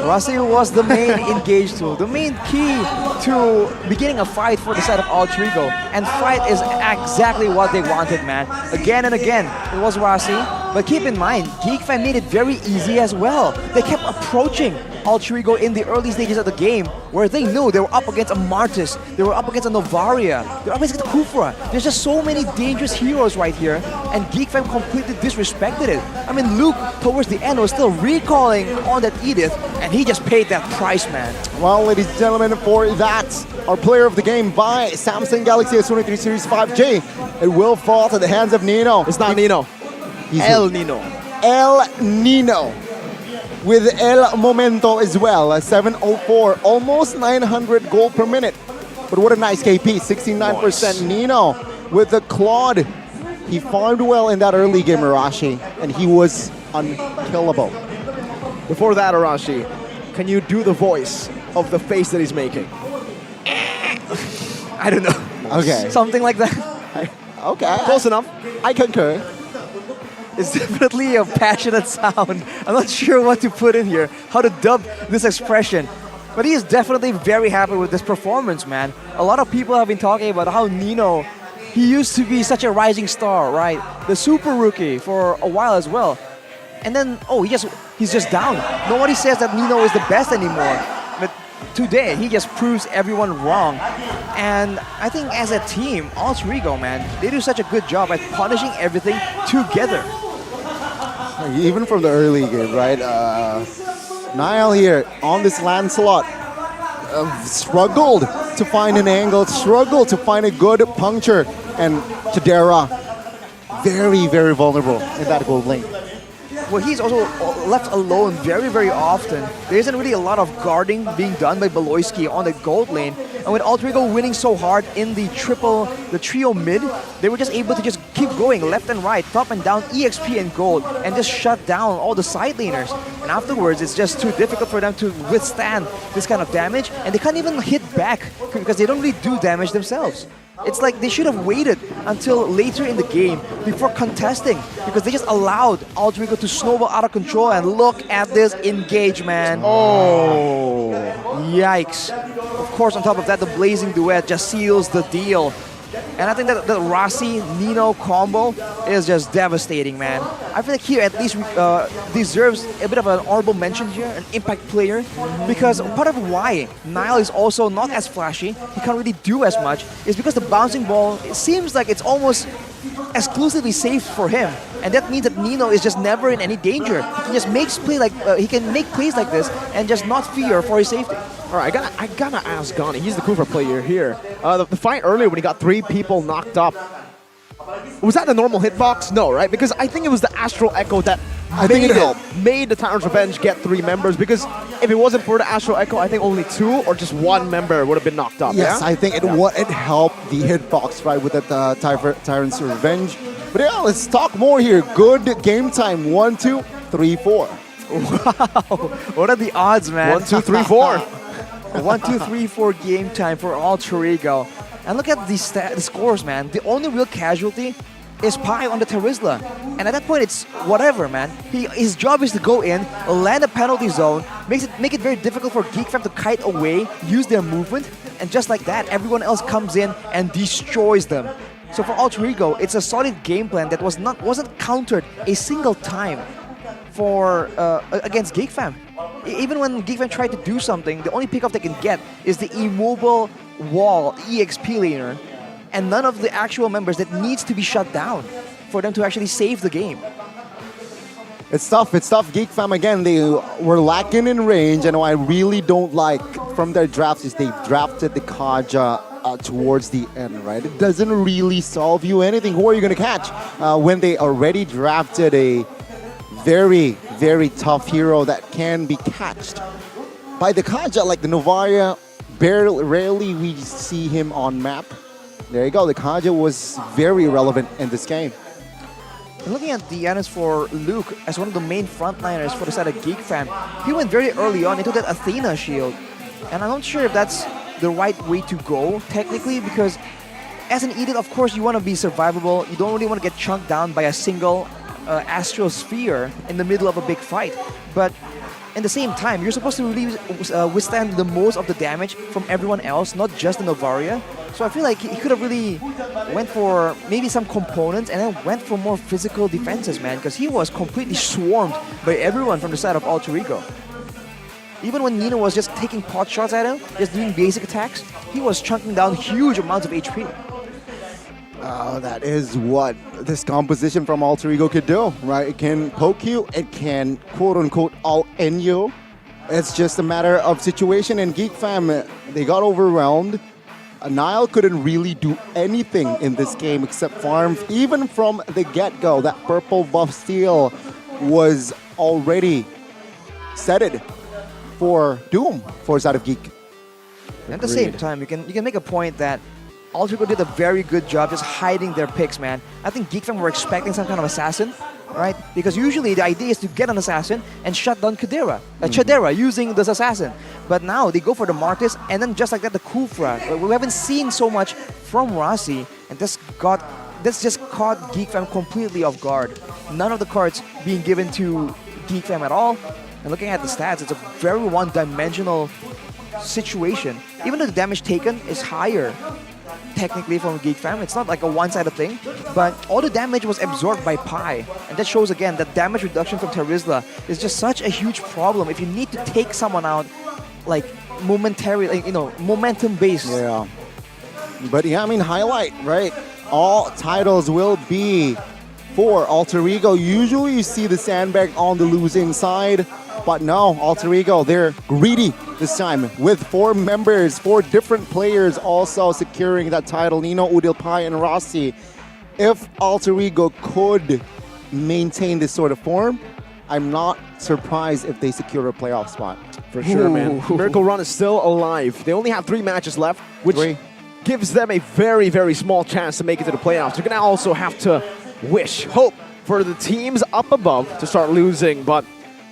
Rasi was the main engage tool, the main key to beginning a fight for the side of Alter Ego. And fight is exactly what they wanted, man. Again and again, it was Rasi. But keep in mind, Geek Fam made it very easy as well. They kept approaching Alter Ego in the early stages of the game, where they knew they were up against a Martis, they were up against a Novaria, they were up against a Kufra. There's just so many dangerous heroes right here, and Geek Fam completely disrespected it. I mean, Luke, towards the end, was still recalling on that Edith, and he just paid that price, man. Well, ladies and gentlemen, for that, our player of the game by Samsung Galaxy S23 Series 5J, it will fall to the hands of Nino. It's not Nino. El Nino. El Nino. With El Momento as well, 704, almost 900 gold per minute. But what a nice KP, 69%. Nice. Nino with the Claude. He farmed well in that early game, Arashi, and he was unkillable. Before that, Arashi, can you do the voice of the face that he's making? I don't know. Okay. Something like that. Okay. Close enough. I concur. It's definitely a passionate sound. I'm not sure what to put in here, how to dub this expression. But he is definitely very happy with this performance, man. A lot of people have been talking about how Nino, he used to be such a rising star, right? The super rookie for a while as well. And then, he's just down. Nobody says that Nino is the best anymore. But today, he just proves everyone wrong. And I think as a team, Alter Ego, man, they do such a good job at punishing everything together. Even from the early game, right? Niall here on this Lancelot struggled to find an angle, struggled to find a good puncture, and Chadera very, very vulnerable in that gold lane. well, he's also left alone very, very often. There isn't really a lot of guarding being done by Beloyski on the gold lane. And with Alter Ego winning so hard in the trio mid, they were just able to just keep going left and right, top and down, EXP and gold, and just shut down all the side laners. And afterwards, it's just too difficult for them to withstand this kind of damage, and they can't even hit back because they don't really do damage themselves. It's like they should have waited until later in the game before contesting, because they just allowed Alter Ego to snowball out of control. And look at this engage, man. Oh, yikes. Of course, on top of that, the Blazing Duet just seals the deal. And I think that the Rossi-Nino combo is just devastating, man. I feel like here at least deserves a bit of an honorable mention here, an impact player, because part of why Nile is also not as flashy, he can't really do as much, is because the bouncing ball, it seems like it's almost exclusively safe for him, and that means that Nino is just never in any danger. He can just make plays like this and just not fear for his safety. All right, I gotta ask Ghani. He's the Kufra player here. The fight earlier when he got 3 people knocked up, was that the normal hitbox? No, right? Because I think it was the Astral Echo that made the Tyrant's Revenge get 3 members. Because if it wasn't for the Astral Echo, I think only 2 or just 1 member would have been knocked up. Yes, yeah? I think it helped the hitbox, right, with that Tyrant's Revenge. But yeah, let's talk more here. Good game time. 1, 2, 3, 4. Wow, what are the odds, man? 1, 2, 3, 4. 1, 2, 3, 4 game time for Alter Ego. And look at the scores, man. The only real casualty is Pi on the Terizla. And at that point, it's whatever, man. His job is to go in, land a penalty zone, make it very difficult for GeekFam to kite away, use their movement, and just like that, everyone else comes in and destroys them. So for Alter Ego, it's a solid game plan that wasn't countered a single time for against GeekFam. Even when GeekFam tried to do something, the only pickoff they can get is the immobile wall EXP laner, and none of the actual members that needs to be shut down for them to actually save the game. It's tough. GeekFam, again, they were lacking in range, and what I really don't like from their drafts is they drafted the Kaja towards the end, right? It doesn't really solve you anything. Who are you going to catch when they already drafted a very, very tough hero that can be catched by the Kaja, like the Novaria? Rarely we see him on map. There you go. The Kaja was very relevant in this game. And looking at the Yanis for Luke as one of the main frontliners for the side of GeekFam, he went very early on into that Athena shield. And I'm not sure if that's the right way to go, technically, because as an Edith, of course, you want to be survivable. You don't really want to get chunked down by a single astral sphere in the middle of a big fight. But at the same time, you're supposed to really withstand the most of the damage from everyone else, not just the Novaria. So I feel like he could have really went for maybe some components and then went for more physical defenses, man, because he was completely swarmed by everyone from the side of Alter Ego. Even when Nino was just taking pot shots at him, just doing basic attacks, he was chunking down huge amounts of HP. That is what this composition from Alter Ego could do, right? It can poke you, it can quote-unquote all-in you. It's just a matter of situation, and GeekFam, they got overwhelmed. Nile couldn't really do anything in this game except farm. Even from the get-go, that purple buff steal was already setted for Doom for side of Geek. And at the same time, you can make a point that Alter Ego did a very good job just hiding their picks, man. I think GeekFam were expecting some kind of assassin, right? Because usually the idea is to get an assassin and shut down Chadera using this assassin. But now they go for the Martis, and then just like that, the Kufra. We haven't seen so much from Rossi, and this just caught GeekFam completely off guard. None of the cards being given to GeekFam at all. And looking at the stats, it's a very one-dimensional situation. Even though the damage taken is higher, technically, from GeekFam, it's not like a one-sided thing, but all the damage was absorbed by Pi. And that shows again that damage reduction from Terizla is just such a huge problem if you need to take someone out like momentarily, like, momentum-based. Yeah. But yeah, I mean, highlight, right? All titles will be for Alter Ego. Usually you see the sandbag on the losing side, but no, Alter Ego, they're greedy this time with 4 members, 4 different players also securing that title. Nino, Udil, Pai, and Rossi. If Alter Ego could maintain this sort of form, I'm not surprised if they secure a playoff spot. For sure, man. Miracle Run is still alive. They only have 3 matches left, which gives them a very, very small chance to make it to the playoffs. They're going to also have to hope for the teams up above to start losing, but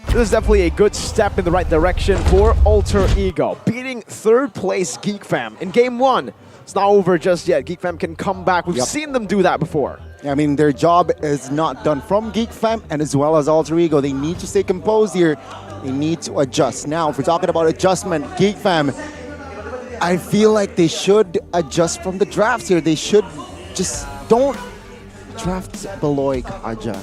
this is definitely a good step in the right direction for Alter Ego, beating 3rd place Geek Fam in Game 1. It's not over just yet. Geek Fam can come back. We've seen them do that before. I mean, their job is not done from Geek Fam and as well as Alter Ego. They need to stay composed here. They need to adjust. Now, if we're talking about adjustment, Geek Fam, I feel like they should adjust from the drafts here. They should just don't draft Beloy Kaja.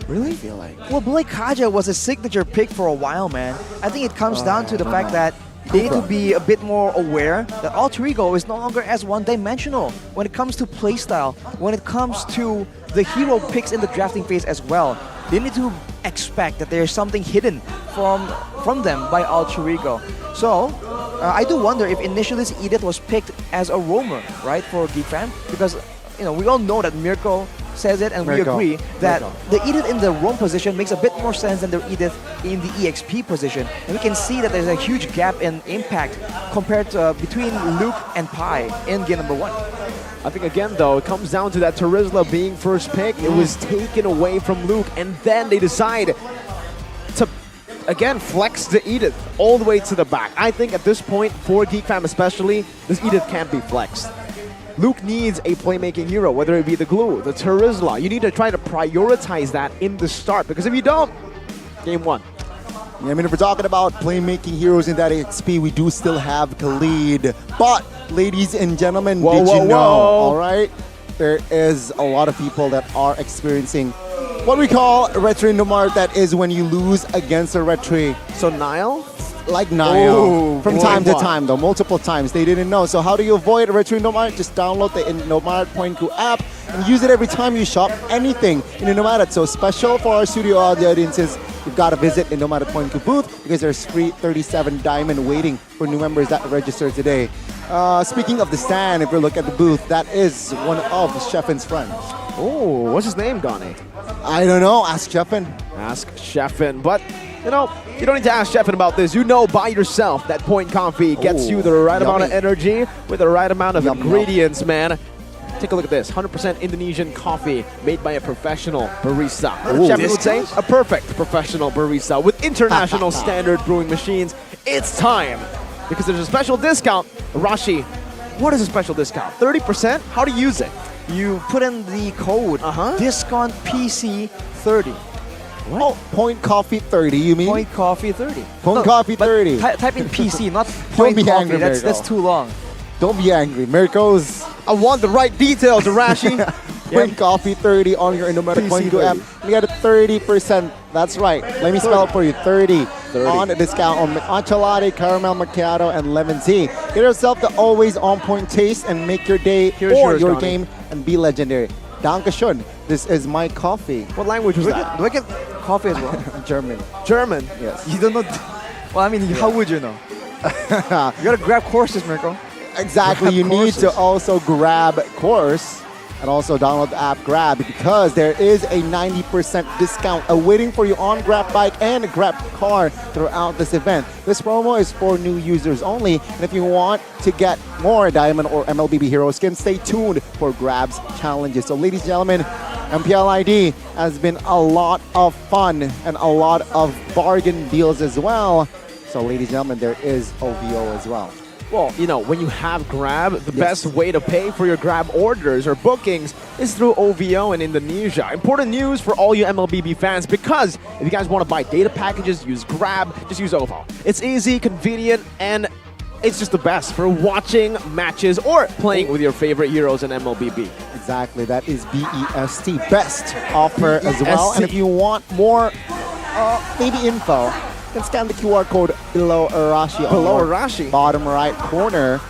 Really? I feel like. Well, Beloy Kaja was a signature pick for a while, man. I think it comes down to the fact that they need to be a bit more aware that Alter Ego is no longer as one-dimensional when it comes to playstyle, when it comes to the hero picks in the drafting phase as well. They need to expect that there's something hidden from them by Alter Ego. So, I do wonder if initially this Edith was picked as a roamer, right, for Geek Fam, because we all know that Mirko says it, and we agree that the Edith in the roam position makes a bit more sense than the Edith in the EXP position. And we can see that there's a huge gap in impact compared to between Luke and Pi in game number 1. I think again though, it comes down to that Terizla being first pick. It was taken away from Luke, and then they decide to again flex the Edith all the way to the back. I think at this point, for Geek Fam especially, this Edith can't be flexed. Luke needs a playmaking hero, whether it be the Glue, the Terizla. You need to try to prioritize that in the start, because if you don't, game 1. Yeah, I mean, if we're talking about playmaking heroes in that XP, we do still have Khalid. But, ladies and gentlemen, did you know, all right, there is a lot of people that are experiencing what we call Retro Indomart. That is when you lose against a Retro. So Nile? Like Nile. From time to time, though, multiple times. They didn't know. So how do you avoid Retro Indomart? Just download the Indomart Point app and use it every time you shop anything in Indomart. So special for our studio audiences, you've got to visit Indomart Point booth because there's free 37 diamond waiting for new members that register today. Speaking of the stand, if you look at the booth, that is one of Sheffen's friends. Oh, what's his name, Gani? I don't know. Ask Sheffen. Ask Sheffen. But, you know, you don't need to ask Sheffen about this. You know by yourself that Point Coffee gets you the right amount of energy with the right amount of ingredients, man. Take a look at this. 100% Indonesian coffee made by a professional barista. Sheffen would say a perfect professional barista with international standard brewing machines. It's time because there's a special discount. Rashi, what is a special discount? 30%? How to use it? You put in the code discount PC 30. What? Oh, Point Coffee 30, you mean? Point Coffee 30. Point Coffee 30. Type in PC, not Point Coffee. Angry, that's too long. Don't be angry. Miracles. I want the right details, Rashi. Point Coffee 30 on your Indomart Point app. You get a 30%. That's right. Let me spell it for you. 30 on a discount on matcha latte, caramel macchiato, and lemon tea. Get yourself the always on point taste and make your day or your game and be legendary. Dankeschön. This is my coffee. What language was that? Do I get coffee as well? German. German? Yes. You don't know. Well, I mean, how would you know? You gotta grab courses, Mirko. Exactly. You need to also grab course and also download the app Grab because there is a 90% discount awaiting for you on Grab Bike and Grab Car throughout this event. This promo is for new users only, and if you want to get more Diamond or MLBB Hero skins, stay tuned for Grab's challenges. So ladies and gentlemen, MPL ID has been a lot of fun and a lot of bargain deals as well. So ladies and gentlemen, there is OVO as well. Well, you know, when you have Grab, the best way to pay for your Grab orders or bookings is through OVO in Indonesia. Important news for all you MLBB fans because if you guys want to buy data packages, use Grab, just use OVO. It's easy, convenient, and it's just the best for watching matches or playing with your favorite heroes in MLBB. Exactly, that is BEST, best offer as well. And if you want more, maybe info, can scan the QR code below Arashi on bottom right corner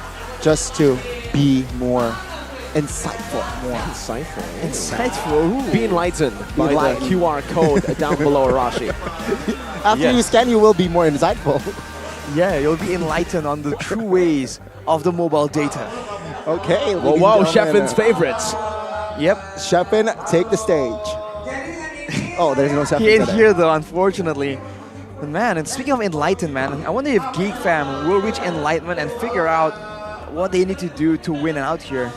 just to be more insightful. Insightful. Be enlightened by the QR code down below Arashi. After you scan, you will be more insightful. Yeah, you'll be enlightened on the true ways of the mobile data. Okay. Wow, Sheffen's favorites. Yep. Sheffen, take the stage. Oh, there's no Sephin He ain't today. here though, unfortunately. But man, and speaking of enlightened, man, I wonder if Geek Fam will reach enlightenment and figure out what they need to do to win out here.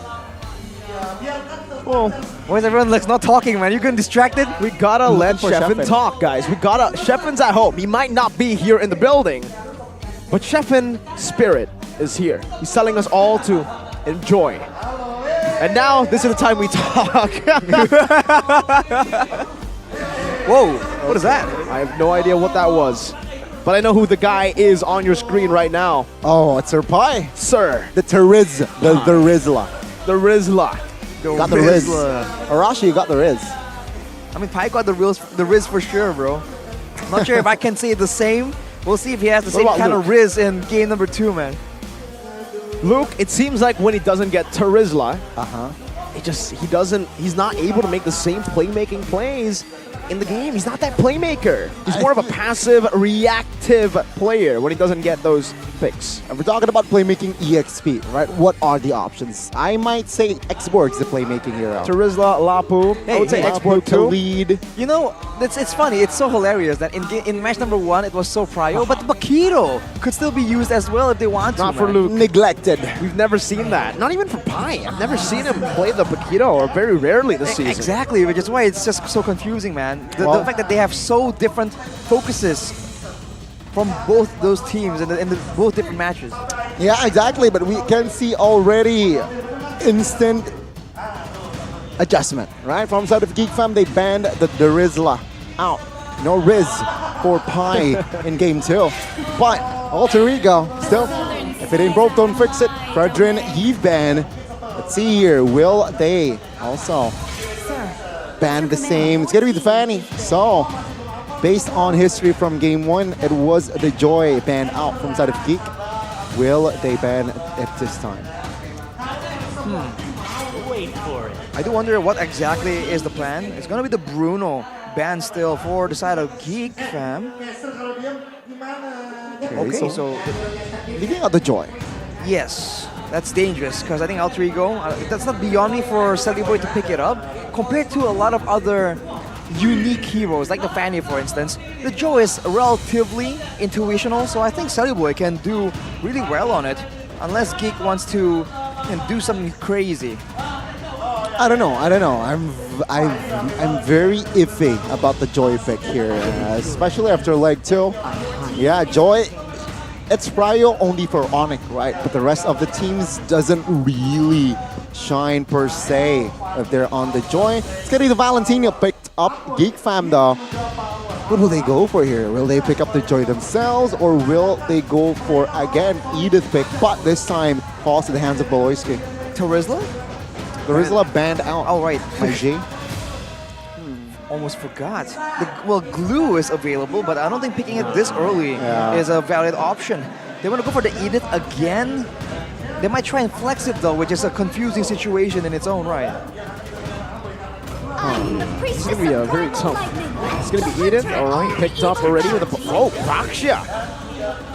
Well, why is everyone like not talking, man? You getting distracted? We gotta let Sheffin talk, guys. Sheffin's at home. He might not be here in the building, but Sheffin spirit is here. He's telling us all to enjoy. And now, this is the time we talk. Whoa, what is that? I have no idea what that was. But I know who the guy is on your screen right now. Oh, it's Sir Pi. Sir. The Rizla. The Rizla. The Rizla. Got the Riz. Arashi got the Riz. I mean, Pi got the Riz for sure, bro. Not sure if I can say the same. We'll see if he has the same kind of Riz in game number 2, man. Luke, it seems like when he doesn't get Terizla, he's not able to make the same playmaking plays in the game. He's not that playmaker. He's more of a passive, reactive player when he doesn't get those picks. And we're talking about playmaking EXP, right? What are the options? I might say Xborg's the playmaking hero. Terizla, Lapu. I would say Xborg to too. lead. You know, it's funny. It's so hilarious that in match number 1 it was so prio, but Bakiro could still be used as well if they want to. Not for Luke. Neglected. We've never seen that. Not even for Pi. I've never seen him play the Bakiro, or very rarely this season. Exactly, which is why it's just so confusing, man. The fact that they have so different focuses from both those teams in the both different matches. Yeah, exactly. But we can see already instant adjustment, right? From side of Geek Fam, they banned the Rizla out. No Riz for Pi in game 2. But Alter Ego, still, if it ain't broke, don't fix it. Fredrin, Heave ban. Let's see here, will they also ban the same? It's gonna be the Fanny. So, based on history from game 1, it was the Joy banned out from side of Geek. Will they ban it this time? Wait for it. I do wonder what exactly is the plan. It's gonna be the Bruno ban still for the side of Geek Fam. Okay, so leaving out the Joy. Yes, that's dangerous because I think Alter Ego, that's not beyond me for Celiboy to pick it up. Compared to a lot of other unique heroes, like the Fanny for instance, the Joe is relatively intuitional, so I think Celiboy can do really well on it, unless Geek wants to do something crazy. I don't know. I'm very iffy about the Joy pick here, especially after leg 2. Yeah, Joy, it's prio only for Onyx, right? But the rest of the teams doesn't really shine per se if they're on the Joy. It's gonna be the Valentino picked up. Geek Fam though, what will they go for here? Will they pick up the Joy themselves, or will they go for, again, Edith pick, but this time falls to the hands of Boloyski? Terizla? Terizla banned out. Oh, right. By J. Almost forgot. Well, glue is available, but I don't think picking it this early is a valid option. They want to go for the Edith again. They might try and flex it though, which is a confusing situation in its own right. This is going to be a very tough. It's going to be Edith, alright, picked up already with a... Oh, Baksha!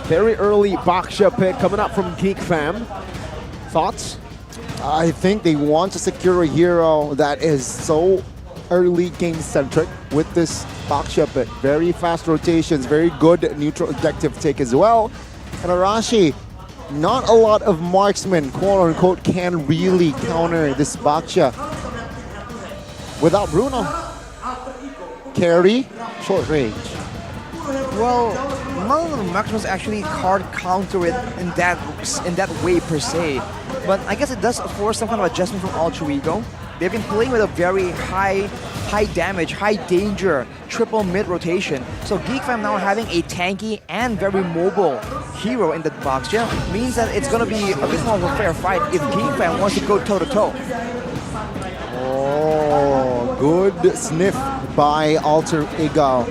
Very early Baksha pick coming up from Geek Fam. Thoughts? I think they want to secure a hero that is so early game centric with this Baksha pick. Very fast rotations, very good neutral objective take as well. And Arashi, not a lot of marksmen, quote unquote, can really counter this Baksha without Bruno. Carry, short range. Well, none of the marksmen actually hard counter it in that way per se. But I guess it does force some kind of adjustment from Alter Ego. They've been playing with a very high damage, high danger, triple mid rotation. So Geek Fam now having a tanky and very mobile hero in the box means that it's going to be a bit more of a fair fight if Geek Fam wants to go toe-to-toe. Oh, good sniff by Alter Ego.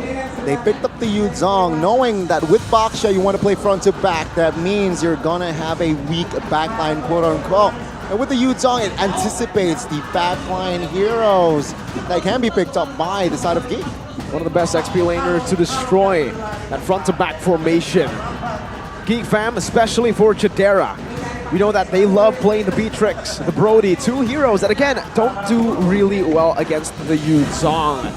They picked up the Yuzong, knowing that with Baksha you want to play front to back. That means you're gonna have a weak backline, quote unquote. And with the Yuzong, it anticipates the backline heroes that can be picked up by the side of Geek. One of the best XP laners to destroy that front to back formation. Geek Fam, especially for Chidera. We know that they love playing the Beatrix, the Brody, two heroes that again don't do really well against the Yuzong.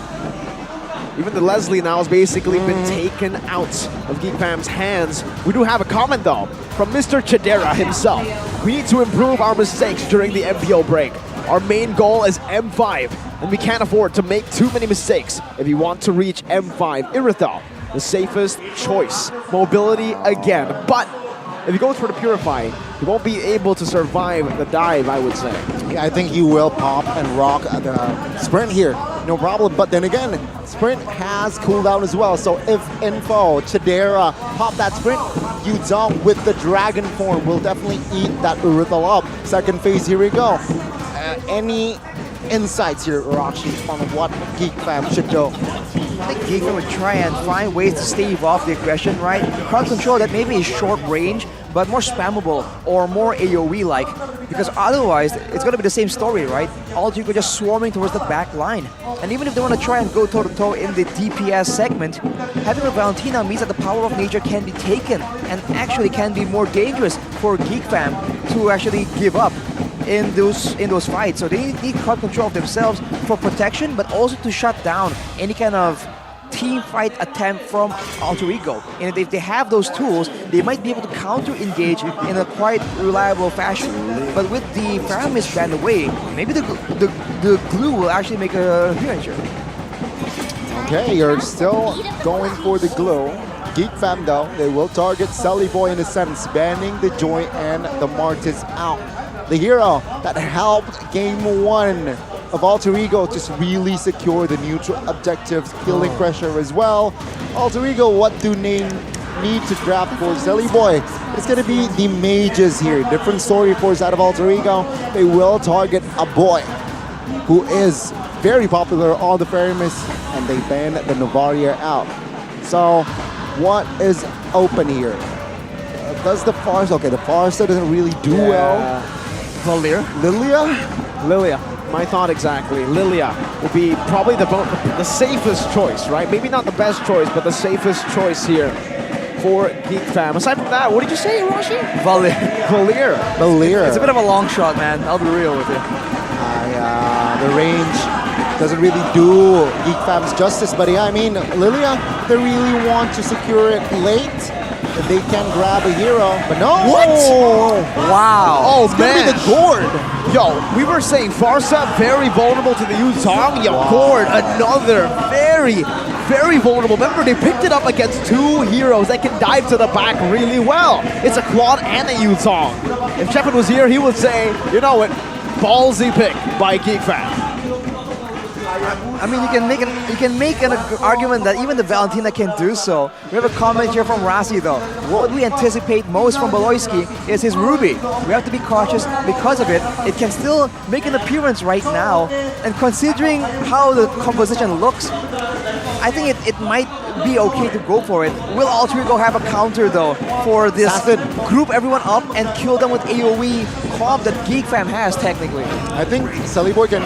Even the Leslie now has basically been taken out of Geek Fam's hands. We do have a comment though from Mr. Chidera himself. We need to improve our mistakes during the MPL break. Our main goal is M5, and we can't afford to make too many mistakes if you want to reach M5. Irithel, the safest choice. Mobility again, but if he goes for the Purify, he won't be able to survive the dive, I would say. Yeah, I think he will pop and rock the sprint here, no problem. But then again, sprint has cooldown as well. So if Info, Chidera pop that sprint, Yuzong with the dragon form will definitely eat that Urithel up. Second phase, here we go. Any insights here, Rashi, on what Geek Fam should go? I think Geek would try and find ways to stave off the aggression, right? Crowd control that maybe is short range, but more spammable or more AoE-like. Because otherwise, it's going to be the same story, right? Alter Ego just swarming towards the back line. And even if they want to try and go toe-to-toe in the DPS segment, having a Valentina means that the power of nature can be taken and actually can be more dangerous for Geek Fam to actually give up in those fights. So they need crowd control of themselves for protection, but also to shut down any kind of team fight attempt from Alter Ego. And if they have those tools, they might be able to counter-engage in a quite reliable fashion. But with the Faramis banned away, maybe the glue will actually make a appearance here. Okay, you're still going for the glue. Geek Fam though, they will target Sully Boy in a sense, banning the Joy and the Martis out. The hero that helped game 1 of Alter Ego just really secure the neutral objectives, killing pressure as well. Alter Ego, what do they need to draft for Sully Boy? It's going to be the mages here. Different story for that of Alter Ego. They will target a boy who is very popular on the Faramis, and they ban the Novaria out. So what is open here? Does the Farsa, okay, the Farsa doesn't really do well. Lilia? My thought exactly. Lilia will be probably the safest choice, right? Maybe not the best choice, but the safest choice here for Geek Fam. Aside from that, what did you say, Hiroshi? Valir. It's a bit of a long shot, man. I'll be real with you. The range doesn't really do Geek Fam's justice, but yeah, I mean, Lilia, they really want to secure it late. They can grab a hero, but no! What? Wow! Oh, it's gonna be the Gord! Yo, we were saying Farsa very vulnerable to the Yuzong. Yo, Gord, another very vulnerable. Remember, they picked it up against 2 heroes that can dive to the back really well. It's a Claude and a Yuzong. If Shepard was here, he would say, you know what, ballsy pick by Geek Fam. I mean, you can make an argument that even the Valentina can do so. We have a comment here from Rasi though. What we anticipate most from Beloyski is his Ruby. We have to be cautious because of it. It can still make an appearance right now, and considering how the composition looks, I think it might be okay to go for it. Will Alter Ego have a counter though for this group everyone up and kill them with AoE comp that Geek Fam has technically? I think Sully Boy can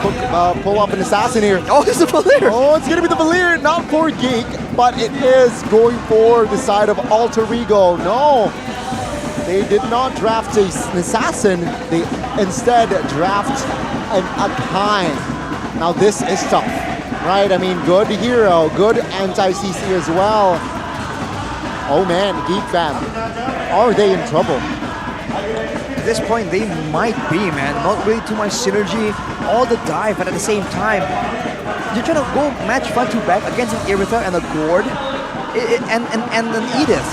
pull up an assassin here. Oh, it's the Valir! Oh, it's gonna be the Valir, not for Geek, but it is going for the side of Alter Ego. No, they did not draft an assassin. They instead draft an Akai. Now this is tough. Right, I mean, good hero, good anti-CC as well. Oh man, Geek Fam, are they in trouble? At this point, they might be, man. Not really too much synergy, all the dive, but at the same time, you're trying to go match front to back against an Irithel and a Gord, and an Edith.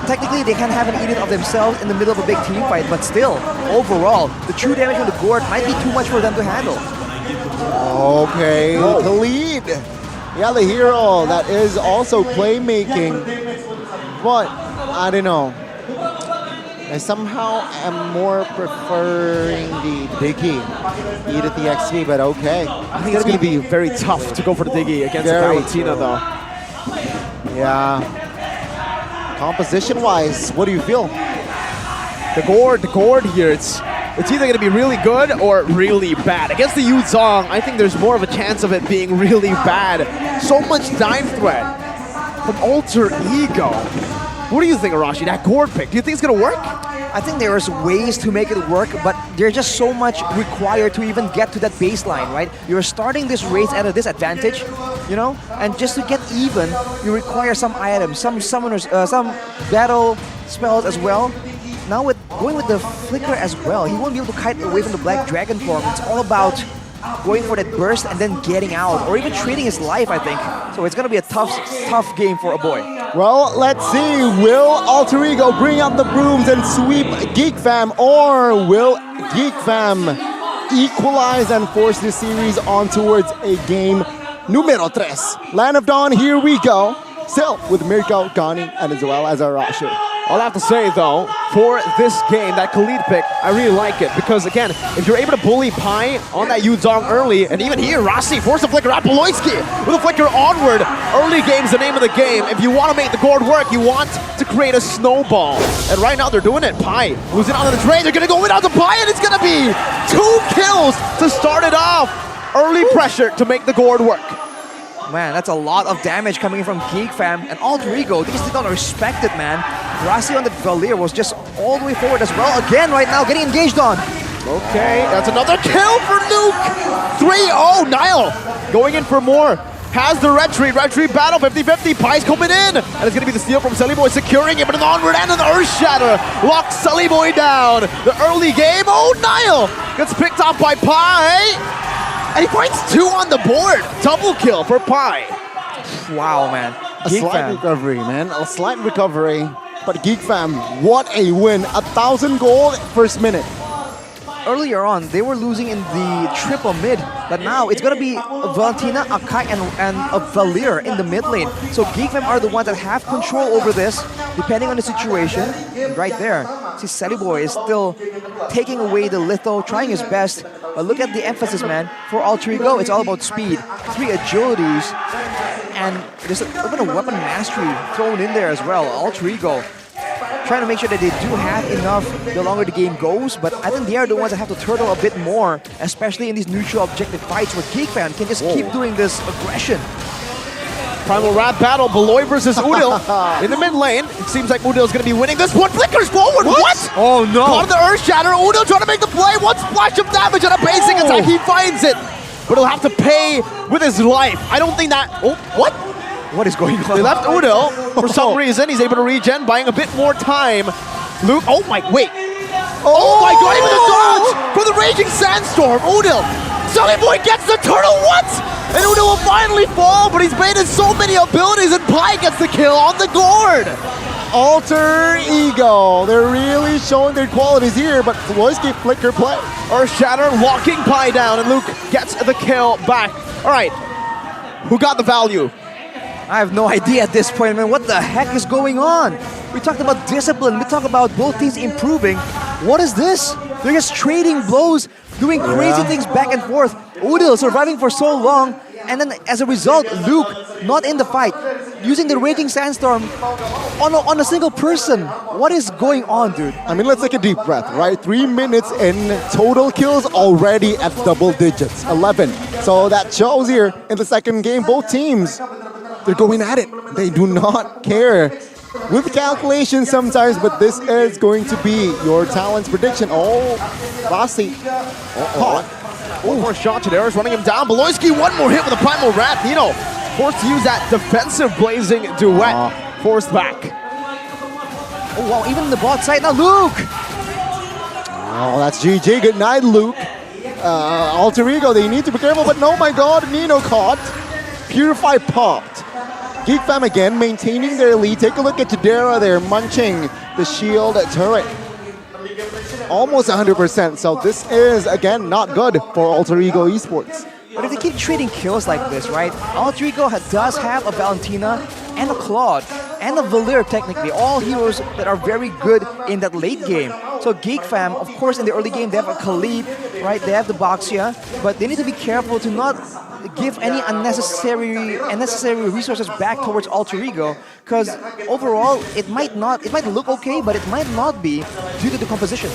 Technically, they can have an Edith of themselves in the middle of a big team fight, but still, overall, the true damage from the Gord might be too much for them to handle. Okay, the lead. Yeah, the hero that is also playmaking. But, I don't know. I somehow am more preferring the Diggy. Edith the XP, but okay. I think it's going to be very tough to go for the Diggy against the Valentina, though. Yeah. Composition-wise, what do you feel? The Gord here, it's either going to be really good or really bad. Against the Yuzong, I think there's more of a chance of it being really bad. So much dive threat from Alter Ego. What do you think, Arashi? That Gord pick, do you think it's going to work? I think there's ways to make it work, but there's just so much required to even get to that baseline, right? You're starting this race at a disadvantage, you know, and just to get even, you require some items, some summoners, some battle spells as well. Now with going with the flicker as well, he won't be able to kite away from the black dragon form. It's all about going for that burst and then getting out, or even trading his life, I think. So it's gonna be a tough game for a boy. Well, let's see. Will Alter Ego bring up the brooms and sweep Geek Fam, or will Geek Fam equalize and force this series on towards a game numero 3? Land of Dawn, here we go. Still with Mirko, Gani, and as well as Arashi. I'll have to say, though, for this game, that Khalid pick, I really like it. Because, again, if you're able to bully Pai on that Yuzong early, and even here, Rossi forced the flicker at Beloitsky with a flicker onward. Early game's the name of the game. If you want to make the gourd work, you want to create a snowball. And right now, they're doing it. Pai losing out on the trade. They're going to go without the Pai, and it's going to be 2 kills to start it off. Early pressure to make the gourd work. Man, that's a lot of damage coming in from Geek Fam. And Alter Ego, they just don't respect it, man. Rossi on the Valir was just all the way forward as well. Again, right now, getting engaged on. Okay, that's another kill for Nuke. 3-0, Nile going in for more. Has the retreat battle, 50-50, Pai's coming in. And it's going to be the steal from Sully Boy, securing it, but an onward and an Earth Shatter locks Sully Boy down. The early game, Nile gets picked off by Pai. And he finds 2 on the board. Double kill for Pai. Wow, man. A slight recovery, man. A slight recovery. But Geek Fam, what a win. 1,000 gold first minute. Earlier on, they were losing in the triple mid, but now it's going to be Valentina, Akai, and a Valir in the mid lane. So Geek Fam are the ones that have control over this, depending on the situation. And right there, see Sally Boy is still taking away the litho, trying his best. But look at the emphasis, man. For Alter Ego, it's all about speed. 3 agilities, and there's even a weapon mastery thrown in there as well. Alter Ego trying to make sure that they do have enough the longer the game goes, but I think they are the ones that have to turtle a bit more, especially in these neutral objective fights where Geek Fam can just keep doing this aggression. Primal Rat battle, Beloy versus Udil in the mid lane. It seems like Udil's going to be winning this one. Flickers forward, what? Oh no! Caught the Earth Shatter, Udil trying to make the play. One splash of damage on a basic attack, he finds it. But he'll have to pay with his life. I don't think that... Oh, what? What is going on? They left Udil for some reason. He's able to regen, buying a bit more time. Luke, oh my, wait. Oh my god, even the dodge from the Raging Sandstorm. Udil, Sully Boy gets the turtle, what? And Udil will finally fall, but he's baited so many abilities, and Pai gets the kill on the gourd. Alter Ego, they're really showing their qualities here, but Floyski flicker play. Earth Shatter locking Pai down, and Luke gets the kill back. All right, who got the value? I have no idea at this point, man. What the heck is going on? We talked about discipline. We talked about both teams improving. What is this? They're just trading blows, doing crazy things back and forth. Udil surviving for so long, and then as a result, Luke not in the fight, using the Raging Sandstorm on a single person. What is going on, dude? I mean, let's take a deep breath, right? 3 minutes in, total kills already at double digits, 11. So that shows here in the second game, both teams, they're going at it. They do not care. With calculations sometimes, but this is going to be your talent's prediction. Oh, Rossi. One more shot to Darius, running him down. Beloysky, one more hit with a Primal Rat. Nino forced to use that defensive blazing duet. Forced back. Oh wow, even the bot side. Now Luke! Oh, that's GG. Good night, Luke. Alter Ego, they need to be careful, but no, my god, Nino caught. Purify popped. Geek Fam again maintaining their lead. Take a look at Tadera there, munching the shield turret. Almost 100%, so this is, again, not good for Alter Ego Esports. But if they keep trading kills like this, right, Alter Ego does have a Valentina and a Claude and a Valir, technically, all heroes that are very good in that late game. So Geek Fam, of course, in the early game, they have a Khalid, right, they have the Boxia, but they need to be careful to not give any unnecessary resources back towards Alter Ego, because overall it might look okay, but it might not be due to the composition.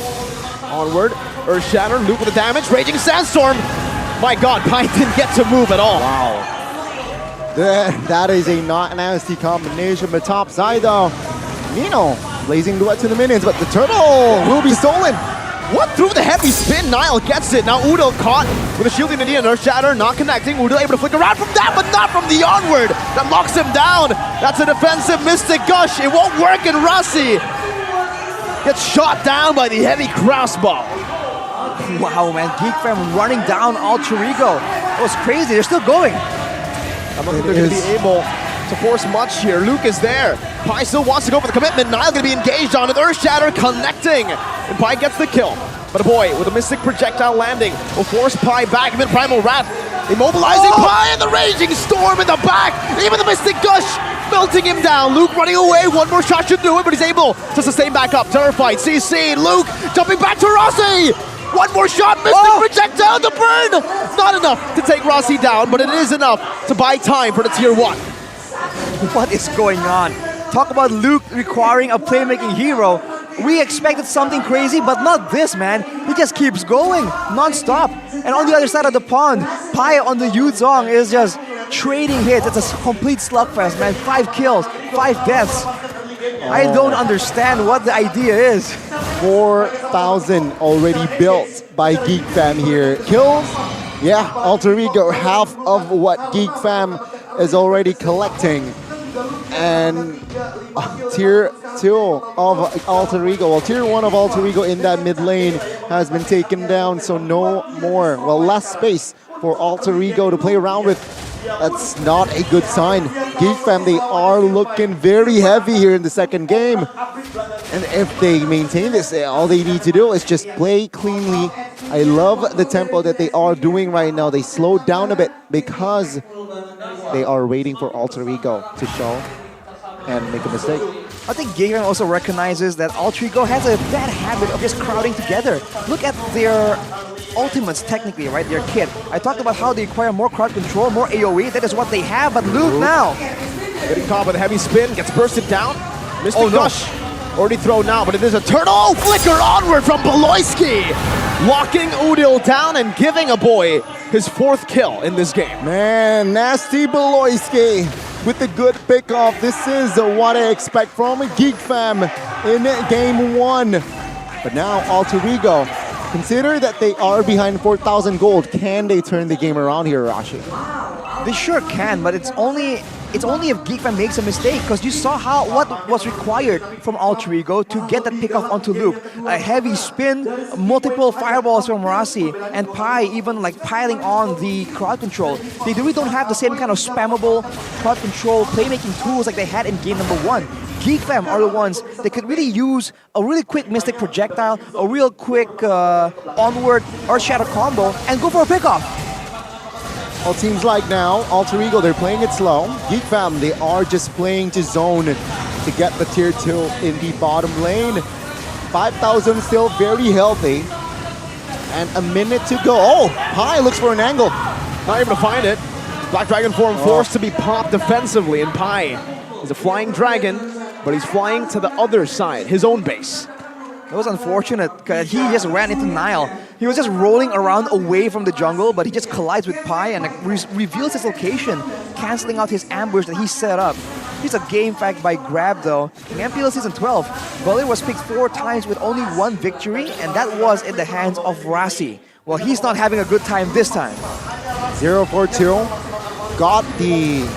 Onward, Earth Shatter, Luke with the damage, Raging Sandstorm. My god, Pai didn't get to move at all. Wow. That is a not nasty combination, but top side though, Nino Blazing duet to the minions, but the turtle will be stolen. What? Through the heavy spin, Nile gets it. Now Udo caught with a shielding the Earth Shatter, not connecting. Udo able to flick around from that, but not from the onward. That locks him down. That's a defensive Mystic Gush. It won't work, and Rossi gets shot down by the heavy crossbow. Wow, man, Geek Fam running down Alter Ego. That was crazy, they're still going. I don't think they're going to be able to force much here. Luke is there. Pi still wants to go for the commitment. Nile going to be engaged on it. Earth Shatter connecting. And Pi gets the kill. But a boy with a Mystic Projectile landing will force Pi back. Even Primal Wrath immobilizing Pi, and the Raging Storm in the back. Even the Mystic Gush melting him down. Luke running away. One more shot should do it, but he's able to sustain back up. Terrified. CC. Luke jumping back to Rossi. One more shot, Mystic Projectile to burn! Not enough to take Rossi down, but it is enough to buy time for the Tier 1. What is going on? Talk about Luke requiring a playmaking hero. We expected something crazy, but not this, man. He just keeps going, non-stop. And on the other side of the pond, Pi on the Yuzong is just trading hits. It's a complete slugfest, man. 5 kills, 5 deaths. I don't understand what the idea is. 4,000 already built by Geek Fam here. Kills? Yeah, Alter Ego, half of what Geek Fam is already collecting. And Tier 2 of Alter Ego, well, Tier 1 of Alter Ego in that mid lane has been taken down, so no more, well, less space for Alter Ego to play around with. That's not a good sign. Geek Fam, they are looking very heavy here in the second game. And if they maintain this, all they need to do is just play cleanly. I love the tempo that they are doing right now. They slowed down a bit because they are waiting for Alter Ego to show and make a mistake. I think Geek Fam also recognizes that Alter Ego has a bad habit of just crowding together. Look at their ultimates technically, right? Their kit. I talked about how they require more crowd control, more AoE. That is what they have, but Luke now getting caught by the heavy spin, gets bursted down. Mystic Gush already thrown now, but it is a turtle flicker onward from Beloyski, locking Udil down and giving a boy his 4th kill in this game. Man, nasty Beloyski with the good pickoff. This is what I expect from Geek Fam in game 1. But now Alter Ego, consider that they are behind 4,000 gold. Can they turn the game around here, Rashi? they sure can, but it's only if Geek Fam makes a mistake, because you saw what was required from Alter Ego to get that pickoff onto Luke. A heavy spin, multiple fireballs from Rossi, and Pi even like piling on the crowd control. They really don't have the same kind of spammable crowd control playmaking tools like they had in game number 1. Geek Fam are the ones that could really use a really quick Mystic Projectile, a real quick onward Earth Shatter combo, and go for a pickoff. Well, it seems like now, Alter Ego, they're playing it slow. Geek Fam, they are just playing to zone to get the tier 2 in the bottom lane. 5,000 still very healthy. And a minute to go. Oh, Pi looks for an angle. Not able to find it. Black Dragon form forced to be popped defensively, and Pi is a flying dragon, but he's flying to the other side, his own base. It was unfortunate because he just ran into Nile. He was just rolling around away from the jungle, but he just collides with Pi and reveals his location, canceling out his ambush that he set up. He's a game fact by grab though. In MPL Season 12, Valier was picked 4 times with only 1 victory, and that was in the hands of Rossi. Well, he's not having a good time this time. 0-4-2. Got the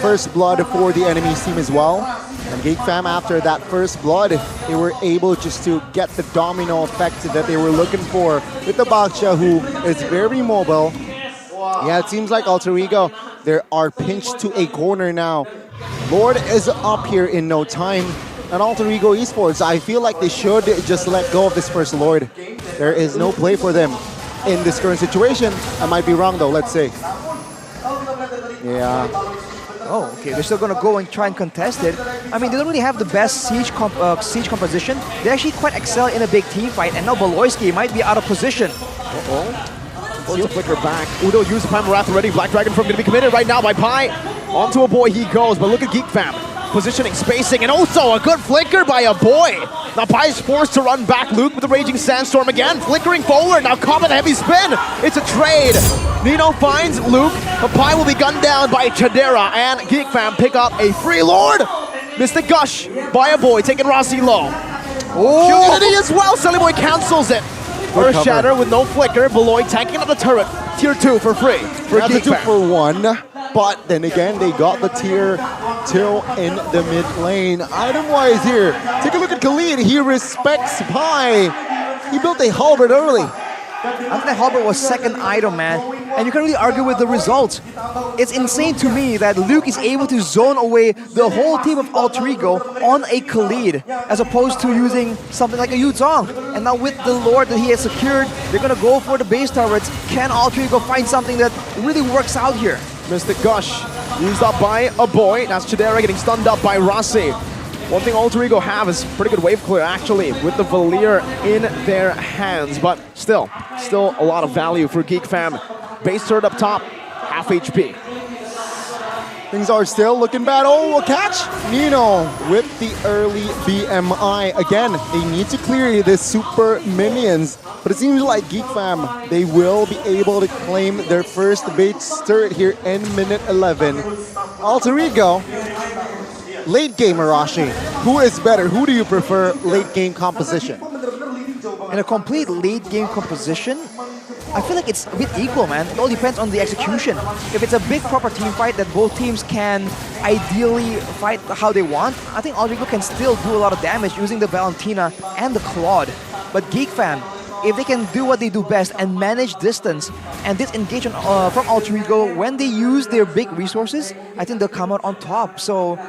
first blood for the enemy's team as well. And Geek Fam, after that first blood, they were able just to get the domino effect that they were looking for with the Baksha, who is very mobile. Yeah, it seems like Alter Ego, they are pinched to a corner now. Lord is up here in no time. And Alter Ego Esports, I feel like they should just let go of this first Lord. There is no play for them in this current situation. I might be wrong though, let's see. Yeah. Oh, okay. They're still gonna go and try and contest it. I mean, they don't really have the best siege composition. They actually quite excel in a big team fight, and now Beloyski might be out of position. Force to flicker back. Udo used Primal Wrath already. Black Dragon Form going to be committed right now by Pi. Onto a boy he goes, but look at Geek Fam. Positioning, spacing, and also a good flicker by a boy. Now Pi is forced to run back. Luke with the Raging Sandstorm again, flickering forward. Now caught with a heavy spin. It's a trade. Nino finds Luke, but Pi will be gunned down by Chadera, and Geek Fam pick up a free Lord. Mr. Gush by a boy, taking Rossi low. Unity as well, Sully Boy cancels it. First cover. shatter with no flicker, Beloy tanking up the turret. Tier 2 for free. For That's a Geek 2 Fam. for 1, but then again, they got the tier 2 in the mid lane. Item-wise here, take a look at Khalid. He respects Pi. He built a halberd early. I think that halberd was second item, man. And you can't really argue with the results. It's insane to me that Luke is able to zone away the whole team of Alter Ego on a Khalid, as opposed to using something like a Yu Zhong. And now with the Lord that he has secured, they're gonna go for the base turrets. Can Alter Ego find something that really works out here? Mr. Gush used up by a boy. That's Chidera getting stunned up by Rossi. One thing Alter Ego have is pretty good wave clear, actually, with the Valier in their hands. But still a lot of value for Geek Fam. Base turret up top, half HP. Things are still looking bad. Oh, a catch! Nino with the early BMI. Again, they need to clear the super minions. But it seems like Geek Fam, they will be able to claim their first base turret here in minute 11. Alter Ego, late game Arashi. Who is better? Who do you prefer late game composition? In a complete late game composition, I feel like it's a bit equal, man. It all depends on the execution. If it's a big proper team fight that both teams can ideally fight how they want, I think Alter Ego can still do a lot of damage using the Valentina and the Claude. But Geek Fam, if they can do what they do best and manage distance and disengage from Alter Ego when they use their big resources, I think they'll come out on top. So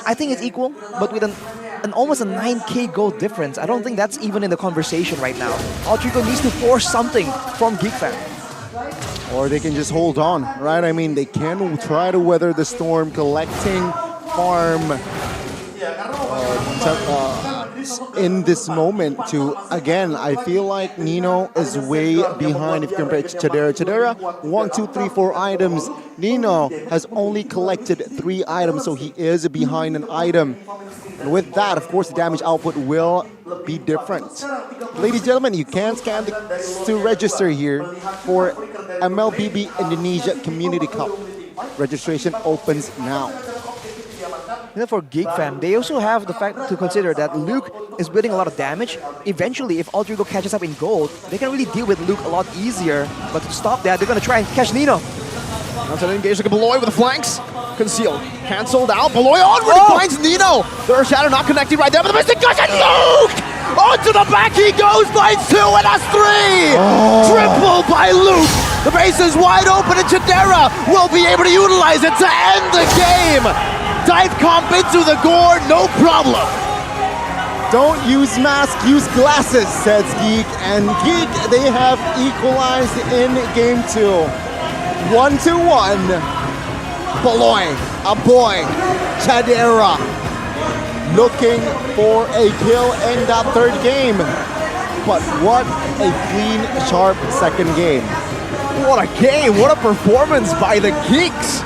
I think it's equal, but with an almost a 9k gold difference. I don't think that's even in the conversation right now. Alter Ego needs to force something from Geek Fam. Or they can just hold on, right? I mean, they can try to weather the storm, collecting farm in this moment to, again, I feel like Nino is way behind if you compare it to Chidera. Chidera, 1, 2, 3, 4 items. Nino has only collected 3 items, so he is behind an item. And with that, of course, the damage output will be different. Ladies and gentlemen, you can scan to register here for MLBB Indonesia Community Cup. Registration opens now. You know, for Geek Fam, they also have the fact to consider that Luke is building a lot of damage. Eventually, if Alter Ego catches up in gold, they can really deal with Luke a lot easier. But to stop that, they're going to try and catch Nino. That's an engage like a Beloy with the flanks. Concealed. Cancelled out. Beloy onward. He finds Nino. Third shadow not connected right there. But the Mystic Gush and Luke! Onto the back he goes. Finds 2 and has 3. Triple by Luke. The base is wide open and Chidera will be able to utilize it to end the game. Dive comp into the gore, no problem. Don't use mask, use glasses, says Geek. And Geek, they have equalized in game 2. 1-1. Beloy, a boy, Chidera, looking for a kill in that third game. But what a clean, sharp second game. What a game, what a performance by the Geeks.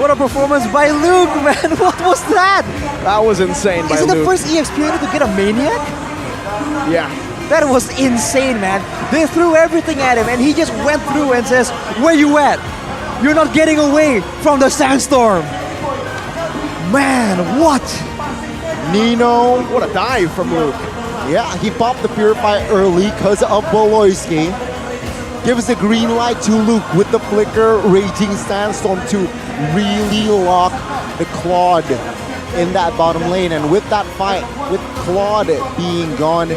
What a performance by Luke, man. What was that? That was insane by Is it Luke. the first EXP to get a Maniac? Yeah. That was insane, man. They threw everything at him and he just went through and says, where you at? You're not getting away from the sandstorm. Man, what? Nino. What a dive from Luke. Yeah, he popped the Purify early because of Beloyski. Gives the green light to Luke with the flicker Raging Sandstorm to really lock the Claude in that bottom lane. And with that fight, with Claude being gone,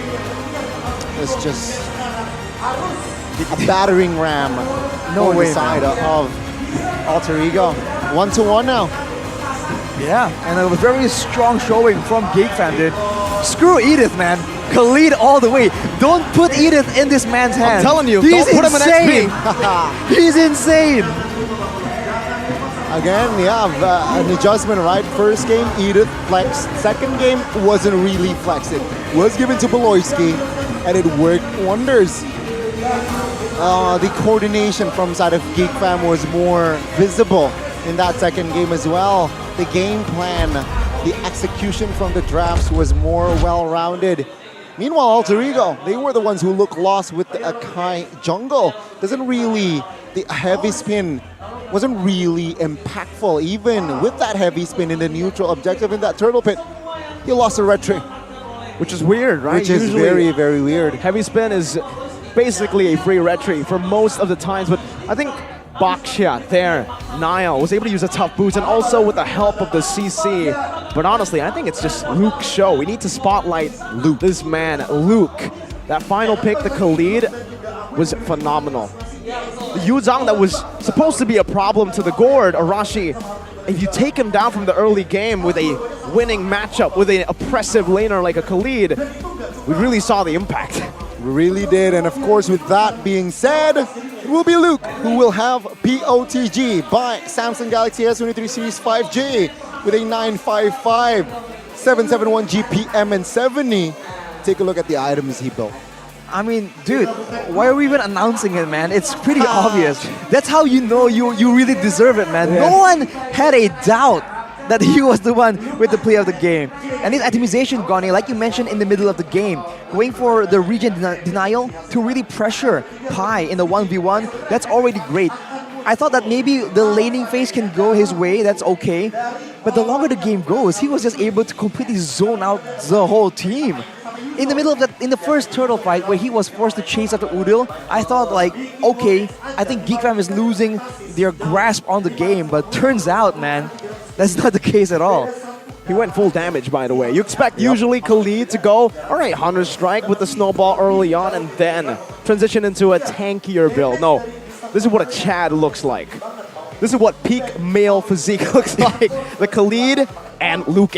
it's just a battering ram No on way, the side man. of Alter Ego. 1-1 now. Yeah, and a very strong showing from Geek Fam, dude. Screw Edith, man. Khalid all the way. Don't put Edith in this man's hands. I'm telling you, He's don't put him in insane. XP. He's insane. Again, yeah, an adjustment, right? First game, Edith flexed. Second game wasn't really flexed. It was given to Beloyski, and it worked wonders. The coordination from side of Geek Fam was more visible in that second game as well. The game plan, the execution from the drafts was more well-rounded. Meanwhile, Alter Ego, they were the ones who looked lost with the Akai jungle. Doesn't really, the heavy spin wasn't really impactful. Even with that heavy spin in the neutral objective in that turtle pit, he lost a retry. Which is weird, right? Which is Usually, very, very weird. Heavy spin is basically a free retry for most of the times, but I think Baksha there, Niall was able to use a tough boost and also with the help of the CC. But honestly, I think it's just Luke's show. We need to spotlight Luke. This man, Luke. That final pick, the Khalid, was phenomenal. The Yuzong that was supposed to be a problem to the Gord, Arashi, if you take him down from the early game with a winning matchup, with an oppressive laner like a Khalid, we really saw the impact. We really did, and of course with that being said, it will be Luke who will have POTG by Samsung Galaxy S23 Series 5G with a 955, 771 GPM and 70. Take a look at the items he built. I mean, dude, why are we even announcing it, man? It's pretty obvious. That's how you know you really deserve it, man. Yeah. No one had a doubt that he was the one with the play of the game. And his atomization, Goni, like you mentioned in the middle of the game, going for the region denial to really pressure Pi in the 1v1, that's already great. I thought that maybe the laning phase can go his way, that's okay. But the longer the game goes, he was just able to completely zone out the whole team. In the middle of that, in the first turtle fight where he was forced to chase after Udil, I thought like, okay, I think Geek Fam is losing their grasp on the game, but turns out, man, that's not the case at all. He went full damage, by the way. You expect usually Khalid to go, all right, Hunter Strike with the snowball early on and then transition into a tankier build. No, this is what a Chad looks like. This is what peak male physique looks like. The Khalid and Luke.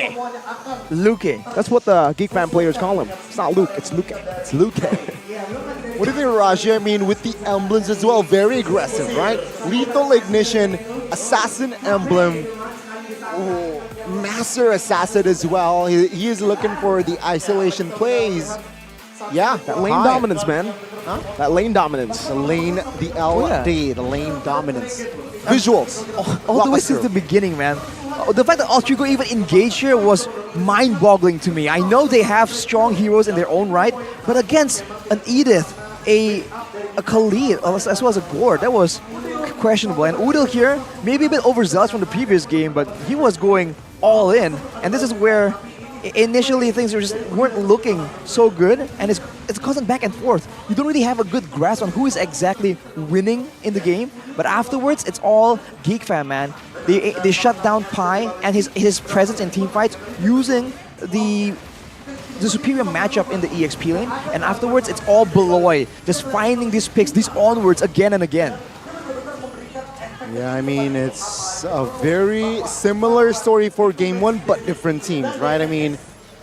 Luke. That's what the Geek Fam players call him. It's not Luke, it's Luke. It's Luke. What do you think, Raji? I mean, with the emblems as well, very aggressive, right? Lethal Ignition, Assassin Emblem, Master Assassin as well. He is looking for the isolation plays. Yeah, that lane dominance, man. Huh? That lane dominance. The lane, the LD, the lane dominance. Visuals. All the way since the beginning, man. The fact that Altrigo even engaged here was mind-boggling to me. I know they have strong heroes in their own right, but against an Edith, a Khalid, as well as a Gord, that was questionable. And Udil here, maybe a bit overzealous from the previous game, but he was going all in. And this is where initially things weren't looking so good, and it's constant back and forth. You don't really have a good grasp on who is exactly winning in the game, but afterwards it's all Geek Fam, man. They shut down Pi and his presence in team fights using the superior matchup in the EXP lane, and afterwards it's all Beloy, just finding these picks, these onwards again and again. Yeah, I mean, it's a very similar story for game one, but different teams, right? I mean,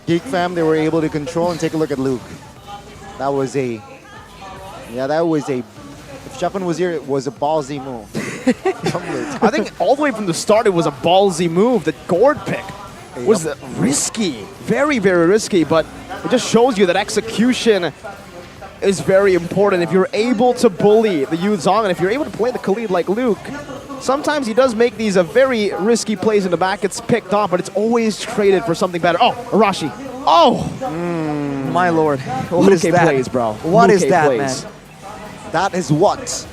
Geek Fam, they were able to control, and take a look at Luke. That was a, if Shepard was here, it was a ballsy move. I think all the way from the start, it was a ballsy move. The Gord pick was risky, very, very risky, but it just shows you that execution is very important. If you're able to bully the Yuzong, and if you're able to play the Khalid like Luke, sometimes he does make these very risky plays in the back. It's picked off, but it's always traded for something better. Oh, Arashi. Oh! My lord. What Luke is that? plays, bro. What Luke is that, plays. man? That is what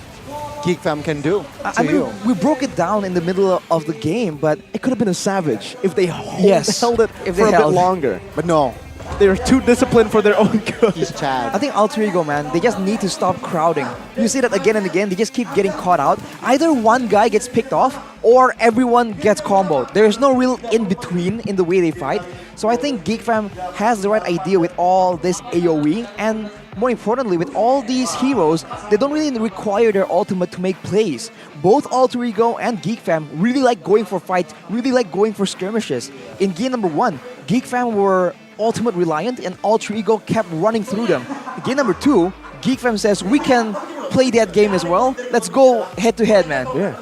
Geek Fam can do I mean, we broke it down in the middle of the game, but it could have been a Savage if they held it if for they a held. bit longer. But no. They're too disciplined for their own good. He's Chad. I think Altrigo, man, they just need to stop crowding. You see that again and again, they just keep getting caught out. Either one guy gets picked off, or everyone gets comboed. There's no real in-between in the way they fight. So I think Geek Fam has the right idea with all this AoE, and more importantly, with all these heroes, they don't really require their ultimate to make plays. Both Altrigo and Geek Fam really like going for fights, really like going for skirmishes. In game number 1, Geek Fam were ultimate reliant, and Altrigo kept running through them. Game number 2, Geek Fam says, we can play that game as well. Let's go head-to-head, man. Yeah.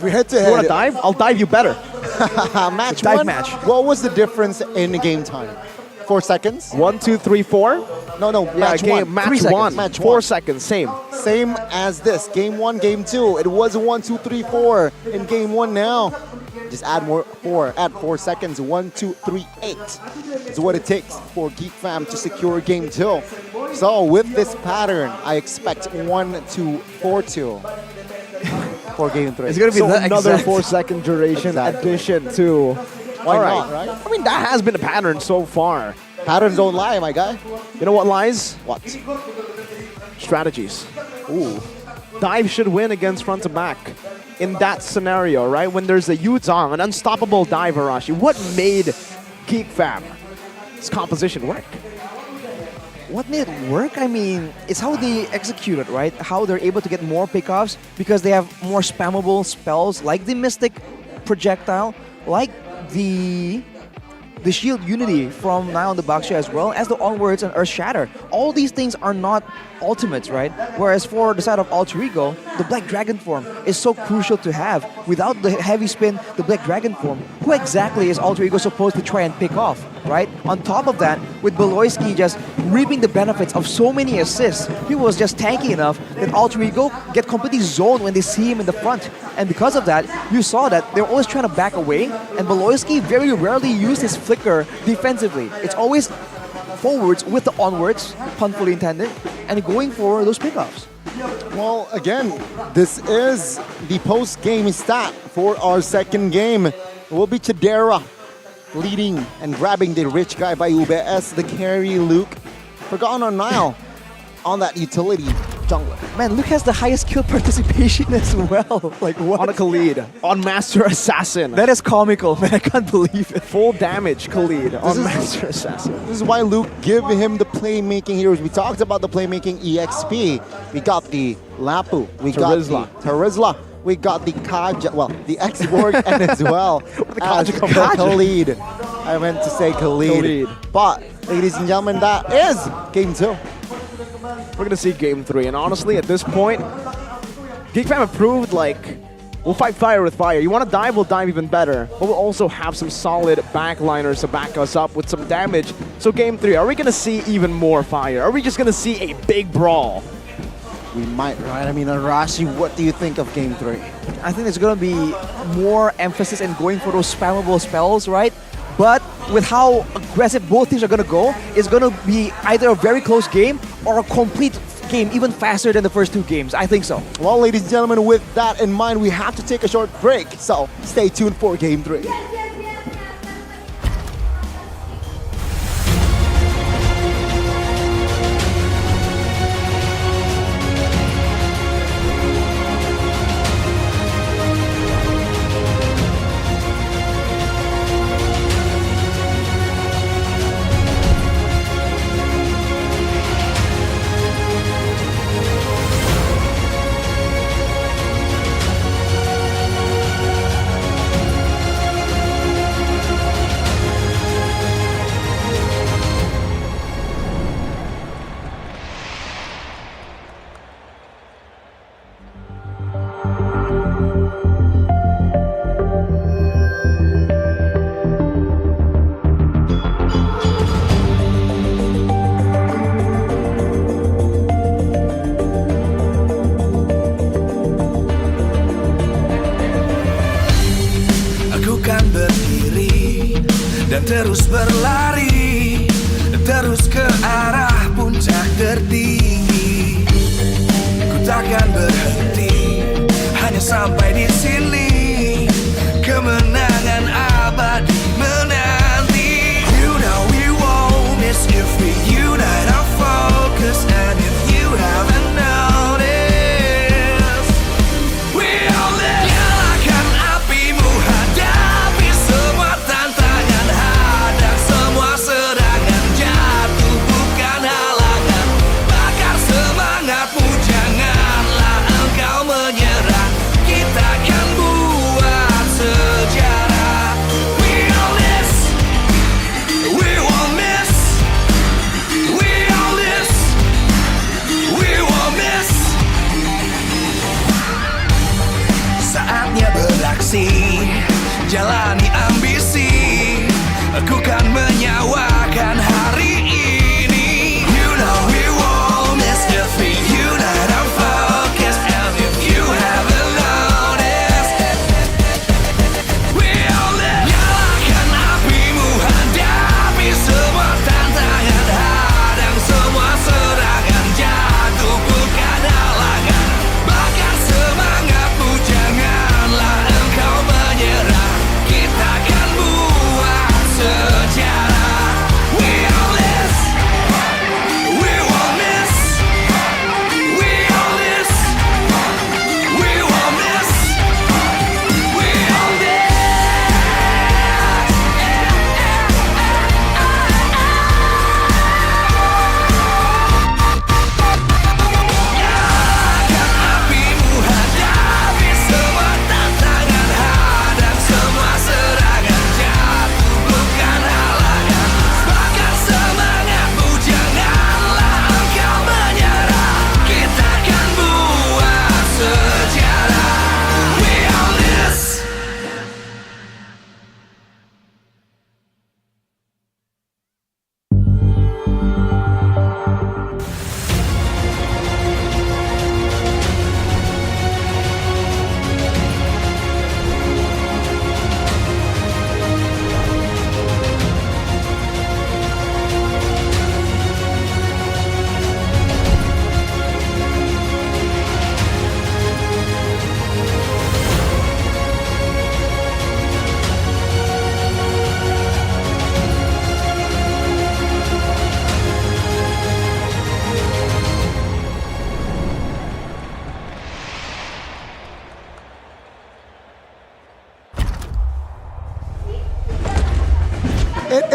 Head-to-head. You want to dive? I'll dive you better. Match dive one? match. What was the difference in game time? 4 seconds? 1, 2, 3, 4? No, match one. Match 1. Match 4 one. seconds, same. Same as this. Game 1, game 2. It was 1, 2, 3, 4 in game 1 now. Just add 4 seconds. 1, 2, 3, 8 is what it takes for Geek Fam to secure game 2. So with this pattern, I expect 1, 2, 4, 2. for game 3. It's going to be So another exact- 4-second duration addition to... Why All not, right? I mean, that has been a pattern so far. Patterns don't lie, my guy. You know what lies? What? Strategies. Ooh. Dive should win against front to back. In that scenario, right? When there's a Yuzong, an unstoppable dive Arashi, what made Geek Fam's composition work? What made it work? I mean, it's how they execute it, right? How they're able to get more pickoffs because they have more spammable spells like the Mystic Projectile, like the Shield Unity from Nile on the Baksha, as well as the Onwards and Earth Shatter. All these things are not ultimates, right? Whereas for the side of Alter Ego, the Black Dragon form is so crucial to have. Without the heavy spin, the Black Dragon form, who exactly is Alter Ego supposed to try and pick off, right? On top of that, with Beloyski just reaping the benefits of so many assists, he was just tanky enough that Alter Ego get completely zoned when they see him in the front. And because of that, you saw that they're always trying to back away, and Beloyski very rarely used his flicker defensively. It's always forwards with the onwards, pun fully intended, and going for those pickoffs. Well, again, this is the post-game stat for our second game. It will be Chidera leading and grabbing the rich guy by UBS, the carry Luke. Forgotten on Nile on that utility jungler. Man, Luke has the highest kill participation as well. Like what? On a Khalid, on Master Assassin. That is comical, man. I can't believe it. Full damage Khalid on Master Assassin. This is why Luke give him the playmaking heroes. We talked about the playmaking EXP. We got the Lapu. We got the Terizla. We got the Kaja, well, the X-Borg and as well as Khalid. I meant to say Khalid. But, ladies and gentlemen, that is game 2. We're going to see game 3. And honestly, at this point, Geek Fam have proved, like, we'll fight fire with fire. You want to dive, we'll dive even better. But we'll also have some solid backliners to back us up with some damage. So game 3, are we going to see even more fire? Are we just going to see a big brawl? We might, right? I mean, Arashi, what do you think of game 3? I think there's going to be more emphasis in going for those spammable spells, right? But with how aggressive both teams are going to go, it's going to be either a very close game or a complete game, even faster than the first 2 games. I think so. Well, ladies and gentlemen, with that in mind, we have to take a short break. So stay tuned for game 3.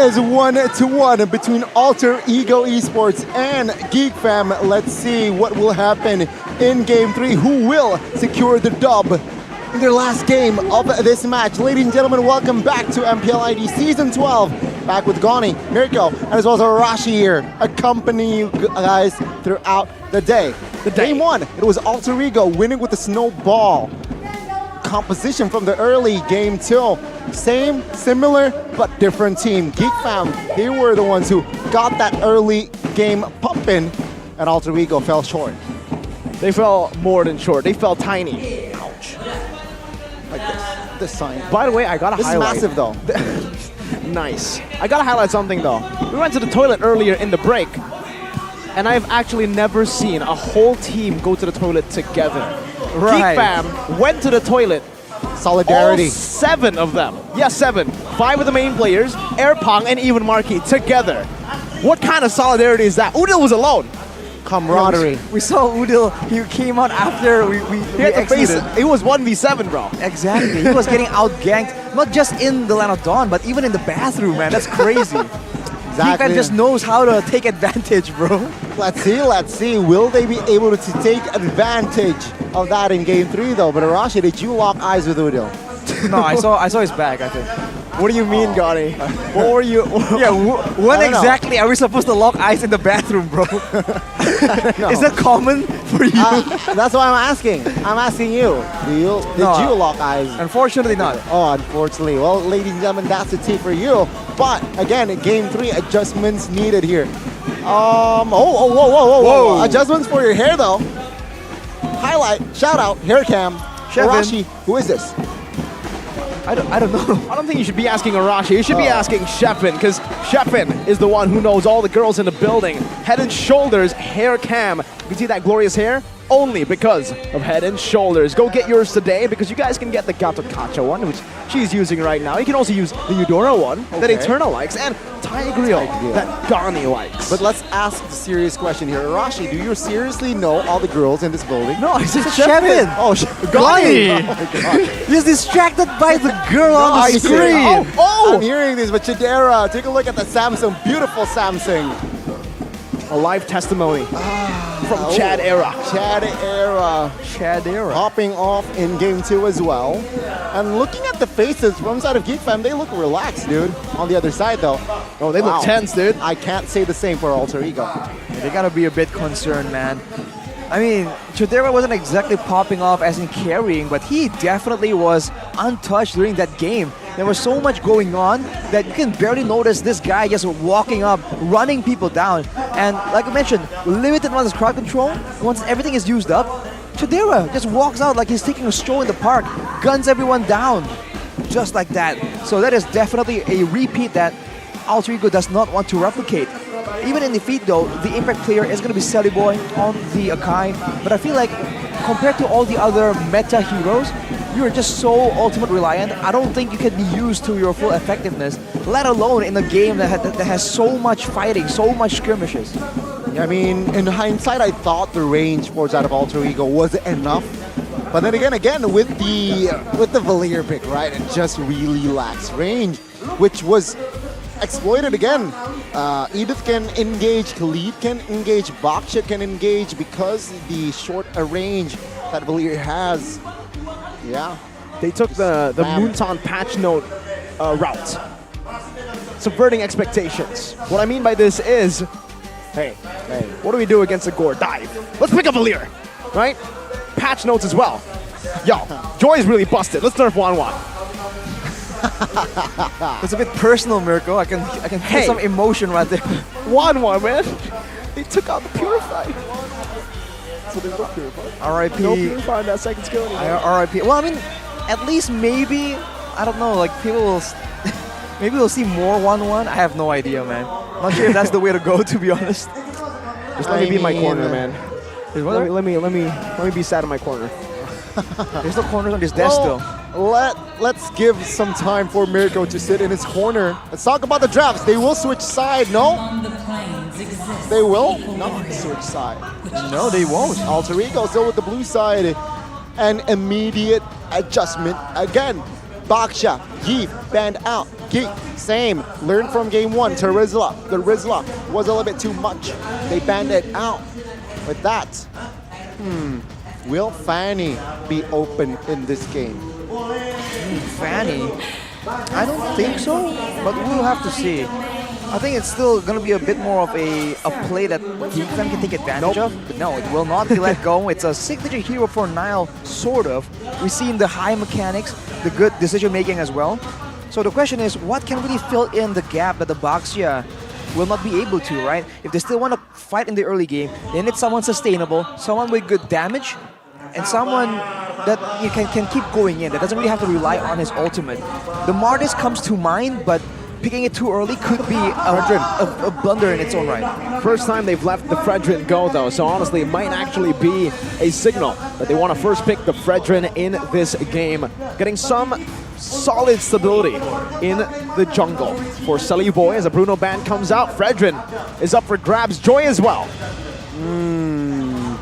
is 1-1 between Alter Ego Esports and Geek Fam. Let's see what will happen in Game 3. Who will secure the dub in their last game of this match? Ladies and gentlemen, welcome back to MPL ID Season 12. Back with Gani, Mirko, and as well as Arashi here, accompanying you guys throughout the day. Game 1, it was Alter Ego winning with the snowball composition from the early. Game 2, same, similar, but different team. Geek Fam, they were the ones who got that early game pumping, and Alter Ego fell short. They fell more than short. They fell tiny. Ouch. Like this sign. By the way, I gotta highlight. This is massive though. Nice. I gotta highlight something though. We went to the toilet earlier in the break, and I've actually never seen a whole team go to the toilet together. Right. Geek Fam went to the toilet. Solidarity. All 7 of them. Yes, 7. 5 of the main players, Airpong and even Marquee together. What kind of solidarity is that? Udil was alone. Camaraderie. We saw Udil. He came out after we had to face exited. it was 1v7, bro. Exactly. He was getting outganked, not just in the Land of Dawn, but even in the bathroom, man. That's crazy. Exactly. Geek just knows how to take advantage, bro. Let's see. Will they be able to take advantage of that in Game 3 though? But Arashi, did you lock eyes with Udil? No, I saw his back, I think. What do you mean, Gani? What were you? Yeah, when exactly are we supposed to lock eyes in the bathroom, bro? Is that common for you? That's why I'm asking. I'm asking you. Did you lock eyes? Unfortunately not. Oh, unfortunately. Well, ladies and gentlemen, that's the tip for you. But again, in Game 3, adjustments needed here. Whoa. Adjustments for your hair though. Highlight, shout out, hair cam. Arashi, who is this? I don't know. I don't think you should be asking Arashi. You should be asking Shepin, because Shepin is the one who knows all the girls in the building. Head and Shoulders hair cam. You can see that glorious hair only because of Head and Shoulders. Go get yours today, because you guys can get the Gato Kacha one, which she's using right now. You can also use the Eudora one that Eternal likes, and Tigreal that Gani likes. But let's ask the serious question here. Arashi, do you seriously know all the girls in this building? No, I said Shepin. Oh, Gani. Oh my god. He's distracted by the girl on the screen. I'm hearing this, but Chidera, take a look at the Samsung, beautiful Samsung. A live testimony from Chad Era. Chad Era. Hopping off in Game 2 as well. And looking at the faces from side of Geek Fam, they look relaxed, dude. On the other side, though. Oh, they look tense, dude. I can't say the same for Alter Ego. They gotta be a bit concerned, man. I mean, Chodera wasn't exactly popping off as in carrying, but he definitely was untouched during that game. There was so much going on that you can barely notice this guy just walking up, running people down. And like I mentioned, limited on his crowd control. Once everything is used up, Chodera just walks out like he's taking a stroll in the park, guns everyone down, just like that. So that is definitely a repeat that Alter Ego does not want to replicate. Even in defeat though, the impact player is going to be Sally Boy on the Akai, but I feel like compared to all the other meta heroes, you are just so ultimate reliant. I don't think you can be used to your full effectiveness, let alone in a game that has so much fighting, so much skirmishes. I mean, in hindsight, I thought the range for out of Alter Ego was enough. But then again, with the Valier pick, right, it just really lacks range, which was exploited again. Edith can engage, Khalid can engage, Baksha can engage because the short range that Valier has. Yeah. They took the Moonton patch note route. Subverting expectations. What I mean by this is, hey, what do we do against a Gore? Dive. Let's pick up Valier, right? Patch notes as well. Yo, Joy's really busted. Let's nerf 1-1. It's a bit personal, Mirko. I can feel some emotion right there. 1-1, man. They took out the Purify. So there's no Purify. R.I.P. No Purify in that second skill anymore. R.I.P. Well, I mean, at least maybe, I don't know, like people will, maybe we'll see more 1-1. I have no idea, man. Not sure if that's the way to go, to be honest. Just let me be in my corner, man. Let me be sat in my corner. There's no corners on this desk, though. Let's give some time for Mirko to sit in his corner. Let's talk about the drafts. They will switch side, no? They will not switch side. No, they won't. Alter Ego still with the blue side. An immediate adjustment again. Baksha, Yeef banned out. Geek, same. Learn from game 1. The Rizla was a little bit too much. They banned it out. With that, will Fanny be open in this game? Fanny? I don't think so, but we'll have to see. I think it's still going to be a bit more of a play that Geek Fam can take advantage of. But no, it will not be let go. It's a signature hero for Nile, sort of. We've seen the high mechanics, the good decision making as well. So the question is, what can really fill in the gap that the Baxia will not be able to, right? If they still want to fight in the early game, they need someone sustainable, someone with good damage, and someone that you can keep going in, that doesn't really have to rely on his ultimate. The Martis comes to mind, but picking it too early could be a blunder in its own right. First time they've let the Fredrin go, though, so honestly, it might actually be a signal that they want to first pick the Fredrin in this game. Getting some solid stability in the jungle for Sully Boy as a Bruno ban comes out. Fredrin is up for grabs. Joy as well.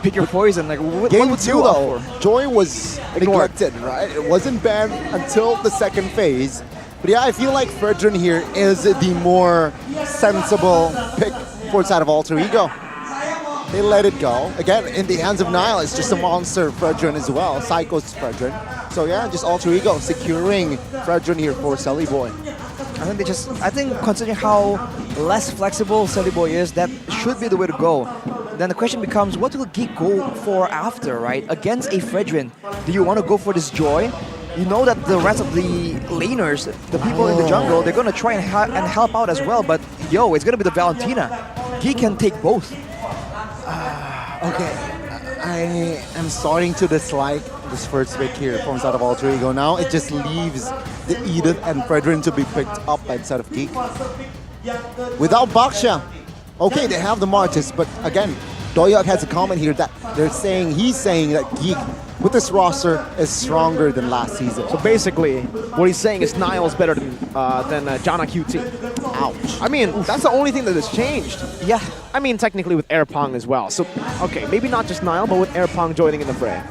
Pick your poison. Like, Game 2 though, Joy was neglected, right? It wasn't banned until the second phase. But yeah, I feel like Fredrin here is the more sensible pick for side of Alter Ego. They let it go. Again, in the hands of Nile, it's just a monster Fredrin as well. Psycho's Fredrin. So yeah, just Alter Ego securing Fredrin here for Sully Boy. I think considering how less flexible Sully Boy is, that should be the way to go. Then the question becomes, what will Geek go for after, right? Against a Fredrin, do you want to go for this Joy? You know that the rest of the laners, the people in the jungle, they're going to try and help out as well, but yo, it's going to be the Valentina. Geek can take both. Okay, I am starting to dislike this first pick here from side of Alter Ego. Now it just leaves the Edith and Fredrin to be picked up inside of Geek. Without Baksha, okay, they have the Martis, but again, Doyak has a comment here that he's saying that Geek with this roster is stronger than last season. So basically, what he's saying is Nile's better than Jana QT. Ouch. I mean, that's the only thing that has changed. Yeah. I mean, technically with Airpong as well. So, okay, maybe not just Nile, but with Airpong joining in the fray.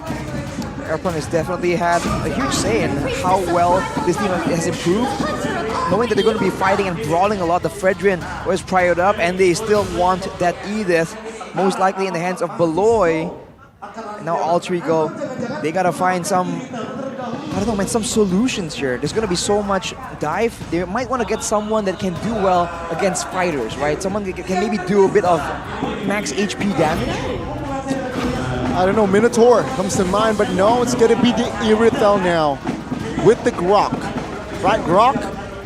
Airpong has definitely had a huge say in how well this team has improved. Knowing that they're going to be fighting and brawling a lot, the Fredrin was priored up, and they still want that Edith, most likely in the hands of Beloy. Now Alter Ego, they gotta find some, I don't know, man, some solutions here. There's gonna be so much dive. They might want to get someone that can do well against fighters, right? Someone that can maybe do a bit of max HP damage. I don't know, Minotaur comes to mind, but no, it's gonna be the Irithel now with the Grok, right? Grok,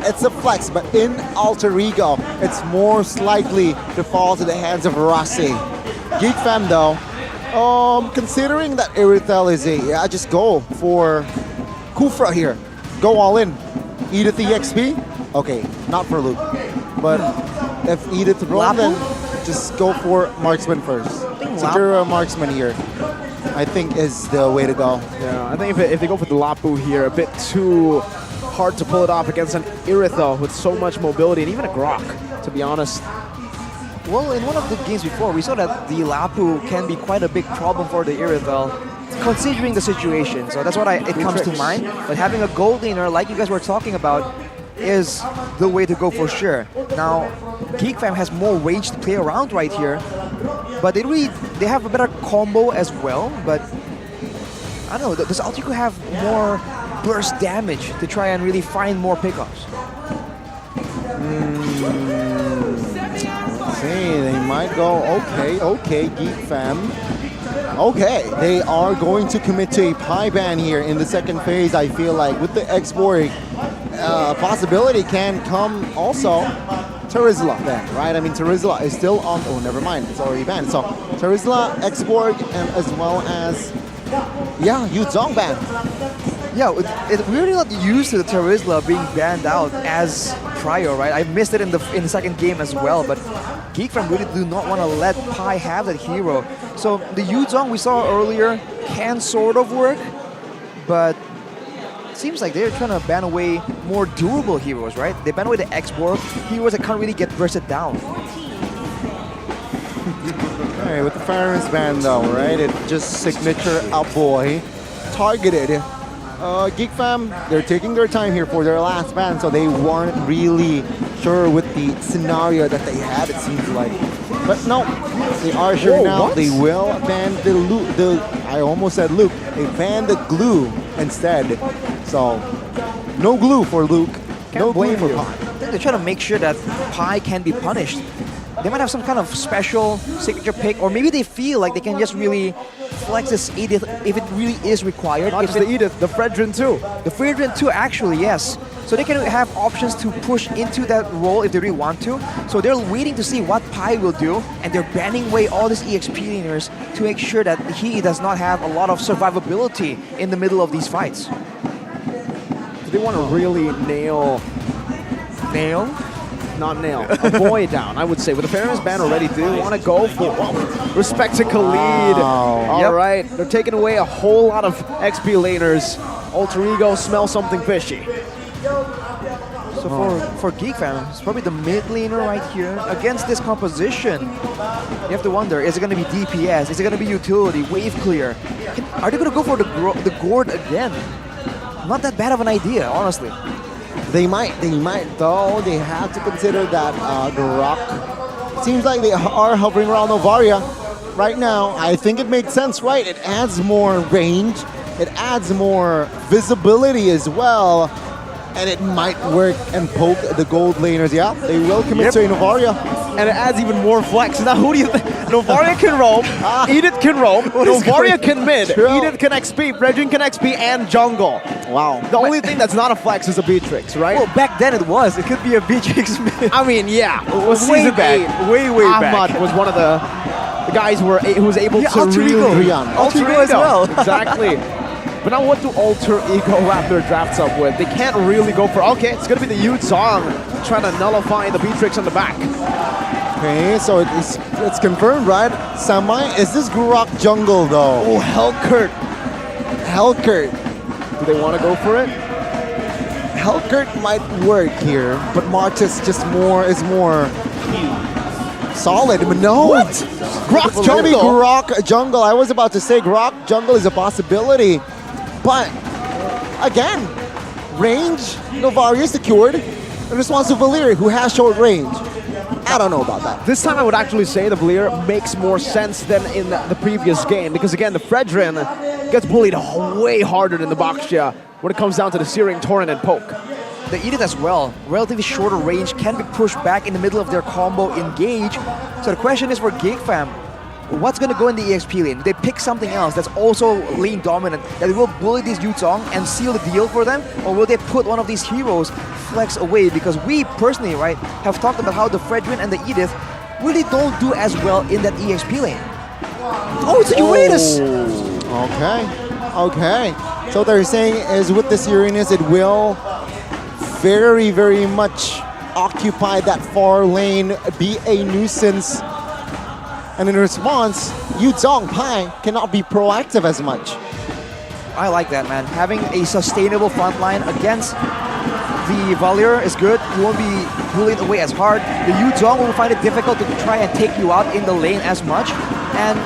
it's a flex, but in Alter Ego, it's most likely to fall to the hands of Rasi. Geek Fam though, considering that Irithel is just go for Kufra here. Go all in. Edith EXP? Okay, not for Luke. But if Edith wrong, then just go for Marksman first. Secure a Marksman here, I think, is the way to go. Yeah, I think if they go for the Lapu here, a bit too hard to pull it off against an Irithel with so much mobility, and even a Grok, to be honest. Well, in one of the games before, we saw that the Lapu can be quite a big problem for the Irithel, considering the situation. So that's what it comes to mind. But having a gold laner, like you guys were talking about, is the way to go for sure. Now, Geek Fam has more rage to play around right here, but they have a better combo as well. But I don't know, does Alter Ego have more burst damage to try and really find more pickups? They might go, okay, Geek Fam. Okay, they are going to commit to a Pi ban here in the second phase, I feel like. With the X-Borg, possibility can come also Terizla then, right? I mean, Terizla is still on, oh, never mind, it's already banned. So, Terizla, X-Borg, and as well as, yeah, Yu Zhong ban. Yeah, we're really not used to the Terizla being banned out as prior, right? I missed it in the second game as well, but Geek Fam really do not want to let Pi have that hero. So the Yu Zhong we saw earlier can sort of work, but it seems like they're trying to ban away more durable heroes, right? They ban away the X-Borg, heroes that can't really get bursted down. Alright, with the Fireman's ban though, right? It just signature Outboy targeted Geek Fam, they're taking their time here for their last ban, so they weren't really sure with the scenario that they had, it seems like. But no, they are sure now. They will ban I almost said Luke. They ban the glue instead. So, no glue for Luke. No glue for Pi. I think they're trying to make sure that Pi can be punished. They might have some kind of special signature pick, or maybe they feel like they can just really flex this Edith if it really is required. Not just the Edith, the Fredrin too. The Fredrin too, actually, yes. So they can have options to push into that role if they really want to. So they're waiting to see what Pi will do, and they're banning away all these EXP laners to make sure that he does not have a lot of survivability in the middle of these fights. They want to really not nail, avoid down, I would say. With the fairness ban already, they want to go for respect to Khalid. All right, they're taking away a whole lot of XP laners. Alter Ego smells something fishy. So for Geek Fam, it's probably the mid laner right here. Against this composition, you have to wonder, is it going to be DPS? Is it going to be utility, wave clear? Are they going to go for the Gourd again? Not that bad of an idea, honestly. They might though. They have to consider that the Rock. Seems like they are hovering around Novaria right now. I think it makes sense, right? It adds more range. It adds more visibility as well. And it might work and poke the gold laners. Yeah, they will commit to Novaria. And it adds even more flex. Now who do you think? Novaria can roam, Edith can roam, Novaria can mid, Edith can XP, Fredrin can XP, and jungle. Wow. The only thing that's not a flex is a Beatrix, right? Well, back then it was. It could be a Beatrix mid. I mean, yeah. It was way season back. 8. Way back. Ahmad was one of the guys who was able to Alter Ego. Alter Ego as well. Exactly. But now what do Alter Ego wrap their drafts up with? They can't really go for, okay, it's going to be the Yu Zhang trying to nullify the Beatrix on the back. Okay, so it's confirmed, right? Samai, is this Gurok jungle though? Oh, Hellkurt. Do they want to go for it? Hellkurt might work here, but Martis is more solid. But no! What? Grok jungle? Maybe Grok jungle. I was about to say Grok jungle is a possibility. But, again, range, Novaria secured in response to Valir, who has short range. I don't know about that. This time I would actually say the Valir makes more sense than in the previous game, because again, the Fredrin gets bullied way harder than the Baxia when it comes down to the Searing Torrent and Poke. The Edith as well, relatively shorter range, can be pushed back in the middle of their combo engage. So the question is for Geek Fam, what's going to go in the EXP lane? Do they pick something else that's also lane dominant, that will bully this Yu Zhang and seal the deal for them? Or will they put one of these heroes flex away? Because we personally, right, have talked about how the Fredrin and the Edith really don't do as well in that EXP lane. Oh, it's a Uranus! Okay. So what they're saying is with this Uranus, it will very, very much occupy that far lane, be a nuisance. And in response, Yu Zhang Pai cannot be proactive as much. I like that, man. Having a sustainable front line against the Valir is good. You won't be bullied away as hard. The Yu Zhang will find it difficult to try and take you out in the lane as much. And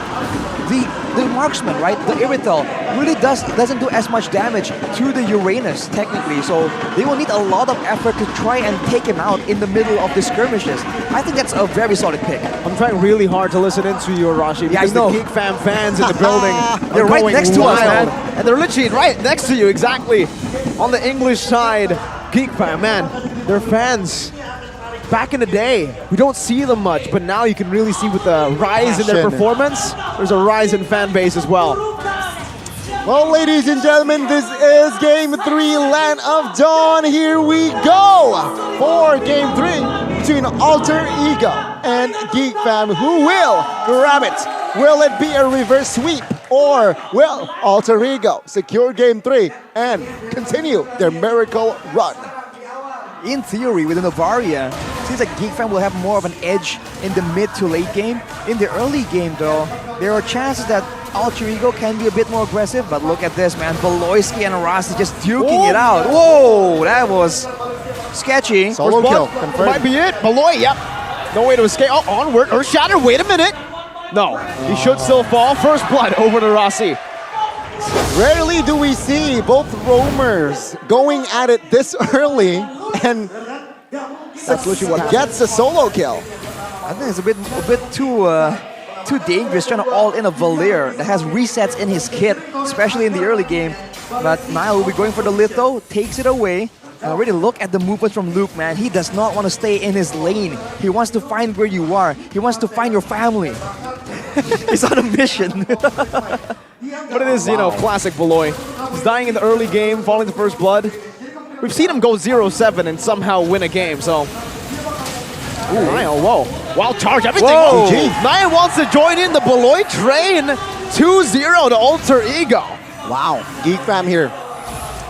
the marksman, right, the Irital, really doesn't do as much damage to the Uranus, technically. So they will need a lot of effort to try and take him out in the middle of the skirmishes. I think that's a very solid pick. I'm trying really hard to listen into you, Arashi, because the Geek Fam fans in the building they're right next to us, man. And they're literally right next to you, exactly. On the English side, Geek Fam, man, they're fans. Back in the day, we don't see them much, but now you can really see with the rise in their performance, there's a rise in fan base as well. Well, ladies and gentlemen, this is Game 3, Land of Dawn. Here we go for Game 3 between Alter Ego and Geek Fam. Who will grab it? Will it be a reverse sweep? Or will Alter Ego secure Game 3 and continue their miracle run? In theory, with the Novaria, seems like Geek Fam will have more of an edge in the mid to late game. In the early game, though, there are chances that Alter Ego can be a bit more aggressive, but look at this, man. Beloyski and Rasi just duking it out. Whoa, that was sketchy. Solo kill, might be it. Beloy, yep. No way to escape. Oh, onward. Earth Shatter, wait a minute. No, he should still fall. First blood over to Rasi. Rarely do we see both roamers going at it this early, and that's what gets a solo kill. I think it's a bit too dangerous trying to all in a Valier that has resets in his kit, especially in the early game. But Nile will be going for the Litho, takes it away. And already look at the movements from Luke, man. He does not want to stay in his lane. He wants to find where you are. He wants to find your family. He's on a mission. But it is, you know, classic Valoy. He's dying in the early game, falling to first blood. We've seen him go 0-7 and somehow win a game, so... Ooh, Niall, whoa. Wild charge, everything. Whoa. Niall wants to join in the Valoy train. 2-0 to Alter Ego. Wow, Geek Fam here.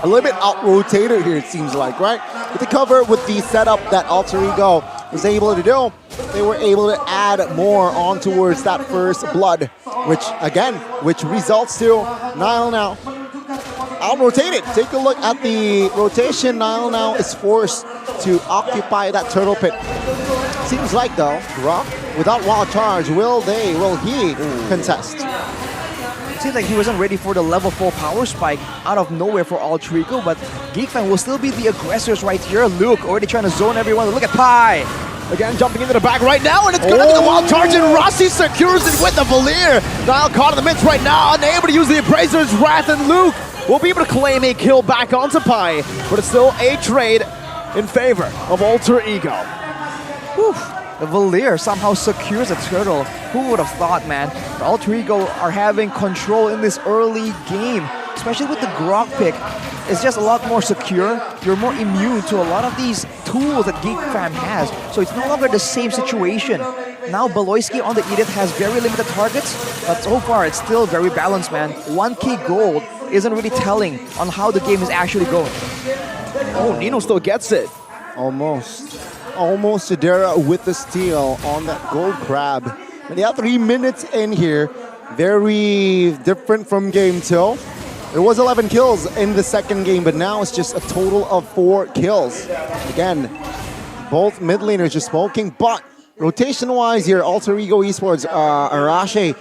A little bit out-rotated here, it seems like, right? With the cover, with the setup that Alter Ego was able to do, they were able to add more on towards that first blood, which results to Niall now out-rotated. Take a look at the rotation. Niall now is forced to occupy that turtle pit. Seems like, though, Grok, without wild charge, will he contest? Seems like he wasn't ready for the level 4 power spike out of nowhere for Alter Ego, but Geekfam will still be the aggressors right here. Luke already trying to zone everyone. Look at Pi. Again, jumping into the back right now, and it's gonna be the wild charge, and Rossi secures it with the Valier. Niall caught in the midst right now, unable to use the Appraiser's Wrath, and Luke will be able to claim a kill back onto Pi, but it's still a trade in favor of Alter Ego. Whew. The Valier somehow secures a turtle. Who would have thought, man? The Alter Ego are having control in this early game, especially with the Grok pick. It's just a lot more secure. You're more immune to a lot of these tools that Geekfam has, so it's no longer the same situation. Now Beloyski on the Edith has very limited targets, but so far it's still very balanced, man. 1k gold isn't really telling on how the game is actually going. Oh, Nino still gets it. Almost Sedera with the steal on that gold crab. And they have 3 minutes in here. Very different from game 2. There was 11 kills in the second game, but now it's just a total of 4 kills. Again, both mid laners just smoking, but rotation-wise here, Alter Ego Esports, Arashi,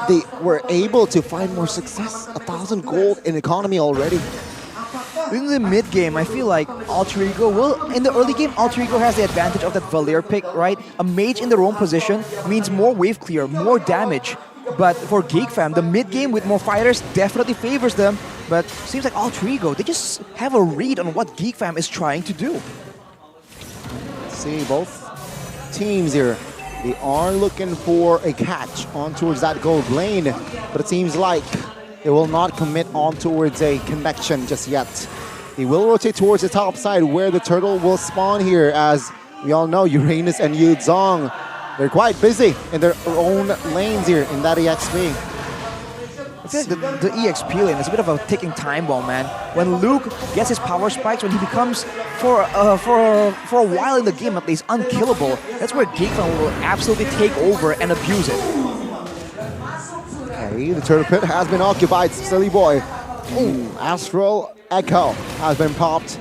they were able to find more success. 1,000 gold in economy already. In the mid game, I feel like Alter Ego will, in the early game, Alter Ego has the advantage of that Valier pick, right? A mage in the roam position means more wave clear, more damage. But for Geekfam, the mid game with more fighters definitely favors them. But seems like Alter Ego, they just have a read on what Geekfam is trying to do. See, both teams here, they are looking for a catch on towards that gold lane, but it seems like they will not commit on towards a connection just yet. They will rotate towards the top side where the turtle will spawn here. As we all know, Uranus and Yu Zhong, they're quite busy in their own lanes here in that EXP. I feel like the EXP lane is a bit of a ticking time bomb, man. When Luke gets his power spikes, when he becomes, for a while in the game at least, unkillable, that's where Geekfam will absolutely take over and abuse it. Okay, the turtle pit has been occupied, Silly Boy. Ooh, Astral Echo has been popped.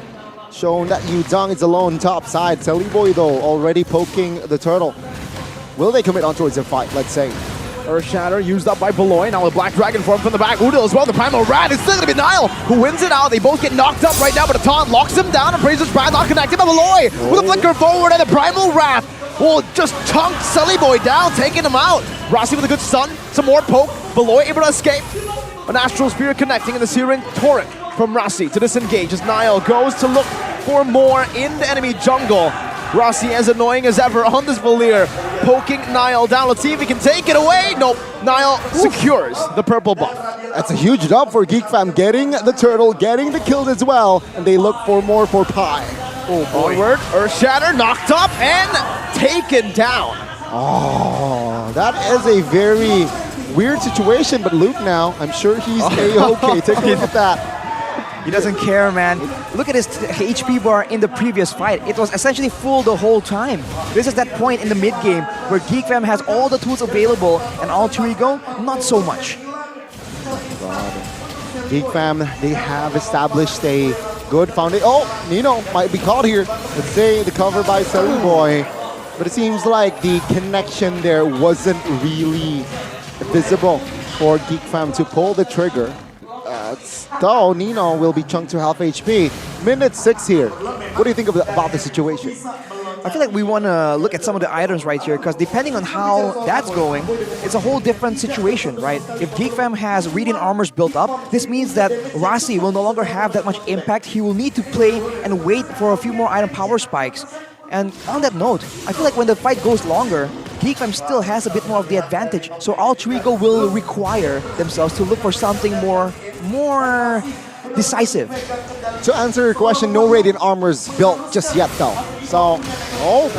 Shown that Yu Zhong is alone top side. Silly Boy, though, already poking the turtle. Will they commit on towards the fight, let's say? Earth Shatter used up by Beloy. Now a Black Dragon form from the back. Udil as well. The Primal Rat. It's still going to be Niall who wins it out. They both get knocked up right now, but a taunt locks him down. And Appraiser's Wrath not connected by Beloy with a flicker forward, and the Primal Wrath will just chunk Sully Boy down, taking him out. Rossi with a good stun. Some more poke. Beloy able to escape. An Astral Spear connecting in the Searing Torrent from Rossi to disengage as Niall goes to look for more in the enemy jungle. Rossi as annoying as ever on this Valier, poking Niall down. Let's see if he can take it away. Nope, Niall secures the purple buff. That's a huge dub for Geekfam, getting the turtle, getting the kills as well, and they look for more for Pi. Oh boy. Onward, Earth Shatter knocked up and taken down. Oh, that is a very weird situation, but Luke now, I'm sure he's A-okay. Take a look at that. He doesn't care, man. Look at his HP bar in the previous fight. It was essentially full the whole time. This is that point in the mid game where Geekfam has all the tools available and Alter Ego, not so much. Geekfam, they have established a good foundation. Oh, Nino might be caught here. Let's say the cover by Selly Boy. But it seems like the connection there wasn't really visible for Geekfam to pull the trigger. though Nino will be chunked to half HP. Minute 6 here. What do you think about the situation? I feel like we want to look at some of the items right here, because depending on how that's going, it's a whole different situation, right? If GeekFam has Radiant Armors built up, this means that Rasi will no longer have that much impact. He will need to play and wait for a few more item power spikes. And on that note, I feel like when the fight goes longer, GeekFam still has a bit more of the advantage, so Alter Ego will require themselves to look for something more decisive. To answer your question, no Radiant Armors built just yet though. So,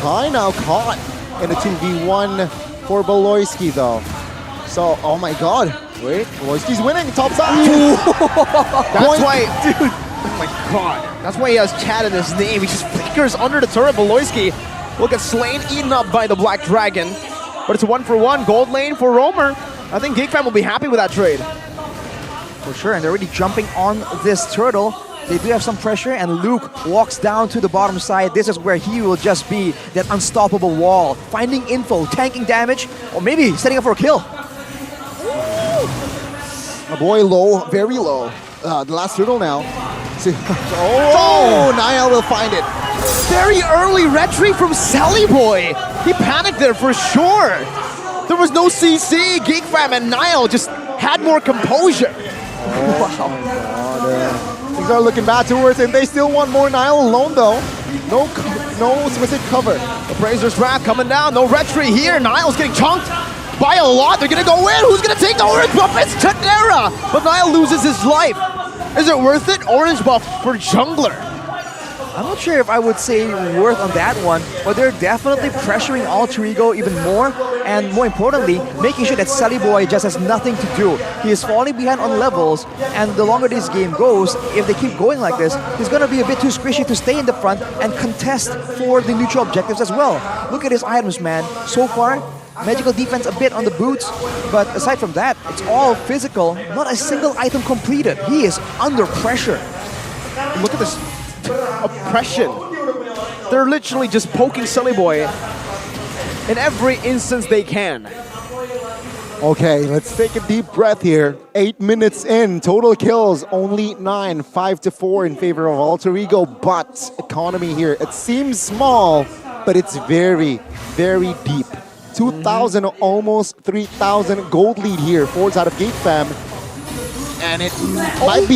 Pi now caught in a 2v1 for Beloyski though. So, oh my god. Wait, Beloyski's winning, top side! That's why, dude, oh my god. That's why he has Chad in his name. He just flickers under the turret. Beloyski will get slain, eaten up by the Black Dragon. But it's a 1-for-1 gold lane for Roamer. I think GeekFam will be happy with that trade. For sure, and they're already jumping on this turtle. They do have some pressure, and Luke walks down to the bottom side. This is where he will just be that unstoppable wall, finding info, tanking damage, or maybe setting up for a kill. My boy low, very low. The last turtle now. Oh, Niall will find it. Very early retreat from Sally Boy. He panicked there for sure. There was no CC. GeekFam and Niall just had more composure. Wow. Things are looking bad towards him. They still want more Niall alone though. No specific cover. The Brazer's Wrath coming down. No retreat here. Niall's getting chunked by a lot. They're going to go in. Who's going to take the orange buff? It's Tanera. But Niall loses his life. Is it worth it? Orange buff for jungler. I'm not sure if I would say worth on that one, but they're definitely pressuring Alter Ego even more, and more importantly, making sure that Sally Boy just has nothing to do. He is falling behind on levels, and the longer this game goes, if they keep going like this, he's going to be a bit too squishy to stay in the front and contest for the neutral objectives as well. Look at his items, man. So far, magical defense a bit on the boots, but aside from that, it's all physical. Not a single item completed. He is under pressure. Look at this oppression. They're literally just poking Sully Boy in every instance they can. Okay, let's take a deep breath here. 8 minutes in, total kills only 9, 5-4 in favor of Alter Ego, but economy here, it seems small, but it's very, very deep. 2,000, almost 3,000 gold lead here for side of GeekFam. And it might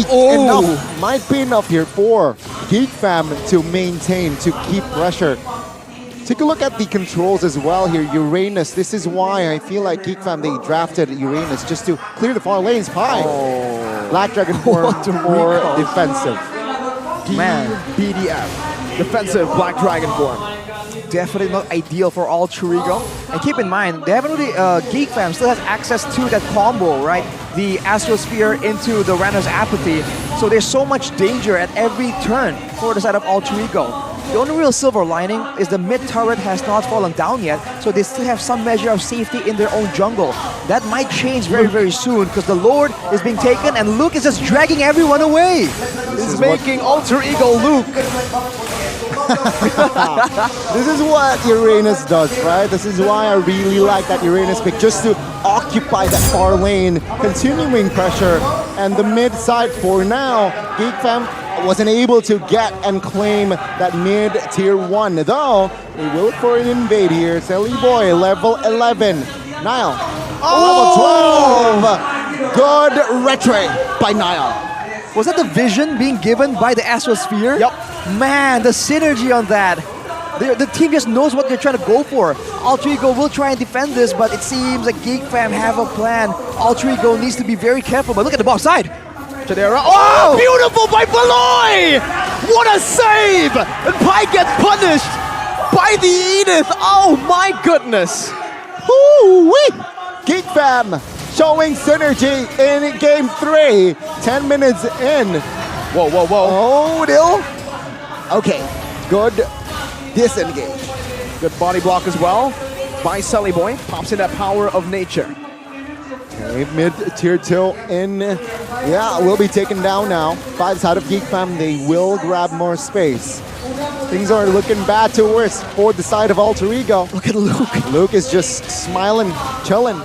be enough here for GeekFam to maintain, to keep pressure. Take a look at the controls as well here. Uranus, this is why I feel like GeekFam, they drafted Uranus just to clear the far lanes. Pi, Black Dragon form more defensive. Man, BDF, defensive Black Dragon form. Definitely not ideal for Alter Ego. And keep in mind, they haven't really, GeekFam still has access to that combo, right? The Astrosphere into the Rana's Apathy. So there's so much danger at every turn for the side of Alter Ego. The only real silver lining is the mid turret has not fallen down yet, so they still have some measure of safety in their own jungle. That might change very, very soon, because the Lord is being taken and Luke is just dragging everyone away. This is making Alter Ego Luke. This is what Uranus does, right? This is why I really like that Uranus pick, just to occupy that far lane, continuing pressure. And the mid side for now, GeekFam wasn't able to get and claim that mid tier 1, though they will look for an invade here. Sally Boy, level 11. Niall, level 12. Good retry by Niall. Was that the vision being given by the Astrosphere? Yep. Man, the synergy on that. The team just knows what they're trying to go for. Alter Ego will try and defend this, but it seems like GeekFam have a plan. Alter Ego needs to be very careful, but look at the bottom side. Tanera. Oh, beautiful by Beloy! What a save! And Pi gets punished by the Edith. Oh my goodness. Woo-wee! GeekFam showing synergy in game 3. 10 minutes in. Whoa, whoa, whoa. Oh, Dill. Okay, good disengage. Good body block as well by Sully Boy. Pops in that power of nature. Okay, mid tier 2 in. Yeah, will be taken down now. 5 side of GeekFam, they will grab more space. Things are looking bad to worse for the side of Alter Ego. Look at Luke. Luke is just smiling, chilling.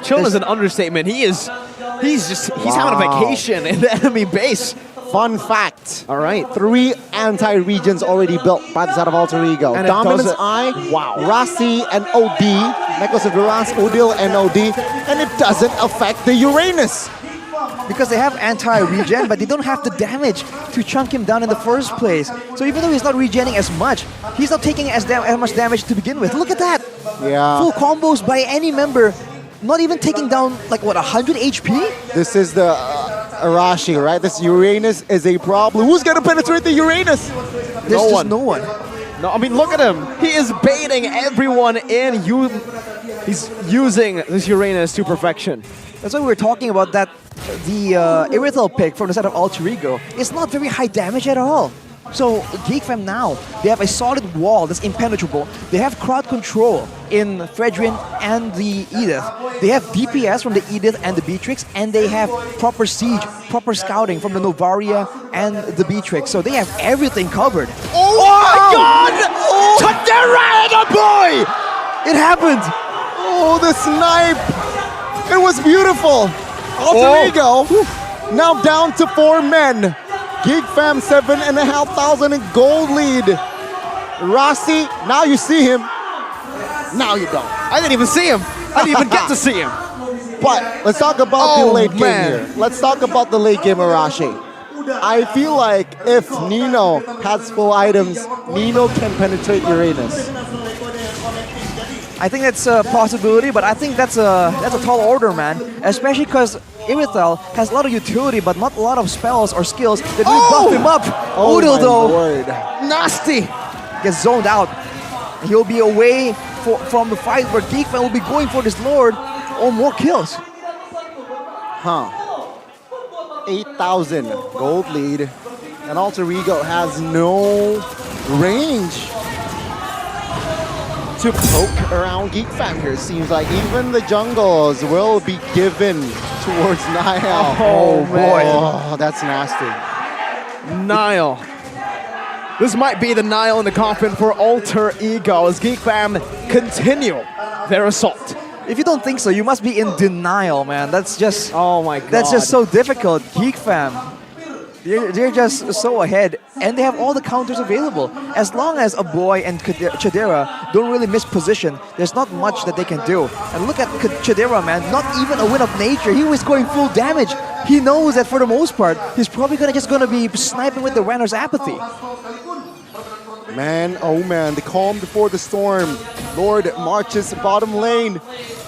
Chilling is an understatement. He's having a vacation in the enemy base. Fun fact. All right. 3 anti-regions already built by the side of Alter Ego. And Dominance doesn't- Eye, Wow. Rossi and OD, Necklace of Duras, Odil and OD, and it doesn't affect the Uranus. Because they have anti-regen, but they don't have the damage to chunk him down in the first place. So even though he's not regenning as much, he's not taking as much damage to begin with. Look at that! Yeah. Full combos by any member, not even taking down, like, what, 100 HP? This is the Arashi, right? This Uranus is a problem. Who's gonna penetrate the Uranus? There's just no one. No, I mean, look at him. He is baiting everyone in. He's using this Uranus to perfection. That's why we were talking about that. The Irithel pick from the side of Alter Ego is not very high damage at all. So Geek Fam now, they have a solid wall that's impenetrable. They have crowd control in Fredrin and the Edith. They have DPS from the Edith and the Beatrix, and they have proper siege, proper scouting from the Novaria and the Beatrix. So they have everything covered. Oh my God! Chadera and a boy! It happened! Oh, the snipe! It was beautiful! Alter Ego now down to 4 men. Geek Fam 7,500 in gold lead. Rossi, now you see him. Now you don't. I didn't even see him. I didn't even get to see him. But let's talk about the late game here. Let's talk about the late game Arashi. I feel like if Nino has full items, Nino can penetrate Uranus. I think that's a possibility, but I think that's a tall order, man. Especially because Irithel has a lot of utility, but not a lot of spells or skills that really buff him up. Oh Odil, my though, word. nasty, gets zoned out. He'll be away from the fight where Geek Fam will be going for this Lord or more kills. Huh. 8,000 gold lead, and Alter Ego has no range to poke around Geek Fam here. Seems like even the jungles will be given towards Niall. Oh, boy. Oh, that's nasty. Niall. This might be the nail in the coffin for Alter Ego as Geek Fam continue their assault. If you don't think so, you must be in denial, man. That's just oh my god. That's just so difficult. Geek Fam, they're just so ahead, and they have all the counters available. As long as a boy and Chadera don't really miss position, there's not much that they can do. And look at Chadera, man. Not even a win of nature. He was going full damage. He knows that for the most part, he's probably just gonna be sniping with the Ranner's apathy. Man, oh man, the calm before the storm. Lord marches bottom lane.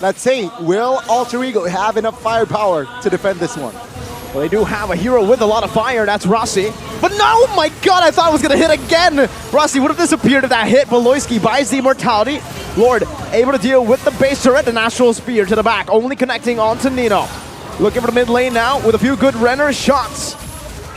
Let's see, will Alter Ego have enough firepower to defend this one? Well, they do have a hero with a lot of fire, that's Rossi. But no, oh my god, I thought I was gonna hit again! Rossi would have disappeared if that hit. Voloisky buys the immortality. Lord able to deal with the base turret, the Natural Spear to the back, only connecting onto Nino. Looking for the mid lane now with a few good Renner shots.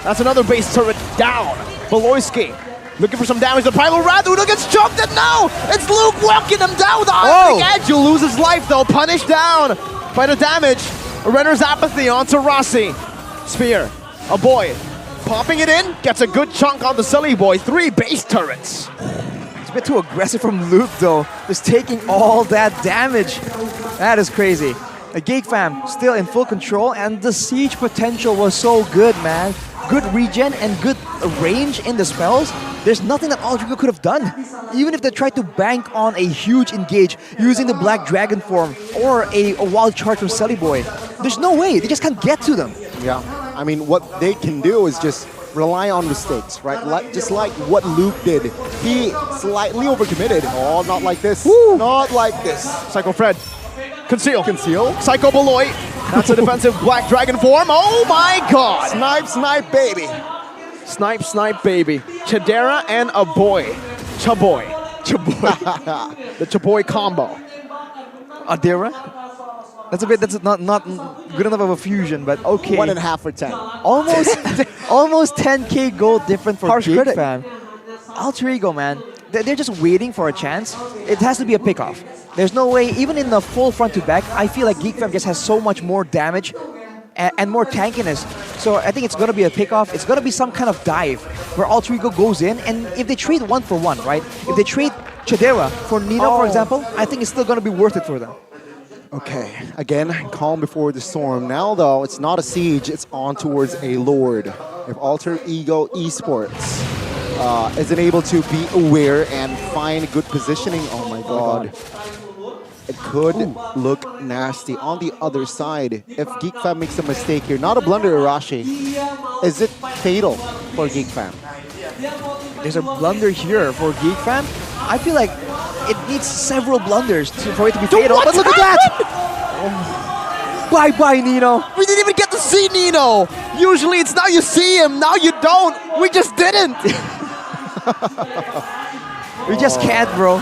That's another base turret down. Voloisky looking for some damage. The Primal Wrath, Udo gets choked, and now it's Luke walking him down the Arctic Edge. You'll lose his life though, punished down by the damage. Renner's apathy onto Rossi. Spear, a boy, popping it in, gets a good chunk on the Sully boy. 3 base turrets. It's a bit too aggressive from Luke though, just taking all that damage. That is crazy. The Geek Fam still in full control, and the siege potential was so good, man. Good regen and good range in the spells. There's nothing that Alter Ego could have done. Even if they tried to bank on a huge engage using the Black Dragon form or a wild charge from Sully Boy, there's no way. They just can't get to them. Yeah, I mean, what they can do is just rely on mistakes, right? Just like what Luke did. He slightly overcommitted. Oh, not like this. Woo. Not like this. Psycho Fred. Conceal. Psycho Beloy. That's a defensive Black Dragon form. Oh my god. Snipe, snipe, baby. Snipe, snipe, baby. Chadera and a boy. Chaboy. The Chaboy combo. Adera? That's not good enough of a fusion, but okay. 1.5 for 10. Almost 10k gold different for Geek Fam. Alter Ego, man. They're just waiting for a chance. It has to be a pickoff. There's no way, even in the full front to back, I feel like Geek Fam just has so much more damage and more tankiness. So I think it's going to be a pickoff. It's going to be some kind of dive where Alter Ego goes in, and if they trade 1 for 1, right? If they trade Chadera for Nino, for example, I think it's still going to be worth it for them. Okay, again, calm before the storm. Now, though, it's not a siege, it's on towards a lord. If Alter Ego Esports isn't able to be aware and find good positioning, oh my god, it could look nasty. On the other side, if Geek Fam makes a mistake here, not a blunder, Arashi, is it fatal for Geek Fam? There's a blunder here for Geek Fam. I feel like it needs several blunders for it to be fatal. But look at that! Oh. Bye-bye, Nino. We didn't even get to see Nino. Usually it's now you see him, now you don't. We just didn't. We just can't, bro.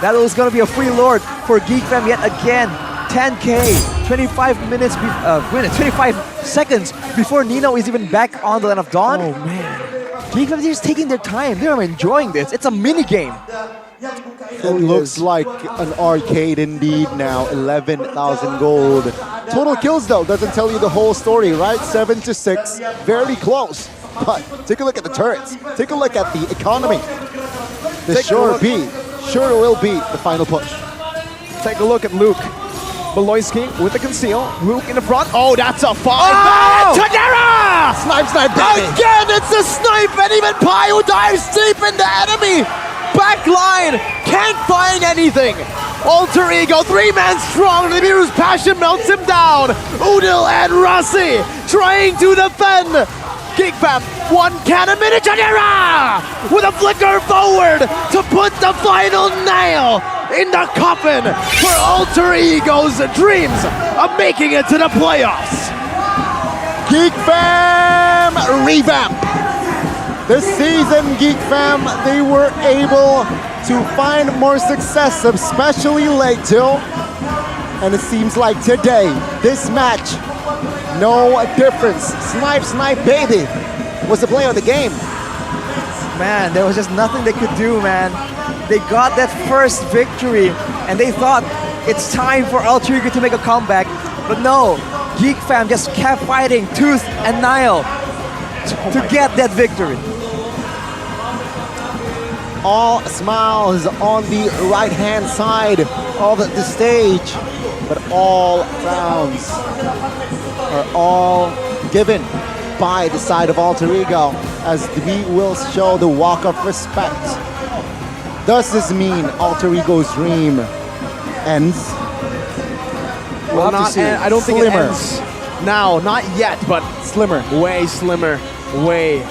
That was gonna be a free lord for Geek Fam yet again. 10K, 25 minutes, 25 seconds before Nino is even back on the Land of Dawn. Oh man. Geek Fam is just taking their time. They're enjoying this. It's a mini game. It looks like an arcade indeed now. 11,000 gold. Total kills though doesn't tell you the whole story, right? 7 to 6, very close. But take a look at the turrets. Take a look at the economy. This sure will be the final push. Take a look at Luke. Beloyski with the conceal. Luke in the front. Oh, that's a 5. Oh! Tadera! Snipe, baby. Again, it's a snipe, and even Pio dives deep in the enemy. Backline, can't find anything. Alter Ego, 3-man strong. The Miru's passion melts him down. Udil and Rossi trying to defend. Geek Fam, 1 cannon minute. Tadera with a flicker forward to put the final nail in the coffin for Alter Ego's dreams of making it to the playoffs. Geek Fam revamp. This season, Geek Fam, they were able to find more success, especially late too. And it seems like today, this match, no difference. Snipe, baby, was the play of the game. Man, there was just nothing they could do, man. They got that first victory, and they thought it's time for Alter Ego to make a comeback. But no, Geek Fam just kept fighting tooth and nail to get that victory. All smiles on the right-hand side of the stage, but all frowns are all given by the side of Alter Ego, as we will show the walk of respect. Does this mean Alter Ego's dream ends? Well, I don't think it ends now, not yet, but slimmer. Way slimmer. Way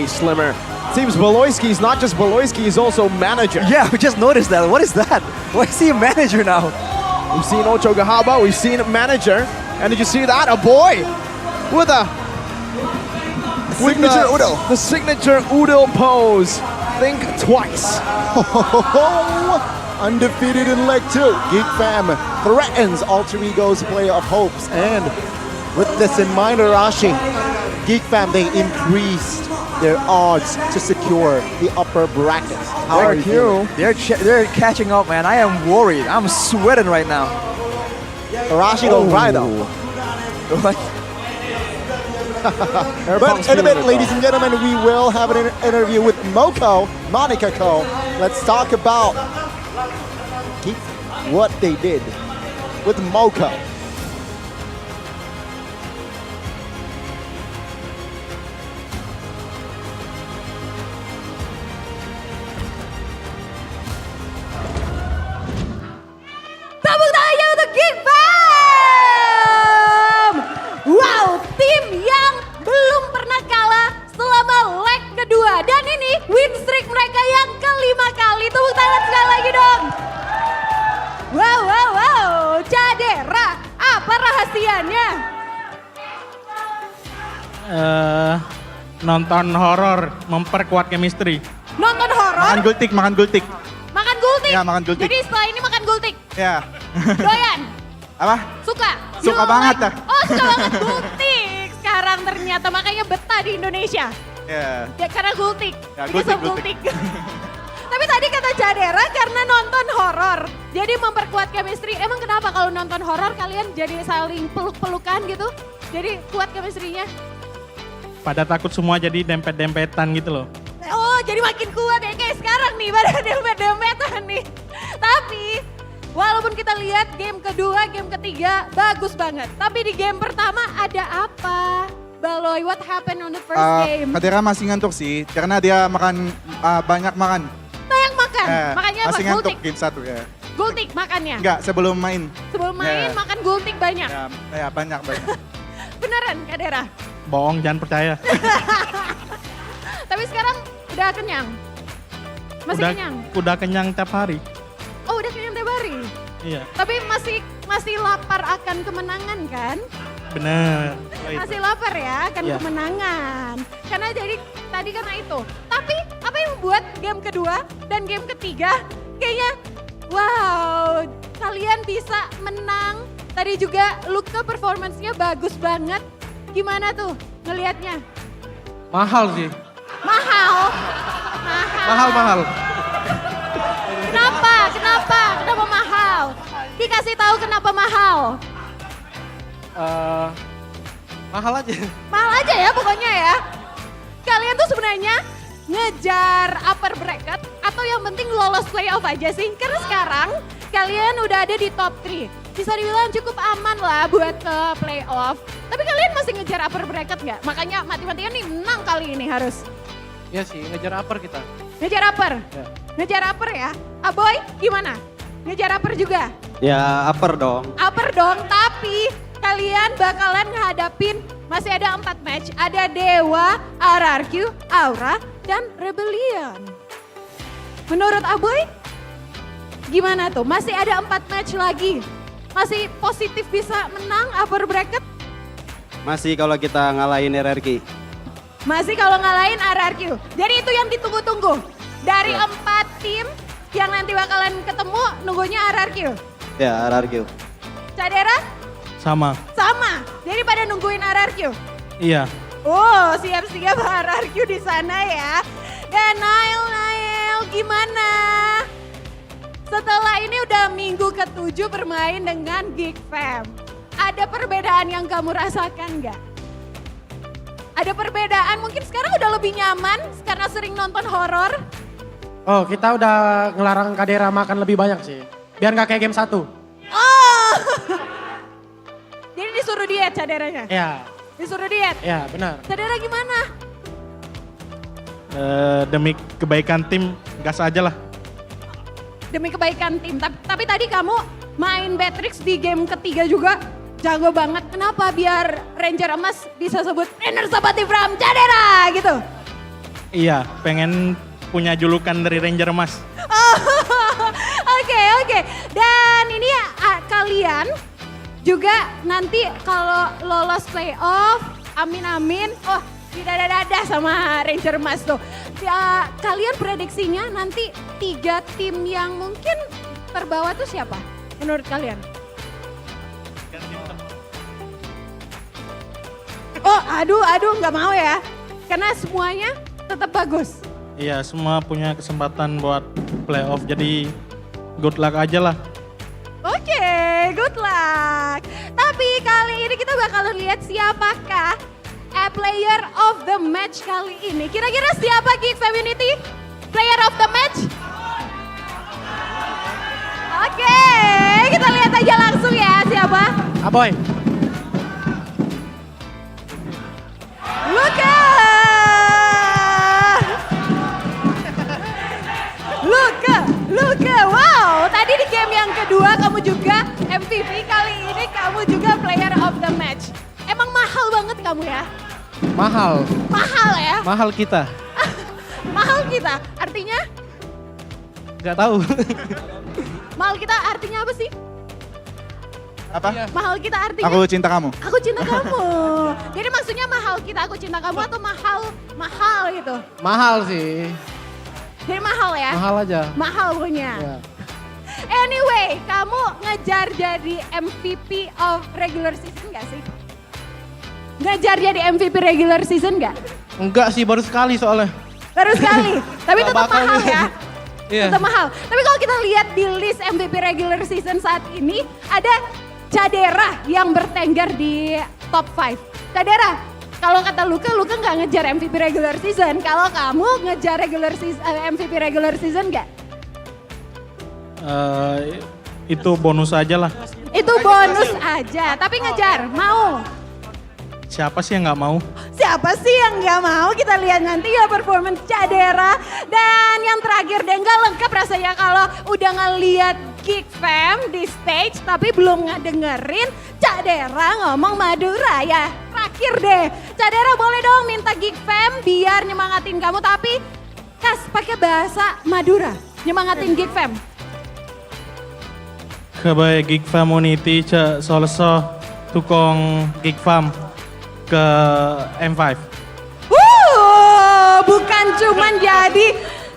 slimmer. Seems Beloyski is not just Beloyski, he's also manager. Yeah, we just noticed that. What is that? Why is he a manager now? We've seen Ocho Gahaba, we've seen manager. And did you see that? A boy with a signature Udil. The signature Udil pose. Think twice. Undefeated in leg 2. Geek Fam threatens Alter Ego's play of hopes. And with this in mind, Arashi, Geek Fam, they increased their odds to secure the upper brackets. How are you feeling? They're catching up, man. I am worried. I'm sweating right now. Arashi don't cry though. But in a bit, ladies and gentlemen, we will have an interview with Monica Ko. Let's talk about what they did with Moko. Tepuk tangannya untuk Geek Fam! Wow, tim yang belum pernah kalah selama leg kedua. Dan ini win streak mereka yang kelima kali. Tepuk tangan sekali lagi dong. Wow. Cadera, apa rahasianya? Nonton horor memperkuat chemistry. Nonton horor? Makan gultik. Makan gultik? Ya, makan gultik. Jadi setelah ini makan gultik? Ya. Doyan? Apa? Suka? Suka banget dah. Oh, suka banget gultik sekarang ternyata, makanya betah di Indonesia. Ya. Ya karena gultik. Ya, Because of gultik. Tapi tadi kata Cadera karena nonton horor, jadi memperkuat chemistry. Emang kenapa kalau nonton horor kalian jadi saling peluk-pelukan gitu? Jadi kuat chemistry-nya? Pada takut semua jadi dempet-dempetan gitu loh. Oh, jadi makin kuat ya kayak sekarang nih, pada dempet-dempetan nih. Tapi Walaupun kita lihat game kedua, game ketiga bagus banget. Tapi di game pertama ada apa? Baloy, what happened on the first game? Kadera masih ngantuk sih, karena dia makan banyak makan. Banyak makan? Makanya apa? Masih ngantuk Gultik? game 1 ya. Gultik makannya? Enggak, sebelum main. Sebelum main makan gultik banyak? Ya banyak. Beneran Kadera? Bohong, jangan percaya. Tapi sekarang udah kenyang? Masih kenyang? Udah kenyang tiap hari. Oh udah kenyang tiap hari? Iya, Tapi masih lapar akan kemenangan kan? bener. Masih lapar ya akan Iya. kemenangan. Karena jadi tadi karena itu. Tapi apa yang membuat game kedua dan game ketiga kayaknya wow kalian bisa menang. Tadi juga Luka performance-nya bagus banget. Gimana tuh ngelihatnya? Mahal sih. Mahal? Mahal. Kenapa mahal? Dikasih tahu kenapa mahal. Mahal aja. Mahal aja ya pokoknya ya. Kalian tuh sebenarnya ngejar upper bracket atau yang penting lolos playoff aja sih? Karena sekarang kalian udah ada di top 3. Bisa dibilang cukup aman lah buat ke playoff. Tapi kalian masih ngejar upper bracket nggak? Makanya mati-matian nih menang kali ini harus. Iya sih, ngejar upper kita. Ngejar upper? Ya. Ngejar upper ya? Aboy gimana? Ngejar upper juga? Ya upper dong. Upper dong, tapi kalian bakalan ngadapin masih ada 4 match. Ada Dewa, RRQ, Aura, dan Rebellion. Menurut Aboy, gimana tuh? Masih ada 4 match lagi. Masih positif bisa menang upper bracket? Masih kalau kita ngalahin RRQ. Masih kalau ngalahin RRQ. Jadi itu yang ditunggu-tunggu. Dari 4 tim yang nanti bakalan ketemu, nunggunya RRQ. Ya RRQ. Cadera? Sama. Sama. Jadi pada nungguin RRQ. Iya. Oh, siap-siap RRQ di sana ya. Dan Nail, gimana? Setelah ini udah minggu ke-7 bermain dengan Geek Fam. Ada perbedaan yang kamu rasakan nggak? Ada perbedaan, mungkin sekarang udah lebih nyaman karena sering nonton horor. Oh kita udah ngelarang Kadera makan lebih banyak sih. Biar nggak kayak game 1. Oh, jadi disuruh diet caderanya? Ya. Disuruh diet? Ya benar. Cadera gimana? Demi kebaikan tim, gas aja lah. Demi kebaikan tim. Tapi tadi kamu main Beatrix di game ketiga juga jago banget. Kenapa? Biar Ranger Emas bisa sebut Ranger Sabati from Cadera gitu. Iya, pengen punya julukan dari Ranger Emas. Oke. Dan ini kalian juga nanti kalau lolos playoff, amin. Oh, dada-dada sama Ranger Emas tuh. Ya, kalian prediksinya nanti 3 tim yang mungkin terbawah tuh siapa menurut kalian? Oh, aduh nggak mau ya. Karena semuanya tetap bagus. Iya, semua punya kesempatan buat playoff, jadi good luck aja lah. Oke, good luck. Tapi kali ini kita bakalan lihat siapakah player of the match kali ini. Kira-kira siapa Geek Community? Player of the match? Oke, kita lihat aja langsung ya siapa. Aboy. Luka, wow. Tadi di game yang kedua kamu juga MVP, kali ini kamu juga player of the match. Emang mahal banget kamu ya? Mahal. Mahal ya? Mahal kita. Mahal kita, artinya? Gak tahu. Mahal kita artinya apa sih? Apa? Mahal kita artinya? Aku cinta kamu. Aku cinta kamu. Jadi maksudnya mahal kita, aku cinta kamu atau mahal gitu? Mahal sih. Jadi mahal ya? Mahal aja. Mahal punya. Ya. Anyway, kamu ngejar jadi MVP of regular season gak sih? Ngejar jadi MVP regular season gak? Enggak sih, baru sekali soalnya. Baru sekali, tapi Gak tetap bakal mahal nih. ya? Iya. Tetap mahal. Tapi kalau kita lihat di list MVP regular season saat ini, ada Cadera yang bertengger di top 5. Cadera, kalau kata Luka nggak ngejar MVP regular season. Kalau kamu ngejar MVP regular season nggak? itu bonus aja lah. Itu bonus aja, tapi ngejar, mau? Siapa sih yang nggak mau? Siapa sih yang nggak mau? Kita lihat nanti ya performance Cadera. Dan yang terakhir deh, nggak lengkap rasanya kalau udah ngeliat Geek Fam di stage tapi belum ngedengerin Cadera ngomong Madura ya. Terakhir deh, Cadera boleh dong minta Geek Fam biar nyemangatin kamu tapi pakai bahasa Madura, nyemangatin Geek Fam. Kebaik Geek Fam Unity ce solso tukong Geek Fam ke M5. Bukan cuman jadi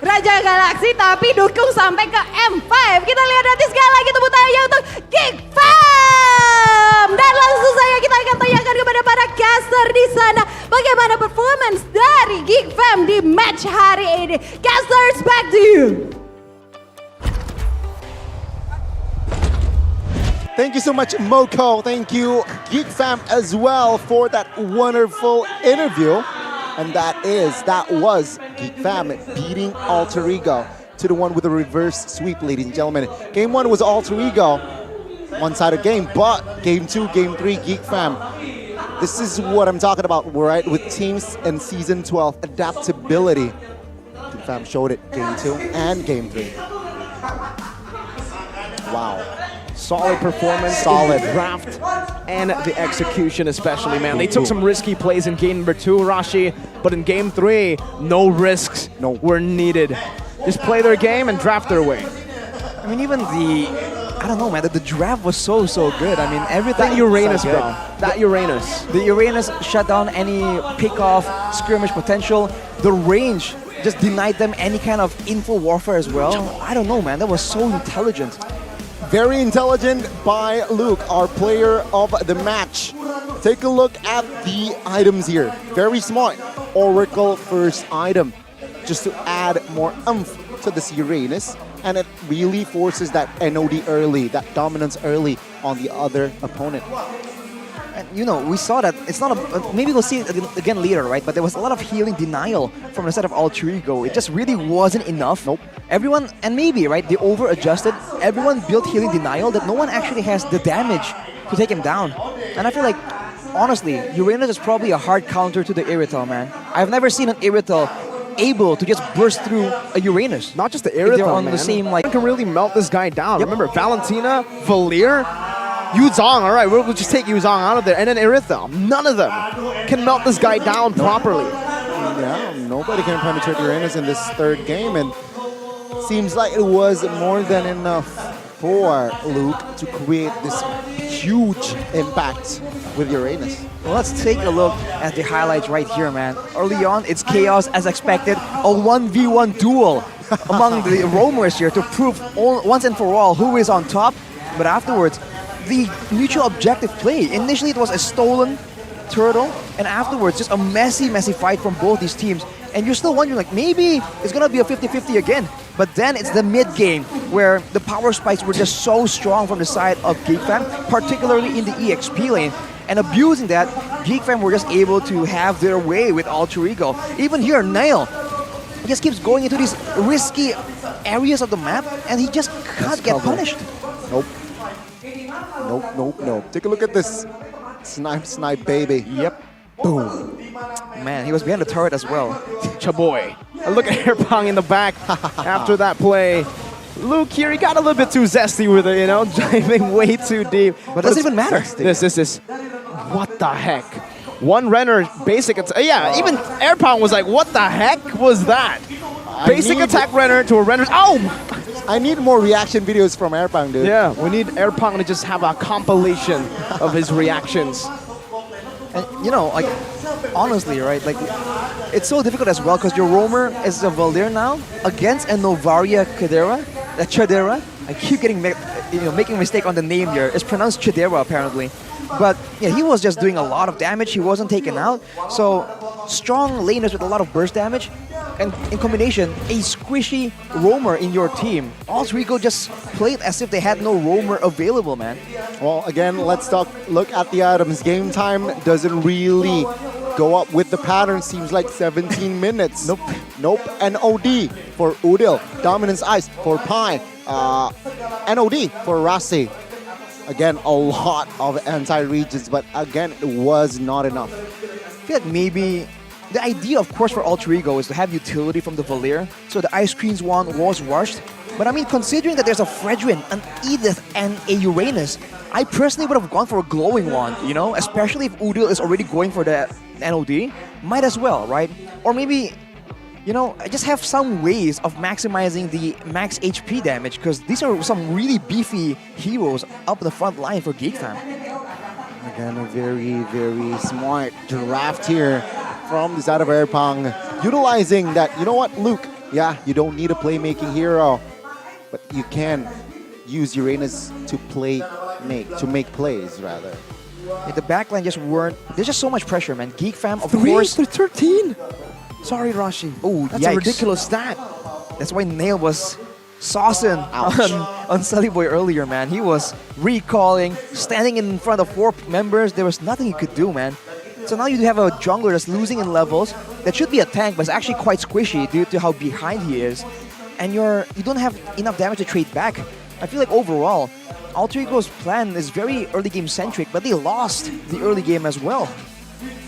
Raja Galaksi tapi dukung sampai ke M5. Kita lihat nanti sekali lagi tepuk tangannya untuk Geek Fam. Dan langsung saja kita akan tanyakan kepada para caster di sana bagaimana performance dari Geek Fam di match hari ini. Casters, back to you. Thank you so much, Moko. Thank you, Geek Fam, as well for that wonderful interview. And that was Geek Fam beating Alter Ego to the one with a reverse sweep, ladies and gentlemen. Game 1 was Alter Ego, one-sided game, but Game 2, Game 3, Geek Fam. This is what I'm talking about, right? With teams in Season 12, adaptability. Geek Fam showed it Game 2 and Game 3. Wow. Solid performance, solid draft, and the execution especially, man. They took some risky plays in game number 2, Rashi, but in game 3, no risks were needed. Just play their game and draft their way. I mean, even I don't know, man, the draft was so good. I mean, everything. That Uranus, so bro. That Uranus. The Uranus shut down any pick-off, skirmish potential. The range just denied them any kind of info warfare as well. I don't know, man, that was so intelligent. Very intelligent by Luke, our player of the match. Take a look at the items here. Very smart. Oracle first item. Just to add more oomph to this Uranus. And it really forces that NOD early, that dominance early on the other opponent. And you know, we saw that it's not maybe we'll see it again later, right? But there was a lot of healing denial from the side of Alter Ego. It just really wasn't enough. Nope. Everyone, and maybe, right, they over-adjusted. Everyone built healing denial that no one actually has the damage to take him down. And I feel like, honestly, Uranus is probably a hard counter to the Irithel, man. I've never seen an Irithel able to just burst through a Uranus. Not just the Irithel, they're on man. the same, like... No one can really melt this guy down. Yep. Remember, Valentina, Valir, Yuzong, all right, we'll just take Yuzong out of there. And then Irithel, none of them can melt this guy down properly. Yeah, nobody can penetrate Uranus in this third game, and seems like it was more than enough for Luke to create this huge impact with Uranus. Well, let's take a look at the highlights right here, man. Early on, it's chaos as expected. A 1v1 duel among the roamers here to prove once and for all who is on top. But afterwards, the mutual objective play. Initially, it was a stolen turtle, and afterwards, just a messy fight from both these teams. And you're still wondering, like, maybe it's gonna be a 50-50 again. But then it's the mid-game where the power spikes were just so strong from the side of Geek Fam, particularly in the EXP lane. And abusing that, Geek Fam were just able to have their way with Alter Ego. Even here, Nail just keeps going into these risky areas of the map, and he just can't get punished. Nope. Nope. Take a look at this. Snipe, baby. Yep. Boom. Man, he was behind the turret as well. Chaboy. And look at Airpong in the back after that play. Luke here, he got a little bit too zesty with it, you know, diving way too deep. But it doesn't even matter. This is, what the heck? One Renner basic attack. Yeah, even Airpong was like, what the heck was that? Basic attack Renner to a Renner. Oh! I need more reaction videos from Airpong, dude. Yeah, we need Airpong to just have a compilation of his reactions. And you know, like, honestly, right, like, it's so difficult as well because your roamer is a Valir now against a Novaria Chadera. I keep getting, making a mistake on the name here. It's pronounced Chadera apparently. But yeah, he was just doing a lot of damage. He wasn't taken out. So strong laners with a lot of burst damage, and in combination, a squishy roamer in your team. Alter Ego just played as if they had no roamer available, man. Well, again, let's look at the items. Game time doesn't really go up with the pattern. Seems like 17 minutes. Nope. And OD for Udil. Dominance Ice for Pi. NOD for Rasi. Again, a lot of anti-regions, but again, it was not enough. I feel like maybe the idea, of course, for Alter Ego is to have utility from the Valir. So the Ice Queen's wand was rushed. But I mean, considering that there's a Fredrin, an Edith, and a Uranus, I personally would have gone for a glowing wand, you know? Especially if Udil is already going for the NOD. Might as well, right? Or maybe, you know, I just have some ways of maximizing the max HP damage, because these are some really beefy heroes up the front line for Geek Fam. Again, a very, very smart draft here from the side of Airpang, utilizing that, you know what, Luke, yeah, you don't need a playmaking hero, but you can use Uranus to make plays, rather. Yeah, the backline just weren't, there's just so much pressure, man. Geek Fam, of 3 course. to 13. Sorry, Rashi. Oh, that's a ridiculous stat. That's why Nail was saucing on Sully Boy earlier, man. He was recalling, standing in front of 4 members. There was nothing he could do, man. So now you have a jungler that's losing in levels. That should be a tank, but it's actually quite squishy due to how behind he is. And you don't have enough damage to trade back. I feel like overall, Alter Ego's plan is very early game centric, but they lost the early game as well.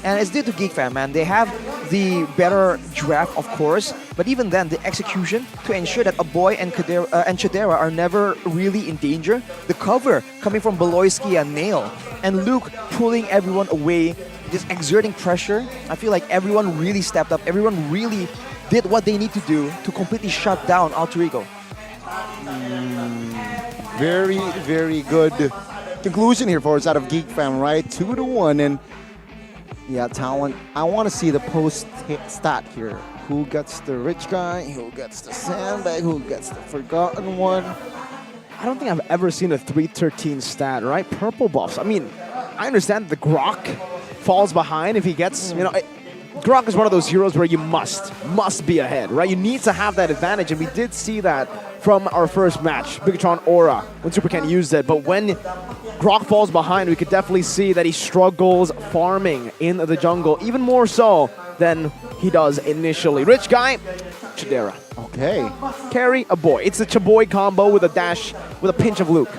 And it's due to Geek Fam, man. They have the better draft, of course, but even then, the execution to ensure that Aboy and Chadera are never really in danger. The cover coming from Beloyski and Nail, and Luke pulling everyone away, just exerting pressure. I feel like everyone really stepped up. Everyone really did what they need to do to completely shut down Alter Ego. Very, very good conclusion here for us out of Geek Fam, right? 2-1, and yeah, talent. I want to see the post stat here. Who gets the rich guy? Who gets the sandbag? Who gets the forgotten one? I don't think I've ever seen a 313 stat, right? Purple buffs. I mean, I understand the Grok falls behind if he gets, you know, Grok is one of those heroes where you must be ahead, right? You need to have that advantage, and we did see that from our first match, Bigatron Aura, when Super Ken used it. But when Grok falls behind, we could definitely see that he struggles farming in the jungle, even more so than he does initially. Rich guy, Chadera. Okay. Carry a boy. It's a Chaboy combo with a dash, with a pinch of Luke.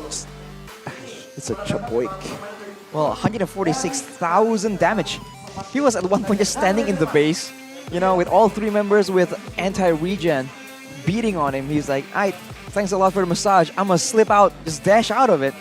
It's a Chaboy. Well, 146,000 damage. He was at one point just standing in the base, you know, with all 3 members with anti-regen beating on him. He's like, "Aight, thanks a lot for the massage. I'm gonna slip out, just dash out of it."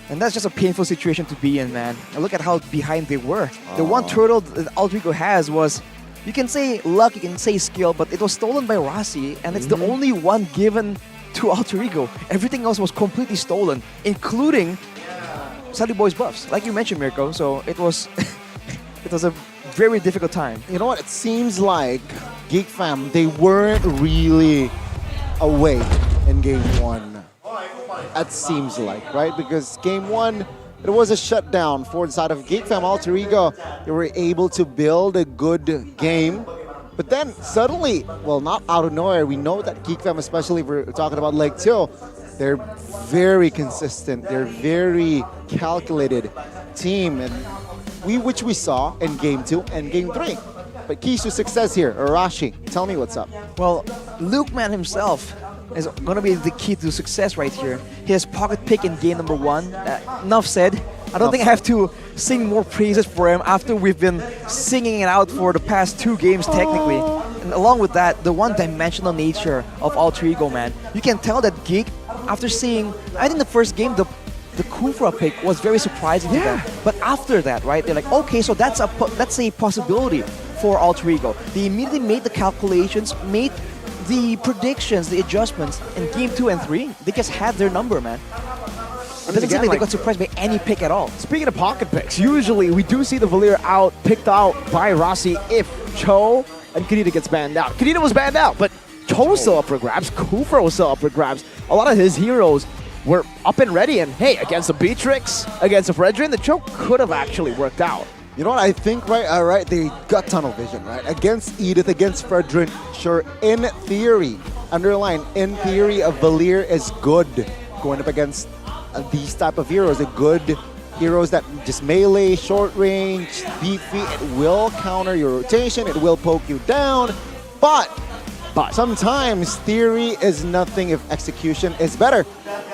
And that's just a painful situation to be in, man. And look at how behind they were. The one turtle that Alter Ego has was, you can say luck, you can say skill, but it was stolen by Rasi, and it's the only one given to Alter Ego. Everything else was completely stolen, including Sully Boy's buffs, like you mentioned, Mirko. So it was it was a very difficult time. You know what? It seems like Geek Fam, they weren't really awake in game 1. That seems like, right? Because game 1, it was a shutdown for the side of Geek Fam. Alter Ego, they were able to build a good game. But then suddenly, well, not out of nowhere, we know that Geek Fam, especially if we're talking about Leg 2, they're very consistent. They're very calculated team, and which we saw in game 2 and game 3. But keys to success here, Arashi, tell me what's up. Well, Luke Man himself is going to be the key to success right here. His pocket pick in game number 1. Enough said. I don't think I have to sing more praises for him after we've been singing it out for the past 2 games technically. And along with that, the one-dimensional nature of Alter Ego, man. You can tell that Geek, after seeing, I think the first game, the Kufra pick was very surprising to them. But after that, right, they're like, okay, so that's a possibility for Alter Ego. They immediately made the calculations, made the predictions, the adjustments. In game 2 and 3, they just had their number, man. It doesn't seem like they got surprised by any pick at all. Speaking of pocket picks, usually we do see the Valir picked out by Rasi if Cho and Kadita gets banned out. Kadita was banned out, but Cho was still up for grabs. Kufra was still up for grabs. A lot of his heroes were up and ready, and hey, against a Beatrix, against a Fredrin, the Cho could have actually worked out. You know what I think, right? They got tunnel vision, right? Against Edith, against Fredrin, sure, in theory, underline, in theory, a Valir is good going up against these type of heroes. A good heroes that just melee, short range, beefy. It will counter your rotation. It will poke you down. But sometimes theory is nothing if execution is better.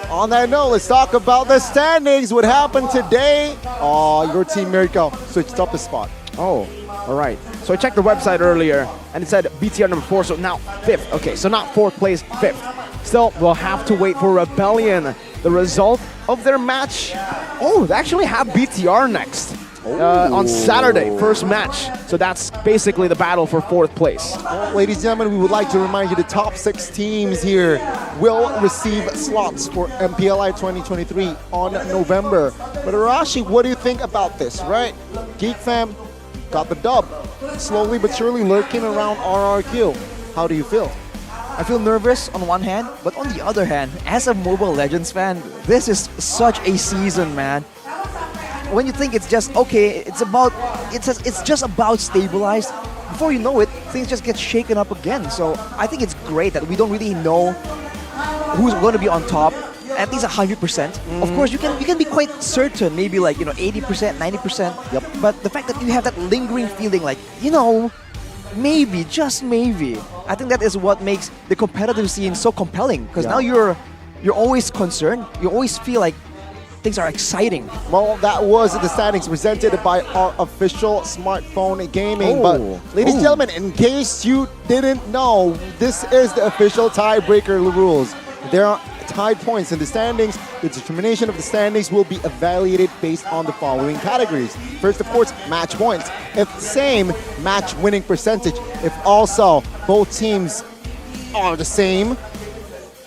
On that note, let's talk about the standings. What happened today? Oh, your team Miracle switched up the spot. Oh, all right. So I checked the website earlier, and it said BTR number 4, so now 5th. Okay, so not 4th place, 5th. Still, we'll have to wait for Rebellion. The result of their match. Oh, they actually have BTR next. On Saturday, first match. So that's basically the battle for 4th place. Well, ladies and gentlemen, we would like to remind you the top 6 teams here will receive slots for MPLI 2023 on November. But Arashi, what do you think about this, right? Geek Fam got the dub. Slowly but surely lurking around RRQ. How do you feel? I feel nervous on one hand, but on the other hand, as a Mobile Legends fan, this is such a season, man. When you think it's just okay, it's just about stabilized. Before you know it, things just get shaken up again. So I think it's great that we don't really know who's going to be on top. At least 100%. Of course, you can be quite certain, maybe like 80%, 90%. Yep. But the fact that you have that lingering feeling, like maybe, just maybe. I think that is what makes the competitive scene so compelling. Because now you're always concerned. You always feel like things are exciting. Well, that was the standings presented by our official smartphone gaming. But ladies and gentlemen, in case you didn't know, this is the official tiebreaker rules. There are tied points in the standings. The determination of the standings will be evaluated based on the following categories. First, of course, match points. If same, match winning percentage. If also both teams are the same,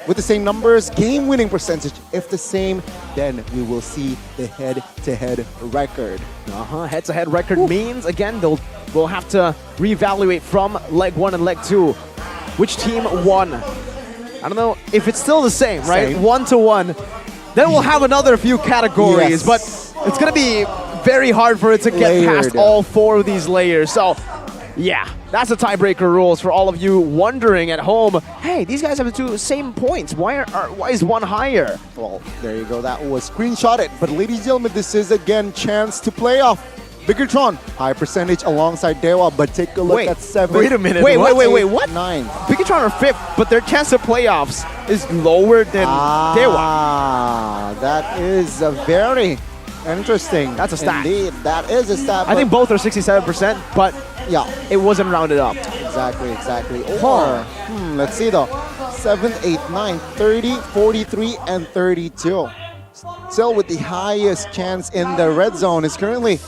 with the same numbers, game winning percentage. If the same, then we will see the head-to-head record. Head-to-head record means, again, we'll have to reevaluate from leg 1 and leg 2. Which team won? I don't know if it's still the same, right? 1-1. Then we'll have another few categories, but it's going to be very hard for it to get past all 4 of these layers. So, yeah, that's the tiebreaker rules for all of you wondering at home. Hey, these guys have the same points. Why is one higher? Well, there you go. That was screenshotted. But ladies and gentlemen, this is again chance to play off. Biggertron, high percentage alongside Dewa, but take a look at 7. Wait a minute. Wait, what? 9. Biggertron are 5th, but their chance of playoffs is lower than Dewa. That is a very interesting. That's a stat. Indeed, that is a stat. I think both are 67%, but yeah, it wasn't rounded up. Exactly. Or, let's see though. 7, 8, 9, 30, 43, and 32. Still with the highest chance in the red zone is currently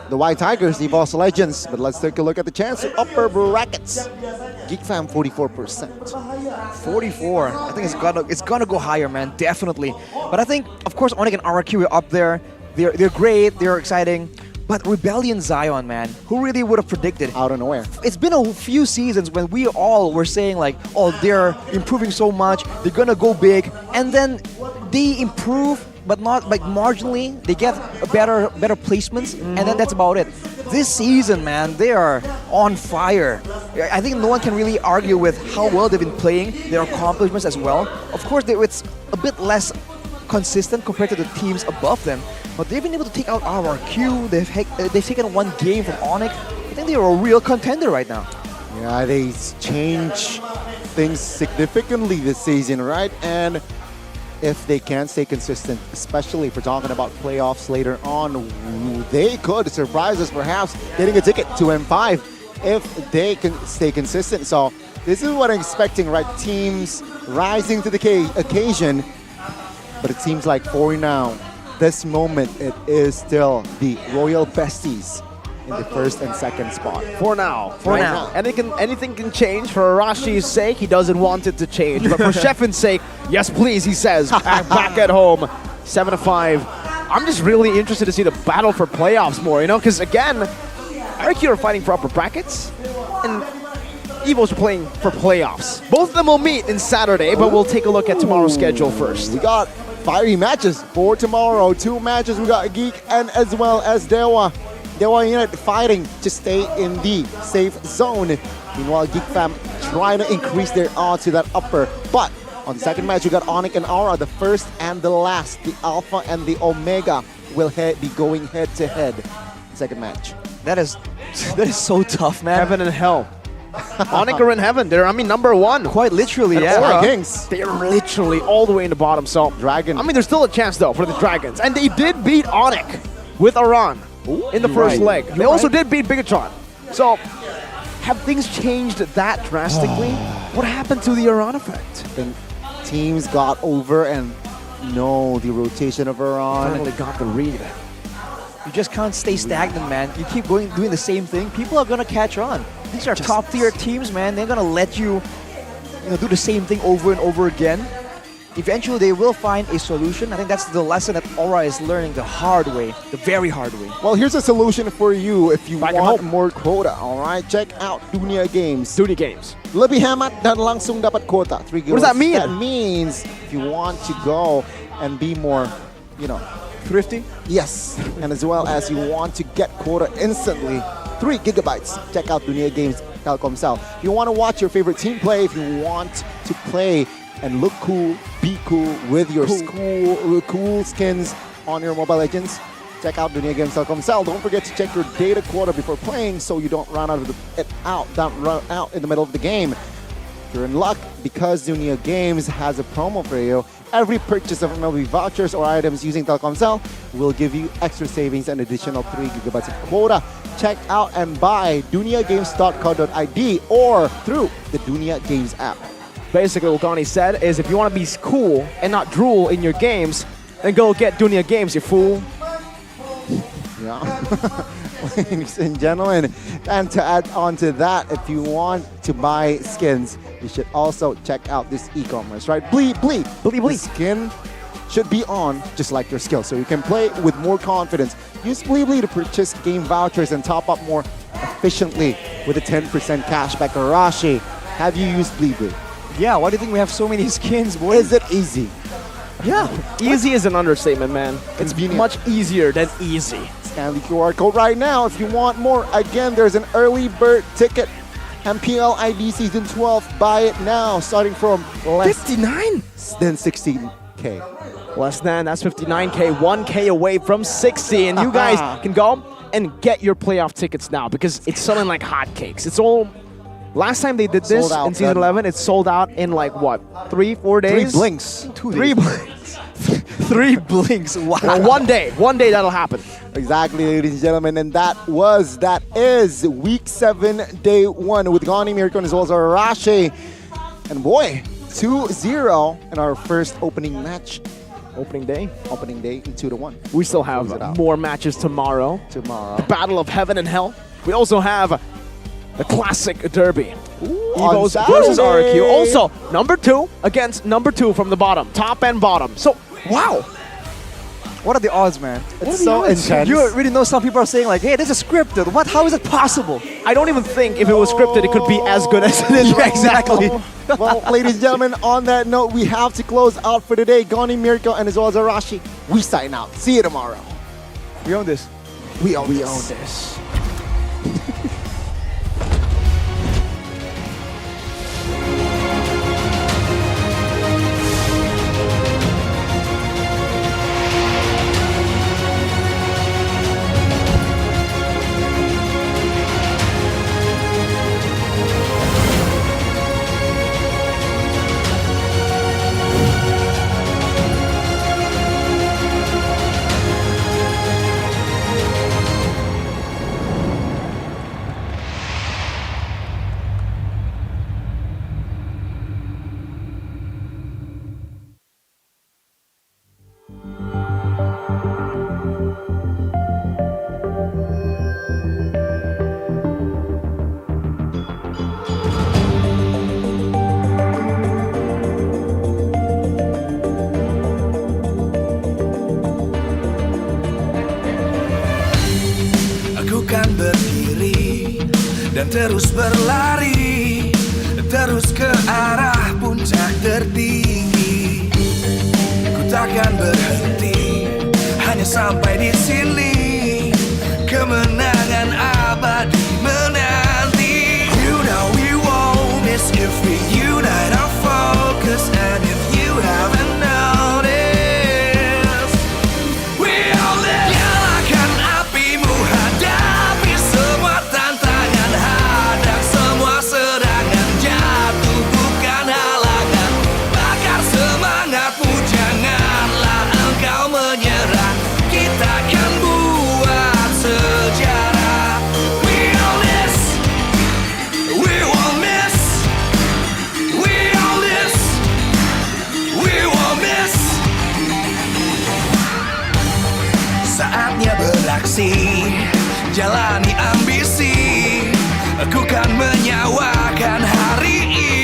the White Tigers, the Evolve Legends. But let's take a look at the chance of upper brackets. Geek Fam, 44%. 44. I think it's gonna go higher, man. Definitely. But I think, of course, Onyx and RRQ are up there. They're great. They're exciting. But Rebellion Zion, man, who really would have predicted? Out of nowhere. It's been a few seasons when we all were saying like, oh, they're improving so much. They're gonna go big, and then they improve, but not like marginally. They get a better placements, and then that's about it. This season, man, they are on fire. I think no one can really argue with how well they've been playing, their accomplishments as well. Of course, it's a bit less consistent compared to the teams above them, but they've been able to take out RRQ. They've taken one game from Onyx. I think they are a real contender right now. Yeah, they change things significantly this season, right? And if they can stay consistent, especially if we're talking about playoffs later on, they could surprise us, perhaps getting a ticket to M5 if they can stay consistent. So this is what I'm expecting, right? Teams rising to the occasion, but it seems like for now, this moment, it is still the Royal Besties in the first and second spot. For now. Anything can change. For Arashi's sake, he doesn't want it to change. But for Shefin's sake, yes please, he says. Back at home, 7-5. I'm just really interested to see the battle for playoffs more, because again, RQ are fighting for upper brackets, and Evos are playing for playoffs. Both of them will meet in Saturday, but we'll take a look at tomorrow's schedule first. We got fiery matches for tomorrow. 2 matches. We got Geek and as well as Dewa. Dewa Unit fighting to stay in the safe zone. Meanwhile, Geek Fam trying to increase their odds to that upper. But on the second match, we got Onyx and Aura, the first and the last. The Alpha and the Omega will be going head to head. Second match. That is so tough, man. Heaven and hell. Onyx are in heaven. They're, number one. Quite literally, And yeah. Aura, Vikings. they're literally all the way in the bottom. So, Dragon. there's still a chance, though, for the Dragons. And they did beat Onyx with Aran in the first leg. They also did beat Bigatron. So, have things changed that drastically? What happened to the Aran effect? Then teams got over and the rotation of Aran. Finally got the read. You just can't stay stagnant, man. You keep doing the same thing, people are gonna catch on. These are top tier teams, man. They're gonna let you do the same thing over and over again. Eventually, they will find a solution. I think that's the lesson that Aura is learning the hard way, the very hard way. Well, here's a solution for you if you want more quota, alright? Check out Dunia Games. Dunia Games. Lebih hemat dan langsung dapat quota. 3 gigabytes. What does that mean? That means if you want to go and be more, thrifty? Yes. And as well as you want to get quota instantly, 3 gigabytes. Check out Dunia Games Telkomsel. If you want to watch your favorite team play, if you want to play and look cool, be cool with your cool skins on your Mobile Legends, check out Dunia Games Telkomsel. Don't forget to check your data quota before playing so you don't run out in the middle of the game. If you're in luck, because Dunia Games has a promo for you, every purchase of MLB vouchers or items using Telkomsel will give you extra savings and additional 3 gigabytes of quota. Check out and buy duniagames.co.id or through the Dunia Games app. Basically, what Gani said is if you want to be cool and not drool in your games, then go get Dunia Games, you fool. Yeah. Ladies and gentlemen, and to add on to that, if you want to buy skins, you should also check out this e-commerce, right? Blee. The skin should be on just like your skill, so you can play with more confidence. Use Blee to purchase game vouchers and top up more efficiently with a 10% cashback. Arashi, have you used Blee? Yeah, why do you think we have so many skins, boy? Is it easy? Yeah, easy is an understatement, man. It's much easier than easy. Scan the QR code right now if you want more. Again, there's an early bird ticket. MPL ID Season 12. Buy it now, starting from less 59 than 16K. Less than, that's 59K, 1K away from 60. And you guys can go and get your playoff tickets now because it's selling like hotcakes. It's all... Last time they did this in Season 11, it sold out in like what, 3-4 days? 3 blinks. 3 blinks. 3 blinks, wow. Well, one day that'll happen. Exactly, ladies and gentlemen, and that is Week 7, Day 1 with Gani Mirkon as well as Arashi. And boy, 2-0 in our first opening match. Opening day in 2-1. We still have more matches tomorrow. The Tomorrow. Battle of Heaven and Hell. We also have the Classic Derby. on Evos versus RQ. Also, number 2 against number 2 from the bottom. Top and bottom. So, wow. What are the odds, man? It's so intense. You already know some people are saying like, hey, this is scripted. What? How is it possible? I don't even think if it was scripted, it could be as good as it is right exactly. now. Well, ladies and gentlemen, on that note, we have to close out for today. Gani Mirko and as well as Arashi, we sign out. See you tomorrow. We own this. We own We this. own this. Aku kan berdiri dan terus berlari, terus ke arah puncak tertinggi. Ku takkan berhenti, hanya sampai di sini. Kemenangan abadi menanti. You know we won't miss if we unite our focus. And if you haven't noticed, we all live. Nyalakan apimu, hadapi semua tantangan, hadang semua beraksi, jalani ambisi. Aku kan menyawakan hari ini.